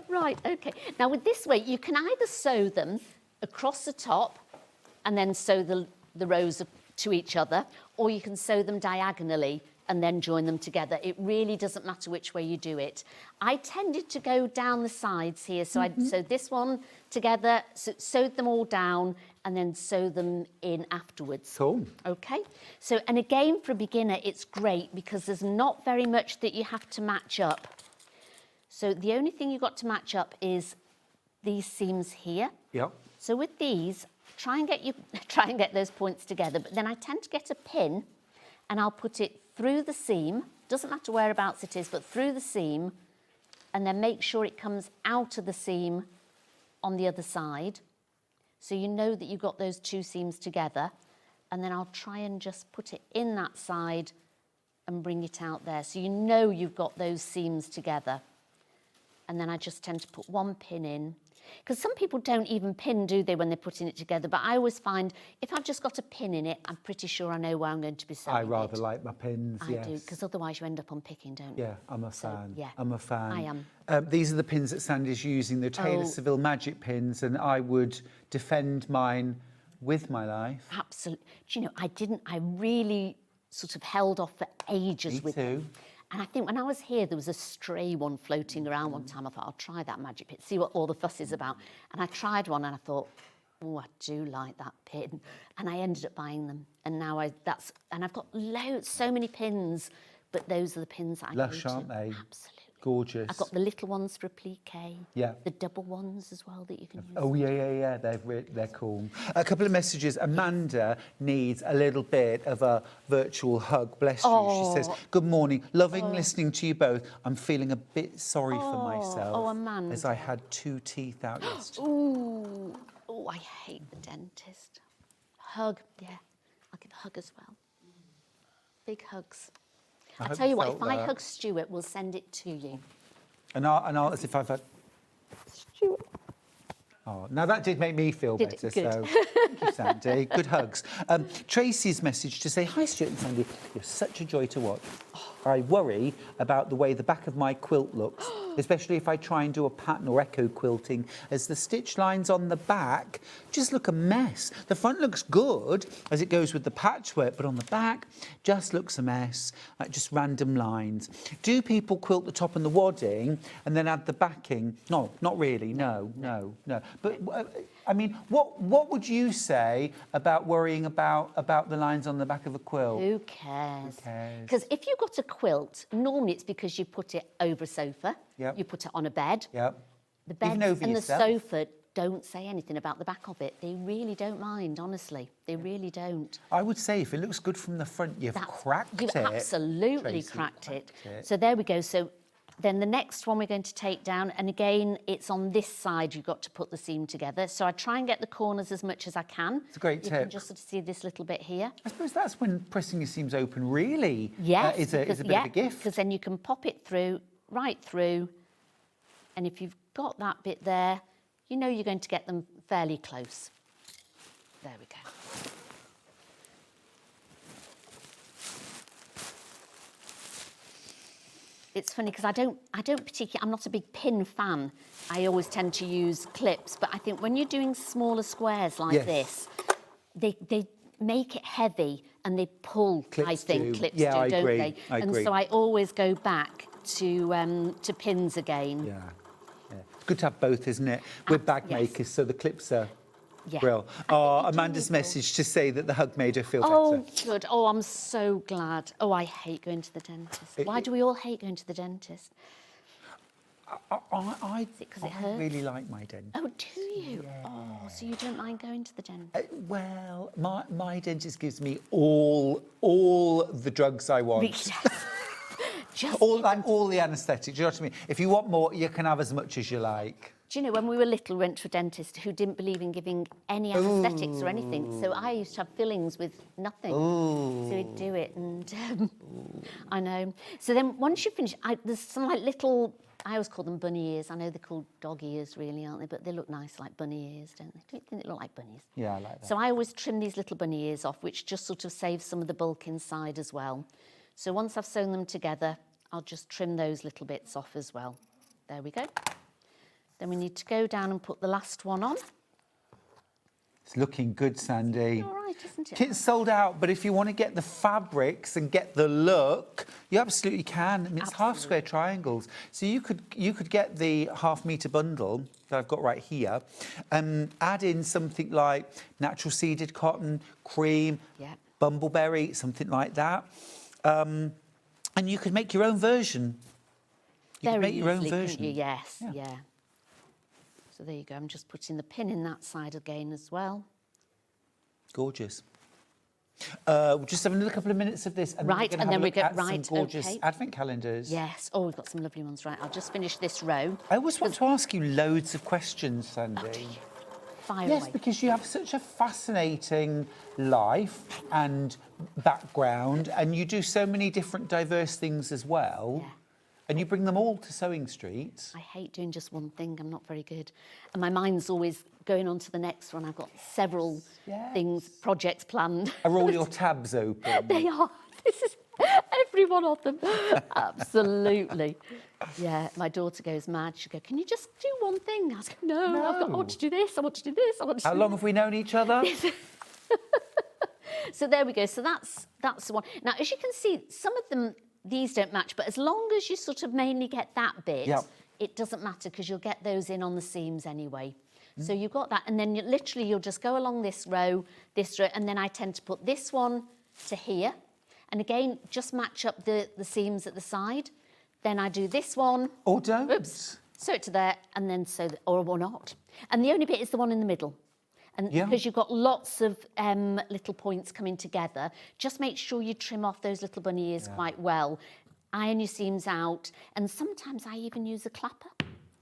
Right, okay. Now with this way, you can either sew them across the top and then sew the rows to each other, or you can sew them diagonally and then join them together. It really doesn't matter which way you do it. I tended to go down the sides here, so I sewed this one together, sewed them all down, and then sew them in afterwards. Cool. Okay, so, and again, for a beginner, it's great because there's not very much that you have to match up. So the only thing you've got to match up is these seams here. Yep. So with these, try and get those points together, but then I tend to get a pin and I'll put it through the seam, doesn't matter whereabouts it is, but through the seam, and then make sure it comes out of the seam on the other side. So you know that you've got those two seams together, and then I'll try and just put it in that side and bring it out there. So you know you've got those seams together. And then I just tend to put one pin in. Because some people don't even pin, do they, when they're putting it together? But I always find if I've just got a pin in it, I'm pretty sure I know where I'm going to be sewing I rather it. like my pins, I yes. do, because otherwise you end up unpicking, don't you? Yeah, I'm a So, fan. yeah, I'm a fan. I am. These are the pins that Sandi's using, the Taylor Oh. Seville Magic pins, and I would defend mine with my life. Absolutely. Do you know, I really sort of held off for ages Me with too. them. And I think when I was here, there was a stray one floating around one time. I thought, I'll try that magic pin, see what all the fuss is about. And I tried one and I thought, oh, I do like that pin. And I ended up buying them. And now I've got loads, so many pins, but those are the pins that I Lush, go to. aren't they? Absolutely. Gorgeous. I've got the little ones for applique. Yeah. The double ones as well that you can use. Oh, yeah. They're cool. A couple of messages. Amanda needs a little bit of a virtual hug. Bless you. She says, good morning. Loving listening to you both. I'm feeling a bit sorry for myself. Oh, Amanda. As I had 2 teeth out yesterday. Ooh. Oh, I hate the dentist. Hug, yeah. I'll give a hug as well. Big hugs. I'll hope tell you you what, felt if I that. hug Stuart, we'll send it to you. And I'll, as if I've had... Stuart. Oh, now that did make me feel Did better, it? Good. so thank you, Sandi. Good hugs. Tracy's message to say, hi, Stuart and Sandi, you're such a joy to watch. I worry about the way the back of my quilt looks especially if I try and do a pattern or echo quilting, as the stitch lines on the back just look a mess. The front looks good as it goes with the patchwork, but on the back just looks a mess, like just random lines. Do people quilt the top and the wadding and then add the backing? No, not really. No. But I mean, what would you say about worrying about the lines on the back of a quilt? Who cares? Who cares? Because if you've got a quilt, normally it's because you put it over a sofa, Yep. you put it on a bed. Yep. The Even bed over and yourself. the sofa don't say anything about the back of it. They really don't mind, honestly. They really don't. I would say if it looks good from the front, you've cracked You've it. absolutely Tracy, cracked it. it. So there we go. So then the next one we're going to take down, and again, it's on this side you've got to put the seam together. So I try and get the corners as much as I can. It's a great You tip. can just sort of see this little bit here. I suppose that's when pressing your seams open really Yes, is a bit of a gift. because then you can pop it through, right through, and if you've got that bit there, you know you're going to get them fairly close. There we go. It's funny because I don't particularly, I'm not a big pin fan. I always tend to use clips, but I think when you're doing smaller squares like Yes. this, they make it heavy and they pull, I Clips think, do. clips Yeah, do, I don't agree. they? I and agree. so I always go back to pins again. Yeah. It's good to have both, isn't it? We're bag yes. makers, so the clips are Yeah. brill. I think Oh, you do Amanda's need more. message to say that the hug made her feel Oh, better. good. Oh, I'm so glad. Oh, I hate going to the dentist. Why do we all hate going to the dentist? I it 'cause it hurts? really like my dentist. Oh, do you? Oh, so you don't mind going to the dentist? Well, my dentist gives me all the drugs I want. Just all give them- the anaesthetics. Do you know what I mean? If you want more, you can have as much as you like. Do you know, when we were little, we went to a dentist who didn't believe in giving any anaesthetics or anything. So I used to have fillings with nothing. So he'd do it, and I know. So then once you finish, there's some like little, I always call them bunny ears. I know they're called dog ears, really, aren't they? But they look nice like bunny ears, don't they? Don't you think they look like bunnies? Yeah, I like that. So I always trim these little bunny ears off, which just sort of saves some of the bulk inside as well. So once I've sewn them together, I'll just trim those little bits off as well. There we go. Then we need to go down and put the last one on. It's looking good, Sandy. All right, isn't it? Kit's sold out, but if you want to get the fabrics and get the look, you absolutely can. I mean, it's half square triangles. So you could get the half-metre bundle that I've got right here, add in something like natural seeded cotton, cream, bumbleberry, something like that. And you could make your own version. You could Very make your own easily, couldn't version. you? Yes, yeah. So there you go. I'm just putting the pin in that side again as well. Gorgeous. We'll just have another couple of minutes of this, and Right, then and we're then going we to have go- a look at right, some gorgeous okay. advent calendars. Yes. Oh, we've got some lovely ones. Right, I'll just finish this row. I always want to ask you loads of questions, Sandy. Fire Yes, away. because you have such a fascinating life and background, and you do so many different diverse things as well. Yeah. And you bring them all to SewingStreet. I hate doing just one thing. I'm not very good. And my mind's always going on to the next one. I've got several things, projects planned. Are all your tabs open? They are. This is every one of them. Absolutely. Yeah, my daughter goes mad. She'll go, can you just do one thing? I was like, no, I want to do this. I want to do this. I want to How do long have we known each other? So there we go. So that's the one. Now, as you can see, some of them, these don't match, but as long as you sort of mainly get that bit, Yep. it doesn't matter because you'll get those in on the seams anyway. So you've got that, and then you'll just go along this row, and then I tend to put this one to here. And again, just match up the seams at the side. Then I do this one. Or don't. Oops. Sew it to there, and then or not. And the only bit is the one in the middle. And because you've got lots of little points coming together, just make sure you trim off those little bunny ears quite well. Iron your seams out, and sometimes I even use a clapper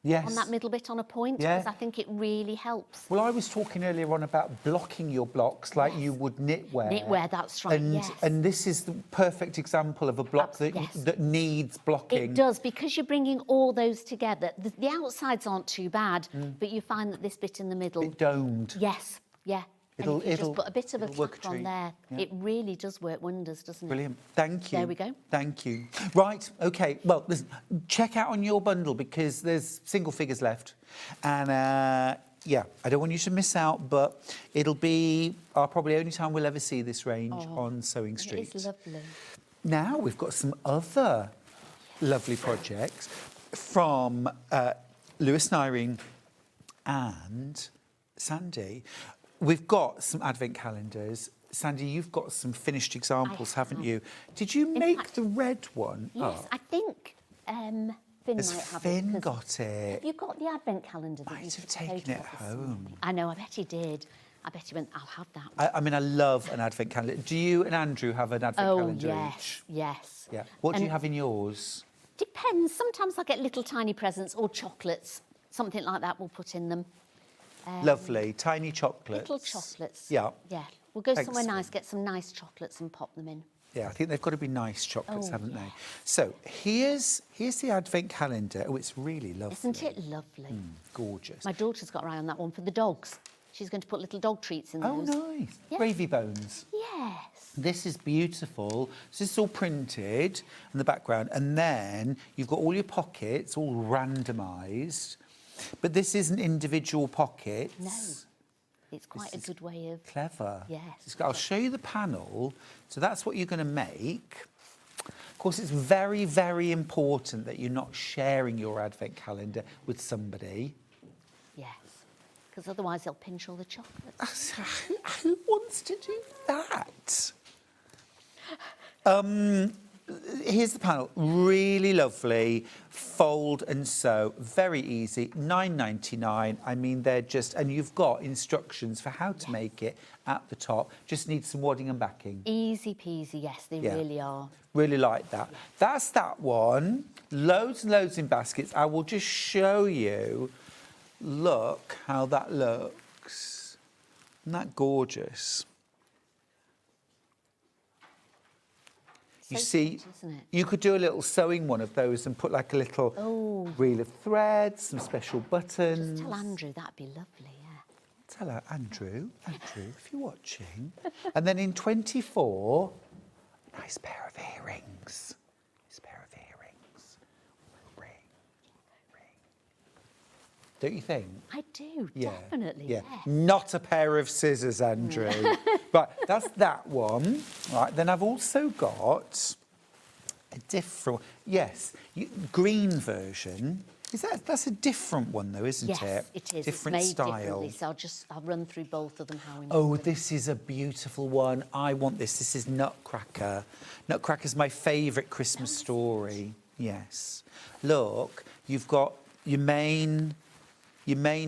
on that middle bit on a point, because I think it really helps. Well, I was talking earlier on about blocking your blocks like you would knitwear. Knitwear, that's right, yes. And this is the perfect example of a block that needs blocking. It does, because you're bringing all those together. The outsides aren't too bad, but you find that this bit in the middle... It domed. Yes, yeah. And if you just put a bit of a it'll work cap on treat. there, Yeah. it really does work wonders, doesn't it? Brilliant. Thank you. There we go. Thank you. Right, OK. Well, listen, check out on your bundle because there's single figures left. And, yeah, I don't want you to miss out, but it'll be our probably only time we'll ever see this range on Sewing Street. It is lovely. Now we've got some other lovely projects from Lewis Irene and Sandi. We've got some advent calendars. Sandi, you've got some finished examples, haven't you? Did you make fact- the red one? Yes, I think Finn Has might have Finn it. 'cause got it? Have you got the advent calendar that you Might have took a taken photo it of this home. morning? I know, I bet he did. I bet he went, I'll have that. I mean, I love an advent calendar. Do you and Andrew have an advent Oh, calendar yes, each? yes. Yeah. What do you And- have in yours? Depends. Sometimes I get little tiny presents or chocolates. Something like that we'll put in them. Lovely. Tiny chocolates. Little chocolates. Yeah. Yeah. We'll go somewhere Excellent. nice, get some nice chocolates and pop them in. Yeah, I think they've got to be nice chocolates, Oh, haven't they? yes. So here's the advent calendar. Oh, it's really lovely. Isn't it lovely? Gorgeous. My daughter's got her eye on that one for the dogs. She's going to put little dog treats in Oh, those. nice. Yeah. Gravy bones. Yes. This is beautiful. So this is all printed in the background, and then you've got all your pockets all randomised. But this isn't individual pockets. No. It's quite a good way of... Clever. Yes. I'll show you the panel. So that's what you're going to make. Of course, it's very, very important that you're not sharing your advent calendar with somebody. Yes. Because otherwise they'll pinch all the chocolates. Who wants to do that? Here's the panel. Really lovely. Fold and sew. Very easy. £9.99. I mean, they're just... And you've got instructions for how to make it at the top. Just need some wadding and backing. Easy peasy, yes, they Yeah. really are. Really like that. That's that one. Loads and loads in baskets. I will just show you. Look how that looks. Isn't that gorgeous? You So see, cute, isn't it? you could do a little sewing one of those and put like a little reel of thread, some special buttons. Just tell Andrew that'd be lovely, yeah. Tell her, Andrew, if you're watching. And then in 24, nice pair of earrings. Nice pair of earrings. Ring. Don't you think? I do, definitely, Yeah. yes. Not a pair of scissors, Andrew. Right, that's that one. Right, then I've also got a different... Yes, green version. That's a different one, though, isn't Yes, it? it is. Different it's made style. differently, so I'll run through both of them, how we Oh, make them. this is a beautiful one. I want this. This is Nutcracker. Nutcracker's my favourite Christmas story. Yes. Look, you've got your main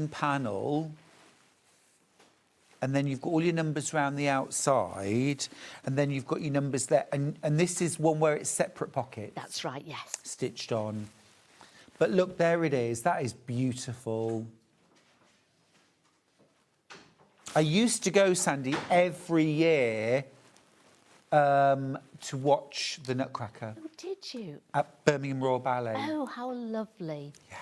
panel, and then you've got all your numbers around the outside, and then you've got your numbers there. And this is one where it's separate pockets. That's right, yes. Stitched on. But look, there it is. That is beautiful. I used to go, Sandi, every year to watch the Nutcracker Oh, did you? at Birmingham Royal Ballet. Oh, how lovely. Yeah.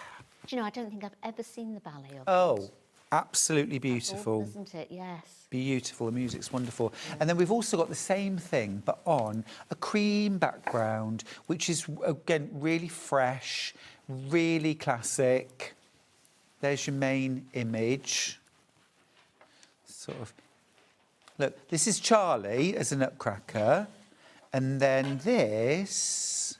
Do you know, I don't think I've ever seen the ballet of it. Oh, absolutely Awful, beautiful. isn't it? Yes. Beautiful, the music's wonderful. And then we've also got the same thing, but on a cream background, which is, again, really fresh, really classic. There's your main image. Sort of. Look, this is Charlie as a Nutcracker. And then this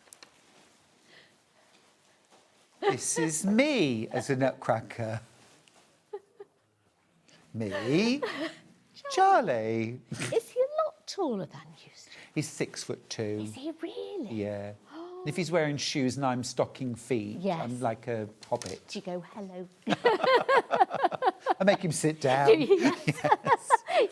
is me as a Nutcracker. Me, Charlie. Is he a lot taller than you, Stuart? He's 6'2". Is he really? Yeah. If he's wearing shoes and I'm stocking feet, Yes. I'm like a hobbit. Do you go, hello? I make him sit down. Do you? Yes.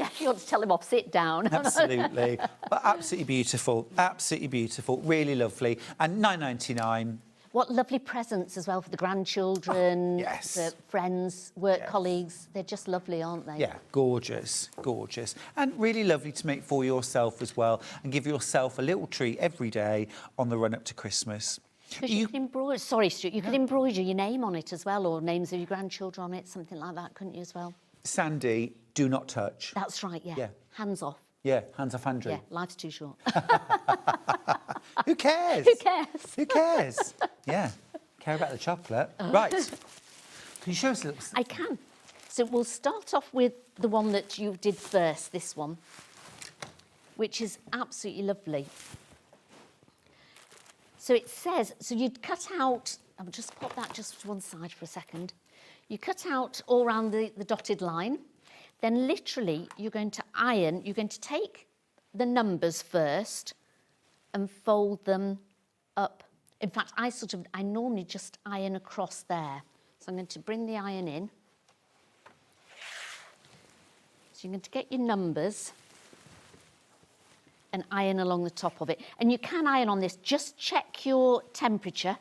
Yeah, if you want to tell him off, sit down. Absolutely. But absolutely beautiful. Absolutely beautiful. Really lovely. And £9.99. What lovely presents as well for the grandchildren, yes. the friends, work colleagues. They're just lovely, aren't they? Yeah, gorgeous, gorgeous. And really lovely to make for yourself as well and give yourself a little treat every day on the run up to Christmas. Because you could embroider, sorry, Stuart, you could embroider your name on it as well, or names of your grandchildren on it, something like that, couldn't you as well? Sandi, do not touch. That's right, yeah. Yeah. Hands off. Yeah, hands off Andrew. Yeah, life's too short. Who cares? Who cares? Who cares? Yeah, care about the chocolate. Right. Can you show us a little? I can. So we'll start off with the one that you did first, this one, which is absolutely lovely. So it says, so you'd cut out, I'll just pop that just to one side for a second. You cut out all around the dotted line. Then literally you're going to iron, you're going to take the numbers first and fold them up. In fact, I normally just iron across there. So I'm going to bring the iron in. So you're going to get your numbers and iron along the top of it. And you can iron on this, just check your temperature.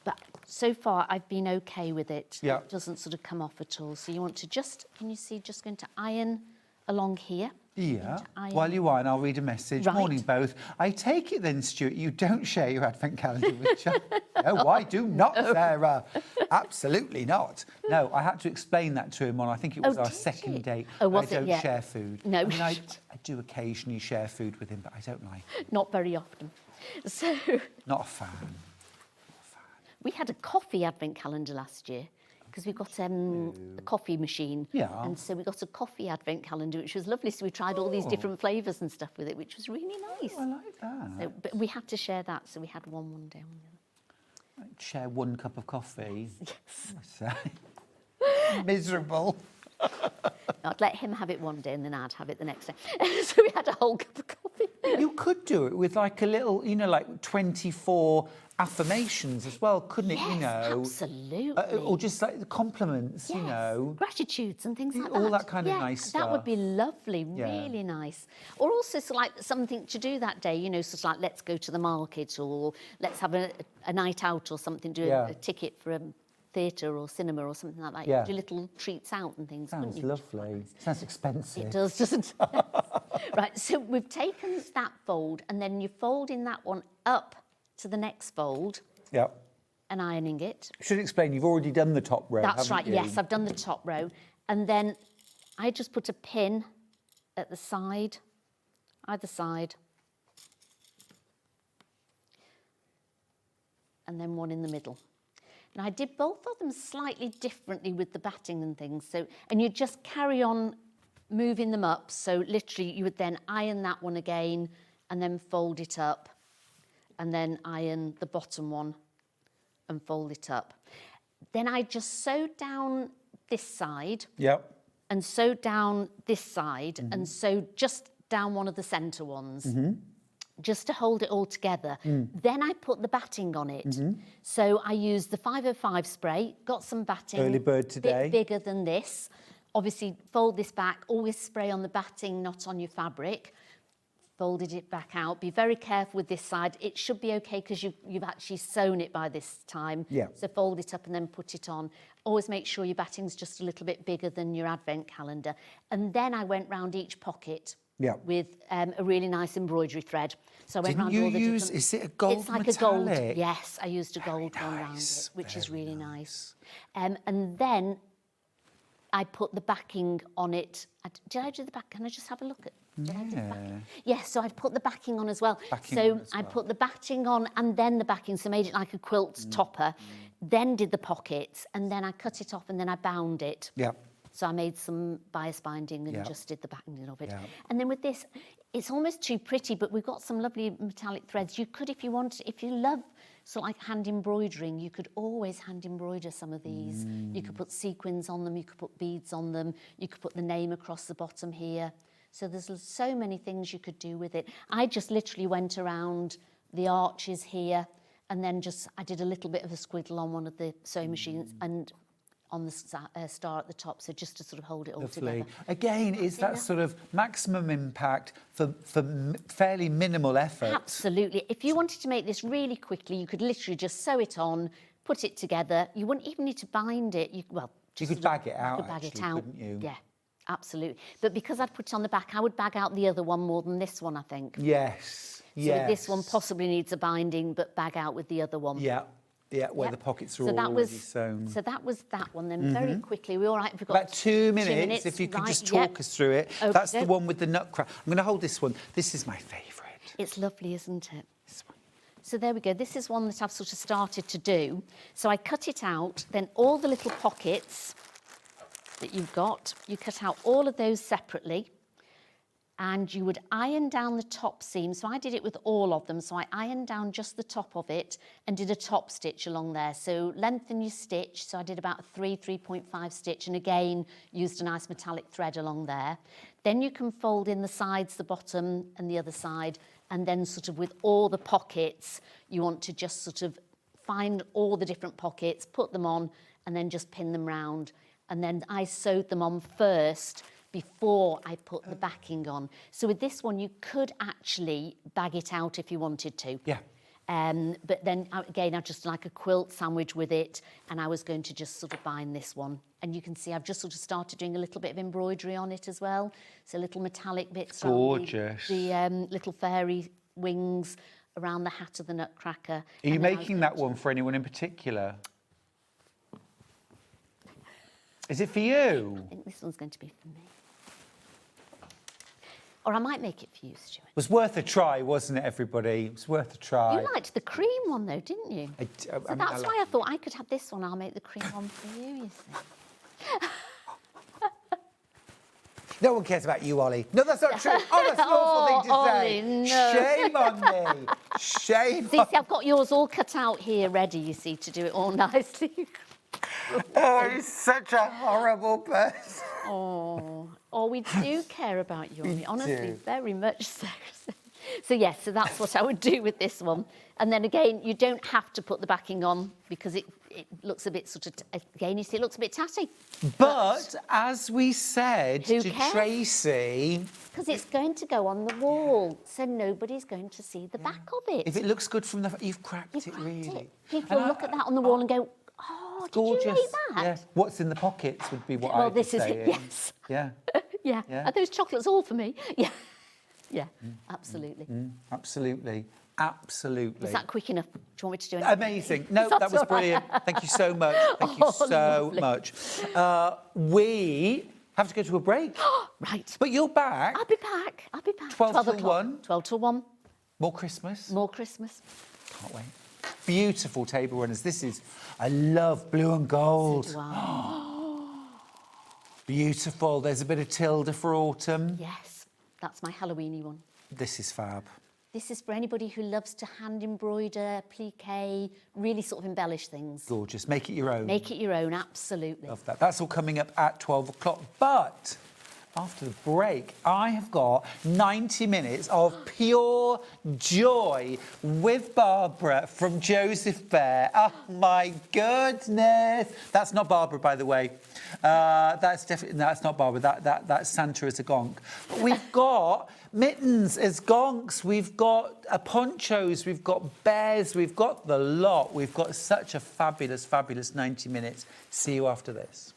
But so far I've been okay with it. Yeah. It doesn't sort of come off at all. So you want to just, can you see, just going to iron along here. Yeah. Iron. While you iron, I'll read a message. Right. Morning, both. I take it then, Stuart, you don't share your advent calendar with Chuck. No, I do not, Sarah. Absolutely not. No, I had to explain that to him on, I think it was our did second you? date. Oh, was I it? don't Yeah. share food. No. I mean, I do occasionally share food with him, but I don't like it. Not very often. So Not a fan. we had a coffee advent calendar last year because we got a coffee machine. Yeah. And so we got a coffee advent calendar, which was lovely. So we tried all these different flavours and stuff with it, which was really nice. I like that. So, but we had to share that, so we had one day on the other. I'd share one cup of coffee. Yes. Miserable. I'd let him have it one day and then I'd have it the next day. So we had a whole cup of coffee. You could do it with like a little, like 24 affirmations as well, couldn't it? Yes, absolutely. Or just like the compliments, Yes, gratitudes and things like that. all that kind of nice That would stuff. be lovely, Yeah. really nice. Or also so like something to do that day, sort of like let's go to the market or let's have a night out or something, do Yeah. a ticket for a theatre or cinema or something like that. Yeah. Do little treats out and things. Sounds wouldn't you? lovely. Sounds expensive. It does, doesn't it? Right, so we've taken that fold and then you're folding that one up to the next fold Yeah. and ironing it. Should explain, you've already done the top row, That's haven't right, you? yes, I've done the top row. And then I just put a pin at the side, either side. And then one in the middle. And I did both of them slightly differently with the batting and things. So, and you just carry on moving them up. So literally you would then iron that one again and then fold it up and then iron the bottom one and fold it up. Then I just sewed down this side Yep. and sewed down this side and sewed just down one of the centre ones. Just to hold it all together. Then I put the batting on it. So I used the 505 spray, got some batting. Early bird today. Bit bigger than this. Obviously, fold this back, always spray on the batting, not on your fabric. Folded it back out. Be very careful with this side. It should be okay because you've actually sewn it by this time. Yeah. So fold it up and then put it on. Always make sure your batting's just a little bit bigger than your advent calendar. And then I went round each pocket. Yeah. With a really nice embroidery thread. So I went Didn't round you all the use, different... is it a gold It's like metallic? a gold, yes, I used a gold one round nice, it, which is very really nice. And then I put the backing on it. Did I do the back? Can I just have a look at? Did I do the backing? Yes, so I put the backing on as well. Backing so on as I well. put the batting on and then the backing, so made it like a quilt topper. Then did the pockets and then I cut it off and then I bound it. Yeah. So I made some bias binding and Yeah. just did the backing of it. Yeah. And then with this, it's almost too pretty, but we've got some lovely metallic threads. You could, if you want, if you love sort of like hand embroidering, you could always hand embroider some of these. You could put sequins on them, you could put beads on them, you could put the name across the bottom here. So there's so many things you could do with it. I just literally went around the arches here and then I did a little bit of a squiggle on one of the sewing machines and on the star at the top, so just to sort of hold it all Lovely. together. Again, is that sort of maximum impact for fairly minimal effort? Absolutely. If you wanted to make this really quickly, you could literally just sew it on, put it together. You wouldn't even need to bind it. You You just could sort of- bag it out, You could bag it actually, out. couldn't you? Yeah, absolutely. But because I'd put it on the back, I would bag out the other one more than this one, I think. Yes. So this one possibly needs a binding, but bag out with the other one. Yeah. Yeah, where Yep. the pockets are So that already was sewn. So that was that one. Then very quickly, we all right? We've got About 2 minutes, if you could right, just yep. talk us through it. Okay. That's the one with the nutcracker. I'm going to hold this one. This is my favourite. It's lovely, isn't it? This one. So there we go. This is one that I've sort of started to do. So I cut it out, then all the little pockets that you've got, you cut out all of those separately, and you would iron down the top seam. So I did it with all of them. So I ironed down just the top of it and did a top stitch along there. So lengthen your stitch. So I did about a 3.5 stitch, and again, used a nice metallic thread along there. Then you can fold in the sides, the bottom and the other side, and then sort of with all the pockets, you want to just sort of find all the different pockets, put them on, and then just pin them round. And then I sewed them on first before I put the backing on. So with this one, you could actually bag it out if you wanted to. Yeah. But then again, I've just like a quilt sandwich with it, and I was going to just sort of bind this one. And you can see I've just sort of started doing a little bit of embroidery on it as well. So little metallic bits. Gorgeous. The little fairy wings around the hat of the nutcracker. Are you And then I was making that one for anyone in particular? Is it for you? I think this one's going to be for me. Or I might make it for you, Stuart. It was worth a try, wasn't it, everybody? It was worth a try. You liked the cream one, though, didn't you? So that's why I thought I could have this one. I'll make the cream one for you, you see. No one cares about you, Ollie. No, that's not true. Oh, that's an awful thing to say. Ollie, no. Shame on me. Shame See, on I've got yours all cut out here, ready, you see, to do it all nicely. Oh, he's such a horrible person. Oh, we do care about you, Ollie, honestly, do. very much so. So yes, so that's what I would do with this one. And then again, you don't have to put the backing on because it looks a bit sort of, again, you see, it looks a bit tatty. But as we said Who to cares? Tracy, Because it's going to go on the wall, so nobody's going to see the back of it. if it looks good from the, you've cracked You've it cracked really. it. People look at that on the wall and go, oh, did Gorgeous. you make that? Yeah. What's in the pockets would be what I Well, would this is say. it, yes. Yeah. Yeah. Yeah. Are those chocolates all for me? Yeah. Yeah, absolutely. Absolutely. Absolutely. Was that quick enough? Do you want me to do anything? Amazing. No, That's that was all right. brilliant. Thank you so much. Thank you Oh, so lovely. much. We have to go to a break. Right. But you're back. I'll be back. I'll be back. 12 till o'clock. 1. 12 till 1. More Christmas. More Christmas. Can't wait. Beautiful table runners. This is, I love blue and gold. Wow. Beautiful. There's a bit of Tilda for autumn. Yes, that's my Halloweeny one. This is fab. This is for anybody who loves to hand embroider, applique, really sort of embellish things. Gorgeous. Make it your own. Make it your own, absolutely. Love that. That's all coming up at 12 o'clock. But after the break, I have got 90 minutes of pure joy with Barbara from Joseph Bear. Oh, my goodness. That's not Barbara, by the way. That's definitely, no, that's not Barbara. That's Santa as a gonk. But we've got mittens as gonks. We've got ponchos. We've got bears. We've got the lot. We've got such a fabulous, fabulous 90 minutes. See you after this.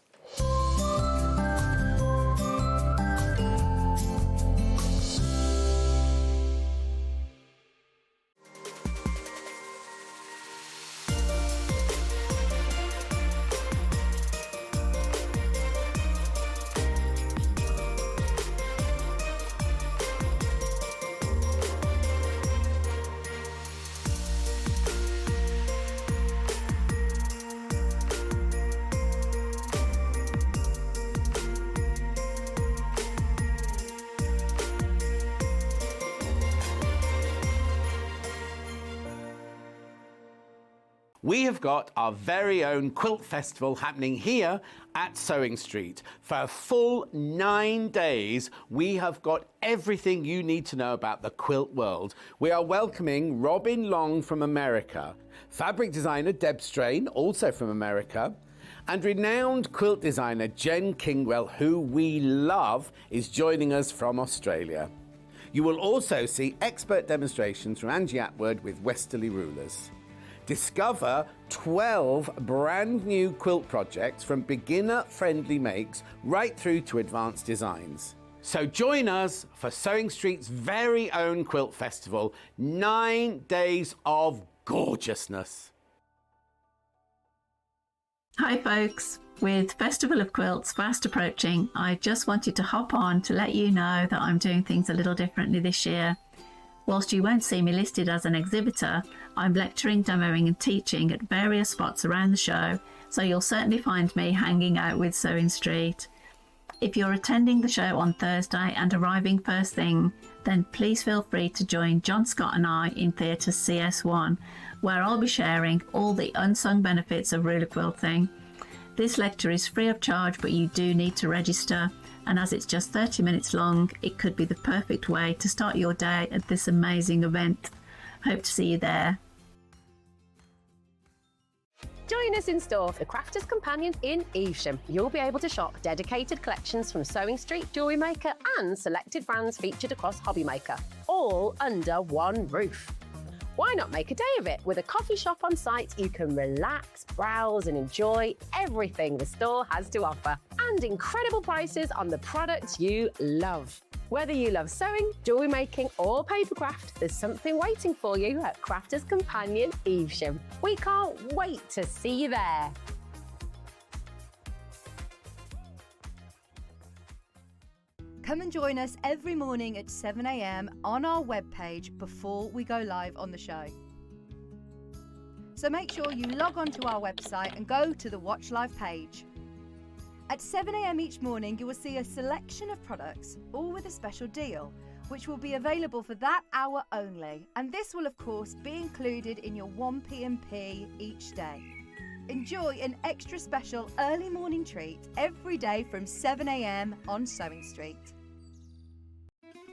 We have got our very own quilt festival happening here at SewingStreet. For a full 9 days, we have got everything you need to know about the quilt world. We are welcoming Robin Long from America, fabric designer Deb Strain, also from America, and renowned quilt designer Jen Kingwell, who we love, is joining us from Australia. You will also see expert demonstrations from Angie Atwood with Westerly rulers. Discover 12 brand new quilt projects from beginner-friendly makes right through to advanced designs. So join us for SewingStreet's very own quilt festival, 9 days of gorgeousness. Hi folks, with Festival of Quilts fast approaching, I just wanted to hop on to let you know that I'm doing things a little differently this year. Whilst you won't see me listed as an exhibitor, I'm lecturing, demoing and teaching at various spots around the show, so you'll certainly find me hanging out with SewingStreet. If you're attending the show on Thursday and arriving first thing, then please feel free to join John Scott and I in Theatre CS1, where I'll be sharing all the unsung benefits of ruler quilting. This lecture is free of charge, but you do need to register, and as it's just 30 minutes long, it could be the perfect way to start your day at this amazing event. Hope to see you there. Join us in store for the Crafters Companion in Evesham. You'll be able to shop dedicated collections from SewingStreet Jewellery Maker and selected brands featured across Hobby Maker, all under one roof. Why not make a day of it? With a coffee shop on site, you can relax, browse and enjoy everything the store has to offer, and incredible prices on the products you love. Whether you love sewing, jewellery making or papercraft, there's something waiting for you at Crafters Companion Evesham. We can't wait to see you there. Come and join us every morning at 7 a.m. on our webpage before we go live on the show. So make sure you log on to our website and go to the Watch Live page. At 7 a.m. each morning, you will see a selection of products, all with a special deal, which will be available for that hour only. And this will, of course, be included in your 1p&p each day. Enjoy an extra special early morning treat every day from 7 a.m. on SewingStreet.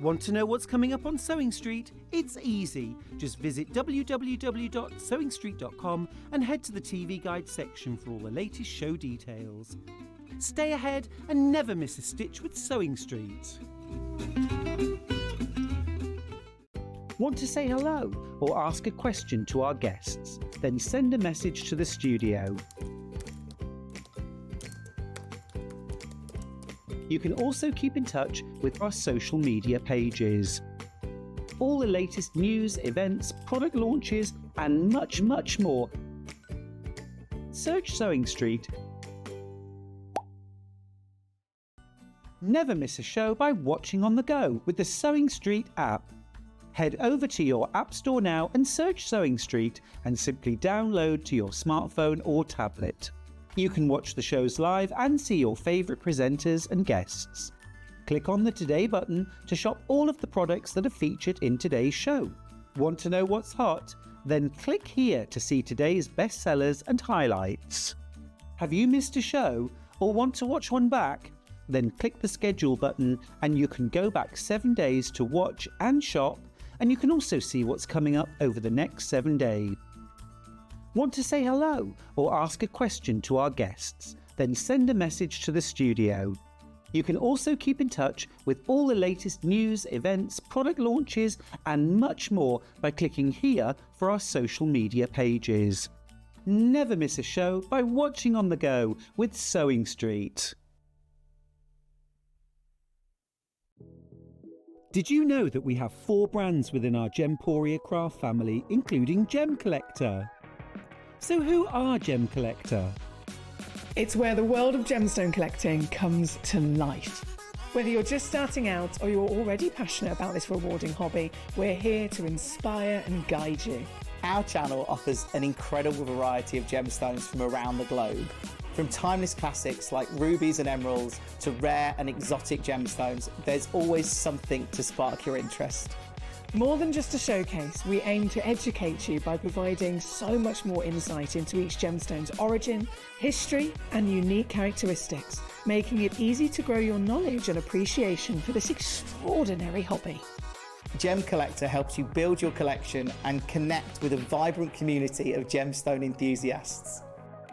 Want to know what's coming up on SewingStreet? It's easy. Just visit www.sewingstreet.com and head to the TV guide section for all the latest show details. Stay ahead and never miss a stitch with SewingStreet. Want to say hello or ask a question to our guests? Then send a message to the studio. You can also keep in touch with our social media pages. All the latest news, events, product launches and much, much more. Search SewingStreet. Never miss a show by watching on the go with the SewingStreet app. Head over to your App Store now and search SewingStreet and simply download to your smartphone or tablet. You can watch the shows live and see your favourite presenters and guests. Click on the Today button to shop all of the products that are featured in today's show. Want to know what's hot? Then click here to see today's bestsellers and highlights. Have you missed a show or want to watch one back? Then click the schedule button and you can go back 7 days to watch and shop, and you can also see what's coming up over the next 7 days. Want to say hello or ask a question to our guests? Then send a message to the studio. You can also keep in touch with all the latest news, events, product launches and much more by clicking here for our social media pages. Never miss a show by watching on the go with SewingStreet. Did you know that we have 4 brands within our Gemporia craft family, including Gem Collector? So who are Gem Collector? It's where the world of gemstone collecting comes to life. Whether you're just starting out or you're already passionate about this rewarding hobby, we're here to inspire and guide you. Our channel offers an incredible variety of gemstones from around the globe. From timeless classics like rubies and emeralds to rare and exotic gemstones, there's always something to spark your interest. More than just a showcase, we aim to educate you by providing so much more insight into each gemstone's origin, history, and unique characteristics, making it easy to grow your knowledge and appreciation for this extraordinary hobby. Gem Collector helps you build your collection and connect with a vibrant community of gemstone enthusiasts.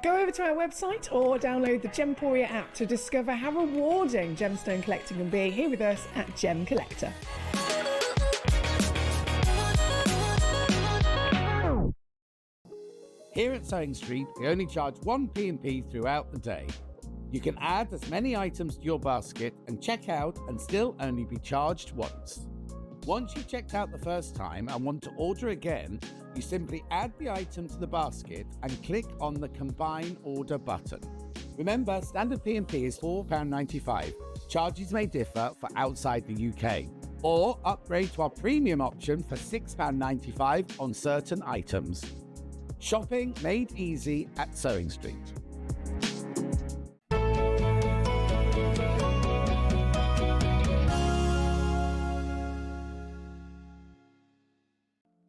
Go over to our website or download the Gemporia app to discover how rewarding gemstone collecting can be here with us at Gem Collector. Here at SewingStreet, we only charge 1p&p throughout the day. You can add as many items to your basket and check out and still only be charged once. Once you've checked out the first time and want to order again, you simply add the item to the basket and click on the Combine Order button. Remember, standard P&P is £4.95. Charges may differ for outside the UK. Or upgrade to our premium option for £6.95 on certain items. Shopping made easy at SewingStreet.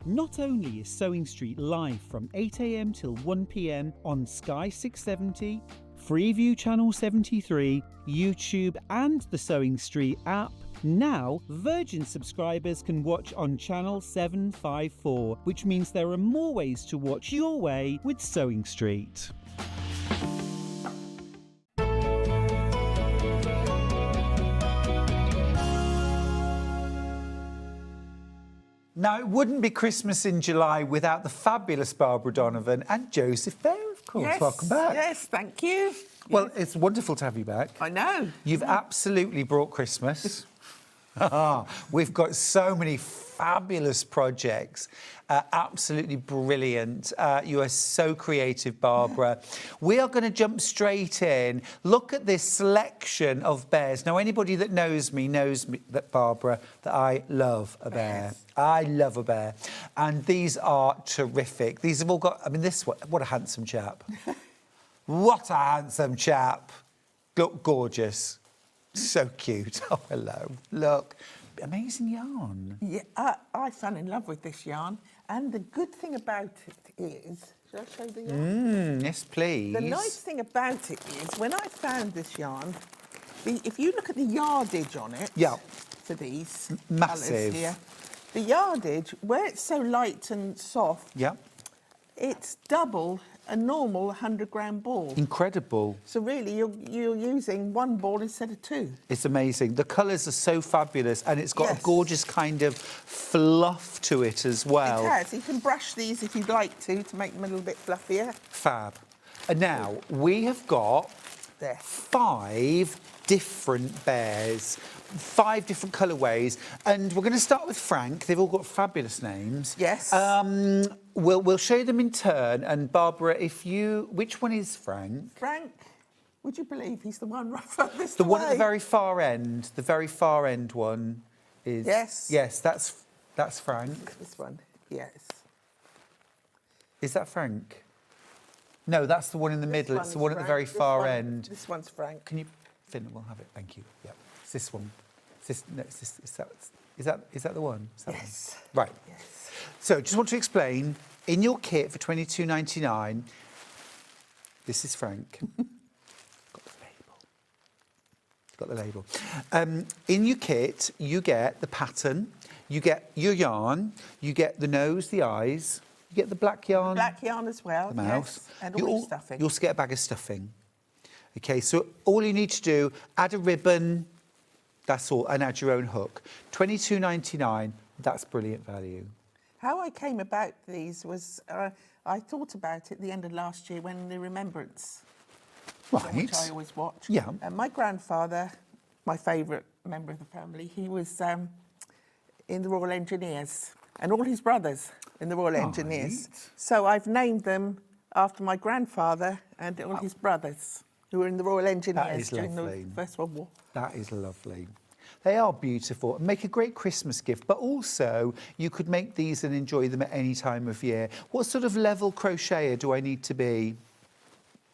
Not only is SewingStreet live from 8 a.m. till 1 p.m. on Sky 670, Freeview Channel 73, YouTube and the SewingStreet app, now Virgin subscribers can watch on Channel 754, which means there are more ways to watch your way with SewingStreet. Now, it wouldn't be Christmas in July without the fabulous Barbara Donovan and Joseph Bear, of course. Yes, Welcome back. Yes, thank you. Well, it's wonderful to have you back. I know. You've absolutely brought Christmas. We've got so many fabulous projects. Absolutely brilliant. You are so creative, Barbara. We are going to jump straight in. Look at this selection of bears. Now, anybody that knows me that, Barbara, that I love a bear. I love a bear. And these are terrific. These have all got, I mean, this one, what a handsome chap. What a handsome chap. Look gorgeous. So cute. Oh, hello. Look. Amazing yarn. Yeah, I fell in love with this yarn. And the good thing about it is... Shall I show the yarn? Yes, please. The nice thing about it is, when I found this yarn, if you look at the yardage on it... Yeah. For these Massive. colours here, the yardage, where it's so light and soft... Yeah. It's double a normal 100-gram ball. Incredible. So really, you're using one ball instead of two. It's amazing. The colours are so fabulous, and it's got a gorgeous kind of fluff to it as well. It has. You can brush these if you'd like to make them a little bit fluffier. Fab. And now, we have got 5 different bears, 5 different colourways, and we're going to start with Frank. They've all got fabulous names. Yes. We'll show them in turn, and Barbara, which one is Frank? Frank, would you believe he's the one right furthest The one at the away? very far end. The very far end one is. Yes. Yes, that's Frank. This one, yes. Is that Frank? No, that's the one in the middle. It's the one at the very far end. This one's Frank. Can you, Finn? We'll have it. Thank you. Yeah. It's this one. Is that the one? Is that Yes. One? Right. Yes. So, just want to explain. In your kit for £22.99, this is Frank. Got the label. In your kit, you get the pattern, you get your yarn, you get the nose, the eyes, you get the black yarn. Black yarn as well. The mouth. Yes. And all the stuffing. You also get a bag of stuffing. Okay, so all you need to do, add a ribbon, that's all, and add your own hook. £22.99, that's brilliant value. How I came about these was I thought about it at the end of last year when the Remembrance, which I always watch. Yeah. And my grandfather, my favourite member of the family, he was in the Royal Engineers, and all his brothers in the Royal Engineers. So I've named them after my grandfather and all his brothers who were in the Royal Engineers during the First World War. That is lovely. They are beautiful. Make a great Christmas gift, but also you could make these and enjoy them at any time of year. What sort of level crocheter do I need to be?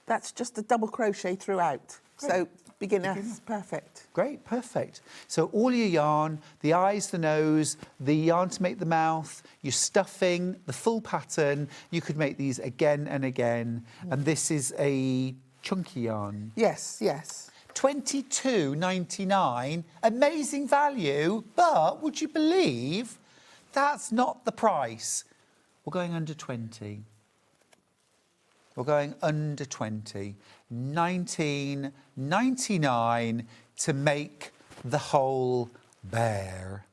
That's just a double crochet throughout. Great. So beginner, perfect. Great, perfect. So all your yarn, the eyes, the nose, the yarn to make the mouth, your stuffing, the full pattern. You could make these again and again. And this is a chunky yarn. Yes, yes. £22.99, amazing value, but would you believe that's not the price? We're going under 20. We're going under 20. £19.99 to make the whole bear.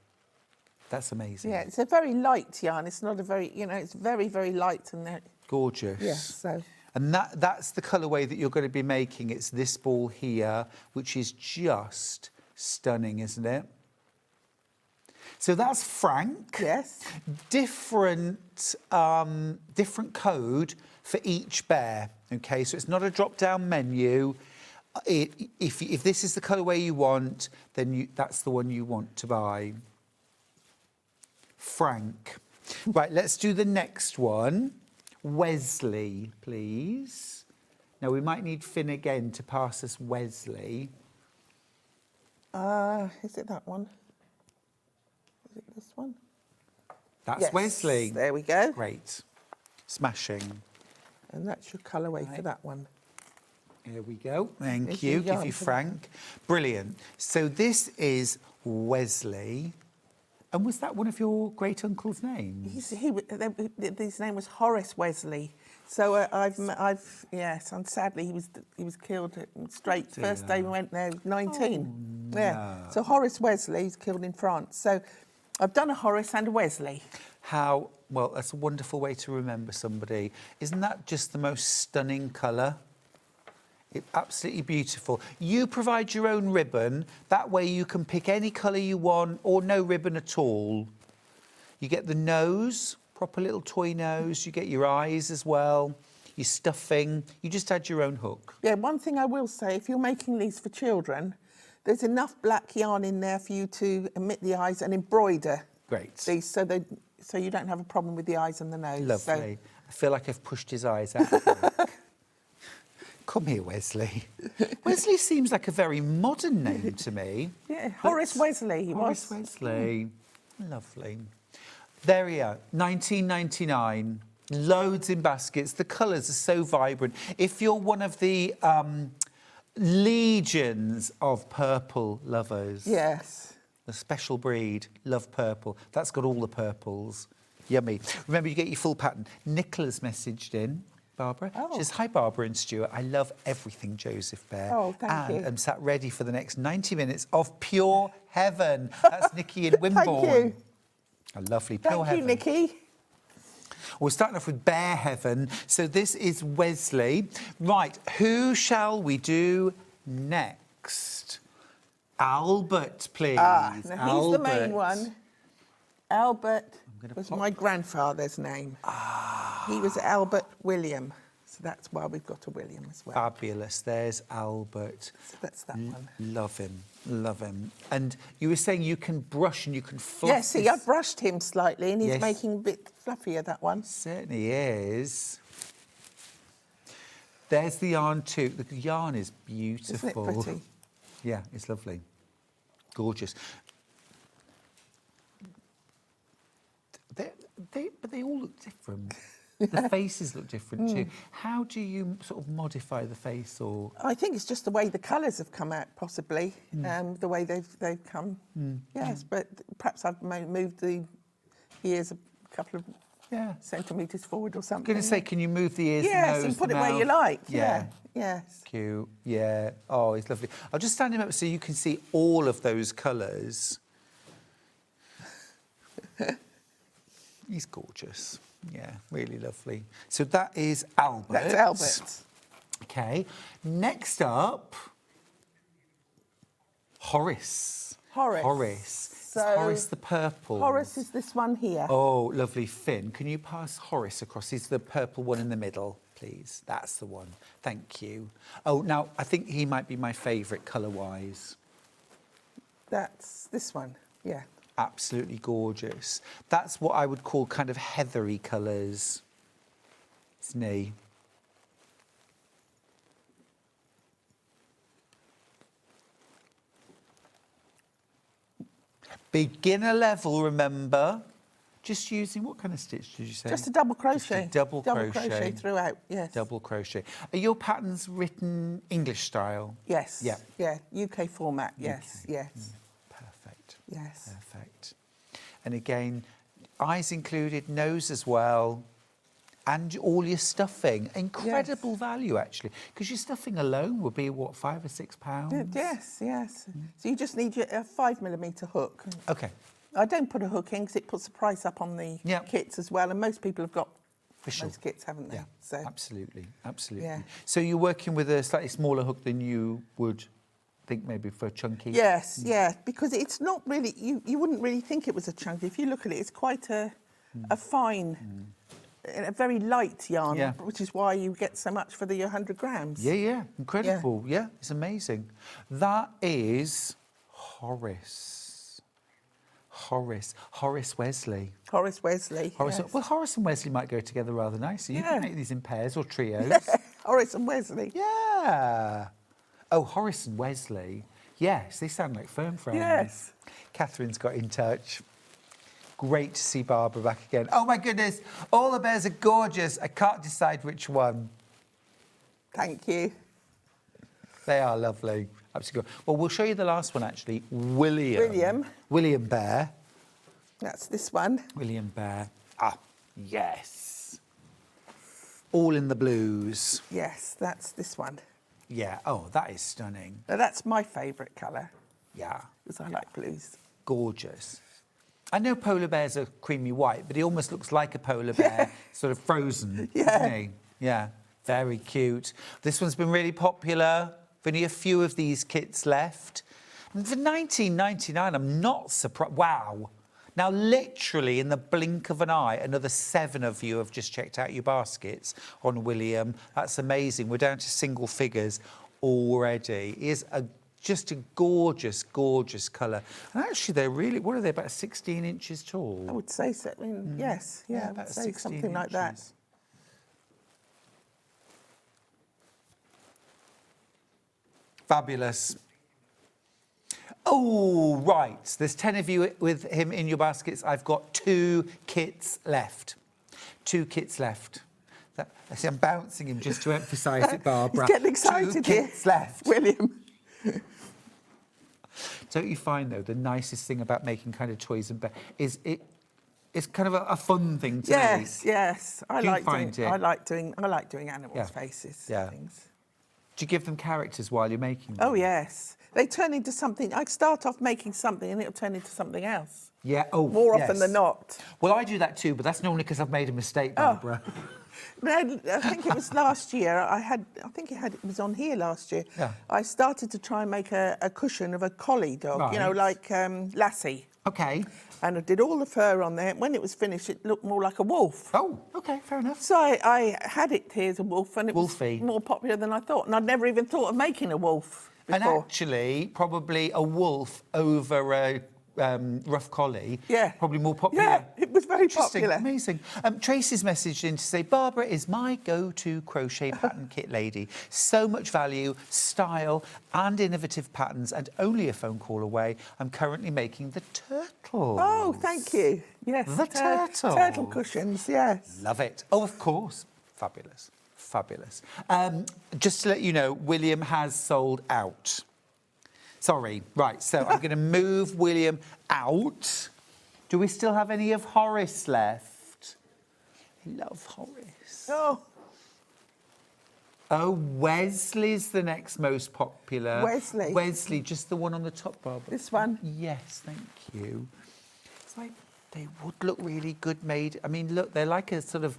That's amazing. Yeah, it's a very light yarn. It's not a very, it's very, very light and gorgeous. Yes, so. And that's the colourway that you're going to be making. It's this ball here, which is just stunning, isn't it? So that's Frank. Yes. Different code for each bear. Okay, so it's not a drop-down menu. If this is the colourway you want, then that's the one you want to buy. Frank. Right, let's do the next one. Wesley, please. Now, we might need Finn again to pass us Wesley. Is it that one? Is it this one? That's Yes, Wesley. there we go. Great. Smashing. And that's your colourway for that one. Here we go. Thank There's you. your Give yarn you for that Frank. Brilliant. So this is Wesley. And was that one of your great uncle's names? His name was Horace Wesley. So and sadly he was killed straight. First day we went there, 19. Oh, yeah. no. So Horace Wesley was killed in France. So I've done a Horace and a Wesley. How, well, that's a wonderful way to remember somebody. Isn't that just the most stunning colour? It's absolutely beautiful. You provide your own ribbon. That way you can pick any colour you want or no ribbon at all. You get the nose, proper little toy nose. You get your eyes as well, your stuffing. You just add your own hook. Yeah, one thing I will say, if you're making these for children, there's enough black yarn in there for you to emit the eyes and embroider these so you don't have a problem with the eyes and the nose. Lovely. I feel like I've pushed his eyes out of the work. Come here, Wesley. Wesley seems like a very modern name to me. Yeah, Horace Wesley he Horace was. Wesley. Lovely. There we are, 1999. Loads in baskets. The colours are so vibrant. If you're one of the legions of purple lovers. Yes. The special breed, love purple. That's got all the purples. Yummy. Remember, you get your full pattern. Nicola's messaged in. Barbara. Oh. She says, hi, Barbara and Stuart. I love everything Joseph Bear. Oh, thank you. And I'm sat ready for the next 90 minutes of pure heaven. That's Nikki in Wimborne. Thank you. A lovely pure heaven. Thank you, Nikki. We're starting off with Bear Heaven. So this is Wesley. Right, who shall we do next? Albert, please. Now he's Albert. the main one. Albert was my grandfather's name. He was Albert William. So that's why we've got a William as well. Fabulous. There's Albert. So that's that one. Love him. Love him. And you were saying you can brush and you can fluff. Yes, see, I brushed him slightly and he's Yes. making a bit fluffier, that one. Certainly is. There's the yarn too. The yarn is beautiful. Isn't it pretty? Yeah, it's lovely. Gorgeous. But they all look different. The faces look different too. How do you sort of modify the face, or? I think it's just the way the colours have come out, possibly, the way they've come. Yes, but perhaps I've moved the ears a couple of centimetres forward or something. I'm going to say, can you move the ears, yes, the nose, and put the it where you mouth? like. Yeah. Yes. Cute. Yeah. Oh, he's lovely. I'll just stand him up so you can see all of those colours. He's gorgeous. Yeah, really lovely. So that is Albert. That's Albert. Okay. Next up, Horace. Horace. Horace. So It's Horace the purple. Horace is this one here. Oh, lovely. Finn, can you pass Horace across? He's the purple one in the middle, please. That's the one. Thank you. Oh, now, I think he might be my favourite colour-wise. That's this one, yeah. Absolutely gorgeous. That's what I would call kind of heathery colours. Isn't he? Beginner level, remember. Just using, what kind of stitch did you say? Just a double crochet. Just a double crochet. Double crochet throughout, yes. Double crochet. Are your patterns written English style? Yes. Yeah. Yeah, UK format, yes, UK. yes. Perfect. Yes. Perfect. And again, eyes included, nose as well, and all your stuffing. Incredible value, actually, because your stuffing alone would be, what, £5 or £6? Yes, yes. So you just need your 5mm hook. Okay. I don't put a hook in because it puts the price up on the kits as well, and most people have got those kits, haven't they? Yeah, so absolutely, absolutely. Yeah. So you're working with a slightly smaller hook than you would think maybe for chunky. Yes, yeah, because it's not really, you wouldn't really think it was a chunky. If you look at it, it's quite a fine, a very light yarn, Yeah. which is why you get so much for the 100 grams. Yeah, incredible. Yeah, it's amazing. That is Horace Wesley. Horace Wesley. Horace, yes. Well, Horace and Wesley might go together rather nicely. You Yeah. can make these in pairs or trios. Horace and Wesley. Yeah. Oh, Horace and Wesley. Yes, they sound like firm friends. Yes. Catherine's got in touch. Great to see Barbara back again. Oh my goodness, all the bears are gorgeous. I can't decide which one. Thank you. They are lovely. Absolutely good. Well, we'll show you the last one actually. William Bear. That's this one. William Bear. Ah, yes. All in the blues. Yes, that's this one. Yeah. Oh, that is stunning. Now, that's my favourite colour. Yeah. Because I like blues. Gorgeous. I know polar bears are creamy white, but he almost looks like a polar bear, sort of frozen, doesn't he? Yeah, very cute. This one's been really popular. Only a few of these kits left. And for $19.99, I'm not surprised. Wow. Now, literally, in the blink of an eye, another 7 of you have just checked out your baskets on William. That's amazing. We're down to single figures already. It is just a gorgeous, gorgeous colour. And actually, they're really, what are they, about 16 inches tall? I would say so. I mean, yes, yeah, I about would say 16 something like that. inches. Fabulous. Oh, right. There's 10 of you with him in your baskets. I've got 2 kits left. 2 kits left. I see I'm bouncing him just to emphasise it, Barbara. He's getting excited 2 kits left. William. Don't you find, though, the nicest thing about making kind of toys and is it's kind of a fun thing to make? Yes. I Do you like find doing. it? I like doing animals' Yeah. faces. Yeah. And things. Do you give them characters while you're making them? Oh yes, they turn into something. I start off making something, and it'll turn into something else. Yeah. Oh, More often yes. than not. Well, I do that too, but that's normally because I've made a mistake, Barbara. I think it was last year. It was on here last year. Yeah. I started to try and make a cushion of a collie dog. You know, Right. like Lassie. Okay. And I did all the fur on there. When it was finished, it looked more like a wolf. Oh, okay, fair enough. So I had it here as a wolf, and it Wolfie. was more popular than I thought. And I'd never even thought of making a wolf And before. actually, probably a wolf over a rough collie. Yeah. Probably more popular. Yeah, it was very Interesting, popular. amazing. Tracy's messaged in to say, Barbara is my go-to crochet pattern kit lady. So much value, style and innovative patterns, and only a phone call away. I'm currently making the turtle. Oh, thank you. Yes. The turtle. Turtle cushions, yes. Love it. Oh, of course. Fabulous. Fabulous. Just to let you know, William has sold out. Sorry. Right, so I'm going to move William out. Do we still have any of Horace left? I love Horace. Oh, Wesley's the next most popular. Wesley. Wesley, just the one on the top, Barbara. This one? Yes, thank you. It's like they would look really good made. I mean, look, they're like a sort of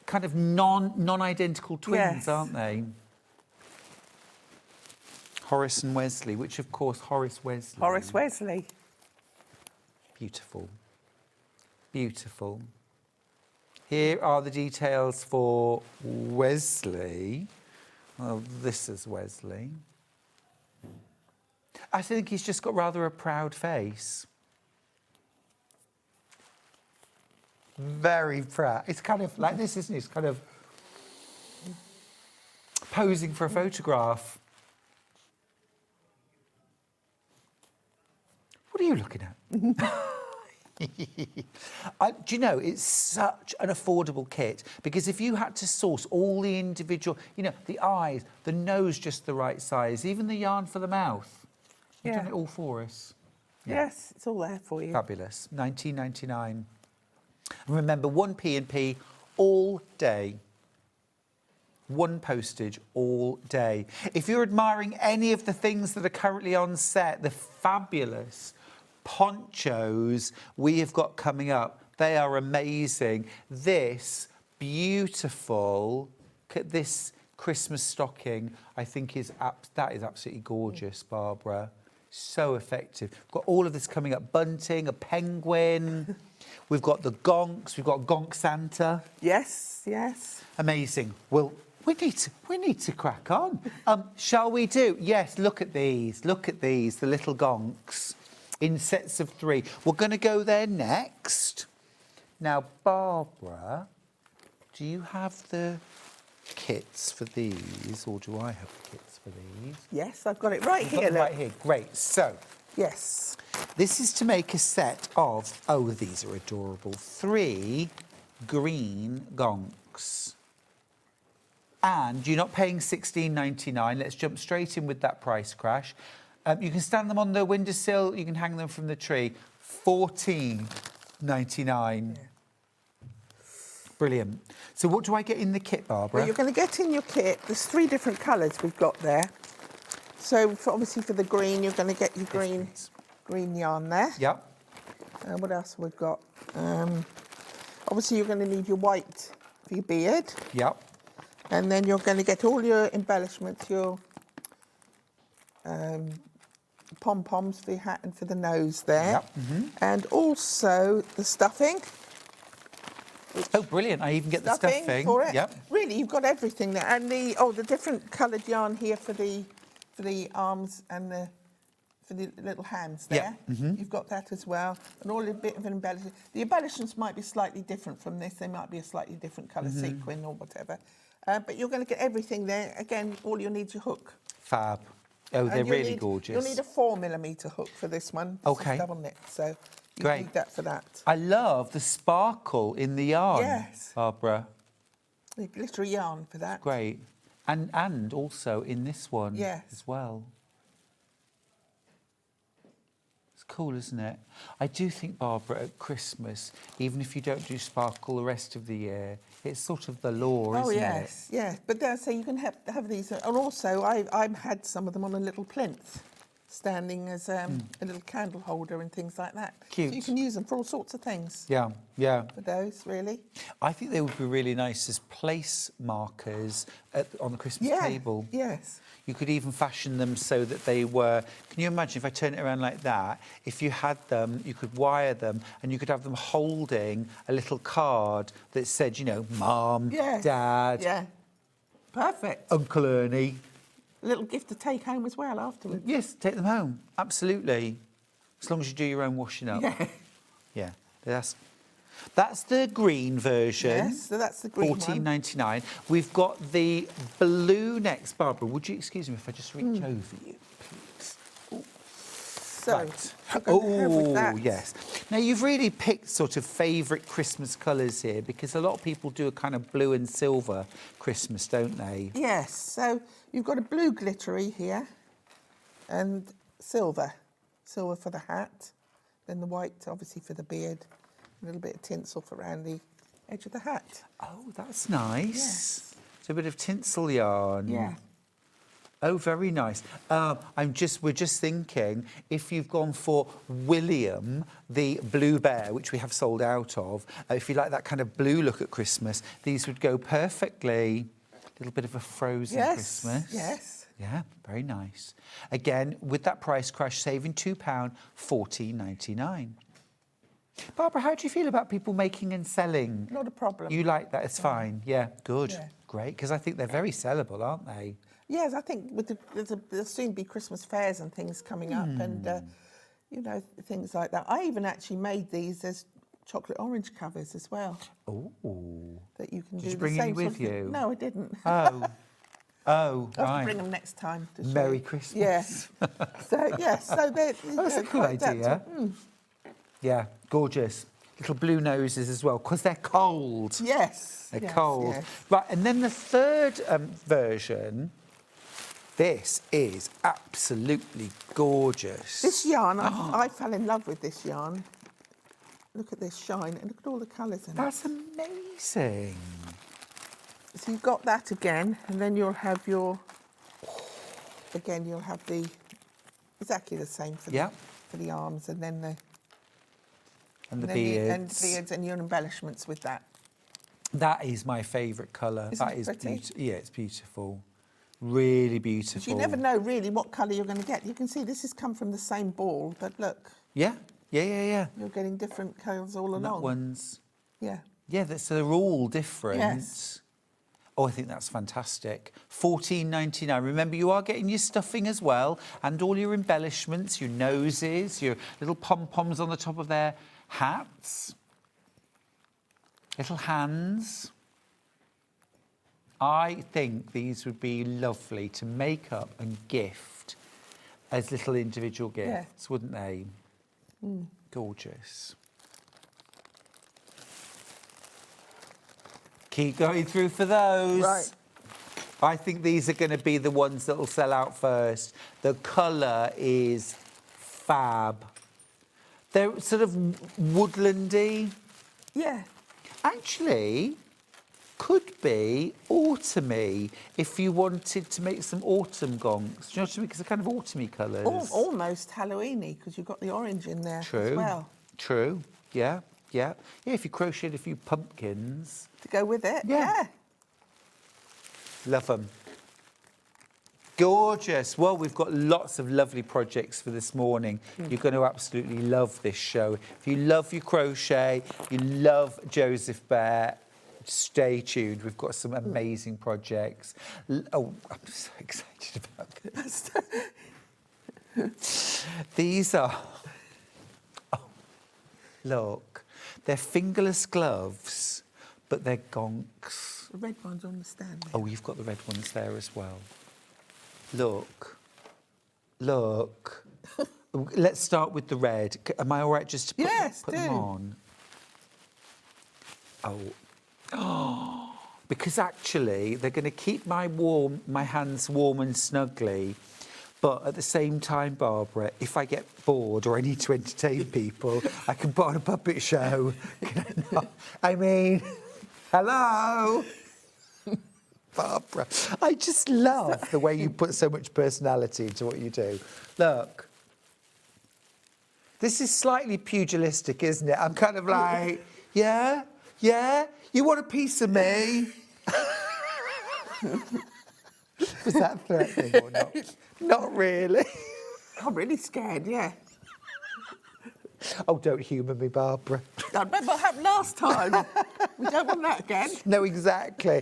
kind of non-identical twins, Yes. aren't they? Horace and Wesley, which of course Horace Wesley. Horace Wesley. Beautiful. Beautiful. Here are the details for Wesley. Well, this is Wesley. I think he's just got rather a proud face. Very proud. It's kind of like this, isn't it? It's kind of posing for a photograph. What are you looking at? Do you know, it's such an affordable kit because if you had to source all the individual, you know, the eyes, the nose just the right size, even the yarn for the mouth, you've done it all for us. Yes, it's all there for you. Fabulous. $19.99. And remember, 1 P&P all day. 1 postage all day. If you're admiring any of the things that are currently on set, the fabulous ponchos we have got coming up, they are amazing. This beautiful, look at this Christmas stocking, I think that is absolutely gorgeous, Barbara. So effective. We've got all of this coming up. Bunting, a penguin. We've got the gonks. We've got Gonk Santa. Yes, yes. Amazing. Well, we need to crack on. Shall we do? Yes, look at these. Look at these, the little gonks in sets of 3. We're going to go there next. Now, Barbara, do you have the kits for these, or do I have the kits for these? Yes, I've got it right here. Got them right here. Great. So, yes, this is to make a set of, oh, these are adorable, 3 green gonks. And you're not paying $16.99. Let's jump straight in with that price crash. You can stand them on the windowsill. You can hang them from the tree. $14.99. Yeah. Brilliant. So what do I get in the kit, Barbara? Well, you're going to get in your kit, there's 3 different colours we've got there. So obviously for the green, you're going to get your green yarn there. Yep. What else have we got? Obviously you're going to need your white for your beard. Yep. And then you're going to get all your embellishments, your pom-poms for your hat and for the nose there. Yep. Mm-hmm. And also the stuffing. Oh, brilliant. I even get the stuffing. For it. Yep. Really, you've got everything there. And the different coloured yarn here for the arms and for the little hands there. Yep. Mm-hmm. You've got that as well. And all a bit of an embellishment. The embellishments might be slightly different from this. They might be a slightly different colour sequin or whatever. But you're going to get everything there. Again, all you need is your hook. Fab. Oh, they're really gorgeous. You'll need a 4mm hook for this one. This is double knit, so you need that for that. I love the sparkle in the yarn, yes, Barbara. The glittery yarn for that. Great. And also in this one as well. It's cool, isn't it? I do think, Barbara, at Christmas, even if you don't do sparkle the rest of the year, it's sort of the law, isn't it? Oh, yes, yes. But so you can have these. And also, I've had some of them on a little plinth, standing as a little candle holder and things like that. Cute. So you can use them for all sorts of things. Yeah, yeah. For those, really. I think they would be really nice as place markers on the Christmas table. Yes. You could even fashion them so that they were... Can you imagine if I turn it around like that? If you had them, you could wire them and you could have them holding a little card that said, you know, Mum, Dad... Yeah. Perfect. Uncle Ernie. A little gift to take home as well afterwards. Yes, take them home. Absolutely. As long as you do your own washing up. Yeah. Yeah. That's the green version. Yes, so that's the green one. $14.99. We've got the blue next. Barbara, would you excuse me if I just reach over you, please? Ooh. So, right. Oh, yes. Now, you've really picked sort of favourite Christmas colours here because a lot of people do a kind of blue and silver Christmas, don't they? Yes. So you've got a blue glittery here and silver. Silver for the hat. Then the white, obviously, for the beard. A little bit of tinsel for around the edge of the hat. Oh, that's nice. Yes. So a bit of tinsel yarn. Yeah. Oh, very nice. We're just thinking, if you've gone for William, the blue bear, which we have sold out of, if you like that kind of blue look at Christmas, these would go perfectly. A little bit of a frozen Christmas. Yes. Yeah, very nice. Again, with that price crash, saving £2, $14.99. Barbara, how do you feel about people making and selling? Not a problem. You like that? It's fine. Yeah, good. Yeah. Great, because I think they're very sellable, aren't they? Yes, I think there'll soon be Christmas fairs and things coming up and, you know, things like that. I even actually made these as chocolate orange covers as well. Oh. That you can do Did you the bring same any with sort of you? No, I didn't. Oh. Oh, I'll right. bring them next time. To show Merry you. Christmas. Yes. So that's a cool idea. Yeah, gorgeous. Little blue noses as well, because they're cold. Yes. They're cold. Yes. Right, and then the third version, this is absolutely gorgeous. This yarn, I fell in love with this yarn. Look at this shine and look at all the colours in it. That's amazing. So you've got that again, and then you'll have your... Again, you'll have the... Exactly the same for the arms, and then the... And the beards. And beards and your embellishments with that. That is my favourite colour. Isn't That it is pretty? beautiful. Yeah, it's beautiful. Really beautiful. You never know really what colour you're going to get. You can see this has come from the same ball, but look, Yeah, yeah, yeah, yeah. you're getting different colours all And that along. one's... Yeah. Yeah, so they're all different. Yes. Oh, I think that's fantastic. $14.99. Remember, you are getting your stuffing as well, and all your embellishments, your noses, your little pom-poms on the top of their hats, little hands. I think these would be lovely to make up and gift as little individual gifts, wouldn't they? Gorgeous. Keep going through for those. Right. I think these are going to be the ones that will sell out first. The colour is fab. They're sort of woodlandy. Yeah. Actually, could be autumny if you wanted to make some autumn gonks. Do you know what I mean? Because they're kind of autumny colours. Almost Halloweeny, because you've got the orange in there True. as well. True. Yeah. Yeah. Yeah, if you crocheted a few pumpkins. To go with it. Yeah. Love them. Gorgeous. Well, we've got lots of lovely projects for this morning. You're going to absolutely love this show. If you love your crochet, you love Joseph Bear, stay tuned. We've got some amazing projects. Oh, I'm so excited about this. These are... Oh, look. They're fingerless gloves, but they're gonks. The red one's on the stand there. Oh, you've got the red ones there as well. Look. Look. Let's start with the red. Am I all right just to put them on? Oh. Oh. Because actually, they're going to keep my hands warm and snuggly. But at the same time, Barbara, if I get bored or I need to entertain people, I can put on a puppet show. Can I not? I mean, hello? Barbara, I just love the way you put so much personality into what you do. Look. This is slightly pugilistic, isn't it? I'm kind of like, yeah? Yeah? You want a piece of me? Was that threatening or not? Not really. I'm really scared, yeah. Oh, don't humour me, Barbara. I remember what happened last time. We don't want that again. No, exactly.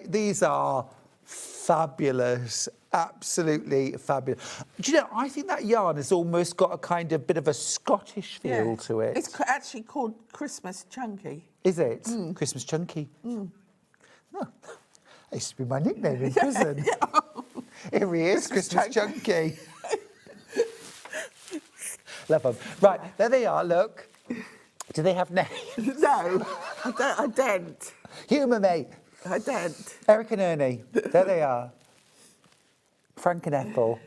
These are fabulous. Absolutely fabulous. Do you know, I think that yarn has almost got a kind of bit of a Scottish feel to it. It's actually called Christmas Chunky. Is it? Christmas Chunky. Oh, that used to be my nickname in prison. Here he is, Christmas Chunky. Love them. Right, there they are, look. Do they have names? No, I don't. Humour me. I don't. Eric and Ernie, there they are. Frank and Ethel.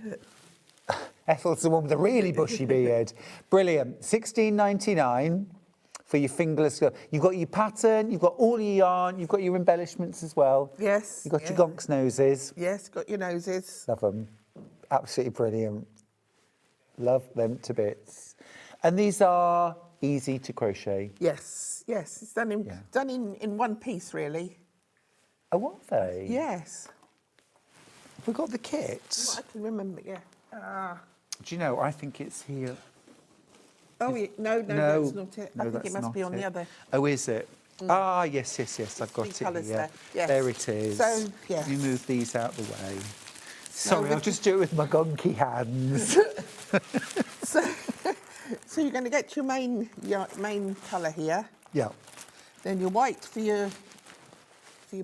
Ethel's the one with the really bushy beard. Brilliant. $16.99 for your fingerless glove. You've got your pattern, you've got all your yarn, you've got your embellishments as well. Yes. You've got your gonks noses. Yes, got your noses. Love them. Absolutely brilliant. Love them to bits. And these are easy to crochet. Yes, yes. It's done in one piece, really. Oh, are they? Yes. Have we got the kits? What I can remember, yeah. Do you know, I think it's here. Oh, yeah. No, that's not it. No, I think that's it must not be on the other. Oh, is it? Ah, yes, I've got Three it colours here. there. Yes. There it is. So, yeah. You move these out the way. Sorry, I'll just do it with my gonky hands. So you're going to get your main colour here. Yeah. Then your white for your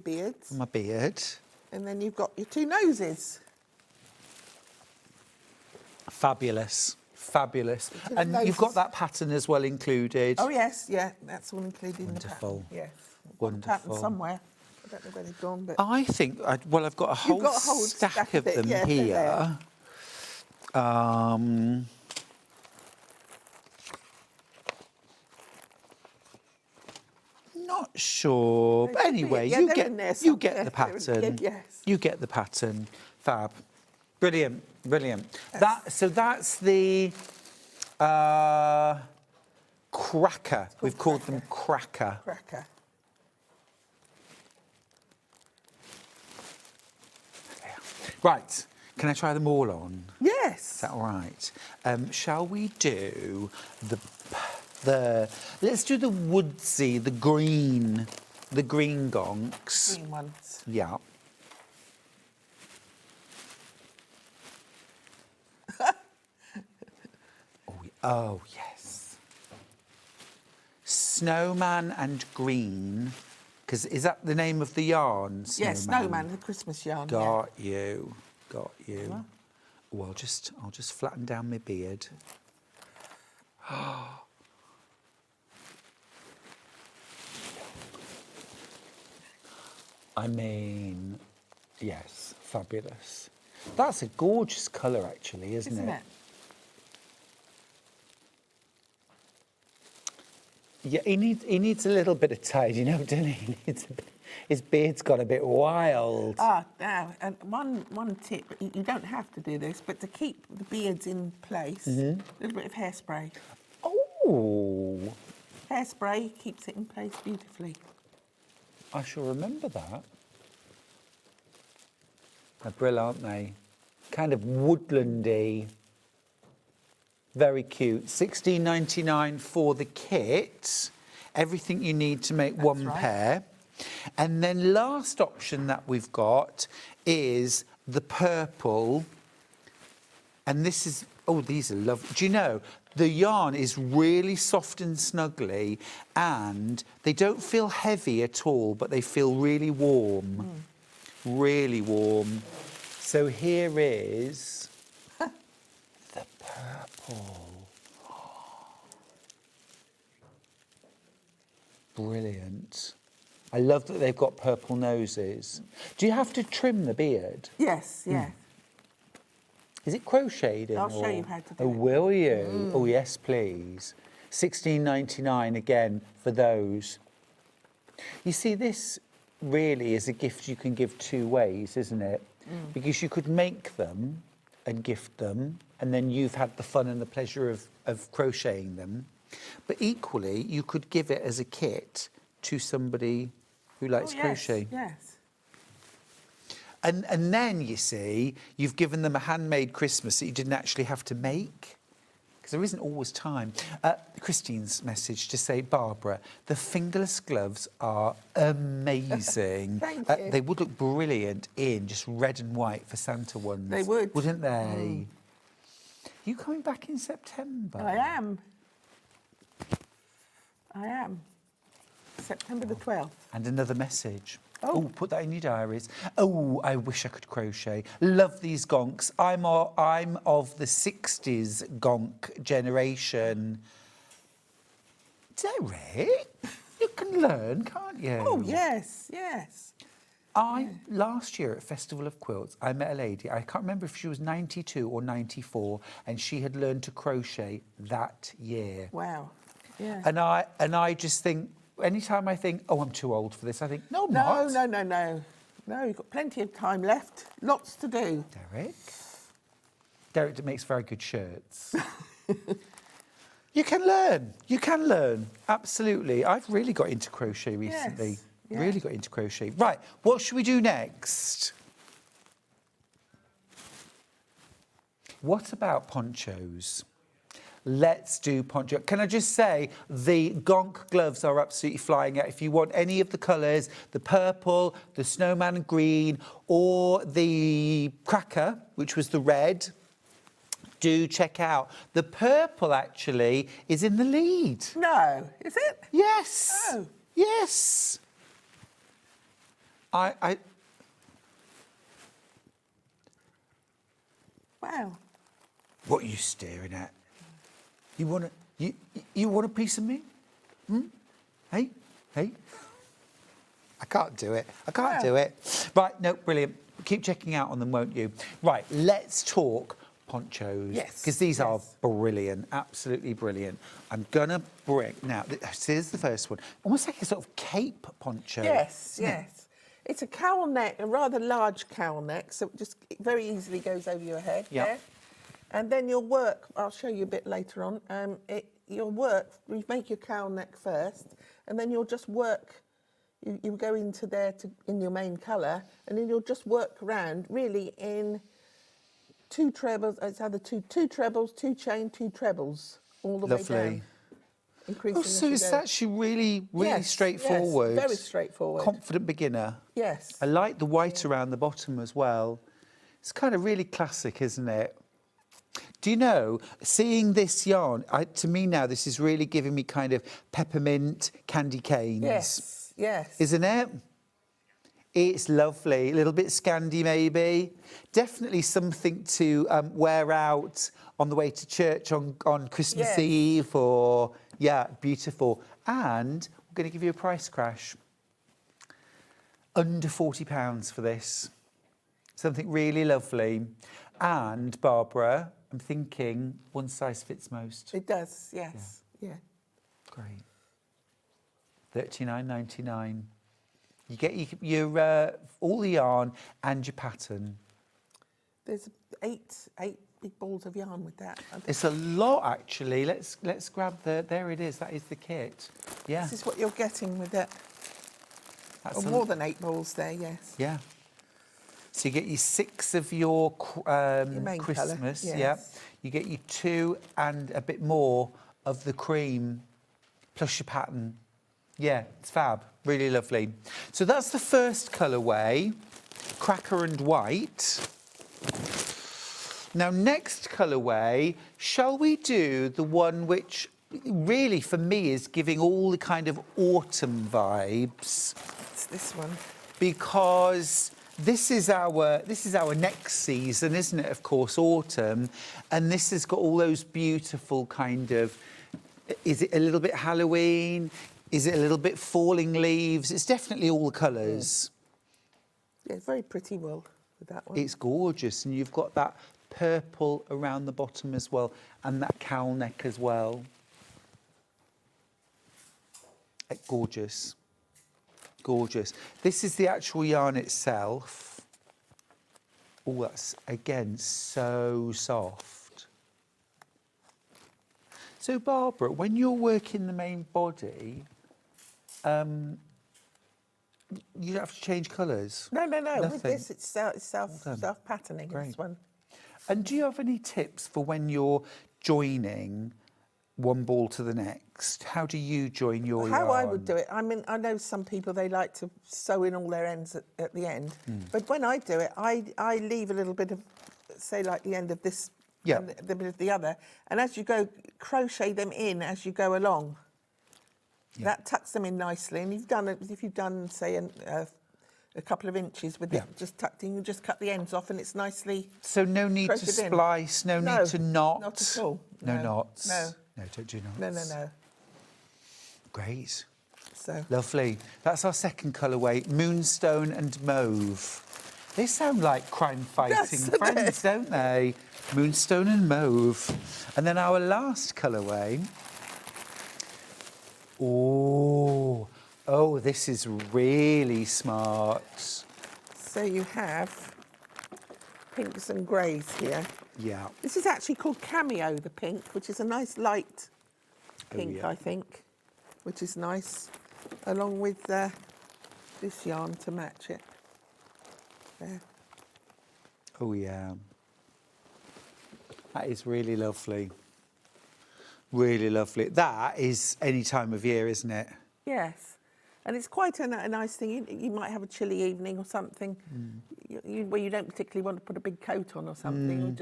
beards. My beard. And then you've got your two noses. Fabulous. Fabulous. Two And noses. you've got that pattern as well included. Oh, yes, yeah. That's all included in the Wonderful. pattern. Yes. Wonderful. Pattern somewhere. I don't know where they've gone, but... I think, I've got a whole, got a whole stack of it, them yeah, here. Not sure. But anyway, yeah, you they're get in there you get somewhere. the pattern. Yes. You get the pattern. Fab. Brilliant. Brilliant. That's the cracker. We've called them cracker. Cracker. Right, can I try them all on? Yes. Is that all right? Shall we do the let's do the woodsy, the green gonks. Green ones. Yeah. Oh, yes. Snowman and green, because is that the name of the yarn? Yes, Snowman, the Christmas yarn. Got you. Oh, I'll just flatten down my beard. I mean, yes, fabulous. That's a gorgeous colour, actually, isn't it? Yeah, he needs a little bit of tidying up, doesn't he? His beard's got a bit wild. Now, and one tip, you don't have to do this, but to keep the beards in place, a little bit of hairspray. Oh! Hairspray keeps it in place beautifully. I shall remember that. They're brilliant, aren't they? Kind of woodlandy. Very cute. $16.99 for the kit. Everything you need to make one pair. And then last option that we've got is the purple. And this is, oh, these are lovely. Do you know, the yarn is really soft and snuggly, and they don't feel heavy at all, but they feel really warm. Really warm. So here is the purple. Brilliant. I love that they've got purple noses. Do you have to trim the beard? Yes, yes. Is it crocheted in? I'll show you how to do Oh, it. will you? Oh, yes, please. $16.99 again for those. You see, this really is a gift you can give two ways, isn't it? Because you could make them and gift them, and then you've had the fun and the pleasure of crocheting them. But equally, you could give it as a kit to somebody who likes crochet. Yes. And then, you see, you've given them a handmade Christmas that you didn't actually have to make, because there isn't always time. Christine's message to say, Barbara, the fingerless gloves are amazing. Thank you. They would look brilliant in just red and white for Santa ones. They would. Wouldn't they? You coming back in September? I am. September the 12th. And another message. Oh, put that in your diaries. Oh, I wish I could crochet. Love these gonks. I'm of the 60s gonk generation. Derek, you can learn, can't you? Oh, yes, yes. Last year at Festival of Quilts, I met a lady, I can't remember if she was 92 or 94, and she had learned to crochet that year. Wow. Yeah. And I just think, anytime I think, oh, I'm too old for this, I think, no, I'm No, not. No, you've got plenty of time left. Lots to do. Derek makes very good shirts. You can learn. Absolutely. I've really got into crochet recently. Yes, yeah. Really got into crochet. Right, what should we do next? What about ponchos? Let's do poncho. Can I just say, the gonk gloves are absolutely flying out. If you want any of the colours, the purple, the snowman green, or the cracker, which was the red, do check out. The purple, actually, is in the lead. No, is it? Yes. Oh. Yes. I Wow. What are you staring at? You want a piece of me? Hey? I can't do it. Right, no, brilliant. Keep checking out on them, won't you? Right, let's talk ponchos. Yes. Because these are brilliant, absolutely brilliant. I'm gonna bring, now, here's the first one. Almost like a sort of cape poncho. Yes, yes. It's a cowl neck, a rather large cowl neck, so it very easily goes over your head. Yeah. There. And then you'll work, I'll show you a bit later on, you'll make your cowl neck first, and then you'll just work you go into there in your main colour, and then you'll just work around really in 2 trebles. It's either two trebles, 2 chain, 2 trebles, all the way down. Increasing Oh, so as you it's go. actually really Yes, straightforward. Yes, very straightforward. Confident beginner. Yes. I like the white around the bottom as well. It's kind of really classic, isn't it? Do you know, seeing this yarn, to me now, this is really giving me kind of peppermint candy canes. Yes, yes. Isn't it? It's lovely. A little bit Scandi, maybe. Definitely something to wear out on the way to church on Christmas Eve, or, yeah, beautiful. And we're going to give you a price crash. Under £40 for this. Something really lovely. And, Barbara, I'm thinking one size fits most. It does, yes. Yeah. Great. $39.99. You get your all the yarn and your pattern. There's eight big balls of yarn with that. It's a lot, actually. Let's grab there it is. That is the kit. Yeah. This is what you're getting with it. That's more than 8 balls there, yes. Yeah. So you get your 6 of your main Christmas. colour, yes. Yeah. You get your 2 and a bit more of the cream, plus your pattern. Yeah, it's fab. Really lovely. So that's the first colourway, cracker and white. Now, next colourway, shall we do the one which really, for me, is giving all the kind of autumn vibes? It's this one. Because this is our next season, isn't it? Of course, autumn. And this has got all those beautiful kind of, is it a little bit Halloween? Is it a little bit falling leaves? It's definitely all the colours. Yeah, very pretty wool with that one. It's gorgeous. And you've got that purple around the bottom as well, and that cowl neck as well. Gorgeous. Gorgeous. This is the actual yarn itself. Oh, that's, again, so soft. So, Barbara, when you're working the main body, you have to change colours? No. Nothing. With this, it's self-patterning, this one. And do you have any tips for when you're joining one ball to the next? How do you join your yarn? How I would do it, I mean, I know some people, they like to sew in all their ends at the end. But when I do it, I leave a little bit of, say, like the end of this, and the bit of the other. And as you go, crochet them in as you go along. Yeah. That tucks them in nicely. And if you've done, say, a couple of inches with it just tucked in, you just cut the ends off and it's nicely. So no need to splice, no need to knot. Not at all. No knots. No, don't do knots. No. Great. So lovely. That's our second colourway, Moonstone and Mauve. They sound like crime-fighting friends, don't they? Moonstone and Mauve. And then our last colourway. Oh, this is really smart. So you have pinks and greys here. Yeah. This is actually called Cameo, the pink, which is a nice light pink, I think, which is nice, along with this yarn to match it. There. Oh, yeah. That is really lovely. Really lovely. That is any time of year, isn't it? Yes. And it's quite a nice thing. You might have a chilly evening or something where you don't particularly want to put a big coat on or something,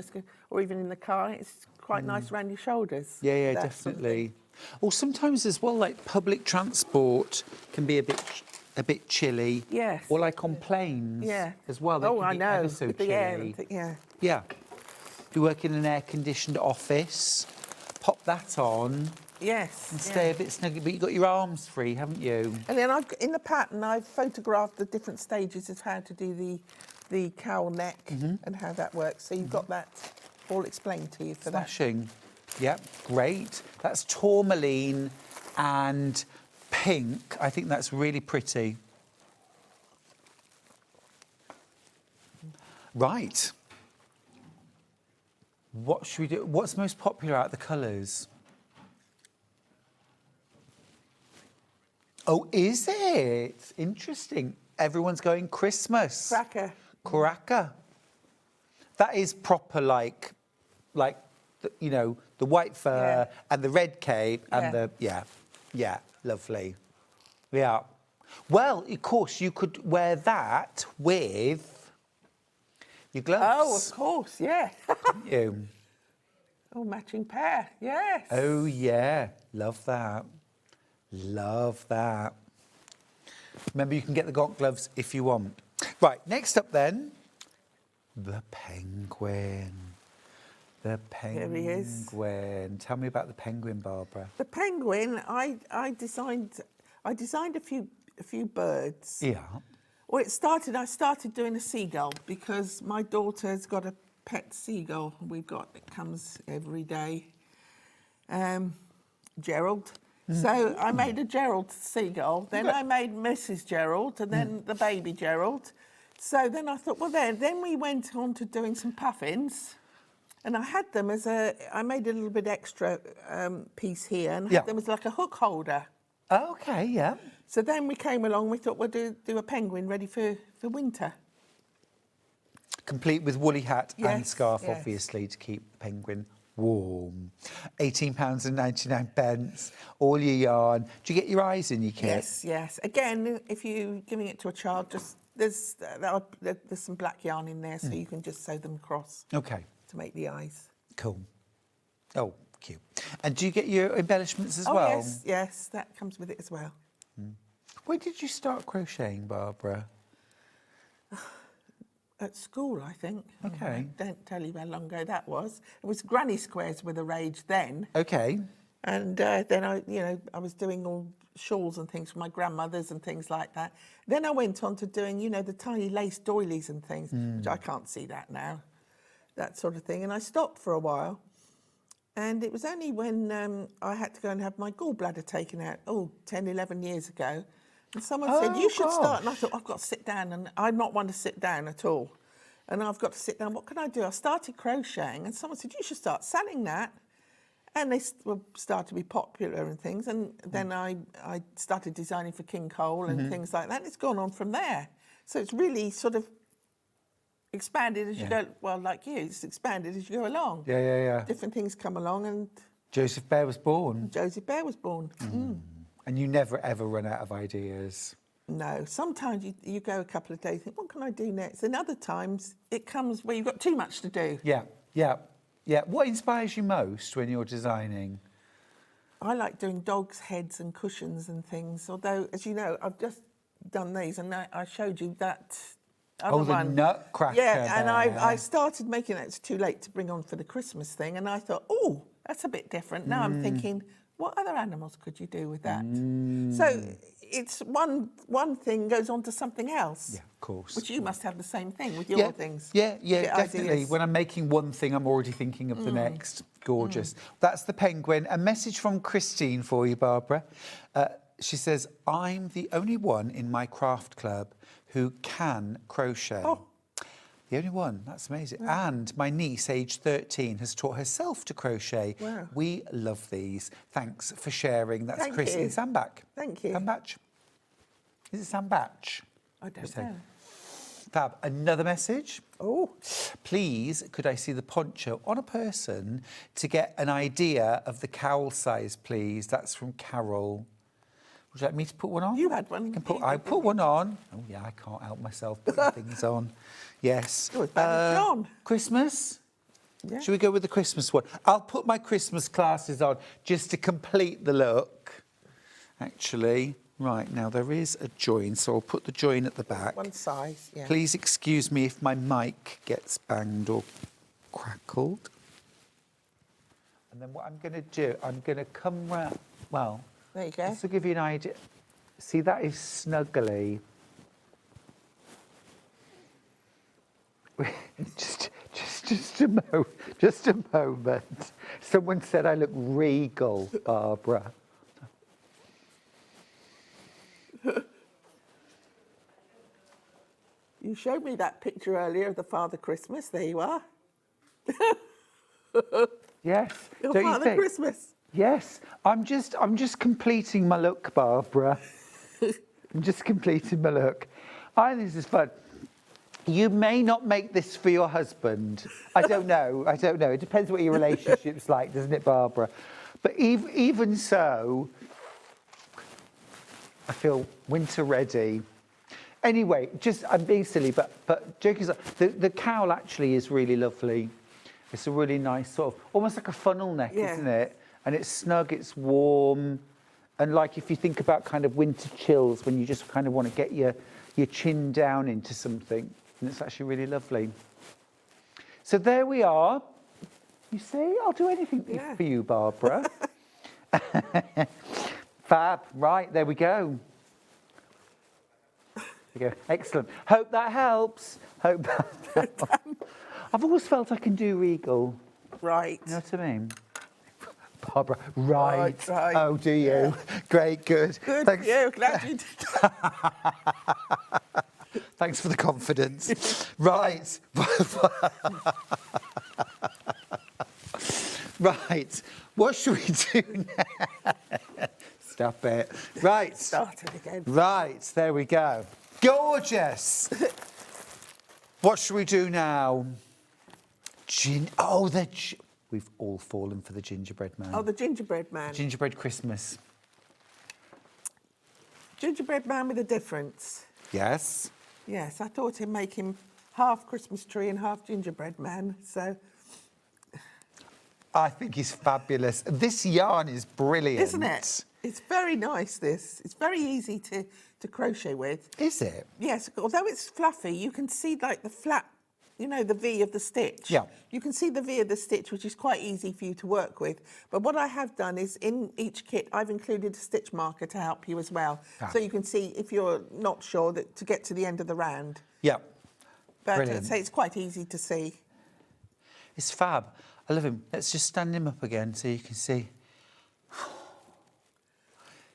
or even in the car. It's quite nice around your shoulders. Yeah, definitely. Or sometimes as well, like public transport can be a bit chilly. Yes. Or like on planes. Yeah. As well. Oh, I know. Ever so with chilly. the air. Yeah. Yeah. If you work in an air-conditioned office, pop that on. Yes. And stay a bit snug, but you've got your arms free, haven't you? And then in the pattern, I've photographed the different stages of how to do the cowl neck and how that works. So you've got that all explained to you for Smashing. Yep, great. That's tourmaline and pink. I think that's really pretty. Right. What should we do? What's most popular out of the colours? Oh, is it? Interesting. Everyone's going Christmas. Cracker. Cracker. That is proper like, you know, the white fur and the red cape and yeah, lovely. Yeah. Well, of course, you could wear that with your gloves. Oh, of course, yeah. Couldn't you? Oh, matching pair, yes. Oh, yeah. Love that. Love that. Remember, you can get the got gloves if you want. Right, next up then, the penguin. The penguin. Here he is. Tell me about the penguin, Barbara. The penguin, I designed a few birds. Yeah. Well, I started doing a seagull because my daughter's got a pet seagull. It comes every day. Gerald. So I made a Gerald seagull. Then I made Mrs. Gerald, and then the baby Gerald. So then I thought, well, then we went on to doing some puffins. And I had them I made a little bit extra piece here and had them as like a hook holder. Okay, yeah. So then we came along, we thought we'll do a penguin ready for winter. Complete with woolly hat and scarf, yes. obviously, to keep the penguin warm. £18.99, all your yarn. Do you get your eyes in your kit? Yes, yes. Again, if you're giving it to a child, just there's some black yarn in there, so you can just sew them across. Okay. To make the eyes. Cool. Oh, cute. And do you get your embellishments as well? Yes, yes, that comes with it as well. When did you start crocheting, Barbara? At school, I think. Okay. Don't tell you how long ago that was. It was granny squares were the rage then. Okay. And then I was doing all shawls and things for my grandmothers and things like that. Then I went on to doing, the tiny lace doilies and things, which I can't see that now, that sort of thing. And I stopped for a while. And it was only when I had to go and have my gallbladder taken out, 10, 11 years ago. And someone said, you should start. And I thought, I've got to sit down. And I'm not one to sit down at all. And I've got to sit down. What can I do? I started crocheting. And someone said, you should start selling that. And they started to be popular and things. And then I started designing for King Cole and things like that. And it's gone on from there. So it's really sort of expanded as you go. Well, like you, it's expanded as you go along. Yeah. Different things come along and... Joseph Bear was born. Joseph Bear was born. And you never, ever run out of ideas. No. Sometimes you go a couple of days, think, what can I do next? And other times it comes where you've got too much to do. Yeah. What inspires you most when you're designing? I like doing dogs' heads and cushions and things. Although, as you know, I've just done these and I showed you that other the one. Nutcracker. Yeah, and there. I started making it. It's too late to bring on for the Christmas thing. And I thought, that's a bit different. Now I'm thinking, what other animals could you do with that? So it's one thing goes on to something else. Yeah, of course. Which you must have the same thing with your things. Yeah, Get definitely. ideas. When I'm making one thing, I'm already thinking of the next. Gorgeous. That's the penguin. A message from Christine for you, Barbara. She says, I'm the only one in my craft club who can crochet. Oh. The only one. That's amazing. And my niece, aged 13, has taught herself to crochet. Wow. We love these. Thanks for sharing. That's Thank Christine you. Sandbach. Thank you. Sandbach? Is it Sandbach? I don't know. Fab. Another message. Oh. Please, could I see the poncho on a person to get an idea of the cowl size, please? That's from Carol. Would you like me to put one on? You had one. I put one on. Oh, yeah, I can't help myself putting things on. Yes. It's better than John. Christmas? Yeah. Should we go with the Christmas one? I'll put my Christmas glasses on just to complete the look, actually. Right, now there is a join, so I'll put the join at the back. One size, yeah. Please excuse me if my mic gets banged or crackled. And then what I'm going to do, I'm going to come round, well, there you go. just to give you an idea. See, that is snuggly. Just a moment. Someone said I look regal, Barbara. You showed me that picture earlier of the Father Christmas. There you are. Yes. Your don't you Father think? Christmas. Yes. I'm just completing my look, Barbara. I'm just completing my look. I think this is fun. You may not make this for your husband. I don't know. I don't know. It depends what your relationship's like, doesn't it, Barbara? But even so, I feel winter ready. Anyway, I'm being silly, but joking aside, the cowl actually is really lovely. It's a really nice sort of, almost like a funnel neck, isn't it? And it's snug, it's warm. And like if you think about kind of winter chills, when you just kind of want to get your chin down into something, and it's actually really lovely. So there we are. You see, I'll do anything for you, Barbara. Fab. Right, there we go. There we go. Excellent. Hope that helps. Hope that helps. I've always felt I can do regal. Right. You know what I mean? Barbara, right. Right. Oh, do you? Yeah. Great, good. Good Thanks. for you. Glad you did that. Thanks for the confidence. Right. Right. What should we do now? Stop it. Right. Start it again. Right. There we go. Gorgeous. What should we do now? We've all fallen for the gingerbread man. Oh, the gingerbread man. Gingerbread Christmas. Gingerbread man with a difference. Yes. Yes, I thought he'd make him half Christmas tree and half gingerbread man, so... I think he's fabulous. This yarn is brilliant. Isn't it? It's very nice, this. It's very easy to crochet with. Is it? Yes, although it's fluffy, you can see like the flat, you know, the V of the stitch. Yeah. You can see the V of the stitch, which is quite easy for you to work with. But what I have done is in each kit, I've included a stitch marker to help you as well. So you can see if you're not sure that to get to the end of the round. Yeah. But Brilliant. I'd say it's quite easy to see. It's fab. I love him. Let's just stand him up again so you can see.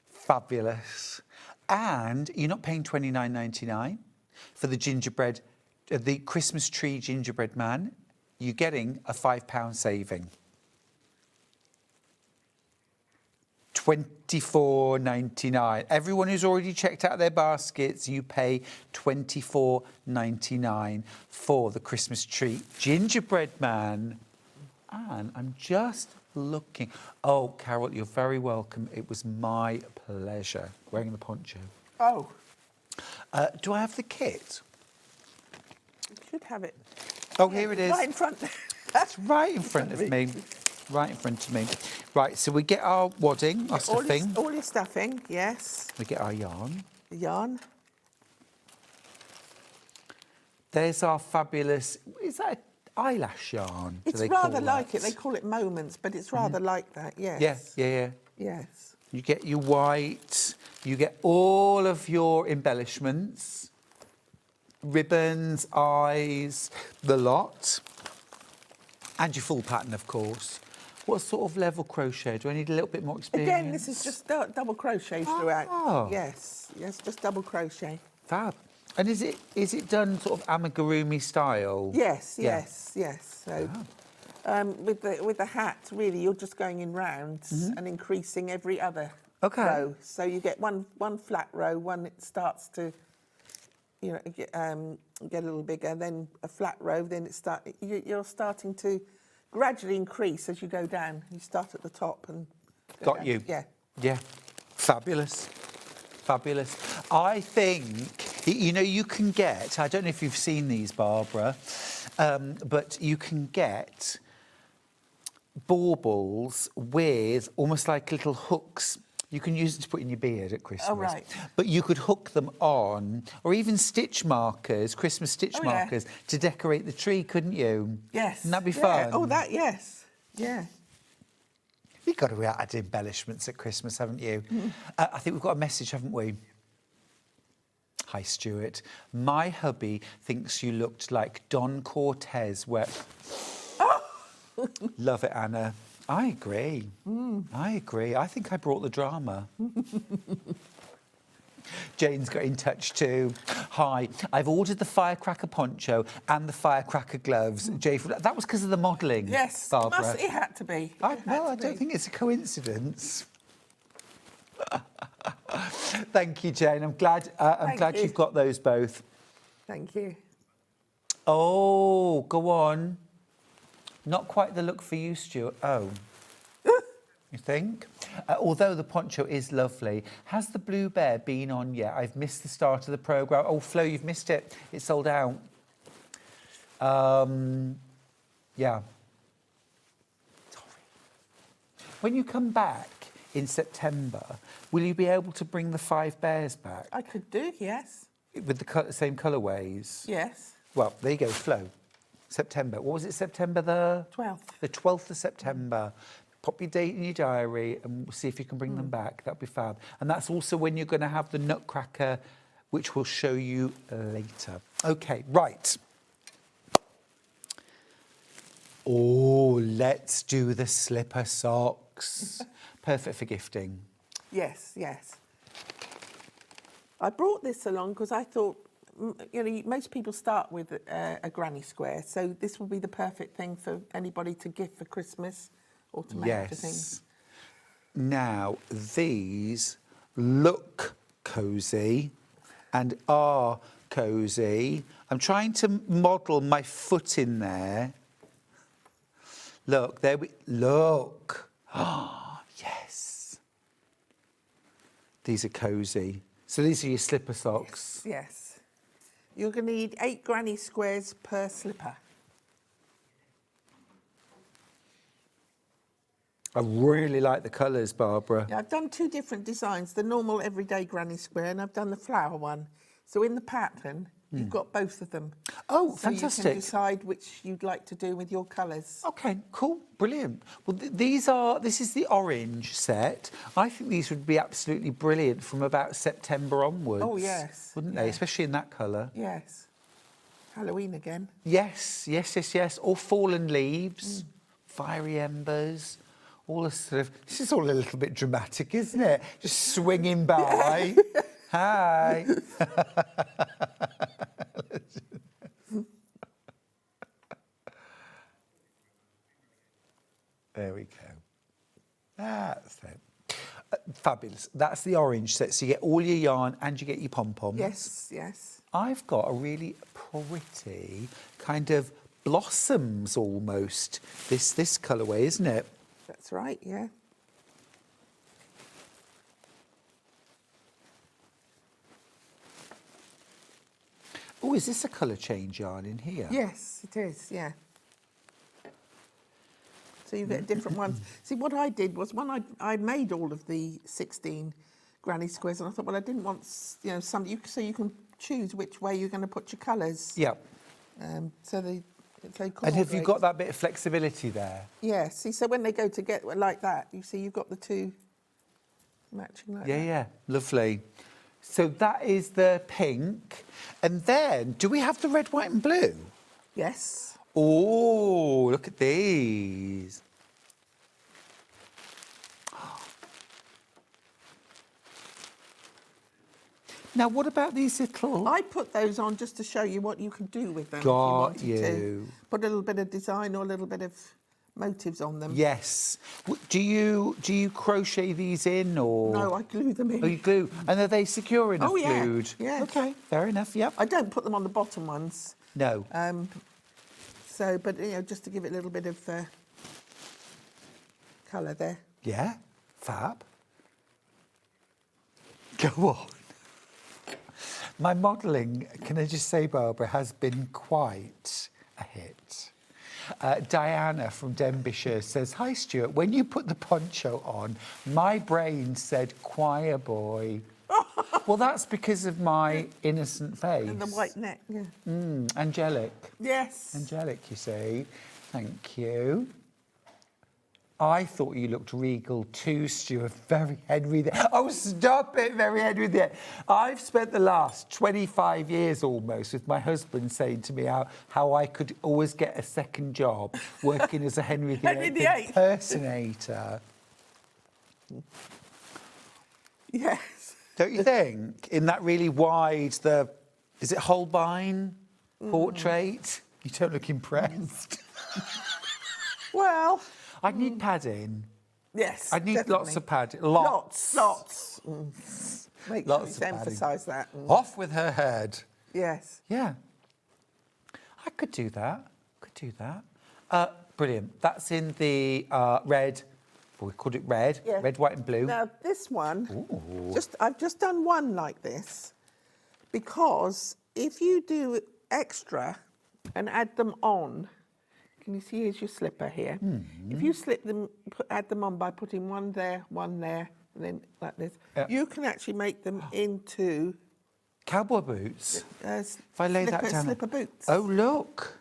Fabulous. And you're not paying $29.99 for the gingerbread, the Christmas tree gingerbread man. You're getting a £5 saving. $24.99. Everyone who's already checked out their baskets, you pay $24.99 for the Christmas tree gingerbread man. And I'm just looking. Oh, Carol, you're very welcome. It was my pleasure wearing the poncho. Oh. Do I have the kit? You should have it. Oh, here it is. Right in front. It's right in front of me. Right in front of me. Right, so we get our wadding, our stuffing. All your stuffing, yes. We get our yarn. The yarn. There's our fabulous, is that eyelash yarn? It's rather like it. They call it moments, but it's rather like that, yes. Yeah. Yes. You get your white, you get all of your embellishments, ribbons, eyes, the lot, and your full pattern, of course. What sort of level crochet? Do I need a little bit more experience? Again, this is just double crochet throughout. Oh. Yes, just double crochet. Fab. And is it done sort of amigurumi style? Yes. So with the hat, really, you're just going in rounds and increasing every other row. So you get one flat row, one it starts to, get a little bigger, then a flat row, then you're starting to gradually increase as you go down. You start at the top and Got you. Yeah. Fabulous. I think, you can get, I don't know if you've seen these, Barbara, but you can get baubles with almost like little hooks. You can use them to put in your beard at Christmas. Oh, right. But you could hook them on, or even stitch markers, Christmas stitch markers, to decorate the tree, couldn't you? Yes. Wouldn't that be fun? Oh, yes. Yeah. You've got to add embellishments at Christmas, haven't you? I think we've got a message, haven't we? Hi, Stuart. My hubby thinks you looked like Don Cortez. Love it, Anna. I agree. I agree. I think I brought the drama. Jane's got in touch too. Hi, I've ordered the firecracker poncho and the firecracker gloves. Jay, that was because of the modelling. Yes, Barbara. it had to be. I don't think it's a coincidence. Thank you, Jane. I'm glad you. you've got those both. Thank you. Oh, go on. Not quite the look for you, Stuart. Oh. You think? Although the poncho is lovely. Has the Blue Bear been on yet? I've missed the start of the programme. Oh, Flo, you've missed it. It's sold out. Yeah. Sorry. When you come back in September, will you be able to bring the 5 bears back? I could do, yes. With the same colourways? Yes. Well, there you go, Flo. September. What was it, September the 12th. The 12th of September. Pop your date in your diary and we'll see if you can bring them back. That'd be fab. And that's also when you're going to have the Nutcracker, which we'll show you later. Okay, right. Oh, let's do the slipper socks. Perfect for gifting. Yes, yes. I brought this along because I thought, you know, most people start with a granny square, so this will be the perfect thing for anybody to gift for Christmas or to make for things. Now, these look cosy and are cosy. I'm trying to model my foot in there. Look, there we look. Oh, yes. These are cosy. So these are your slipper socks. Yes. You're going to need 8 granny squares per slipper. I really like the colours, Barbara. Yeah, I've done 2 different designs, the normal everyday granny square, and I've done the flower one. So in the pattern, you've got both of them. Oh, so fantastic. you can decide which you'd like to do with your colours. Okay, cool, brilliant. Well, this is the orange set. I think these would be absolutely brilliant from about September onwards. Oh, yes. Wouldn't they? Especially in that colour. Yes. Halloween again. Yes, yes, yes, yes. All fallen leaves, fiery embers, all a sort of... This is all a little bit dramatic, isn't it? Just swinging by. Hi. There we go. That's it. Fabulous. That's the orange set. So you get all your yarn and you get your pom-poms. Yes, yes. I've got a really pretty kind of blossoms almost. This colourway, isn't it? That's right, yeah. Oh, is this a colour change yarn in here? Yes, it is, yeah. So you get different ones. See, what I did was when I made all of the 16 granny squares, and I thought, well, I didn't want, you know, so you can choose which way you're going to put your colours. Yeah. So they and have you got that bit of flexibility there? Yeah, see, so when they go together like that, you see you've got the 2 matching like that. Yeah, lovely. So that is the pink. And then, do we have the red, white and blue? Yes. Oh, look at these. Now, what about these little... I put those on just to show you what you can do with them. Got if you wanted to. Put a little bit of design or a little bit of motives on them. Yes. Do you crochet these in or...? No, I glue them in. Oh, you glue. And are they secure enough yeah. glued? Yeah. Okay, fair enough, yep. I don't put them on the bottom ones. No. So, but, you know, just to give it a little bit of colour there. Yeah, fab. Go on. My modelling, can I just say, Barbara, has been quite a hit. Diana from Denbighshire says, "Hi, Stuart, when you put the poncho on, my brain said choir boy." Well, that's because of my innocent face. And the white neck, yeah. Angelic. Yes. Angelic, you see. Thank you. I thought you looked regal too, Stuart. Very Henry there. Oh, stop it, very Henry there. I've spent the last 25 years almost with my husband saying to me how I could always get a second job working as a Henry VIII impersonator. Yes. Don't you think? In that really wide, is it Holbein portrait? You don't look impressed. Well... I'd need padding. Yes, I'd need definitely. lots of padding. Lots. Lots. Make sure Lots you of padding. emphasise that. And- Off with her head. Yes. Yeah. I could do that. Brilliant. That's in the red. We called it red. Yeah. Red, white, and blue. Now this one, Ooh. I've just done one like this, because if you do extra and add them on, can you see? Here's your slipper here. If you add them on by putting one there, and then like this, you can actually make them into Cowboy boots. If I lay that down. Slipper boots. Oh, look.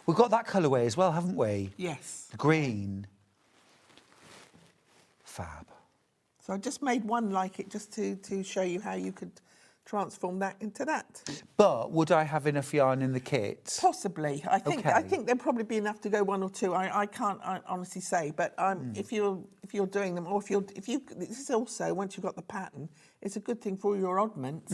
We've got that colourway as well, haven't we? Yes. The green. Fab. So I just made one like it just to show you how you could transform that into that. But would I have enough yarn in the kit? Possibly. I think Okay. there'd probably be enough to go one or two. I can't honestly say, but if you're doing them, or if you this is also, once you've got the pattern, it's a good thing for all your oddments.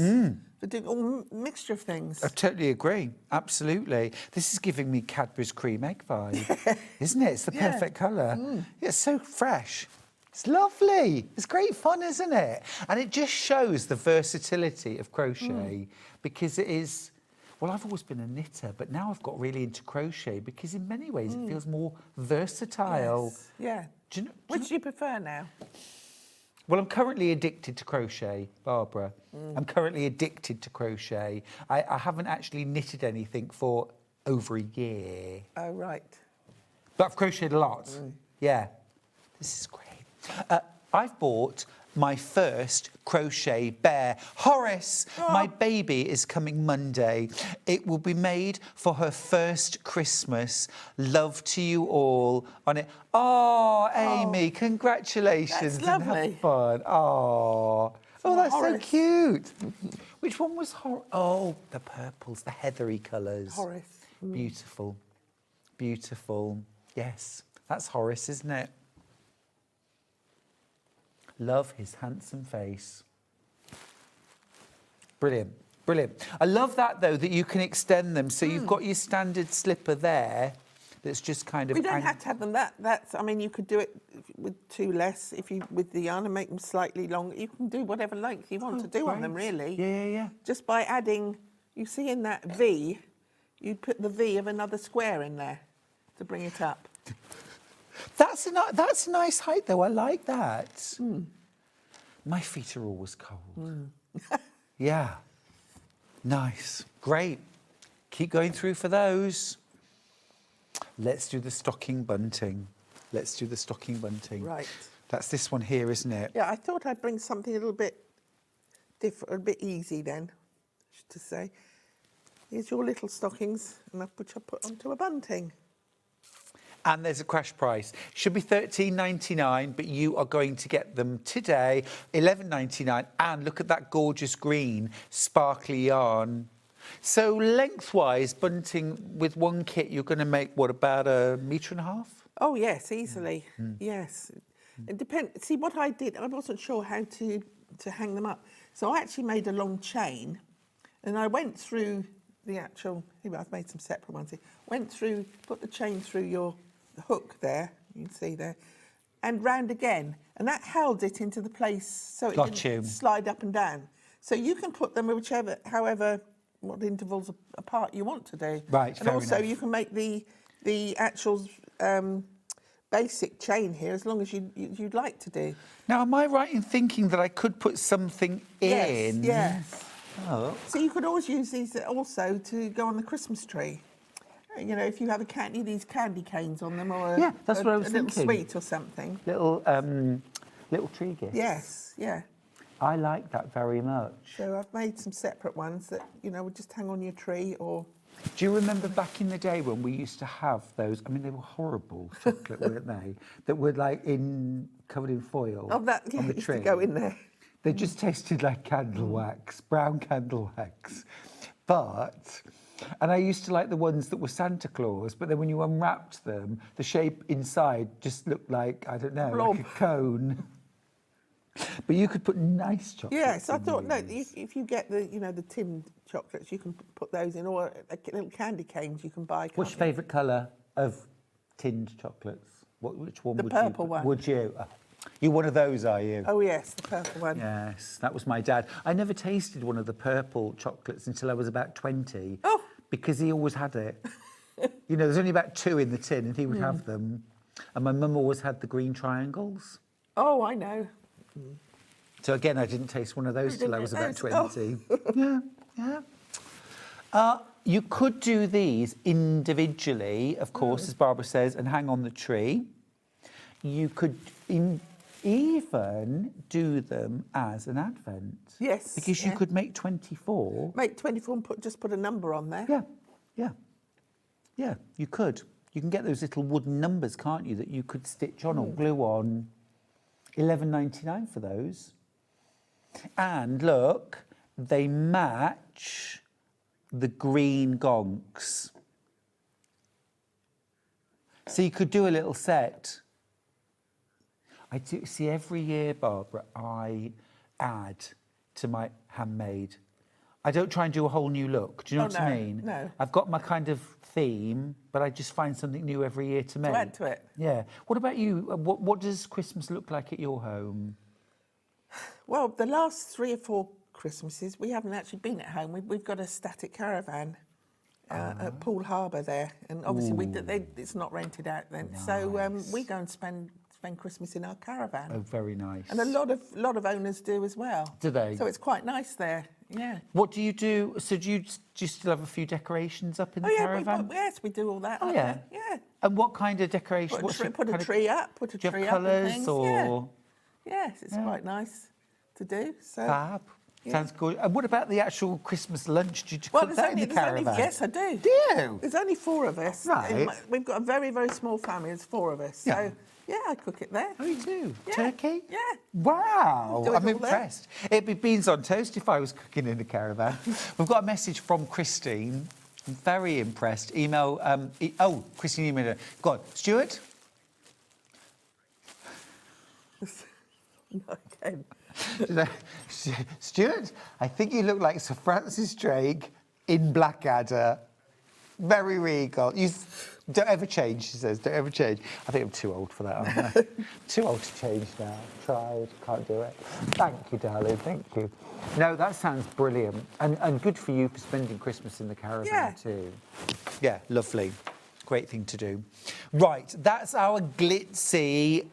For doing all mixture of things. I totally agree. Absolutely. This is giving me Cadbury's cream egg vibe, isn't it? It's the perfect colour. It's so fresh. It's lovely. It's great fun, isn't it? And it just shows the versatility of crochet, because it is. Well, I've always been a knitter, but now I've got really into crochet because in many ways it feels more versatile. Yes. Yeah. Do you know, Which do you prefer now? Well, I'm currently addicted to crochet, Barbara. I'm currently addicted to crochet. I haven't actually knitted anything for over a year. Oh, right. But I've crocheted a lot. Yeah. This is great. I've bought my first crochet bear. Horace, my baby is coming Monday. It will be made for her first Christmas. Love to you all on it. Oh, Amy, congratulations. That's lovely. And have fun. Oh, that's so Horace. cute. Which one was Horace? Oh, the purples, the heathery colours. Horace. Beautiful. Beautiful. Yes, that's Horace, isn't it? Love his handsome face. Brilliant, brilliant. I love that, though, that you can extend them. So you've got your standard slipper there that's just kind of... We don't have to have them that's, I mean, you could do it with two less with the yarn and make them slightly longer. You can do whatever length you want to do on them, really. Yeah. Just by adding, you see in that V, you put the V of another square in there to bring it up. That's a nice height, though. I like that. My feet are always cold. Yeah. Nice. Great. Keep going through for those. Let's do the stocking bunting. Right. That's this one here, isn't it? Yeah, I thought I'd bring something a little bit different, a bit easy then, to say. Here's your little stockings, and which I put onto a bunting. And there's a crash price. Should be $13.99, but you are going to get them today, $11.99. And look at that gorgeous green, sparkly yarn. So lengthwise, bunting with one kit, you're going to make, what, about 1.5 meters? Oh, yes, easily. Yes. It depends. See, what I did, I wasn't sure how to hang them up. So I actually made a long chain, and I went through the actual, here, I've made some separate ones here. Went through, put the chain through your hook there, you can see there, and round again. And that held it into the place so it didn't slide up and down. So you can put them however, what intervals apart you want to do. Right, and also you can make the actual basic chain here as long as you'd like to do. Now, am I right in thinking that I could put something in? Yes. Oh. So you could always use these also to go on the Christmas tree. You know, if you have these candy canes on them, or that's what I was little thinking. sweet or something. Little tree gifts. Yes, yeah. I like that very much. So I've made some separate ones that, would just hang on your tree or... Do you remember back in the day when we used to have those? I mean, they were horrible chocolate, weren't they? That were like covered in foil on the used tree. to go in there. They just tasted like candle wax, brown candle wax. And I used to like the ones that were Santa Claus, but then when you unwrapped them, the shape inside just looked like, I don't know, like a cone. But you could put nice chocolates. Yes, I thought, no, if you get the tinned chocolates, you can put those in, or little candy canes you can buy. What's your favourite colour of tinned chocolates? Which one would you? The purple one. Would you? Oh, You're one of those, are you? Oh, yes, the purple one. Yes, that was my dad. I never tasted one of the purple chocolates until I was about 20. Oh. Because he always had it. You know, there's only about 2 in the tin and he would have them. And my mum always had the green triangles. Oh, I know. So again, I didn't taste one of those till I was about 20. Oh. Yeah. You could do these individually, of course, as Barbara says, and hang on the tree. You could even do them as an advent. Yes. Because you could make 24. Make 24 and just put a number on there. Yeah, you could. You can get those little wooden numbers, can't you, that you could stitch on or glue on. $11.99 for those. And look, they match the green gonks. So you could do a little set. I do see every year, Barbara, I add to my handmade. I don't try and do a whole new look. Do you know what I mean? No. I've got my kind of theme, but I just find something new every year to make. To add to it. Yeah. What about you? What does Christmas look like at your home? Well, the last 3 or 4 Christmases, we haven't actually been at home. We've got a static caravan at Poole Harbour there, and obviously it's not rented out then. Nice. So we go and spend Christmas in our caravan. Oh, very nice. And a lot of owners do as well. Do they? So it's quite nice there. Yeah. What do you do? So do you still have a few decorations up in the caravan? Yes, we do all that. Oh, yeah? Yeah. And what kind of decoration? Put a tree up. Put a do you tree have up. colours And things. or? Yes, it's quite nice to do. So. Fab. Yeah. Sounds good. And what about the actual Christmas lunch? Do you cook that in the caravan? Yes, I do. Do you? There's only 4 of us. Right. We've got a very, very small family. There's 4 of us. So, yeah, I cook it there. Oh, you do? Yeah. Turkey? Yeah. Wow. Do it I'm all impressed. It'd be beans on toast if I was cooking in the caravan. We've got a message from Christine. I'm very impressed. Email... Christine emailed. Go on. Stuart? Okay. Stuart, I think you look like Sir Francis Drake in Blackadder. Very regal. You don't ever change, she says. Don't ever change. I think I'm too old for that, aren't I? Too old to change now. Tried, can't do it. Thank you, darling. Thank you. No, that sounds brilliant. And good for you for spending Christmas in the caravan too. Yeah, lovely. Great thing to do. Right, that's our glitzy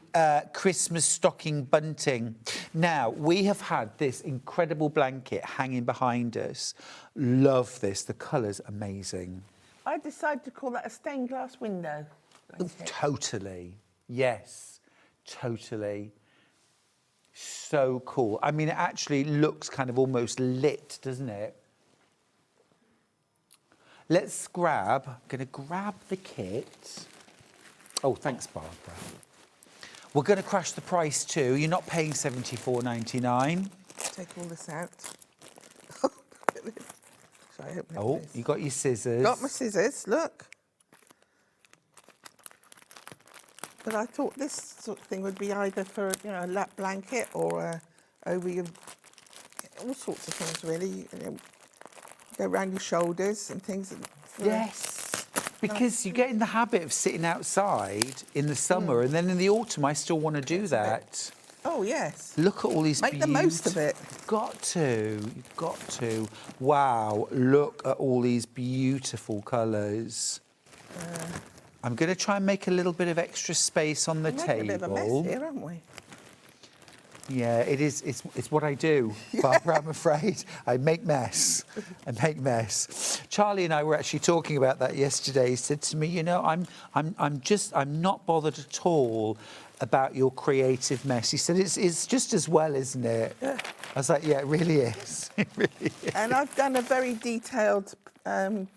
Christmas stocking bunting. Now, we have had this incredible blanket hanging behind us. Love this. The colour's amazing. I decided to call that a stained glass window. Totally. Yes, totally. So cool. I mean, it actually looks kind of almost lit, doesn't it? Let's I'm going to grab the kit. Oh, thanks, Barbara. We're going to crash the price too. You're not paying $74.99. Take all this out. Oh, you got your scissors. Got my scissors, look. But I thought this sort of thing would be either for, a lap blanket or over your... all sorts of things, really. Go around your shoulders and things. Yes, because you get in the habit of sitting outside in the summer and then in the autumn I still want to do that. Oh, yes. Look at all these Make the most of it. You've got to. Wow, look at all these beautiful colours. I'm going to try and make a little bit of extra space on the table. A bit of a mess here, haven't we? Yeah, it is. It's what I do, Barbara. I'm afraid I make mess. Charlie and I were actually talking about that yesterday. He said to me, I'm not bothered at all about your creative mess. He said it's just as well, isn't it? Yeah. I was like, yeah, it really is. It really is. And I've done a very detailed pattern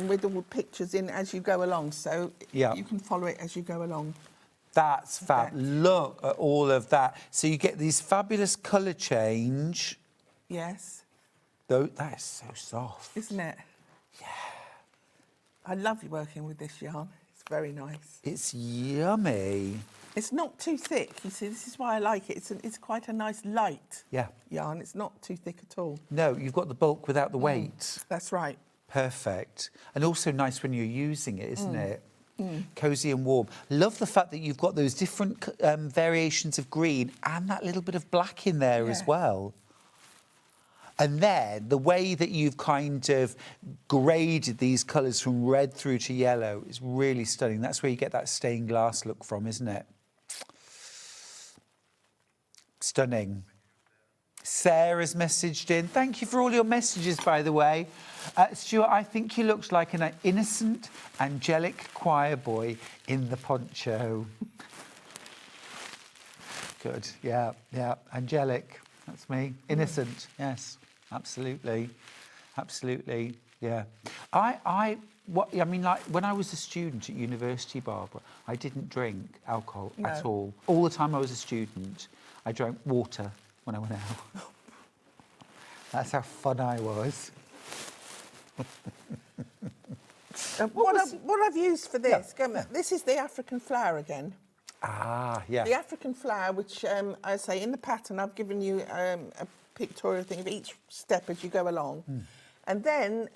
with all the pictures in as you go along, so you can follow it as you go along. That's fab. Look at all of that. So you get these fabulous colour change. Yes. Though that is so soft. Isn't it? Yeah. I love working with this yarn. It's very nice. It's yummy. It's not too thick. You see, this is why I like it. It's quite a nice light yarn. It's not too thick at all. No, you've got the bulk without the weight. That's right. Perfect. And also nice when you're using it, isn't it? Cosy and warm. Love the fact that you've got those different variations of green and that little bit of black in there as well. And then the way that you've kind of graded these colours from red through to yellow is really stunning. That's where you get that stained glass look from, isn't it? Stunning. Sarah's messaged in. Thank you for all your messages, by the way. Stuart, I think you looked like an innocent, angelic choir boy in the poncho. Good, yeah, angelic. That's me. Innocent, yes, absolutely, yeah. I mean, like when I was a student at university, Barbara, I didn't drink alcohol at all. All the time I was a student, I drank water when I went out. That's how fun I was. What I've used for this, this is the African flower again. Ah, yeah. The African flower, which I say in the pattern, I've given you a pictorial thing of each step as you go along. And then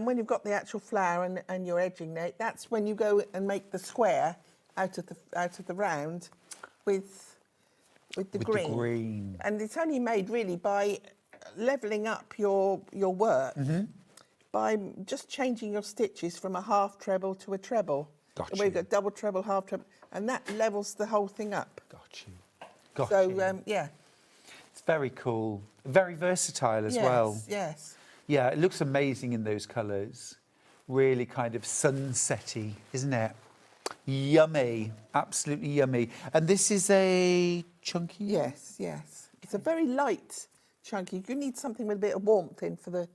when you've got the actual flower and you're edging it, that's when you go and make the square out of the round with the green. And it's only made really by levelling up your work by just changing your stitches from a half treble to a treble. Got Where you've got double treble, half treble, and that levels the whole thing up. Got you. So, yeah. It's very cool. Very versatile as well. Yes. Yeah, it looks amazing in those colours. Really kind of sunsetty, isn't it? Yummy. Absolutely yummy. And this is a chunky? Yes. It's a very light chunky. You need something with a bit of warmth in for the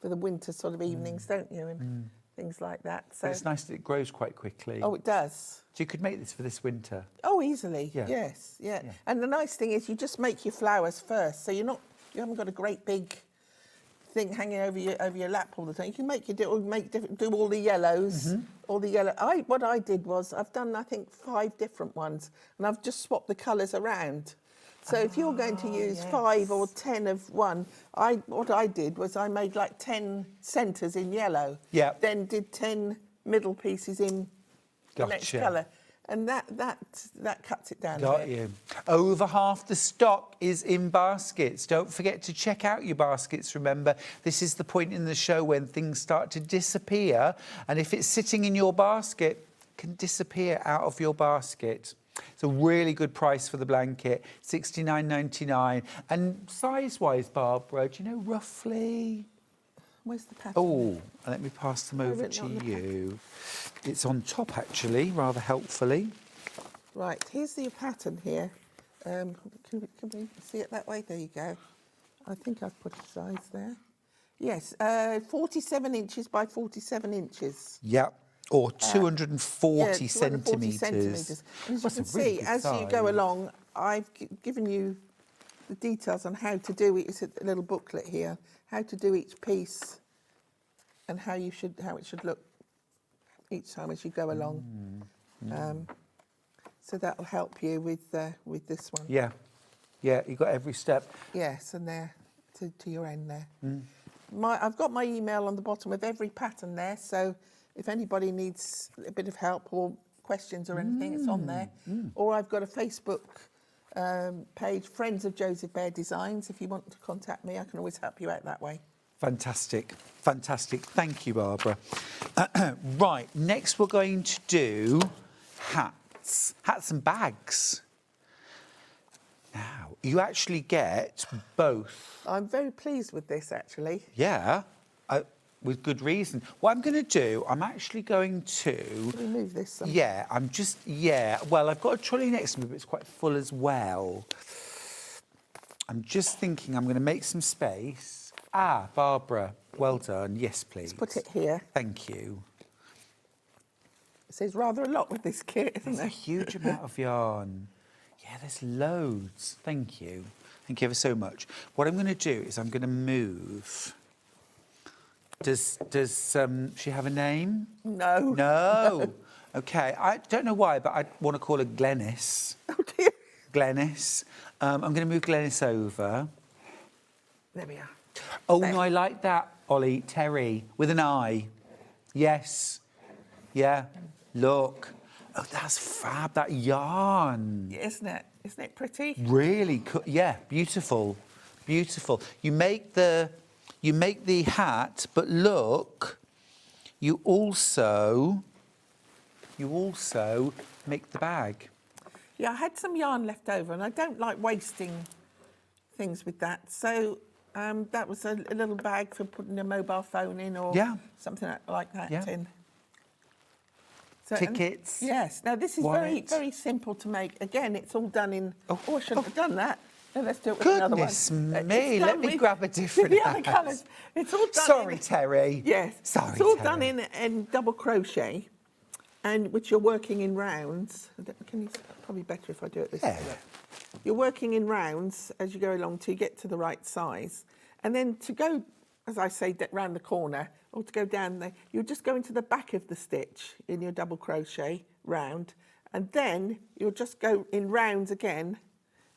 winter sort of evenings, don't you? And things like that. So but it's nice that it grows quite quickly. Oh, it does. So you could make this for this winter? Oh, easily. Yeah. Yes, yeah. And the nice thing is you just make your flowers first, so you haven't got a great big thing hanging over your lap all the time. You can do all the yellows, all the yellow. What I did was I've done I think 5 different ones, and I've just swapped the colours around. So if you're going to use 5 or 10 of one, what I did was I made like 10 centres in yellow. Yeah. Then did 10 middle pieces in the next colour. And that cuts it down a bit. Got you. Over half the stock is in baskets. Don't forget to check out your baskets. Remember, this is the point in the show when things start to disappear. And if it's sitting in your basket, it can disappear out of your basket. It's a really good price for the blanket, $69.99. And size-wise, Barbara, do you know roughly? Where's the pattern? Oh, let me pass them over to you. It's on top, actually, rather helpfully. Right, here's the pattern here. Can we see it that way? There you go. I think I've put a size there. Yes, 47 inches by 47 inches. Yeah. Or 240 centimetres. And as you can see, as you go along, I've given you the details on how to do it. It's a little booklet here, how to do each piece and how it should look each time as you go along. So that'll help you with this one. Yeah, you've got every step. Yes, and there to your end there. I've got my email on the bottom of every pattern there, so if anybody needs a bit of help or questions or anything, it's on there. Or I've got a Facebook page, Friends of Joseph Bear Designs. If you want to contact me, I can always help you out that way. Fantastic. Thank you, Barbara. Right, next we're going to do hats and bags. Now, you actually get both. I'm very pleased with this, actually. Yeah. With good reason. What I'm going to do, I'm actually going to... remove this. Yeah, well, I've got a trolley next to me, but it's quite full as well. I'm just thinking I'm going to make some space. Barbara, well done. Yes, please. Let's put it here. Thank you. It says rather a lot with this kit, isn't There's a huge amount of yarn. Yeah, there's loads. Thank you. Thank you ever so much. What I'm going to do is I'm going to move... Does she have a name? No. No. Okay. I don't know why, but I want to call her Glenys. Oh dear. Glenys. I'm going to move Glenys over. There we are. Oh no, I like that, Ollie. Terry with an I. Yes. Yeah. Look. Oh, that's fab, that yarn. Isn't it? Isn't it pretty? Really, yeah, beautiful, beautiful. You make the hat, but look, you also make the bag. Yeah, I had some yarn left over, and I don't like wasting things with that. So that was a little bag for putting a mobile phone in, or something like that in. So, Tickets. Yes. Now this is very, very simple to make. Again, it's all done in. Oh, I shouldn't have done that. No, let's do it with another one. Goodness me! Let me grab a different. The other colours. It's all done. Sorry, Terry. Yes. Sorry, it's all Terry. done in double crochet, and which you're working in rounds. Can you? Probably better if I do it this way. You're working in rounds as you go along till you get to the right size, and then to go, as I say, round the corner, or to go down there, you just go into the back of the stitch in your double crochet round, and then you'll just go in rounds again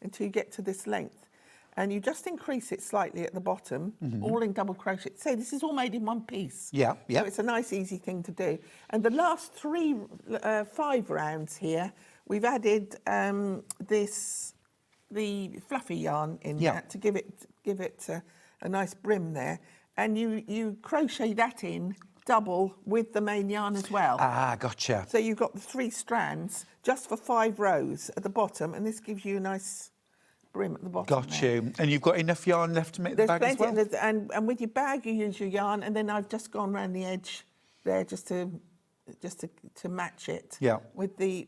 until you get to this length, and you just increase it slightly at the bottom, all in double crochet. So this is all made in one piece. Yeah, yeah. So it's a nice, easy thing to do. And the last 5 rounds here, we've added the fluffy yarn in that to give it a nice brim there. And you crochet that in double with the main yarn as well. Ah, gotcha. So you've got the 3 strands just for 5 rows at the bottom, and this gives you a nice brim at the bottom. Got you. And you've got enough yarn left to make the bag as well? And with your bag, you use your yarn, and then I've just gone around the edge there just to match it with the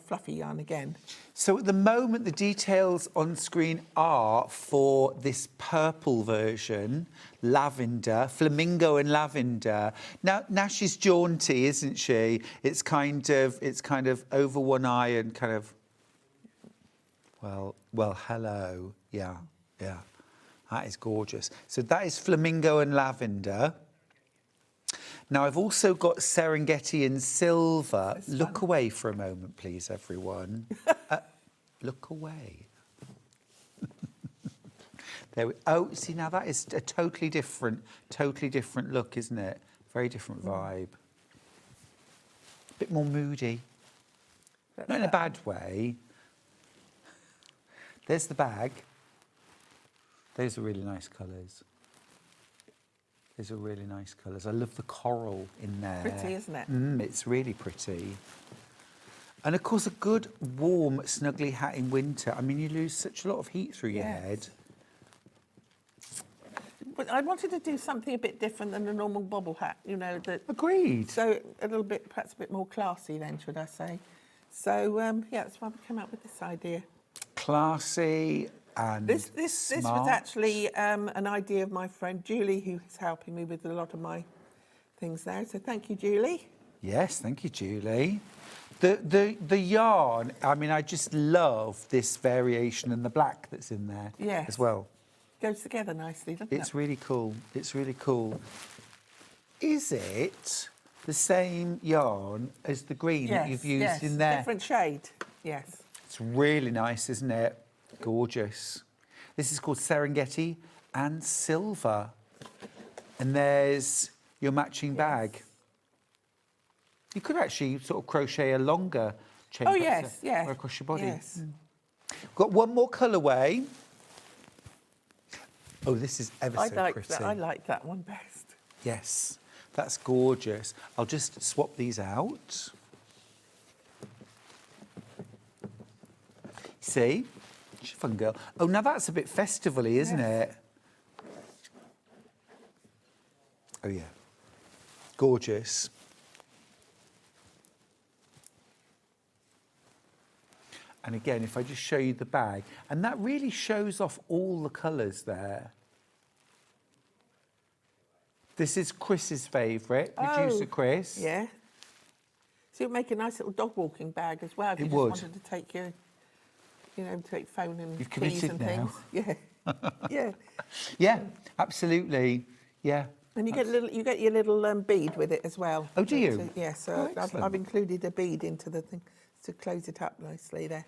fluffy yarn again. So at the moment, the details on screen are for this purple version, lavender, flamingo and lavender. Now she's jaunty, isn't she? It's kind of over one eye and kind of, well, hello. Yeah. That is gorgeous. So that is flamingo and lavender. Now, I've also got Serengeti and silver. Look away for a moment, please, everyone. Look away. There we, see, now that is a totally different look, isn't it? Very different vibe. A bit more moody. Not in a bad way. There's the bag. Those are really nice colours. These are really nice colours. I love the coral in there. Pretty, isn't it? It's really pretty. And of course, a good, warm, snuggly hat in winter. I mean, you lose such a lot of heat through your head. But I wanted to do something a bit different than a normal bobble hat, you know. Agreed. So a little bit, perhaps a bit more classy then, should I say. So, that's why we came up with this idea. Classy and This was actually an idea of my friend Julie, who is helping me with a lot of my things there. So thank you, Julie. Yes, thank you, Julie. The yarn, I mean, I just love this variation and the black that's in there as well. Goes together nicely, doesn't it? It's really cool. It's really cool. Is it the same yarn as the green that you've used in there? Different shade, yes. It's really nice, isn't it? Gorgeous. This is called Serengeti and silver. And there's your matching bag. You could actually sort of crochet a longer chain across your body. Yes. Got one more colourway. Oh, this is ever so pretty. I like that one best. Yes, that's gorgeous. I'll just swap these out. See? She's a fun girl. Oh, now that's a bit festivally, isn't it? Oh, yeah. Gorgeous. And again, if I just show you the bag, and that really shows off all the colours there. This is Chris's favourite, producer Chris. Yeah. So it would make a nice little dog walking bag as well. If you It just would. wanted to take your, take phone and You've keys committed and now. things. Yeah. Yeah. Yeah, absolutely. Yeah. And you get your little bead with it as well. Oh, do you? Yeah. So Oh, I've included a bead into the thing to close it up nicely there.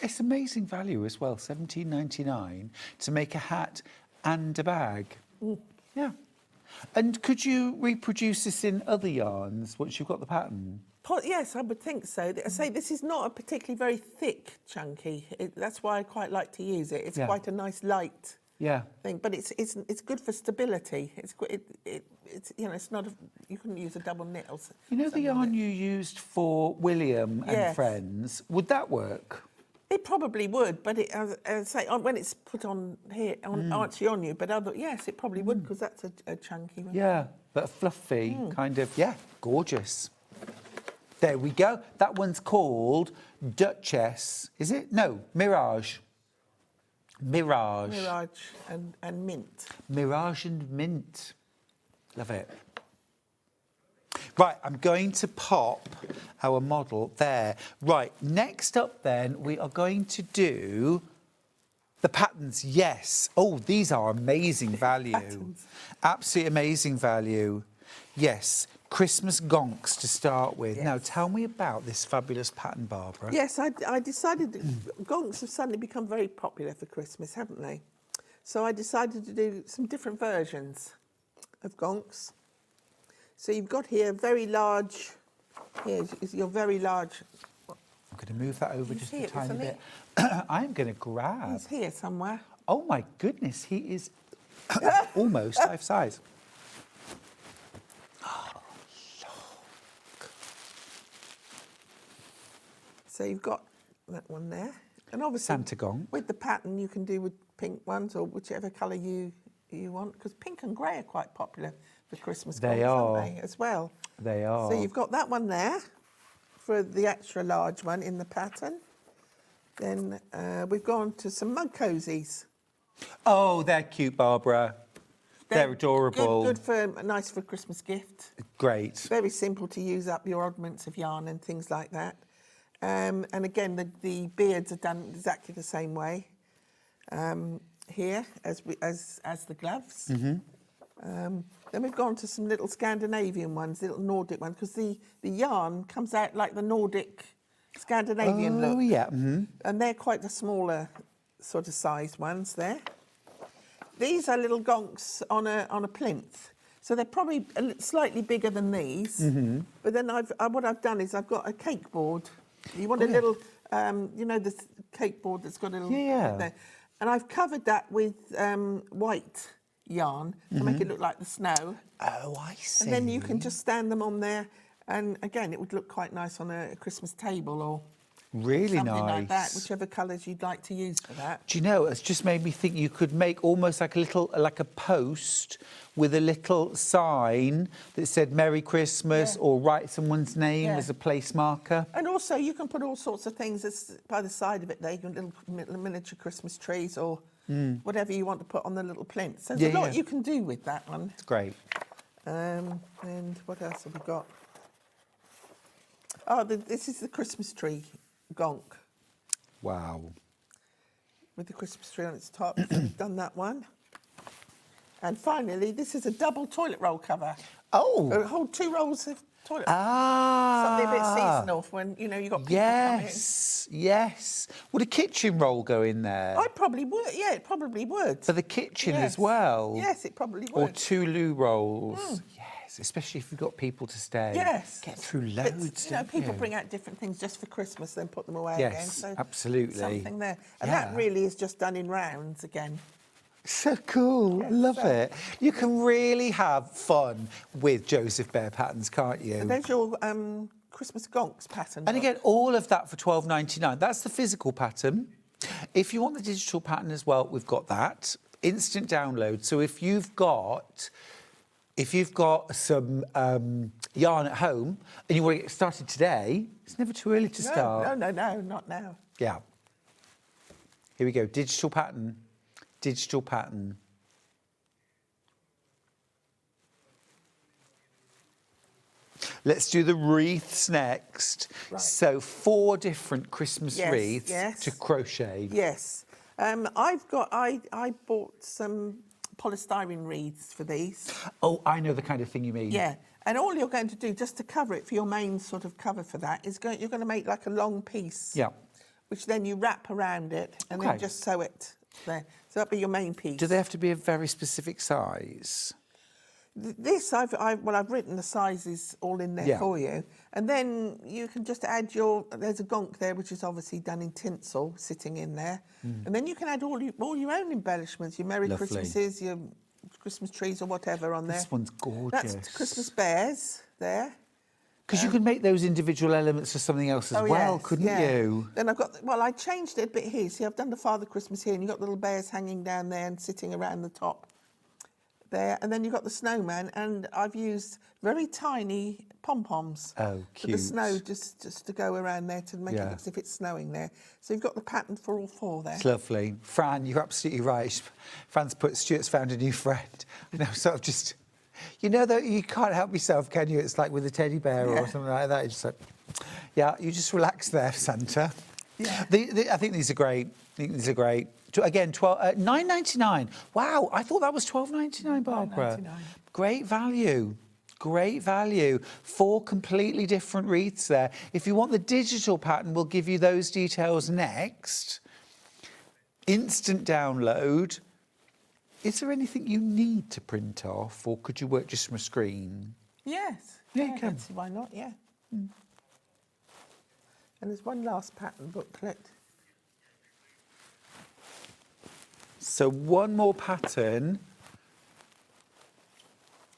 It's amazing value as well, $17.99 to make a hat and a bag. Yeah. And could you reproduce this in other yarns once you've got the pattern? Yes, I would think so. I say this is not a particularly very thick chunky. That's why I quite like to use it. It's quite a nice light thing, but it's good for stability. It's it's not. You couldn't use a double knit or something. You know the yarn you used for William and Friends. Would that work? It probably would, but when it's put on here, actually on you, but yes, it probably would because that's a chunky one. Yeah, but fluffy, kind of. Yeah, gorgeous. There we go. That one's called Duchess. Is it? No, Mirage. Mirage. Mirage and Mint. Mirage and Mint. Love it. Right, I'm going to pop our model there. Right, next up then, we are going to do the patterns. Yes. Oh, these are amazing value. Absolutely amazing value. Yes. Christmas gonks to start with. Yes. Now, tell me about this fabulous pattern, Barbara. Yes, I decided gonks have suddenly become very popular for Christmas, haven't they? So I decided to do some different versions of gonks. So you've got here very large, here is your very large. I'm going to move that over just a tiny bit. I'm going to grab. He's here somewhere. Oh my goodness, he is almost life size. So you've got that one there. And obviously, Santa gonk. With the pattern, you can do with pink ones or whichever colour you want, because pink and grey are quite popular for Christmas gonks, aren't they, as well? They are. So you've got that one there for the extra large one in the pattern. Then we've gone to some mug cozies. Oh, they're cute, Barbara. They're adorable. Good for nice for a Christmas gift. Great. Very simple to use up your oddments of yarn and things like that. And again, the beards are done exactly the same way here as the gloves. Then we've gone to some little Scandinavian ones, little Nordic ones, because the yarn comes out like the Nordic Scandinavian look. Oh, yeah. And they're quite the smaller sort of sized ones there. These are little gonks on a plinth. So they're probably slightly bigger than these. But then what I've done is I've got a cake board. You want a little, you know, this cake board that's got a little there. And I've covered that with white yarn to make it look like the snow. Oh, I see. And then you can just stand them on there. And again, it would look quite nice on a Christmas table or really something nice. like that, whichever colours you'd like to use for that. Do you know, it's just made me think you could make almost like a post with a little sign that said Merry Christmas or write someone's name as a place marker. And also you can put all sorts of things by the side of it there. You can little miniature Christmas trees or whatever you want to put on the little plinth. So there's a lot you can do with that one. It's great. And what else have we got? Oh, this is the Christmas tree gonk. Wow. With the Christmas tree on its top. So we've done that one. And finally, this is a double toilet roll cover. Oh. A whole 2 rolls of toilet. Ah. Something a bit seasonal when, you know, you've got people coming in. Yes. Would a kitchen roll go in there? I probably would, yeah, it probably would. For the kitchen as well? Yes, it probably would. Or 2 loo rolls. Yes, especially if you've got people to stay. Yes. Get through loads, you know, people bring out different things just for Christmas, then put them away again. Yes, So absolutely. something there. And that really is just done in rounds again. So cool. I love it. You can really have fun with Joseph Bear patterns, can't you? And there's your Christmas gonks pattern. And again, all of that for $12.99. That's the physical pattern. If you want the digital pattern as well, we've got that. Instant download. So if you've got some yarn at home and you want to get started today, it's never too early to start. No, not now. Yeah. Here we go. Digital pattern. Digital pattern. Let's do the wreaths next. Right. So 4 different Christmas wreaths to crochet. Yes. I bought some polystyrene wreaths for these. Oh, I know the kind of thing you mean. Yeah. And all you're going to do, just to cover it for your main sort of cover for that, is you're going to make like a long piece. Yeah. Which then you wrap around it and then just sew it there. So that'll be your main piece. Do they have to be a very specific size? This, I've written the sizes all in there Yeah. for you. And then you can just add there's a gonk there, which is obviously done in tinsel, sitting in there. And then you can add all your own embellishments, your Merry Lovely. Christmases, your Christmas trees or whatever on there. This one's gorgeous. That's Christmas bears there. Because you could make those individual elements for something else as well, yes, couldn't yeah. you? Then I've got, I changed it a bit here. See, I've done the Father Christmas here, and you've got little bears hanging down there and sitting around the top there. And then you've got the snowman, and I've used very tiny pom-poms Oh, for cute. the snow, just to go around there to make it look as if it's snowing there. So you've got the pattern for all four there. It's lovely. Fran, you're absolutely right. Fran's put, Stuart's found a new friend. You know, sort of just, you know that you can't help yourself, can you? It's like with a teddy bear or something like that. It's just like, yeah, you just relax there, Santa. Yeah. I think these are great. I think these are great. Again, $9.99. Wow, I thought that was $12.99, Barbara. $9.99. Great value. Great value. 4 completely different wreaths there. If you want the digital pattern, we'll give you those details next. Instant download. Is there anything you need to print off, or could you work just from a screen? Yes. Yeah, you can. Let's see, why not? Yeah. And there's one last pattern booklet. So one more pattern.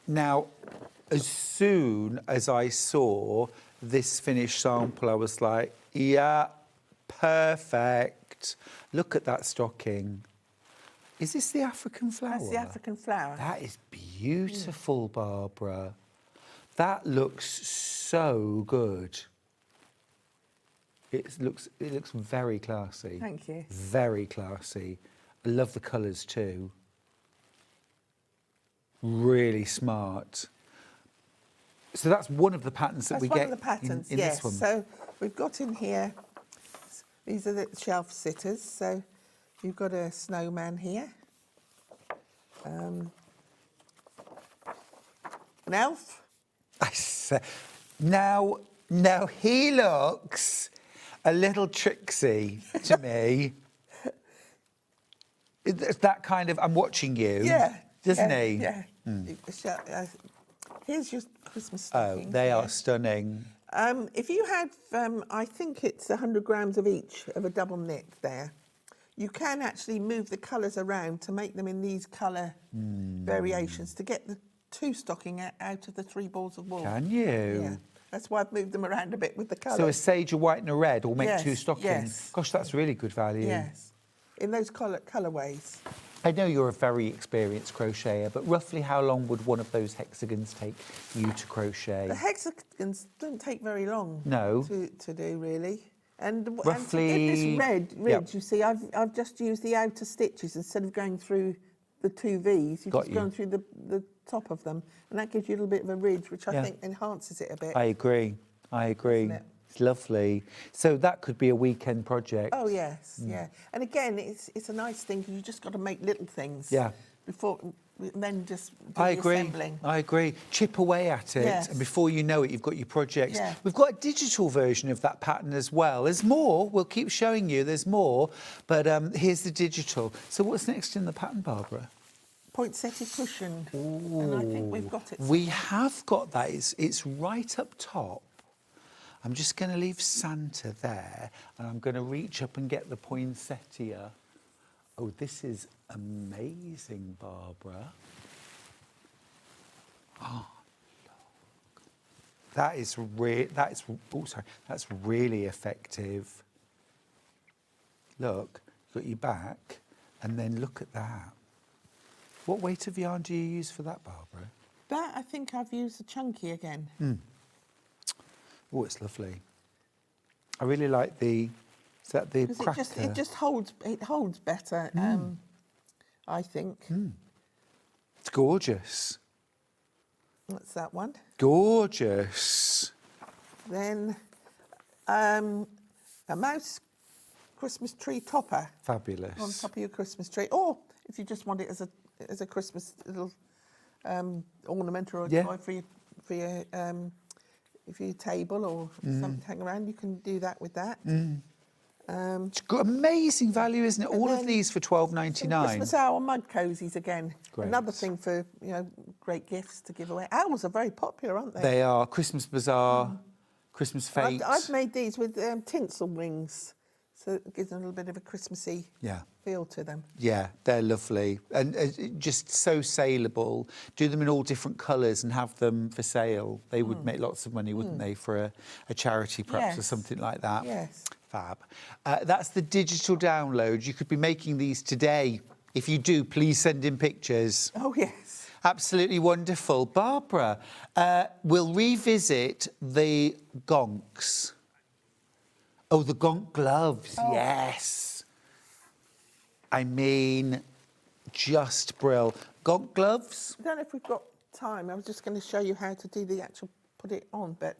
Now, as soon as I saw this finished sample, I was like, yeah, perfect. Look at that stocking. Is this the African flower? That's the African flower. That is beautiful, Barbara. That looks so good. It looks very classy. Thank you. Very classy. I love the colours too. Really smart. So that's one of the patterns that That's we one get of the patterns, in yes. this one. So we've got in here, these are the shelf sitters. So you've got a snowman here. An elf. Now he looks a little tricksy to me. It's that kind of, I'm watching you. Yeah. Doesn't yeah, he? Yeah. Here's your Christmas Oh, stockings. they yeah. are stunning. If you had, I think it's 100 grams of each of a double knit there, you can actually move the colours around to make them in these colour variations to get the 2 stocking out of the 3 balls of wool. Can you? Yeah. That's why I've moved them around a bit with the colours. So a sage, a white and a red will make Yes, 2 stockings. yes. Gosh, that's really good value. Yes, in those colourways. I know you're a very experienced crocheter, but roughly how long would one of those hexagons take you to crochet? The hexagons don't take very long No. to do, really. And Roughly- and to get this ridge, Yep. you see, I've just used the outer stitches instead of going through the 2 V's. You've Got just you. gone through the top of them, and that gives you a little bit of a ridge, which I Yeah. think enhances it a bit. I agree. Isn't it? It's lovely. So that could be a weekend project. Oh yes, yeah. And again, it's a nice thing because you just got to make little things. Yeah. Before, and then just do I the agree. assembling. I agree. Chip away at it, Yes. and before you know it, you've got your projects. Yeah. We've got a digital version of that pattern as well. There's more. We'll keep showing you. There's more, but here's the digital. So what's next in the pattern, Barbara? Poinsettia cushion. And I think we've got it. We have got that. It's right up top. I'm just going to leave Santa there, and I'm going to reach up and get the poinsettia. Oh, this is amazing, Barbara. Oh, look. That's really effective. Look, you've got your back, and then look at that. What weight of yarn do you use for that, Barbara? That, I think I've used the chunky again. Oh, it's lovely. I really like the. Is that the 'Cause cracker? it just holds better, I think. It's gorgeous. That's that one. Gorgeous. Then a mouse Christmas tree topper Fabulous. on top of your Christmas tree, or if you just want it as a Christmas little ornament or a Yeah. toy for your table or something to hang around, you can do that with that. It's got amazing value, isn't it? All of these for $12.99. Christmas owl mud cozies again. Great. Another thing for, great gifts to give away. Owls are very popular, aren't they? They are Christmas Bazaar, Christmas Fate. I've made these with tinsel wings, so it gives them a little bit of a Christmassy feel to them. Yeah, they're lovely and just so saleable. Do them in all different colours and have them for sale. They would make lots of money, wouldn't they, for a charity perhaps or something like that. Yes. Fab. That's the digital download. You could be making these today. If you do, please send in pictures. Oh, yes. Absolutely wonderful. Barbara, we'll revisit the gonks. Oh, the gonk gloves, yes. I mean, just brill. Gonk gloves? I don't know if we've got time. I was just going to show you how to do the actual, put it on, but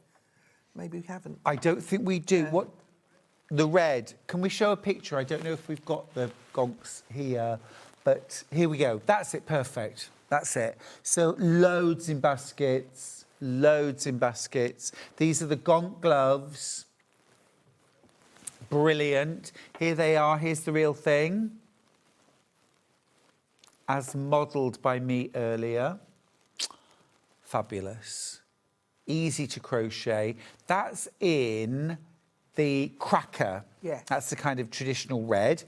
maybe we haven't. I don't think we do. What? The red. Can we show a picture? I don't know if we've got the gonks here, but here we go. That's it, perfect. That's it. So loads in baskets, loads in baskets. These are the gonk gloves. Brilliant. Here they are. Here's the real thing. As modelled by me earlier. Fabulous. Easy to crochet. That's in the cracker. Yeah. That's the kind of traditional red.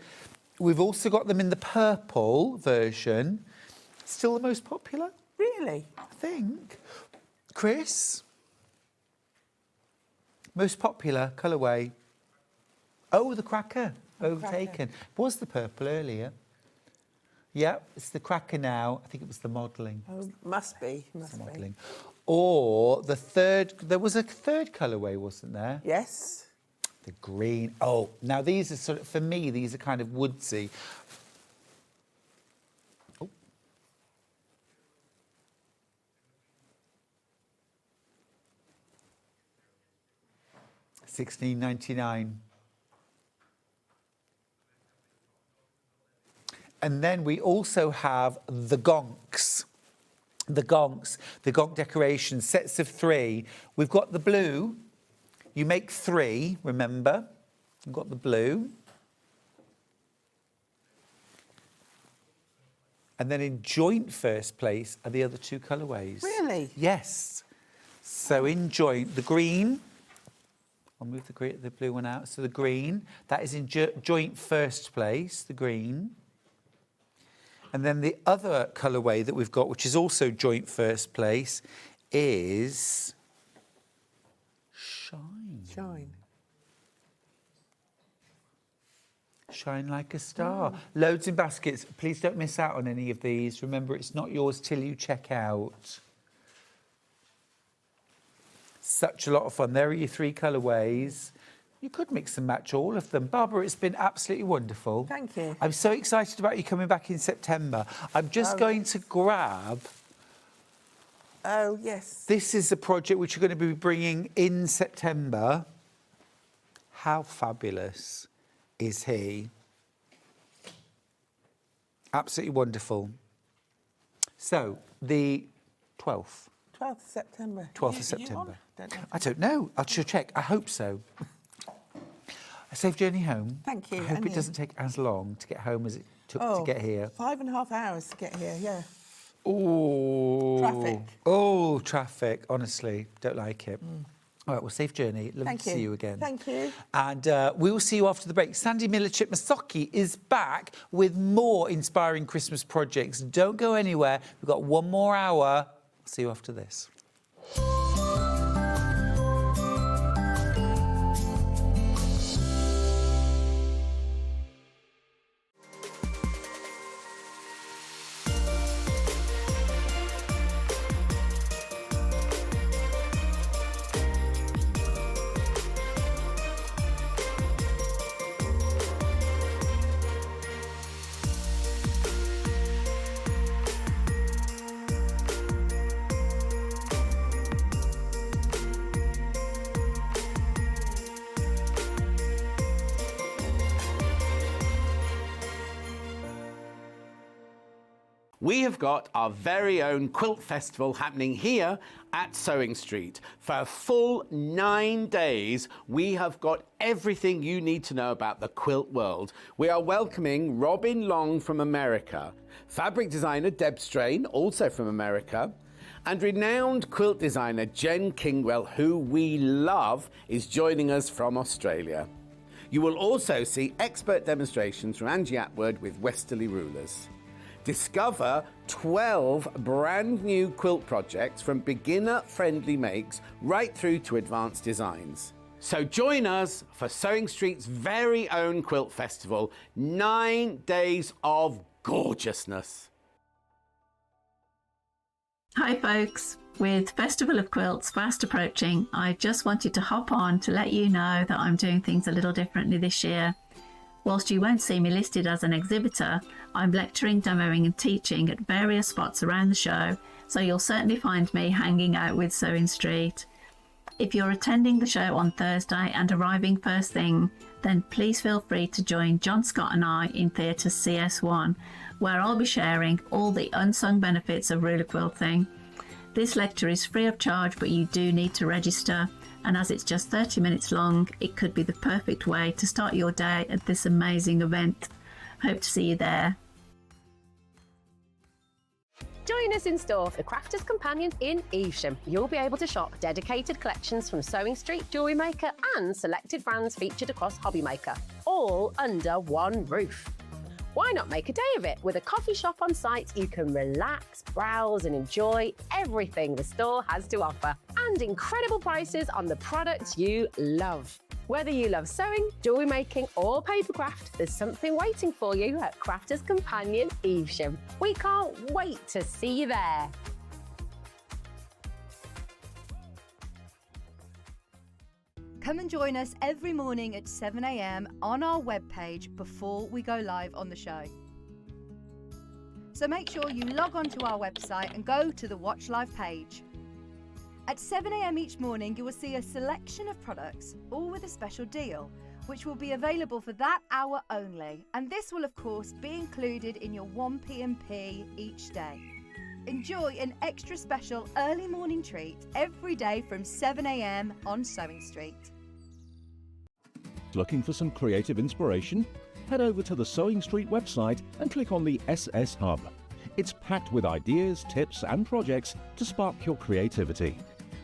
We've also got them in the purple version. Still the most popular? Really? I think. Chris? Most popular colourway? Oh, the cracker. Overtaken. Was the purple earlier? Yeah, it's the cracker now. I think it was the modelling. Oh, must be. Must be. Modelling. Or the third, there was a third colourway, wasn't there? Yes. The green. Oh, now these are sort of, for me, these are kind of woodsy. Oh. $16.99. And then we also have the gonks. The gonks, the gonk decoration, sets of 3. We've got the blue. You make 3, remember? You've got the blue. And then in joint first place are the other 2 colourways. Really? Yes. So in joint, the green. I'll move the blue one out. So the green, that is in joint first place, the green. And then the other colourway that we've got, which is also joint first place, is Shine. Shine like a star. Loads in baskets. Please don't miss out on any of these. Remember, it's not yours till you check out. Such a lot of fun. There are your 3 colourways. You could mix and match all of them. Barbara, it's been absolutely wonderful. Thank you. I'm so excited about you coming back in September. I'm just going to grab... Oh, yes. This is a project which you're going to be bringing in September. How fabulous is he? Absolutely wonderful. So, the 12th. 12th of September. 12th of September. I don't know. I should check. I hope so. A safe journey home. Thank you. I hope it doesn't take as long to get home as it took to get here. 5.5 hours to get here, yeah. Oh. Traffic. Oh, traffic. Honestly, don't like it. All right, well, safe journey. Lovely to see you again. Thank you. And we will see you after the break. Sandi Millichip-Massocchi is back with more inspiring Christmas projects. Don't go anywhere. We've got 1 more hour. I'll see you after this. We have got our very own quilt festival happening here at SewingStreet. For a full 9 days, we have got everything you need to know about the quilt world. We are welcoming Robin Long from America, fabric designer Deb Strain, also from America, and renowned quilt designer Jen Kingwell, who we love, is joining us from Australia. You will also see expert demonstrations from Angie Atwood with Westerly Rulers. Discover 12 brand new quilt projects from beginner-friendly makes right through to advanced designs. So join us for SewingStreet's very own quilt festival, 9 days of gorgeousness. Hi folks, with Festival of Quilts fast approaching, I just wanted to hop on to let you know that I'm doing things a little differently this year. Whilst you won't see me listed as an exhibitor, I'm lecturing, demoing and teaching at various spots around the show, so you'll certainly find me hanging out with SewingStreet. If you're attending the show on Thursday and arriving first thing, then please feel free to join John Scott and I in Theatre CS1, where I'll be sharing all the unsung benefits of ruler quilting. This lecture is free of charge, but you do need to register, and as it's just 30 minutes long, it could be the perfect way to start your day at this amazing event. Hope to see you there. Join us in store for the Crafter's Companion in Evesham. You'll be able to shop dedicated collections from SewingStreet, Jewellery Maker and selected brands featured across Hobby Maker, all under one roof. Why not make a day of it? With a coffee shop on site, you can relax, browse and enjoy everything the store has to offer, and incredible prices on the products you love. Whether you love sewing, jewellery making or papercraft, there's something waiting for you at Crafter's Companion Evesham. We can't wait to see you there. Come and join us every morning at 7 a.m. on our webpage before we go live on the show. So make sure you log on to our website and go to the Watch Live page. At 7 a.m. each morning, you will see a selection of products, all with a special deal, which will be available for that hour only. And this will, of course, be included in your 1p&p each day. Enjoy an extra special early morning treat every day from 7 a.m. on SewingStreet. Looking for some creative inspiration? Head over to the SewingStreet website and click on the SS Hub. It's packed with ideas, tips and projects to spark your creativity.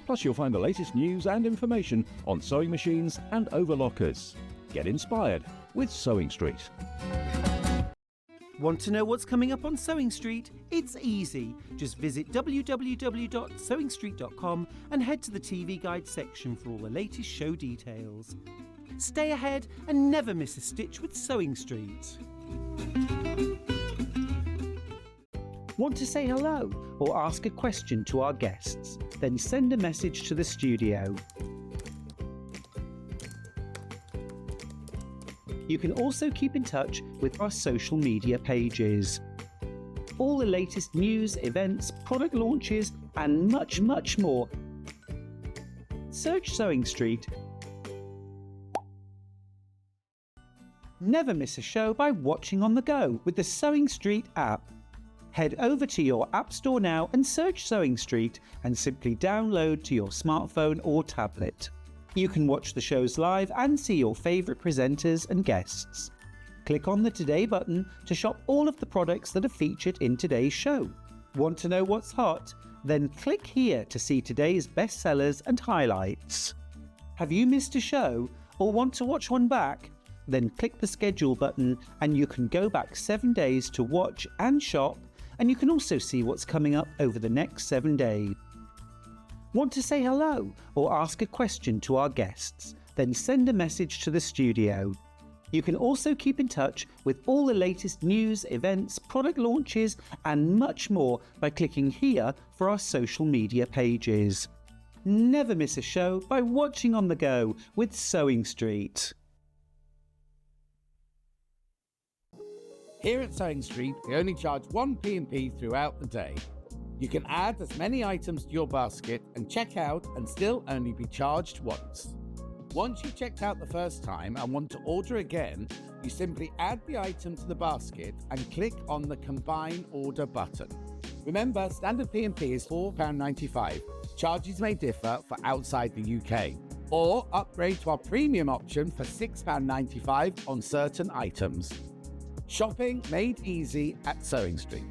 Plus you'll find the latest news and information on sewing machines and overlockers. Get inspired with SewingStreet. Want to know what's coming up on SewingStreet? It's easy. Just visit www.sewingstreet.com and head to the TV Guide section for all the latest show details. Stay ahead and never miss a stitch with SewingStreet. Want to say hello or ask a question to our guests? Then send a message to the studio. You can also keep in touch with our social media pages. All the latest news, events, product launches, and much, much more. Search SewingStreet. Never miss a show by watching on the go with the SewingStreet app. Head over to your App Store now and search SewingStreet and simply download to your smartphone or tablet. You can watch the shows live and see your favourite presenters and guests. Click on the Today button to shop all of the products that are featured in today's show. Want to know what's hot? Then click here to see today's bestsellers and highlights. Have you missed a show or want to watch one back? Then click the schedule button and you can go back 7 days to watch and shop, and you can also see what's coming up over the next 7 days. Want to say hello or ask a question to our guests? Then send a message to the studio. You can also keep in touch with all the latest news, events, product launches and much more by clicking here for our social media pages. Never miss a show by watching on the go with SewingStreet. Here at SewingStreet, we only charge 1p&p throughout the day. You can add as many items to your basket and check out and still only be charged once. Once you've checked out the first time and want to order again, you simply add the item to the basket and click on the Combine Order button. Remember, standard P&P is £4.95. Charges may differ for outside the UK. Or upgrade to our premium option for £6.95 on certain items. Shopping made easy at SewingStreet.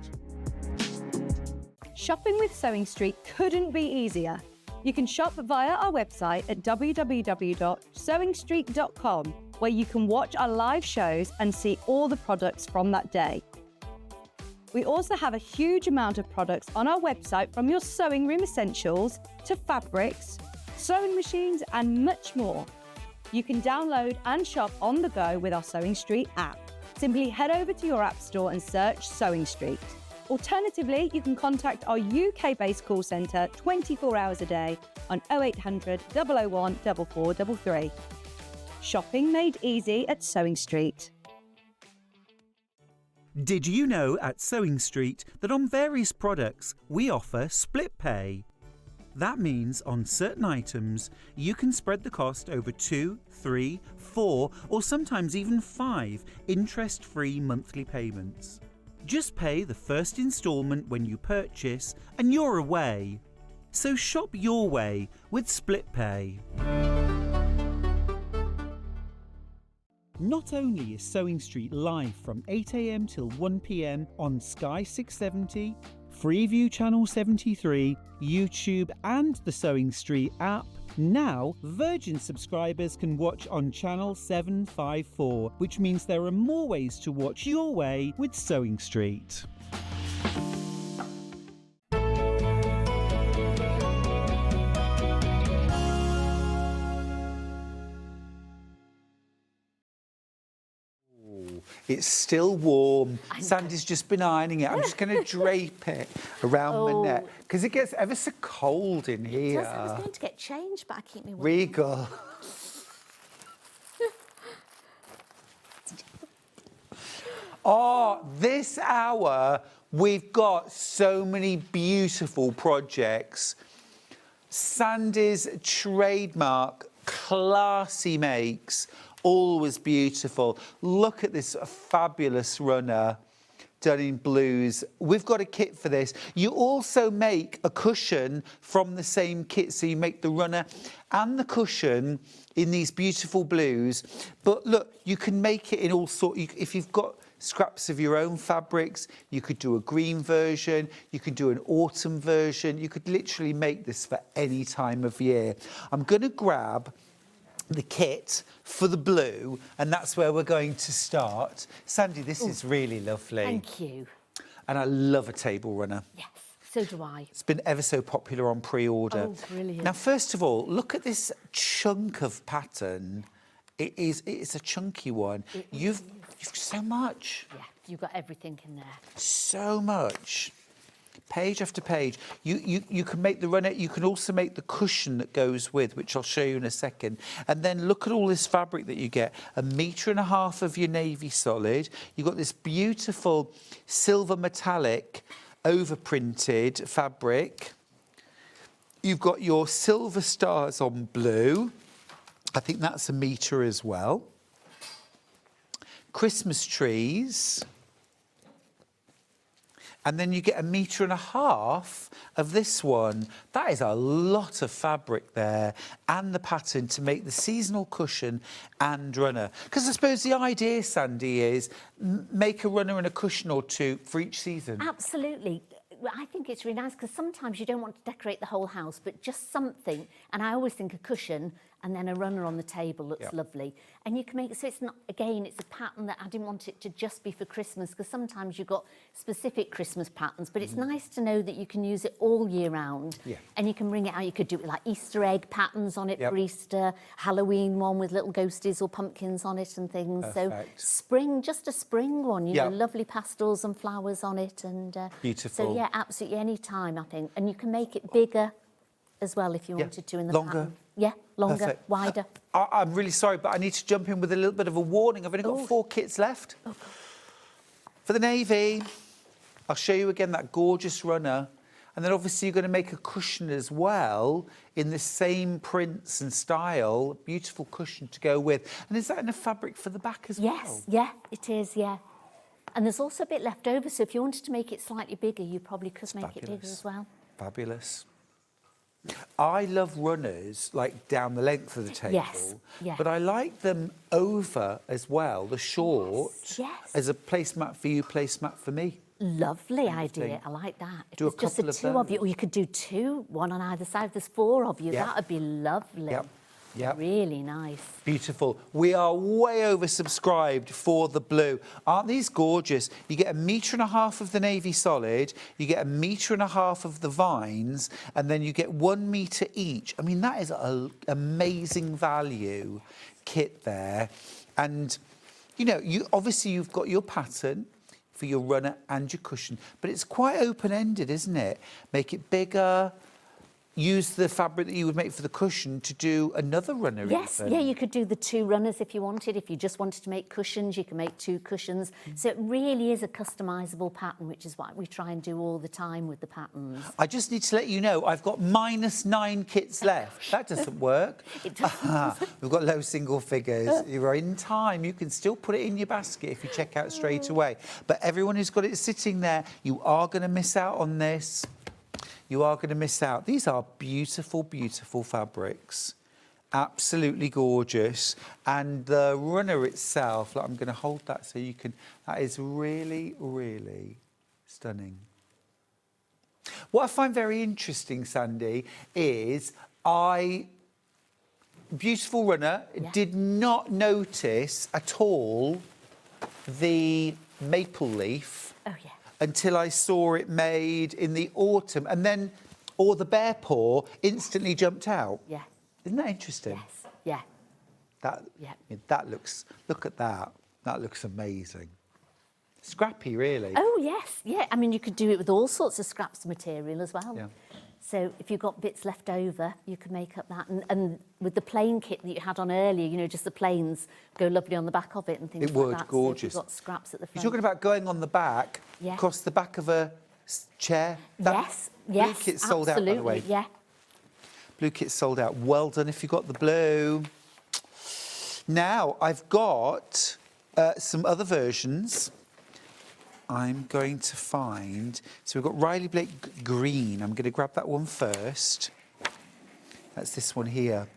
Shopping with SewingStreet couldn't be easier. You can shop via our website at www.sewingstreet.com, where you can watch our live shows and see all the products from that day. We also have a huge amount of products on our website, from your sewing room essentials to fabrics, sewing machines and much more. You can download and shop on the go with our SewingStreet app. Simply head over to your app store and search SewingStreet. Alternatively, you can contact our UK-based call centre 24 hours a day on 0800 001 4433. Shopping made easy at SewingStreet. Did you know at SewingStreet that on various products we offer split pay? That means on certain items you can spread the cost over 2, 3, 4 or sometimes even 5 interest-free monthly payments. Just pay the first instalment when you purchase and you're away. So shop your way with split pay. Not only is SewingStreet live from 8 AM till 1 PM on Sky 670, Freeview Channel 73, YouTube and the SewingStreet app, now Virgin subscribers can watch on Channel 754, which means there are more ways to watch your way with SewingStreet. It's still warm. Sandy's just been ironing it. I'm just going to drape it around my neck because it gets ever so cold in here. I was going to get changed, but I keep me warm. Regal. Oh, this hour we've got so many beautiful projects. Sandy's trademark classy makes. Always beautiful. Look at this fabulous runner done in blues. We've got a kit for this. You also make a cushion from the same kit. So you make the runner and the cushion in these beautiful blues. But look, you can make it in all sorts. If you've got scraps of your own fabrics, you could do a green version, you could do an autumn version. You could literally make this for any time of year. I'm going to grab the kit for the blue, and that's where we're going to start. Sandy, this is really lovely. Thank you. And I love a table runner. Yes, so do I. It's been ever so popular on pre-order. Oh, brilliant. Now, first of all, look at this chunk of pattern. It's a chunky one. You've so much. Yeah, you've got everything in there. So much. Page after page. You can make the runner, you can also make the cushion that goes with, which I'll show you in a second. And then look at all this fabric that you get. 1.5 meters of your navy solid. You've got this beautiful silver metallic overprinted fabric. You've got your silver stars on blue. I think that's 1 meter as well. Christmas trees. And then you get 1.5 meters of this one. That is a lot of fabric there, and the pattern to make the seasonal cushion and runner. Because I suppose the idea, Sandy, is make a runner and a cushion or two for each season. Absolutely. I think it's really nice because sometimes you don't want to decorate the whole house, but just something. And I always think a cushion and then a runner on the table looks lovely. And you can make it so it's not, again, it's a pattern that I didn't want it to just be for Christmas, because sometimes you've got specific Christmas patterns, but it's nice to know that you can use it all year round. And you can bring it out. You could do it with like Easter egg patterns on it for Easter, Halloween one with little ghosties or pumpkins on it and things. Perfect. So spring, just a spring one, you know, lovely pastels and flowers on it. And beautiful. So yeah, absolutely any time, I think. And you can make it bigger as well if you wanted to in the longer. pattern. Yeah, longer, Perfect. wider. I'm really sorry, but I need to jump in with a little bit of a warning. I've only got 4 kits left. For the navy, I'll show you again that gorgeous runner. And then obviously you're going to make a cushion as well in the same prints and style. Beautiful cushion to go with. And is that in a fabric for the back as well? Yes, yeah, it is, yeah. And there's also a bit left over, so if you wanted to make it slightly bigger, you probably could make it bigger as well. Fabulous. I love runners like down the length of the table, Yes, yeah. but I like them over as well, the short, yes. as a placemat for you, placemat for me. Lovely idea. I like that. If Do a it's just couple the of two of you, those. or you could do two, one on either side. There's 4 of you. Yep. That would be lovely. Yep. Yep. Really nice. Beautiful. We are way oversubscribed for the blue. Aren't these gorgeous? You get 1.5 meters of the navy solid, you get 1.5 meters of the vines, and then you get 1 meter each. I mean, that is an amazing value kit there. And, you know, you've got your pattern for your runner and your cushion, but it's quite open-ended, isn't it? Make it bigger. Use the fabric that you would make for the cushion to do another runner. Yes, even. yeah, you could do the 2 runners if you wanted. If you just wanted to make cushions, you can make 2 cushions. So it really is a customisable pattern, which is what we try and do all the time with the patterns. I just need to let you know, I've got -9 kits left. That doesn't work. It doesn't. We've got low single figures. You're in time. You can still put it in your basket if you check out straight away. But everyone who's got it sitting there, you are going to miss out on this. You are going to miss out. These are beautiful, beautiful fabrics. Absolutely gorgeous. And the runner itself, like, I'm going to hold that so you can... That is really, really stunning. What I find very interesting, Sandi, is beautiful runner, did not notice at all the maple leaf. Oh, yeah. Until I saw it made in the autumn. And then, or the bear paw instantly jumped out. Yeah. Isn't that interesting? Yes, yeah. That looks, look at that. That looks amazing. Scrappy, really. Oh, yes, yeah. I mean, you could do it with all sorts of scraps of material as well. Yeah. So if you've got bits left over, you can make up that. And with the plain kit that you had on earlier, you know, just the plains go lovely on the back of it and things It like would, that. gorgeous. So if you've got scraps at the front. You're talking about going on the back, Yeah. across the back of a chair. Yes, Blue kit's sold out, by the way. yeah. Blue kit's sold out. Well done if you got the blue. Now, I've got some other versions. I'm going to find... So we've got Riley Blake Green. I'm going to grab that one first. That's this one here.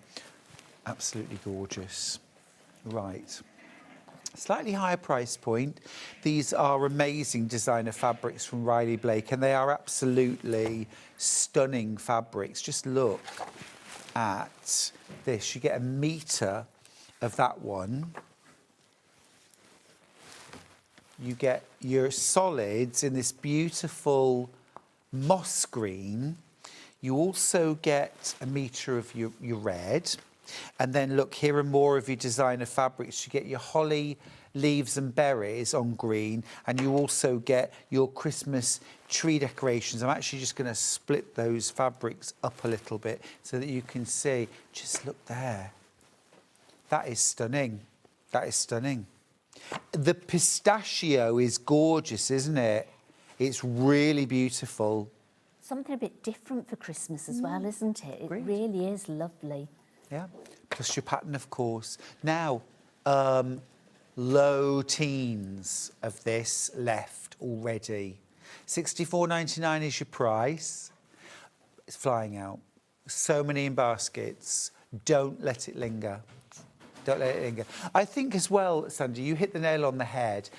Absolutely gorgeous. Right. Slightly higher price point. These are amazing designer fabrics from Riley Blake, and they are absolutely stunning fabrics. Just look at this. You get 1 meter of that one. You get your solids in this beautiful moss green. You also get 1 meter of your red. And then look, here are more of your designer fabrics. You get your holly leaves and berries on green, and you also get your Christmas tree decorations. I'm actually just going to split those fabrics up a little bit so that you can see. Just look there. That is stunning. That is stunning. The pistachio is gorgeous, isn't it? It's really beautiful. Something a bit different for Christmas as well, isn't it? It really is lovely. Yeah, plus your pattern, of course. Now, low teens of this left already. £64.99 is your price. It's flying out. So many in baskets. Don't let it linger. Don't let it linger. I think as well, Sandi, you hit the nail on the head.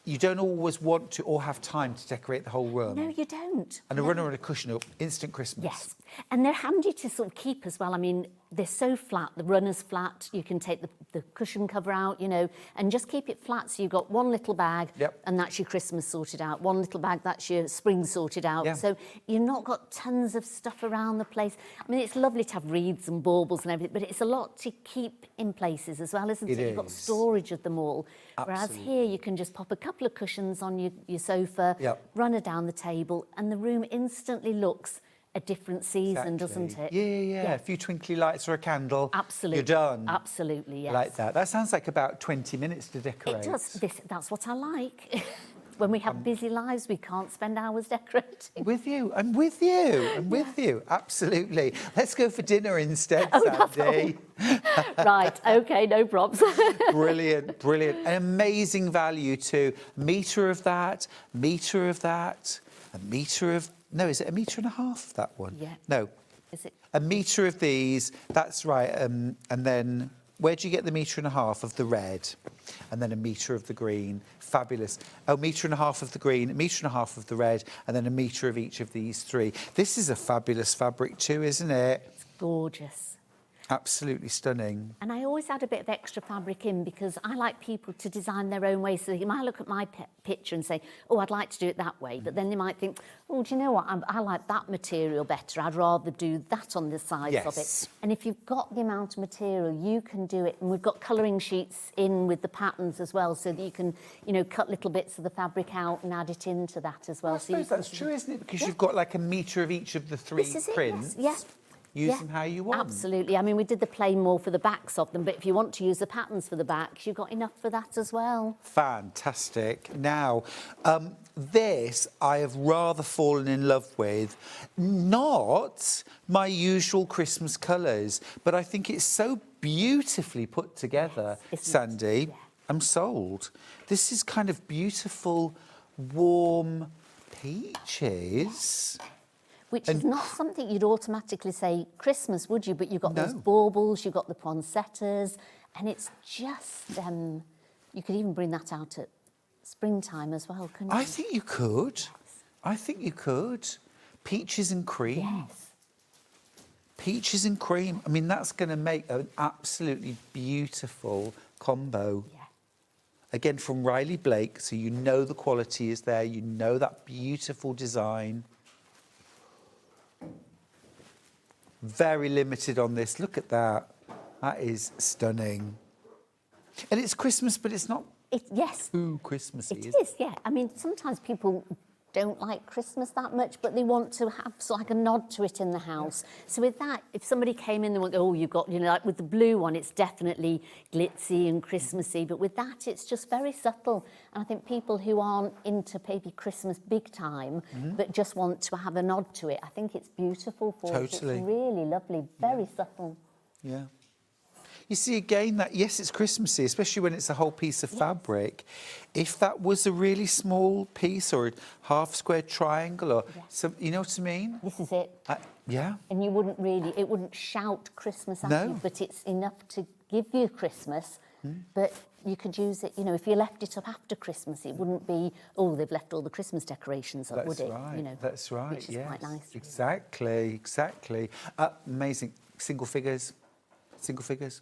You don't always want to or have time to decorate the whole room. No, you don't. And a runner and a cushion are instant Christmas. Yes, and they're handy to sort of keep as well. I mean, they're so flat, the runner's flat, you can take the cushion cover out, you know, and just keep it flat so you've got one little bag and that's your Christmas sorted out, one little bag, that's your spring sorted out. Yeah. So you've not got tons of stuff around the place. I mean, it's lovely to have wreaths and baubles and everything, but it's a lot to keep in places as well, isn't it? You've got storage of them all. Whereas here you can just pop a couple of cushions on your sofa, runner down the table, and the room instantly looks a different season, doesn't it? Yeah. A few twinkly lights or a candle. Absolutely. You're done. Absolutely, yes. Like that. That sounds like about 20 minutes to decorate. It does. That's what I like. when we have busy lives, we can't spend hours decorating. With you, I'm with you, I'm with you, absolutely. Let's go for dinner instead, Sandy. Right, okay, no props. Brilliant, brilliant. An amazing value too. Metre of that, metre of that, a metre of, no, is it a metre and a half of that one? Yeah. No. Is it? A metre of these, that's right. And then where do you get the metre and a half of the red? And then a metre of the green. Fabulous. Oh, metre and a half of the green, a metre and a half of the red, and then a metre of each of these three. This is a fabulous fabric too, isn't it? It's gorgeous. Absolutely stunning. And I always add a bit of extra fabric in because I like people to design their own way. So they might look at my picture and say, oh, I'd like to do it that way. But then they might think, oh, do you know what? I like that material better. I'd rather do that on the sides of it. And if you've got the amount of material, you can do it. And we've got colouring sheets in with the patterns as well, so that you can, you know, cut little bits of the fabric out and add it into that as well. Well, I suppose that's true, isn't it? Because you've got like a metre of each of the three prints. Yes. Use them how you want. Absolutely. I mean, we did the plain more for the backs of them, but if you want to use the patterns for the backs, you've got enough for that as well. Fantastic. Now, this I have rather fallen in love with. Not my usual Christmas colours, but I think it's so beautifully put together, Sandy. Yeah. I'm sold. This is kind of beautiful, warm peaches. Which is not something you'd automatically say Christmas, would you? But you've got those baubles, you've got the poinsettias, and it's just, you could even bring that out at springtime as well, couldn't you? I think you could. I think you could. Peaches and cream. Yes. Peaches and cream. I mean, that's going to make an absolutely beautiful combo. Yeah. Again, from Riley Blake, so you know the quality is there, you know that beautiful design. Very limited on this. Look at that. That is stunning. And it's Christmas, but it's not too Christmassy. It is, yeah. I mean, sometimes people don't like Christmas that much, but they want to have sort of like a nod to it in the house. So with that, if somebody came in and went, oh, you've got, you know, like with the blue one, it's definitely glitzy and Christmassy, but with that, it's just very subtle. And I think people who aren't into maybe Christmas big time, but just want to have a nod to it, I think it's beautiful for us. It's really lovely, very subtle. Yeah. You see, again, that, yes, it's Christmassy, especially when it's a whole piece of fabric. If that was a really small piece or a half-square triangle or some, you know what I mean? This is it. Yeah. And you wouldn't really, it wouldn't shout Christmas at you, but it's enough to give you Christmas, but you could use it, you know, if you left it up after Christmas, it wouldn't be, oh, they've left all the Christmas decorations up, would it? Right. You know, that's right, which is quite nice. Exactly, exactly. Amazing. Single figures. Single figures.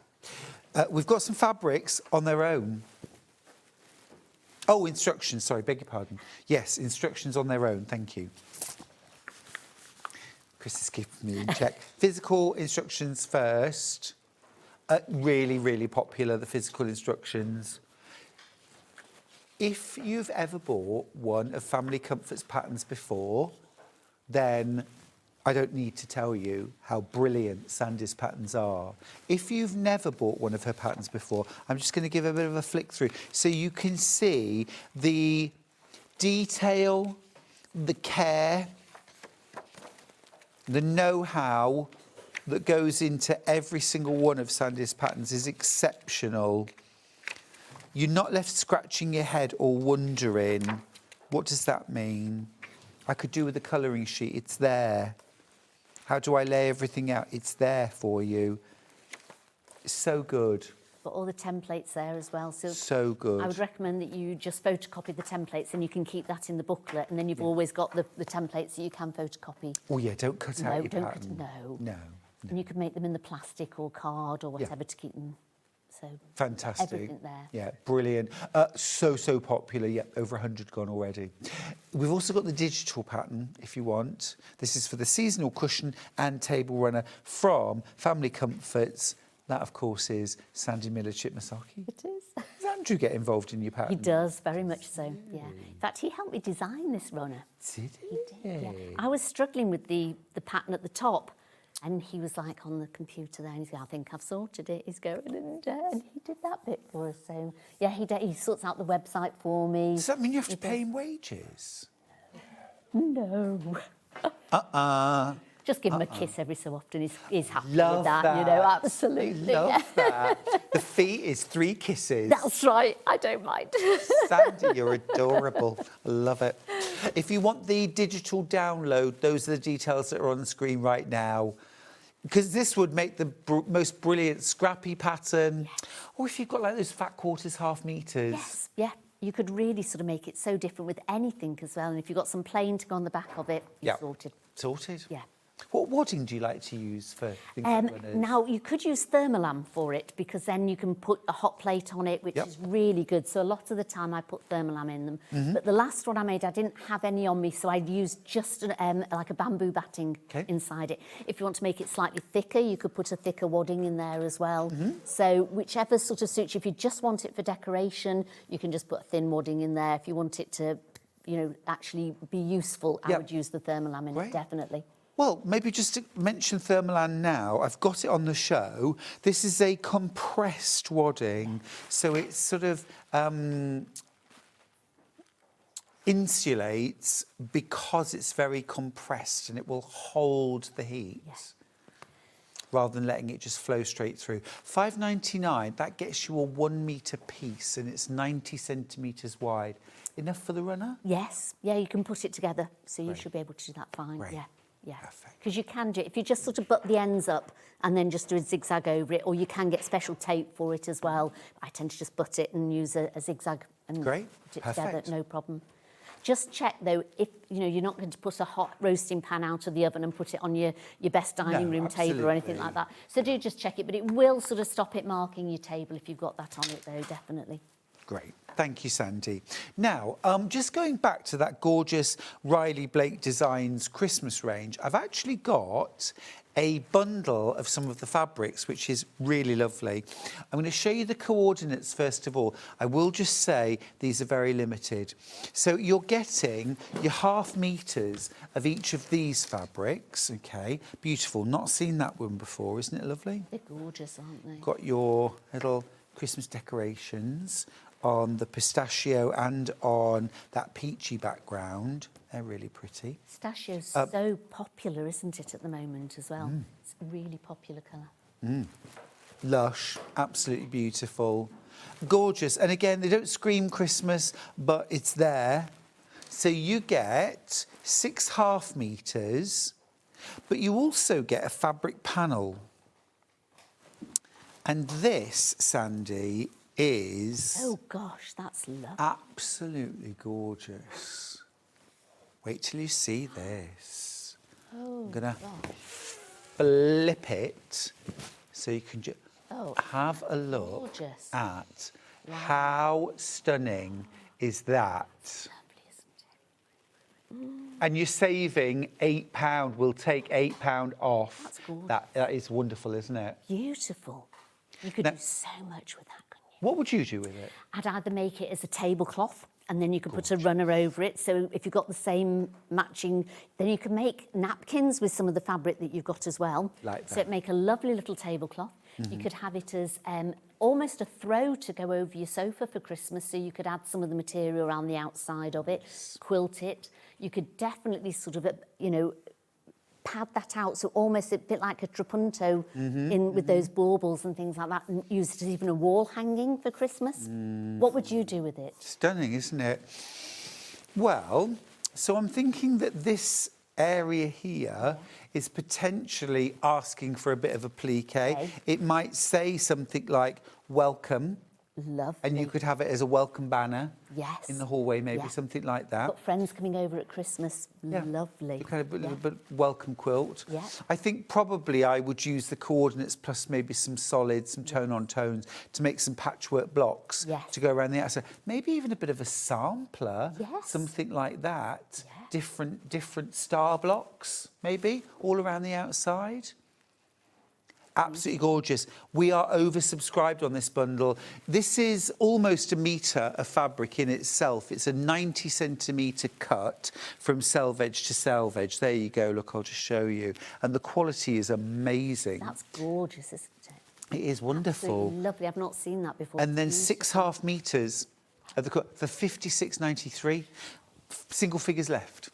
We've got some fabrics on their own. Oh, instructions, sorry, beg your pardon. Yes, instructions on their own, thank you. Chris is keeping me in check. Physical instructions first. Really, really popular, the physical instructions. If you've ever bought one of Family Comfort's patterns before, then I don't need to tell you how brilliant Sandi's patterns are. If you've never bought one of her patterns before, I'm just going to give a bit of a flick through so you can see the detail, the care, the know-how that goes into every single one of Sandi's patterns is exceptional. You're not left scratching your head or wondering, what does that mean? I could do with a colouring sheet, it's there. How do I lay everything out? It's there for you. It's so good. Got all the templates there as well. So good. I would recommend that you just photocopy the templates and you can keep that in the booklet, and then you've always got the templates that you can photocopy. Oh yeah, don't cut out your pattern. No. And you can make them in the plastic or card or whatever to keep them. So fantastic. Everything there. Yeah, brilliant. So popular. Yeah, over 100 gone already. We've also got the digital pattern, if you want. This is for the seasonal cushion and table runner from Family Comforts. That, of course, is Sandi Millichip-Massocchi. It is. Does Andrew get involved in your pattern? He does, very much so, yeah. In fact, he helped me design this runner. Did he? He did, yeah. I was struggling with the pattern at the top, And he was like on the computer there, and he's going, I think I've sorted it. He's going, and he did that bit for us. So, yeah, he sorts out the website for me. Does that mean you have to pay him wages? No. Just give him a kiss every so often. He's happy Love with that, that. you know, absolutely. Love yeah. that. The fee is 3 kisses. That's right, I don't mind. Sandy, you're adorable. I love it. If you want the digital download, those are the details that are on the screen right now. Because this would make the most brilliant scrappy pattern. Yes. Or if you've got like those fat quarters, half metres. Yes, yeah. You could really sort of make it so different with anything as well. And if you've got some plain to go on the back of it, you're sorted. Sorted? Yeah. What wadding do you like to use for things like runners? Now, you could use thermolam for it because then you can put a hot plate on it, which is really good. So a lot of the time I put thermolam in them. But the last one I made, I didn't have any on me, so I'd used just like a bamboo batting inside it. If you want to make it slightly thicker, you could put a thicker wadding in there as well. So whichever sort of suits you. If you just want it for decoration, you can just put a thin wadding in there. If you want it to, you know, actually be useful, I would use the thermolam in it, definitely. Well, maybe just to mention thermolam now, I've got it on the show. This is a compressed wadding, so it sort of insulates because it's very compressed and it will hold the heat rather than letting it just flow straight through. £5.99, that gets you a 1 metre piece and it's 90 centimetres wide. Enough for the runner? Yes, yeah, you can put it together, so you should be able to do that fine, yeah, because you can do it if you just sort of butt the ends up and then just do a zigzag over it, or you can get special tape for it as well. I tend to just butt it and use a zigzag and put it together, no problem. Just check though, if you know you're not going to put a hot roasting pan out of the oven and put it on your best dining room table or anything like that. So do just check it, but it will sort of stop it marking your table if you've got that on it though, definitely. Great. Thank you, Sandy. Now, just going back to that gorgeous Riley Blake Designs Christmas range, I've actually got a bundle of some of the fabrics, which is really lovely. I'm going to show you the coordinates first of all. I will just say these are very limited. So you're getting your half metres of each of these fabrics, okay? Beautiful. Not seen that one before, isn't it lovely? They're gorgeous, aren't they? Got your little Christmas decorations on the pistachio and on that peachy background. They're really pretty. Pistachio's so popular, isn't it, at the moment as well? It's a really popular colour. Lush, absolutely beautiful. Gorgeous. And again, they don't scream Christmas, but it's there. So you get 6 half metres, but you also get a fabric panel. And this, Sandy, is... Oh, gosh, that's lovely. Absolutely gorgeous. Wait till you see this. Oh, I'm going to flip it so you can just have a look at how stunning is that. And you're saving £8. We'll take £8 off. That's gorgeous. That is wonderful, isn't it? Beautiful. You could do so much with that, couldn't you? What would you do with it? I'd either make it as a tablecloth and then you could put a runner over it. So if you've got the same matching, then you can make napkins with some of the fabric that you've got as well. Like that. So it'd make a lovely little tablecloth. You could have it as almost a throw to go over your sofa for Christmas. So you could add some of the material around the outside of it, quilt it. You could definitely sort of, you know, pad that out, so almost a bit like a trapunto with those baubles and things like that, and use it as even a wall hanging for Christmas. What would you do with it? Stunning, isn't it? Well, so I'm thinking that this area here is potentially asking for a bit of applique. It might say something like, welcome. Lovely. And you could have it as a welcome banner. Yes. In the hallway, maybe something like that. Got friends coming over at Christmas. Lovely. Kind of a little bit welcome quilt. Yeah. I think probably I would use the coordinates plus maybe some solids, some tone-on tones to make some patchwork blocks to go around the outside. Maybe even a bit of a sampler, something like that. Different star blocks, maybe, all around the outside. Absolutely gorgeous. We are oversubscribed on this bundle. This is almost a metre of fabric in itself. It's a 90 centimetre cut from selvage to selvage. There you go. Look, I'll just show you. And the quality is amazing. That's gorgeous, isn't it? It is wonderful. Absolutely lovely. I've not seen that before. And then 6.5 metres of the cut for £56.93. Single figures left.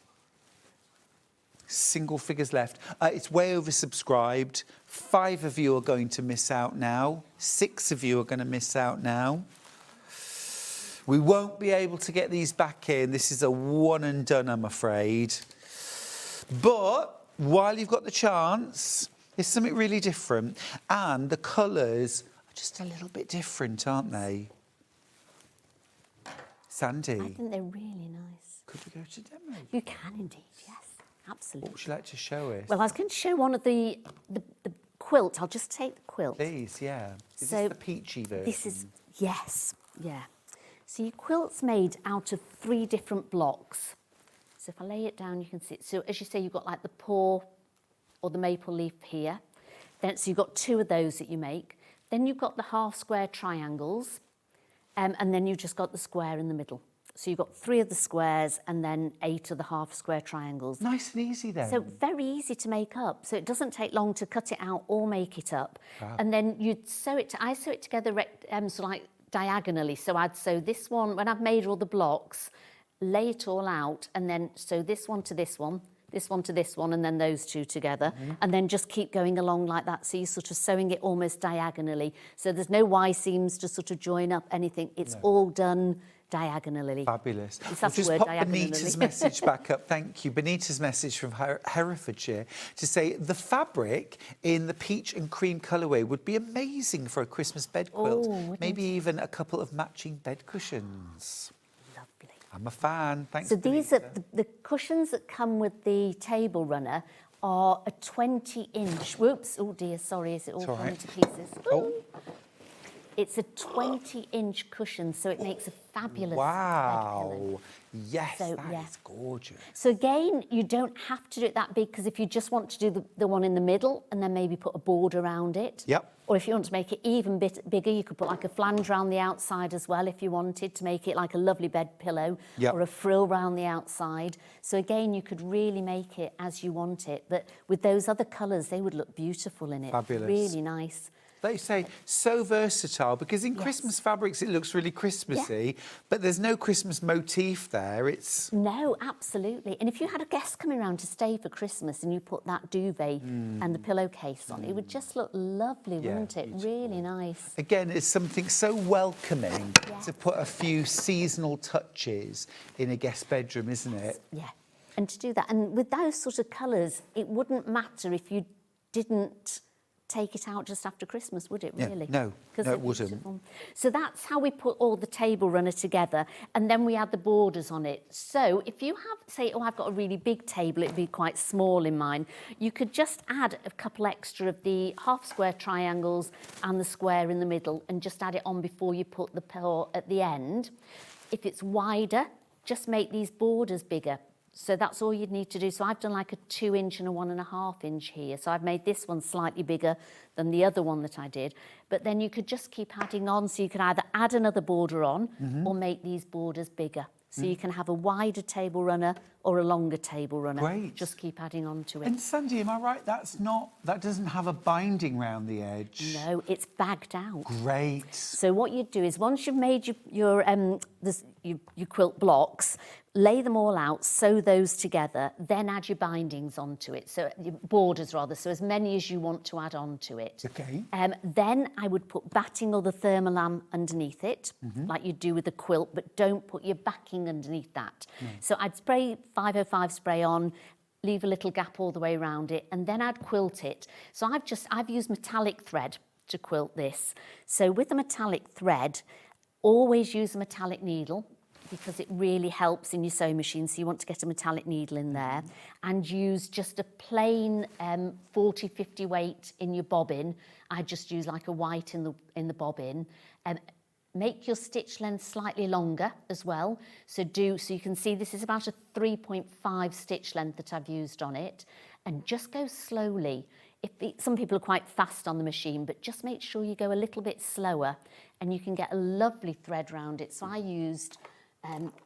Single figures left. It's way oversubscribed. 5 of you are going to miss out now. 6 of you are going to miss out now. We won't be able to get these back in. This is a one and done, I'm afraid. But while you've got the chance, it's something really different. And the colours are just a little bit different, aren't they? Sandi? I think they're really nice. Could we go to demo? You can indeed, yes. Absolutely. What would you like to show us? Well, I was going to show one of the quilt. I'll just take the quilt. Please, yeah. Is So this the peachy version? This is, yes, yeah. So your quilt's made out of 3 different blocks. So if I lay it down, you can see it. So as you say, you've got like the paw or the maple leaf here. Then, so you've got 2 of those that you make. Then you've got the half square triangles. And then you've just got the square in the middle. So you've got 3 of the squares and then 8 of the half square triangles. Nice and easy then. So very easy to make up. So it doesn't take long to cut it out or make it up. Wow. And then you'd sew it, I sew it together sort of like diagonally. So I'd sew this one, when I've made all the blocks, lay it all out and then sew this one to this one to this one, and then those 2 together, and then just keep going along like that. So you're sort of sewing it almost diagonally. So there's no Y seams to sort of join up anything. It's all done diagonally. Fabulous. That's We'll the just word, pop diagonally. Benita's message back up. Thank you. Benita's message from Herefordshire to say the fabric in the peach and cream colourway would be amazing for a Christmas bed quilt. Maybe even a couple of matching bed cushions. Lovely. I'm a fan. Thanks, So these Benita. are the cushions that come with the table runner are a 20-inch. Whoops! Oh dear, sorry. Is it all It's all falling right. to pieces? Oh. It's a 20-inch cushion, so it makes a fabulous bed pillow. Wow. Yes, So, that yeah. is gorgeous. So again, you don't have to do it that big, because if you just want to do the one in the middle and then maybe put a board around it. Yep. Or if you want to make it even bit bigger, you could put like a flange around the outside as well if you wanted to make it like a lovely bed pillow. Yep. Or a frill round the outside. So again, you could really make it as you want it. But with those other colours, they would look beautiful in it. Fabulous. Really nice. They say so versatile, because in Yes. Christmas fabrics it looks really Christmassy, but there's no Christmas motif there. It's No, absolutely. And if you had a guest coming around to stay for Christmas and you put that duvet and the pillowcase on, it would just look lovely, Yeah, wouldn't it? Really nice. again, it's something so welcoming to put a few seasonal touches in a guest bedroom, isn't it? Yeah. And to do that, and with those sort of colours, it wouldn't matter if you didn't take it out just after Christmas, would it, Yeah, really? no, 'Cause no, they're it wouldn't. beautiful. So that's how we put all the table runner together, and then we add the borders on it. So if you have, say, oh, I've got a really big table, it'd be quite small in mine, you could just add a couple extra of the half square triangles and the square in the middle, and just add it on before you put the paw at the end. If it's wider, just make these borders bigger. So that's all you'd need to do. So I've done like a 2-inch and a 1.5 inch here. So I've made this one slightly bigger than the other one that I did. But then you could just keep adding on. So you could either add another border on or make these borders bigger. So you can have a wider table runner or a longer table runner. Great. Just keep adding on to it. And Sandi, am I right? That doesn't have a binding round the edge. No, it's bagged out. Great. So what you'd do is once you've made your quilt blocks, lay them all out, sew those together, then add your bindings onto it. So your borders rather, so as many as you want to add on to it. Okay. Then I would put batting or the thermolam underneath it, like you do with the quilt, but don't put your backing underneath that. So I'd spray 505 spray on, leave a little gap all the way around it, and then I'd quilt it. So I've used metallic thread to quilt this. So with the metallic thread, always use a metallic needle, because it really helps in your sewing machine. So you want to get a metallic needle in there, and use just a plain 40-50 weight in your bobbin. I just use like a white in the bobbin. Make your stitch length slightly longer as well. So you can see this is about a 3.5 stitch length that I've used on it, and just go slowly. some people are quite fast on the machine, but just make sure you go a little bit slower and you can get a lovely thread round it. So I used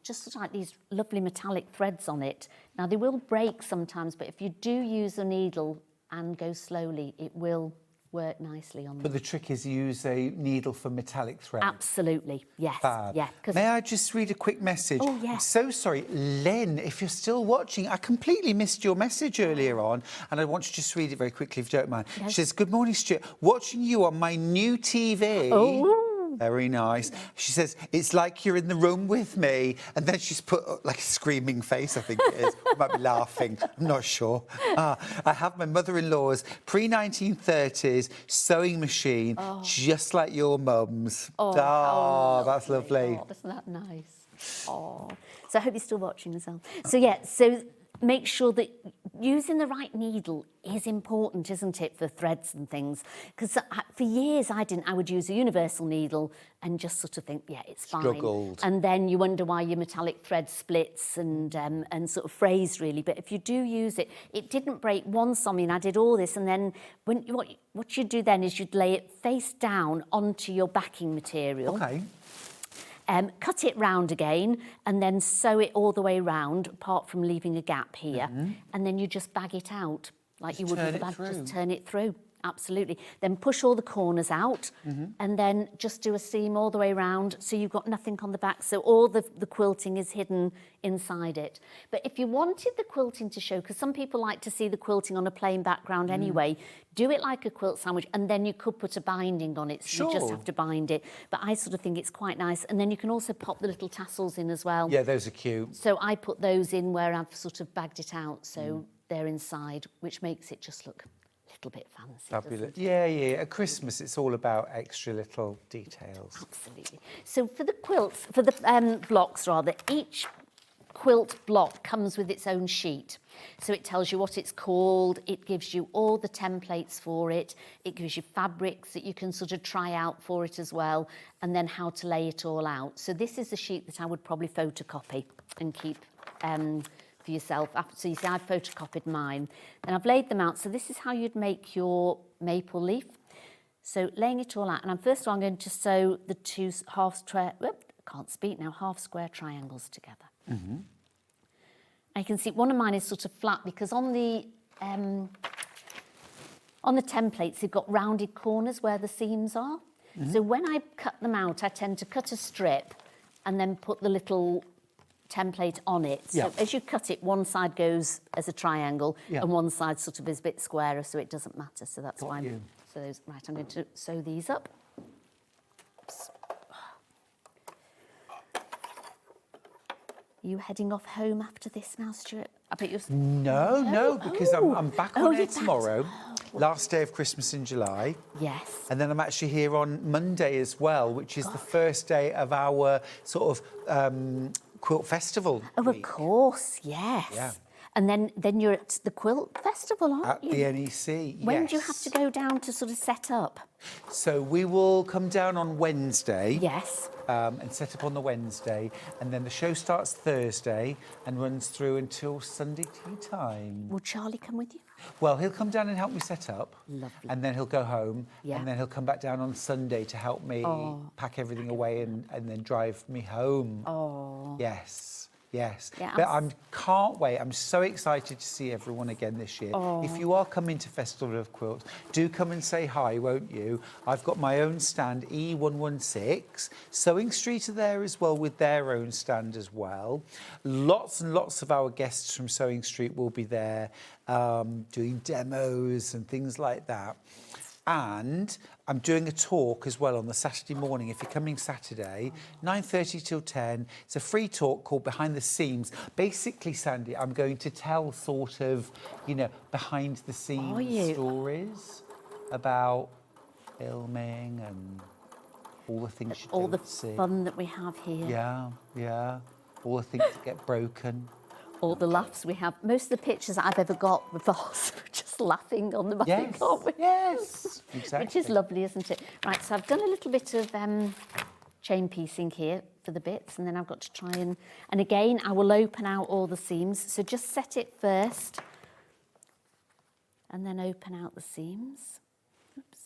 just sort of like these lovely metallic threads on it. Now they will break sometimes, but if you do use a needle and go slowly, it will work nicely on them. But the trick is use a needle for metallic thread. Absolutely, yes. Fab. Yeah. May I just read a quick message? Oh, yeah. I'm so sorry. Lynn, if you're still watching, I completely missed your message earlier on, and I want to just read it very quickly, if you don't mind. Yes. She says, good morning, Stuart. Watching you on my new TV. Oh. Very nice. She says, it's like you're in the room with me. And then she's put like a screaming face, I think it is. I might be laughing. I'm not sure. I have my mother-in-law's pre-1930s sewing machine, just like your mum's. Oh, that's lovely. Oh, isn't that nice? Oh. So I hope you're still watching as well. So yeah, so make sure that using the right needle is important, isn't it, for threads and things? Because for years I would use a universal needle and just sort of think, yeah, it's fine. Struggled. And then you wonder why your metallic thread splits and sort of frays really. But if you do use it, it didn't break once on me, and I did all this. And then what you do then is you'd lay it face down onto your backing material. Okay. Cut it round again and then sew it all the way round, apart from leaving a gap here. And then you just bag it out like you would with a bag. Just turn it through. Absolutely. Then push all the corners out and then just do a seam all the way round so you've got nothing on the back. So all the quilting is hidden inside it. But if you wanted the quilting to show, because some people like to see the quilting on a plain background anyway, do it like a quilt sandwich and then you could put a binding on it. So you just have to bind it. But I sort of think it's quite nice. And then you can also pop the little tassels in as well. Yeah, those are cute. So I put those in where I've sort of bagged it out. So they're inside, which makes it just look little bit fancy. Fabulous. Yeah, yeah. At Christmas, it's all about extra little details. Absolutely. So for the quilts, for the blocks rather, each quilt block comes with its own sheet. So it tells you what it's called, it gives you all the templates for it, it gives you fabrics that you can sort of try out for it as well, and then how to lay it all out. So this is a sheet that I would probably photocopy and keep for yourself. So you see, I've photocopied mine. Then I've laid them out. So this is how you'd make your maple leaf. So laying it all out. And first of all, I'm going to sew the two half square triangles together. And you can see one of mine is sort of flat because on the templates, they've got rounded corners where the seams are. So when I cut them out, I tend to cut a strip and then put the little template on it. So as you cut it, one side goes as a triangle and one side sort of is a bit squarer, so it doesn't matter. So that's fine. So those, right, I'm going to sew these up. Oops. Are you heading off home after this now, Stuart? I bet you're... No, because I'm back on air tomorrow. Last day of Christmas in July. Yes. And then I'm actually here on Monday as well, which is the first day of our sort of quilt festival. Oh, week. of course, yes. Yeah. And then you're at the quilt festival, aren't you? At the NEC, When do you have to go down to sort of set up? So we will come down on Wednesday. Yes. And set up on the Wednesday. And then the show starts Thursday and runs through until Sunday tea time. Will Charlie come with you? Well, he'll come down and help me set up. Lovely. And then he'll go home. Yeah. And then he'll come back down on Sunday to help me pack everything away and then drive me home. Oh. Yes. Yes, Yeah, but I can't wait. I'm so excited to see everyone again this year. If you are coming to Festival of Quilts, do come and say hi, won't you? I've got my own stand, E116. SewingStreet are there as well with their own stand as well. Lots and lots of our guests from SewingStreet will be there doing demos and things like that. And I'm doing a talk as well on the Saturday morning. If you're coming Saturday, 9:30 till 10, it's a free talk called Behind the Seams. Basically, Sandy, I'm going to tell sort of, behind the scenes stories about filming and all the things you all the don't see. fun that we have here. Yeah. All the things that get broken. All the laughs we have. Most of the pictures I've ever got with us are just laughing on the mic, aren't we? Yes, exactly. Which is lovely, isn't it? Right, so I've done a little bit of chain piecing here for the bits, and then I've got to try and again, I will open out all the seams. So just set it first and then open out the seams. Oops.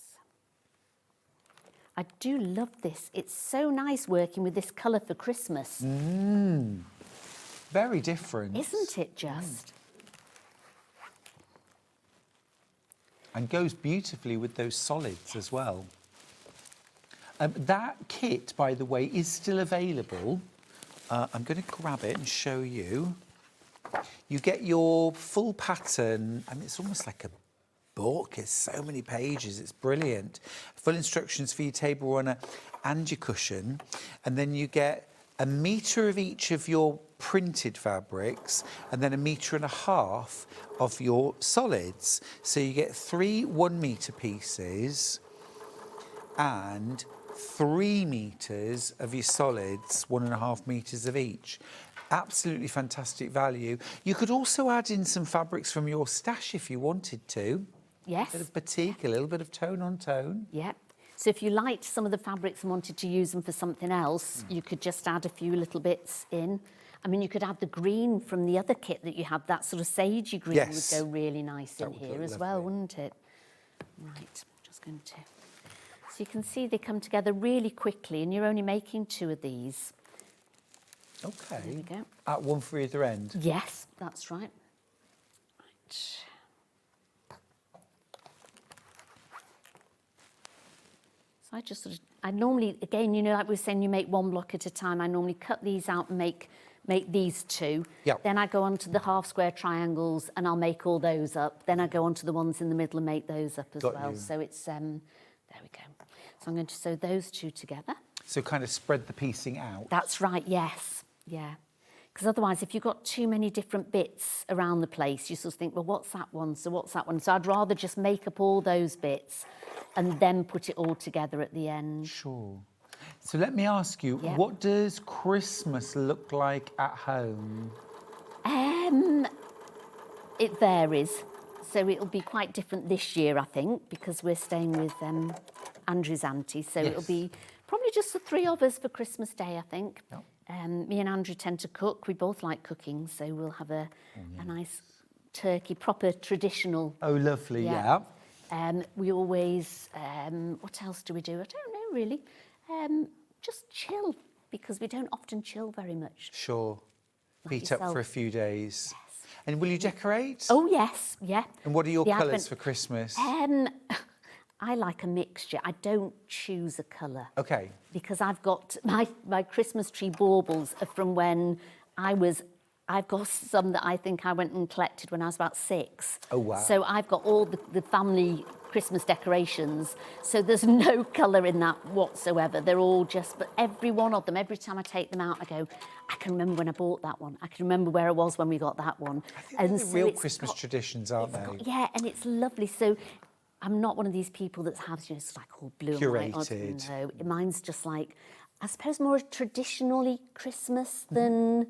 I do love this. It's so nice working with this colour for Christmas. Very different. Isn't it just? And goes beautifully with those solids as well. That kit, by the way, is still available. I'm going to grab it and show you. You get your full pattern, and it's almost like a book. It's so many pages. It's brilliant. Full instructions for your table runner and your cushion. And then you get 1 metre of each of your printed fabrics and then 1.5 meters of your solids. So you get 3 1 metre pieces and 3 meters of your solids, 1.5 meters of each. Absolutely fantastic value. You could also add in some fabrics from your stash if you wanted to. Yes. A bit of batik, a little bit of tone on tone. Yeah. So if you liked some of the fabrics and wanted to use them for something else, you could just add a few little bits in. I mean, you could add the green from the other kit that you have, that sort of sagey green would go really nice in here as well, wouldn't it? Right, just going to... So you can see they come together really quickly, and you're only making 2 of these. Okay. There we go. At one for either end? Yes, that's right. Right. So I just sort of, I normally, again, you know, like we were saying, you make 1 block at a time. I normally cut these out and make these 2. Yep. Then I go on to the half square triangles and I'll make all those up. Then I go on to the ones in the middle and make those up as well. So it's, there we go. So I'm going to sew those 2 together. So kind of spread the piecing out. That's right, yes, yeah. Because otherwise, if you've got too many different bits around the place, you sort of think, well, what's that one? So what's that one? So I'd rather just make up all those bits and then put it all together at the end. Sure. So let me ask you, what does Christmas look like at home? It varies. So it'll be quite different this year, I think, because we're staying with Andrew's auntie. So it'll be probably just the 3 of us for Christmas Day, I think. Yep. Me and Andrew tend to cook. We both like cooking, so we'll have a nice turkey, proper traditional. Oh, lovely, yeah. We always, what else do we do? I don't know, really. Just chill, because we don't often chill very much. Sure. Like Heat up yourself. for a few days. Yes. And will you decorate? Oh, yes, yeah. And what are your The colours Advent- for Christmas? I like a mixture. I don't choose a colour. Okay. Because I've got my Christmas tree baubles are from when I've got some that I think I went and collected when I was about 6. Oh, wow. So I've got all the family Christmas decorations. So there's no colour in that whatsoever. They're all just, but every one of them, every time I take them out, I go, I can remember when I bought that one. I can remember where I was when we got that one. I think they're the real Christmas traditions, aren't they? Yeah, and it's lovely. So I'm not one of these people that has, it's like all blue and white. Curated. No, mine's just like, I suppose more traditionally Christmas than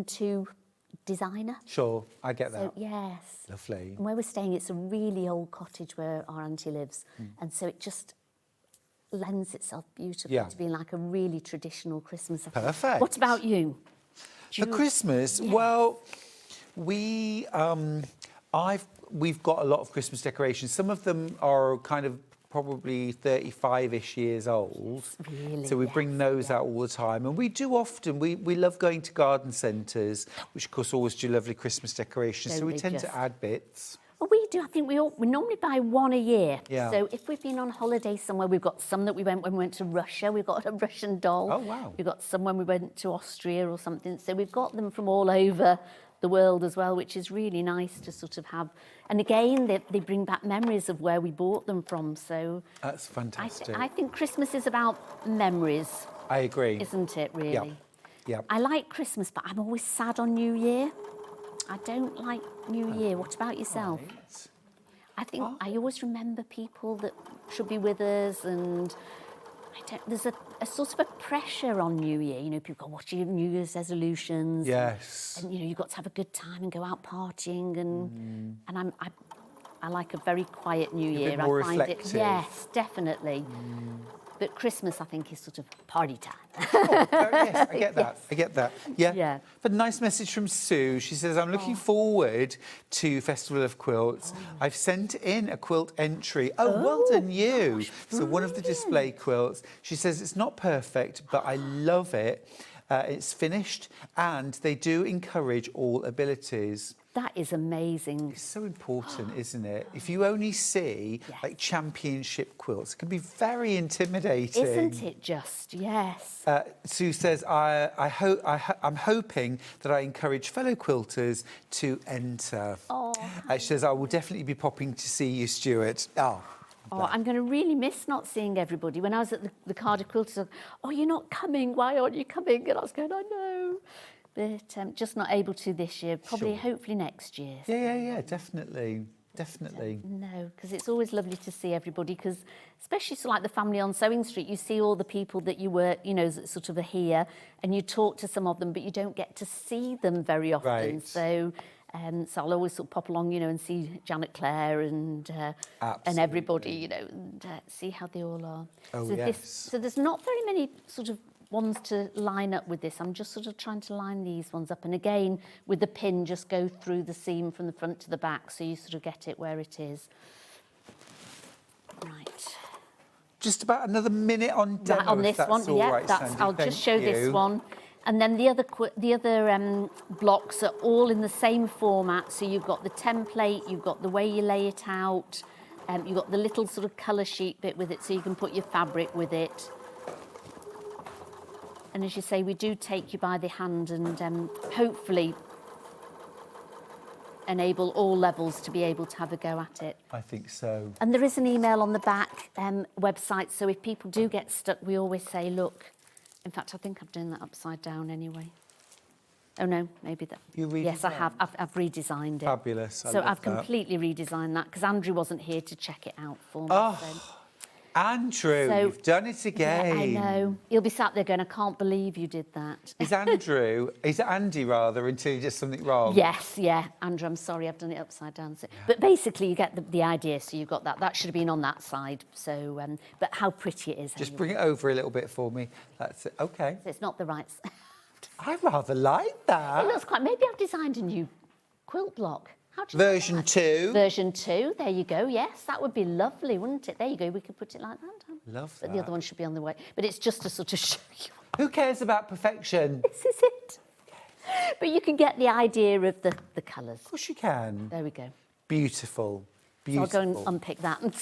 too designer. Sure, I get that. So, yes. Lovely. And where we're staying, it's a really old cottage where our auntie lives. And so it just lends itself beautifully to being like a really traditional Christmas. Perfect. What about you? For Christmas, well, we've got a lot of Christmas decorations. Some of them are kind of probably 35-ish years old. Really, so we bring those out all the time. And we do often, we love going to garden centres, which of course always do lovely Christmas decorations. So we tend to add bits. Well, we do. I think we normally buy 1 a year. Yeah. So if we've been on holiday somewhere, we've got some that we went when we went to Russia. We've got a Russian doll. Oh, wow. We've got some when we went to Austria or something. So we've got them from all over the world as well, which is really nice to sort of have. And again, they bring back memories of where we bought them from. So that's fantastic. I think Christmas is about memories. I agree. Isn't it, really? Yeah. I like Christmas, but I'm always sad on New Year. I don't like New Year. What about yourself? Right. I think I always remember people that should be with us, and there's a sort of a pressure on New Year. You know, people go, what's your New Year's resolutions? Yes. And you know, you've got to have a good time and go out partying, and I like a very quiet New Year. bit more I find reflective. it, yes, definitely. But Christmas, I think, is sort of party time. Yes, I get that. Yes. I get that. Yeah. Yeah. But a nice message from Sue. She says, I'm looking forward to Festival of Quilts. I've sent in a quilt entry. Oh, well done you. So one of the display quilts. She says, it's not perfect, but I love it. It's finished, and they do encourage all abilities. That is amazing. It's so important, isn't it? If you only see like championship quilts, it can be very intimidating. Isn't it just? Yes. Sue says, I'm hoping that I encourage fellow quilters to enter. Oh. She says, I will definitely be popping to see you, Stuart. Oh, I'm going to really miss not seeing everybody. When I was at the Cardiff Quilters, I was, oh, you're not coming. Why aren't you coming? And I was going, I know. But just not able to this year. Probably, hopefully next year. Yeah, definitely. Definitely. No, because it's always lovely to see everybody, because especially so like the family on Sewing Street, you see all the people that you work, you know, that sort of are here, and you talk to some of them, but you don't get to see them very often. Right. So I'll always sort of pop along, you know, and see Janet Clare and everybody, you know, and see how they all are. Oh, so yes. So there's not very many sort of ones to line up with this. I'm just sort of trying to line these ones up, and again with the pin just go through the seam from the front to the back, so you sort of get it where it is. Right. Just about another minute on demo. Right, on if this that's one, all yeah, right, that's. Sandi. I'll Thank just show this you. one, and then the other blocks are all in the same format. So you've got the template, you've got the way you lay it out, you've got the little sort of colour sheet bit with it, so you can put your fabric with it. And as you say, we do take you by the hand and hopefully enable all levels to be able to have a go at it. I think so. And there is an email on the back website, so if people do get stuck, we always say, look, in fact, I think I've done that upside down anyway. Oh no, maybe that. You redesigned? Yes, I have. I've redesigned it. Fabulous. I So love I've that. completely redesigned that because Andrew wasn't here to check it out for me. Oh, so. Andrew, So- you've done it Yeah, again. I know. He'll be sat there going, I can't believe you did that. Is Andy rather, until you did something wrong? Yes, yeah. Andrew, I'm sorry, I've done it upside down. So, but basically, you get the idea, so you've got that. That should have been on that side. So, but how pretty it is. Just anyway. bring it over a little bit for me. That's it. Okay. So it's not the right side. I rather like that. It looks quite... Maybe I've designed a new quilt block. How do you Version like that? 2. Version 2, there you go. Yes, that would be lovely, wouldn't it? There you go, we could put it like that. Love But that. the other one should be on the way. But it's just to sort of show you. Who cares about perfection? This is it. But you can get the idea of the colours. Of course you can. There we go. Beautiful. So I'll Beautiful. go and unpick that. And Who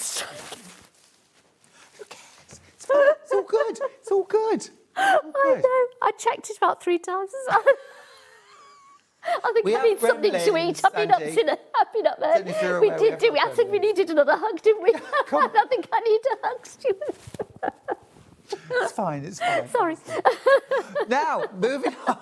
cares? It's fine. It's all good. It's all good. I know. I checked it about 3 times as well. I think We I have need something to gremlins, eat. I've been up Sandy. there. I've been up there. Don't know if you're We aware did, have didn't we? I got said we gremlins. needed another hug, didn't we? I think I need a hug, Stuart. It's fine. It's fine. Sorry. Now, moving on.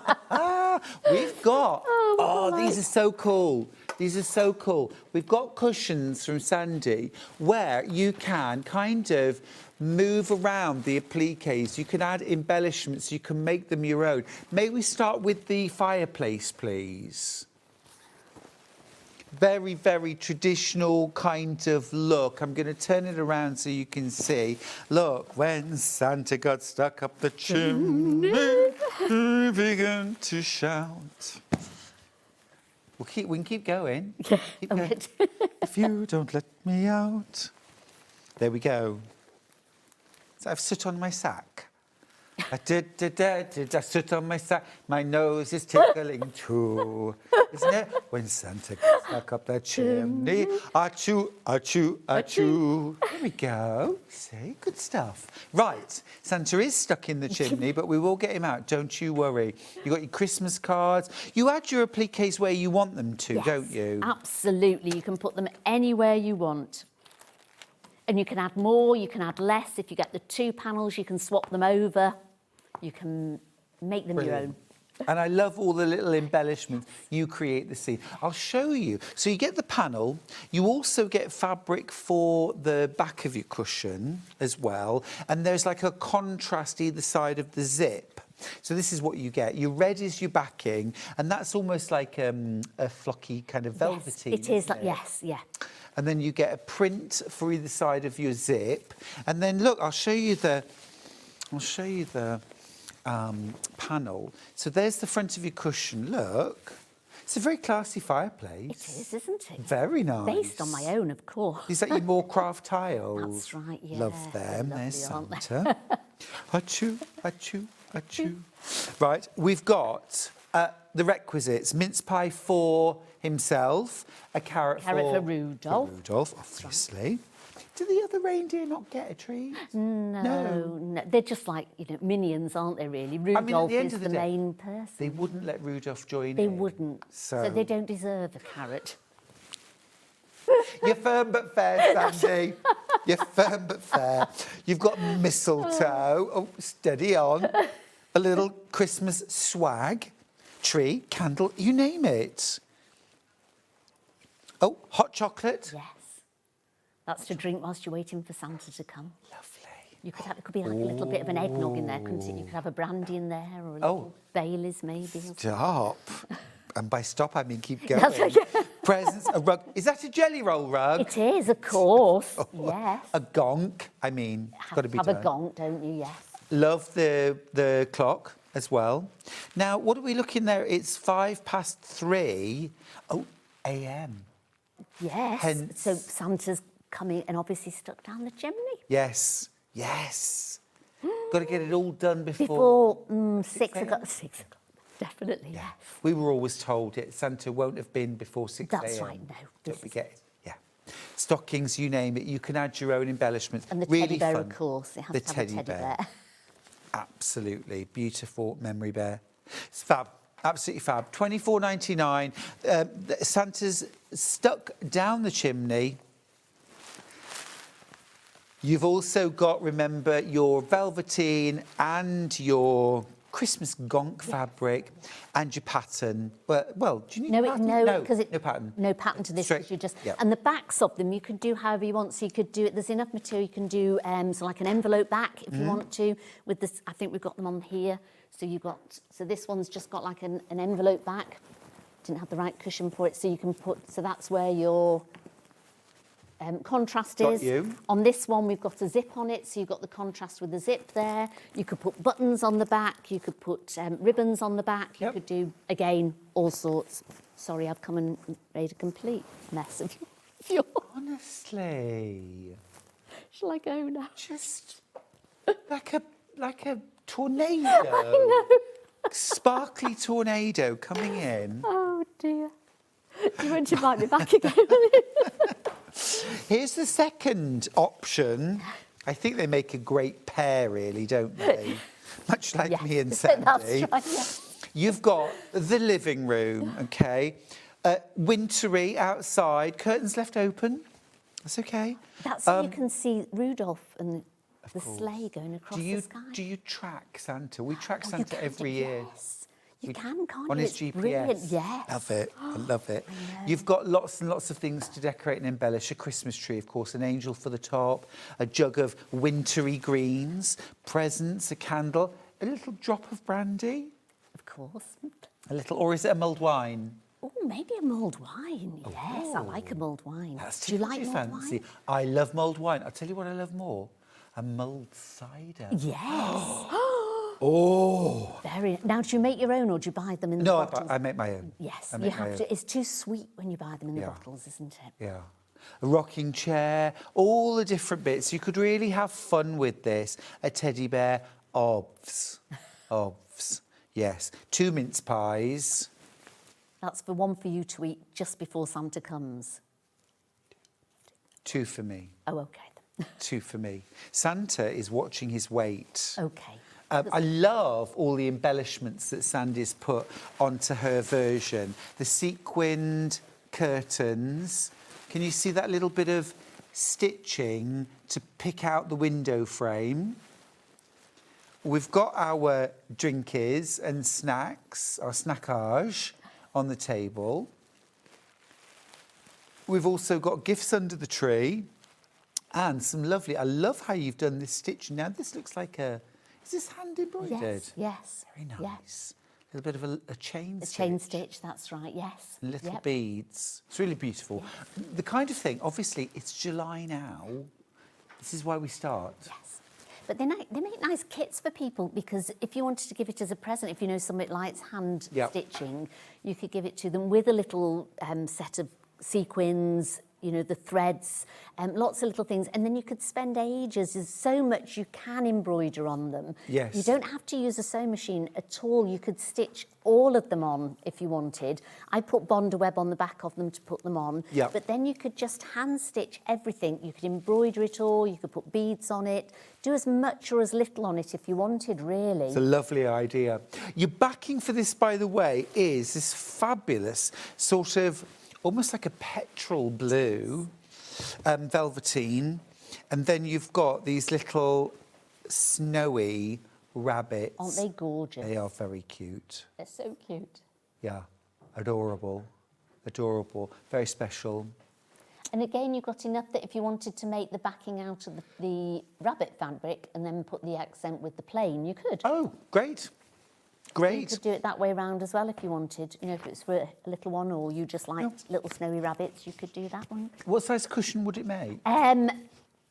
We've got... Oh, these are so cool. These are so cool. We've got cushions from Sandi where you can kind of move around the appliques. You can add embellishments. You can make them your own. May we start with the fireplace, please? Very, very traditional kind of look. I'm going to turn it around so you can see. Look, when Santa got stuck up the chimney, he began to shout. We can keep going. Yeah, Keep going. If you don't let me out. There we go. So I've sit on my sack. I did I sit on my sack? My nose is tickling too, isn't it? When Santa gets stuck up that chimney, achoo, achoo, achoo. There we go. See, good stuff. Right, Santa is stuck in the chimney, but we will get him out. Don't you worry. You got your Christmas cards. You add your appliques where you want them to, Yes, don't you? Absolutely. You can put them anywhere you want. And you can add more, you can add less. If you get the 2 panels, you can swap them over. You can make them your own. And I love all the little embellishments. You create the scene. I'll show you. So you get the panel. You also get fabric for the back of your cushion as well. And there's like a contrast either side of the zip. So this is what you get. Your red is your backing, and that's almost like a flocky kind of velveteen. Yes, it is like, yes, yeah. and then you get a print for either side of your zip. And then look, I'll show you the panel. So there's the front of your cushion. Look, it's a very classy fireplace. It is, isn't it? Very nice. Based on my own, of course. Is that your more craft tiles? That's right, yeah. Love them. They're There's lovely, aren't they? Santa. Achoo, achoo, achoo. Right, we've got the requisites. Mince pie for himself, a carrot For Rudolph. For Rudolph, obviously. Do the other reindeer not get a treat? No. They're just like, minions, aren't they, really? Rudolph is the main person. They wouldn't let Rudolph join They in. wouldn't. So they don't deserve a carrot. You're firm but fair, Sandy. You're firm but fair. You've got mistletoe. Oh, steady on. A little Christmas swag, tree, candle, you name it. Oh, hot chocolate. Yes. That's to drink whilst you're waiting for Santa to come. Lovely. You could have, it could be like a little bit of an eggnog in there, couldn't it? You could have a brandy in there or a little Baileys maybe. Stop. And by stop, I mean keep going. That's okay. Presents, a rug. Is that a jelly roll rug? It is, of course. Yes. A gonk. I mean, it's got to be have done. a gonk, don't you? Yes. Love the clock as well. Now, what are we looking there? It's 3:05 a.m. Yes. Hence- So Santa's coming and obviously stuck down the chimney. Yes. Got to get it all done before 6 o'clock. 6 o'clock. Definitely, yes. We were always told it. Santa won't have been before 6 a.m. That's right, no. Don't forget. Yeah. Stockings, you name it. You can add your own embellishments. And the really teddy bear, fun. of course. It has The to have teddy a teddy bear. bear. Absolutely. Beautiful memory bear. It's fab. Absolutely fab. $24.99. Santa's stuck down the chimney. You've also got, remember, your velveteen and your Christmas gonk fabric and your pattern. Well, do you need a pattern? No, because no pattern. No pattern to this. Straight- You just yeah. and the backs of them you could do however you want. So you could do it. There's enough material. You can do so like an envelope back if you want to. With this, I think we've got them on here. So this one's just got like an envelope back. Didn't have the right cushion for it, so you can put. So that's where your contrast Got is. you. On this one, we've got a zip on it, so you've got the contrast with the zip there. You could put buttons on the back. You could put ribbons on the back. You could do, again, all sorts. Sorry, I've come and made a complete mess of your... Honestly. Shall I go now? Just like a tornado. I know. Sparkly tornado coming in. Oh, dear. You won't invite me back again. Here's the second option. I think they make a great pair, really, don't they? Much like me and Sandy. That's right, yeah. You've got the living room, okay? Wintry outside, curtains left open. That's okay. That's so you can see Rudolph and the sleigh going across the sky. Do you track Santa? We track Santa every year. Yes. You can, can't On you? his It's GPS. brilliant, yes. Love it. I love it. You've got lots and lots of things to decorate and embellish. A Christmas tree, of course, an angel for the top, a jug of wintry greens, presents, a candle, a little drop of brandy. Of course. A little, or is it a mulled wine? Oh, maybe a mulled wine. Yes, I like a mulled wine. That's Do you what like mulled fancy. wine? I love mulled wine. I'll tell you what I love more. A mulled cider. Yes. Oh. Very. Now, do you make your own or do you buy them in the No, bottles? I make my own. Yes, I you make my have own. to. It's too sweet when you buy them in the Yeah. bottles, isn't it? Yeah. A rocking chair, all the different bits. You could really have fun with this. A teddy bear, obvs. Obvs. Yes. 2 mince pies. That's the one for you to eat just before Santa comes. 2 for me. Oh, okay. 2 for me. Santa is watching his weight. Okay. I love all the embellishments that Sandy's put onto her version. The sequined curtains. Can you see that little bit of stitching to pick out the window frame? We've got our drinkies and snacks, our snackage on the table. We've also got gifts under the tree and some lovely, I love how you've done this stitching. Now, this looks like a, is this hand embroidered? Yes, yes. Very nice. Yes. a bit of a chain A stitch. chain stitch, that's right, yes. Little Yep. beads. It's really beautiful. The kind of thing, obviously, it's July now. This is why we start. Yes. But they make nice kits for people, because if you wanted to give it as a present, if you know somebody likes hand Yep. stitching, you could give it to them with a little set of sequins, you know, the threads, lots of little things, and then you could spend ages. There's so much you can embroider on them. Yes. You don't have to use a sewing machine at all. You could stitch all of them on if you wanted. I put Bonder web on the back of them to put them on. Yep. But then you could just hand stitch everything. You could embroider it all, you could put beads on it, do as much or as little on it if you wanted, really. It's a lovely idea. Your backing for this, by the way, is this fabulous sort of almost like a petrol blue velveteen, and then you've got these little snowy rabbits. Aren't they gorgeous? They are very cute. They're so cute. Yeah, adorable, adorable, very special. And again, you've got enough that if you wanted to make the backing out of the rabbit fabric and then put the accent with the plain, you could. Oh, great. You Great. could do it that way round as well if you wanted. You know, if it's for a little one or you just liked little snowy rabbits, you could do that one. What size cushion would it make?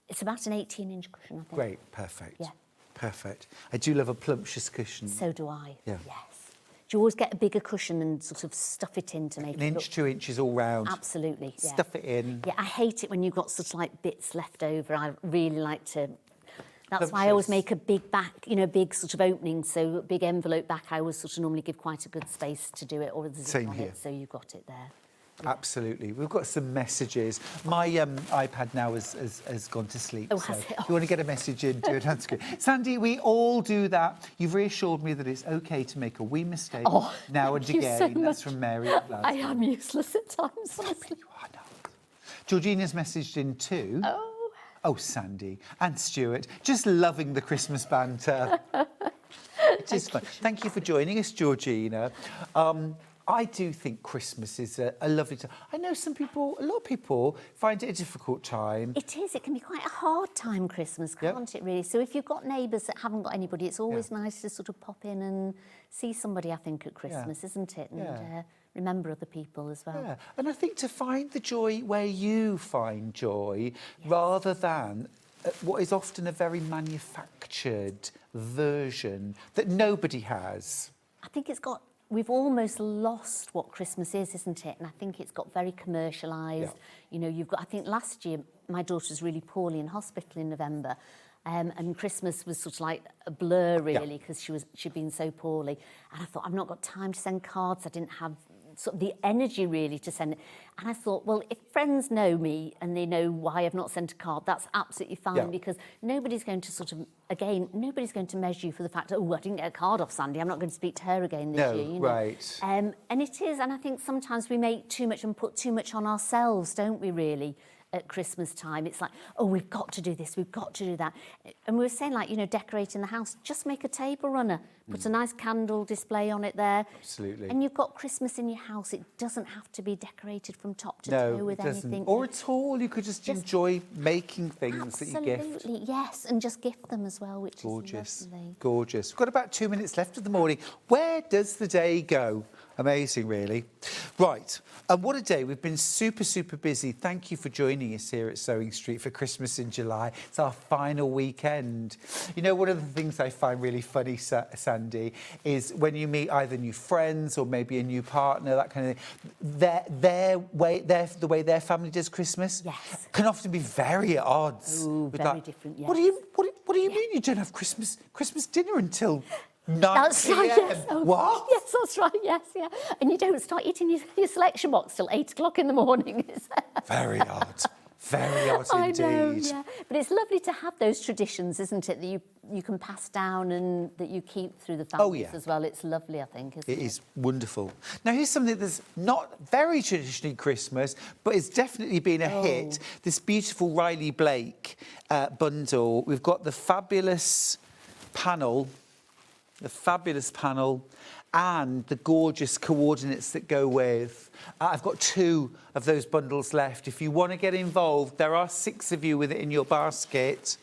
It's about an 18-inch cushion, I think. Great, perfect. Yeah. Perfect. I do love a plumptious cushion. So do I. Yeah. Yes. Do you always get a bigger cushion and sort of stuff it in to make An it inch, look... 2 inches all round. Absolutely, yeah. Stuff it in. Yeah, I hate it when you've got sort of like bits left over. I really like to... That's why I always make a big back, you know, big sort of opening, so a big envelope back. I always sort of normally give quite a good space to do it, or the zip Same on here. it, so you've got it there. Absolutely. We've got some messages. My iPad now has gone to sleep. Oh, so has it? if you want to get a message in, do it on screen. Sandy, we all do that. You've reassured me that it's OK to make a wee mistake now and thank you again. so That's much. from Mary at Glasgow. I am useless at times, honestly. You are now. Georgina's messaged in too. Oh, Sandy and Stuart, just loving the Christmas banter. It is fun. Thank you for joining us, Georgina. I do think Christmas is a lovely time. I know a lot of people find it a difficult time. It is. It can be quite a hard time, Christmas, can't it, really? So if you've got neighbours that haven't got anybody, it's always nice to sort of pop in and see somebody, I think, at Christmas, isn't it? And remember other people as well. Yeah, and I think to find the joy where you find joy, rather than what is often a very manufactured version that nobody has. I think we've almost lost what Christmas is, isn't it? And I think it's got very commercialised. You know, I think last year my daughter was really poorly in hospital in November. And Christmas was sort of like a blur, really, because she'd been so poorly. And I thought, I've not got time to send cards. I didn't have sort of the energy, really, to send it. And I thought, well, if friends know me and they know why I've not sent a card, that's absolutely fine, because nobody's going to sort of, again, nobody's going to measure you for the fact, oh, I didn't get a card off Sandy, I'm not going to speak to her again this year. You know? Right. And it is, and I think sometimes we make too much and put too much on ourselves, don't we, really? At Christmas time, it's like, oh, we've got to do this, we've got to do that. And we were saying, like, you know, decorating the house, just make a table runner, put a nice candle display on it there. Absolutely. And you've got Christmas in your house. It doesn't have to be decorated from top to toe with anything. Or at all. You could just enjoy making things that you gift. Absolutely, yes, and just gift them as well, which Gorgeous. is lovely. Gorgeous. We've got about 2 minutes left of the morning. Where does the day go? Amazing, really. Right, and what a day. We've been super, super busy. Thank you for joining us here at SewingStreet for Christmas in July. It's our final weekend. You know, one of the things I find really funny, Sandy, is when you meet either new friends or maybe a new partner, that kind of thing, the way their family does Christmas can often be very at odds. Ooh, very different, yes. What do you mean you don't have Christmas dinner until 9 That's right, PM? yes. Oh, What? Yes, that's right, yes, yeah. And you don't start eating your selection box till 8 o'clock in the morning. Very odd. Very odd indeed. I know, yeah. But it's lovely to have those traditions, isn't it, that you can pass down and that you keep through the families as well. It's lovely, I think, isn't it? It is wonderful. Now, here's something that's not very traditionally Christmas, but it's definitely been a hit. This beautiful Riley Blake bundle. We've got the fabulous panel and the gorgeous coordinates that go with. I've got 2 of those bundles left. If you want to get involved, there are 6 of you with it in your basket.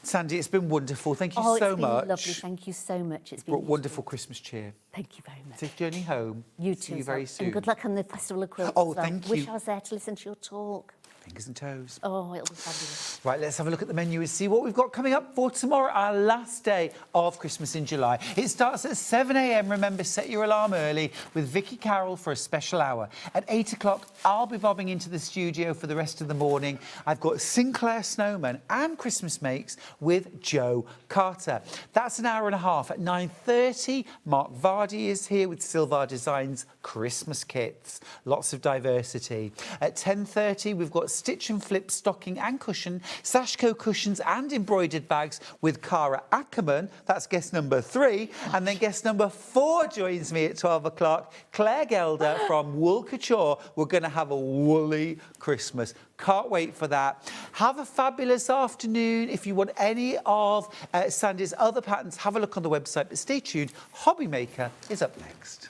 Sandi, it's been wonderful. Thank you Oh, so it's been much. lovely. Thank you so much. It's been Brought wonderful Christmas cheer. Thank you very much. Safe journey home. You See too. you as well. very soon. And good luck on the Festival of Quilts. Oh, as well. thank Wish you. I was there to listen to your talk. Fingers and toes. Oh, it'll be fabulous. Right, let's have a look at the menu and see what we've got coming up for tomorrow, our last day of Christmas in July. It starts at 7 a.m. Remember, set your alarm early with Vicki Carroll for a special hour. At 8 o'clock, I'll be bobbing into the studio for the rest of the morning. I've got Sinclair Snowman and Christmas Makes with Joe Carter. That's an hour and a half. At 9:30, Mark Vardy is here with Silvar Designs Christmas Kits. Lots of diversity. At 10:30, we've got Stitch and Flip stocking and cushion, Sashko cushions and embroidered bags with Cara Ackerman. That's guest number 3. And then guest number 4 joins me at 12 o'clock. Claire Gelder from Wool Couture. We're going to have a woolly Christmas. Can't wait for that. Have a fabulous afternoon. If you want any of Sandi's other patterns, have a look on the website. But stay tuned. Hobby Maker is up next.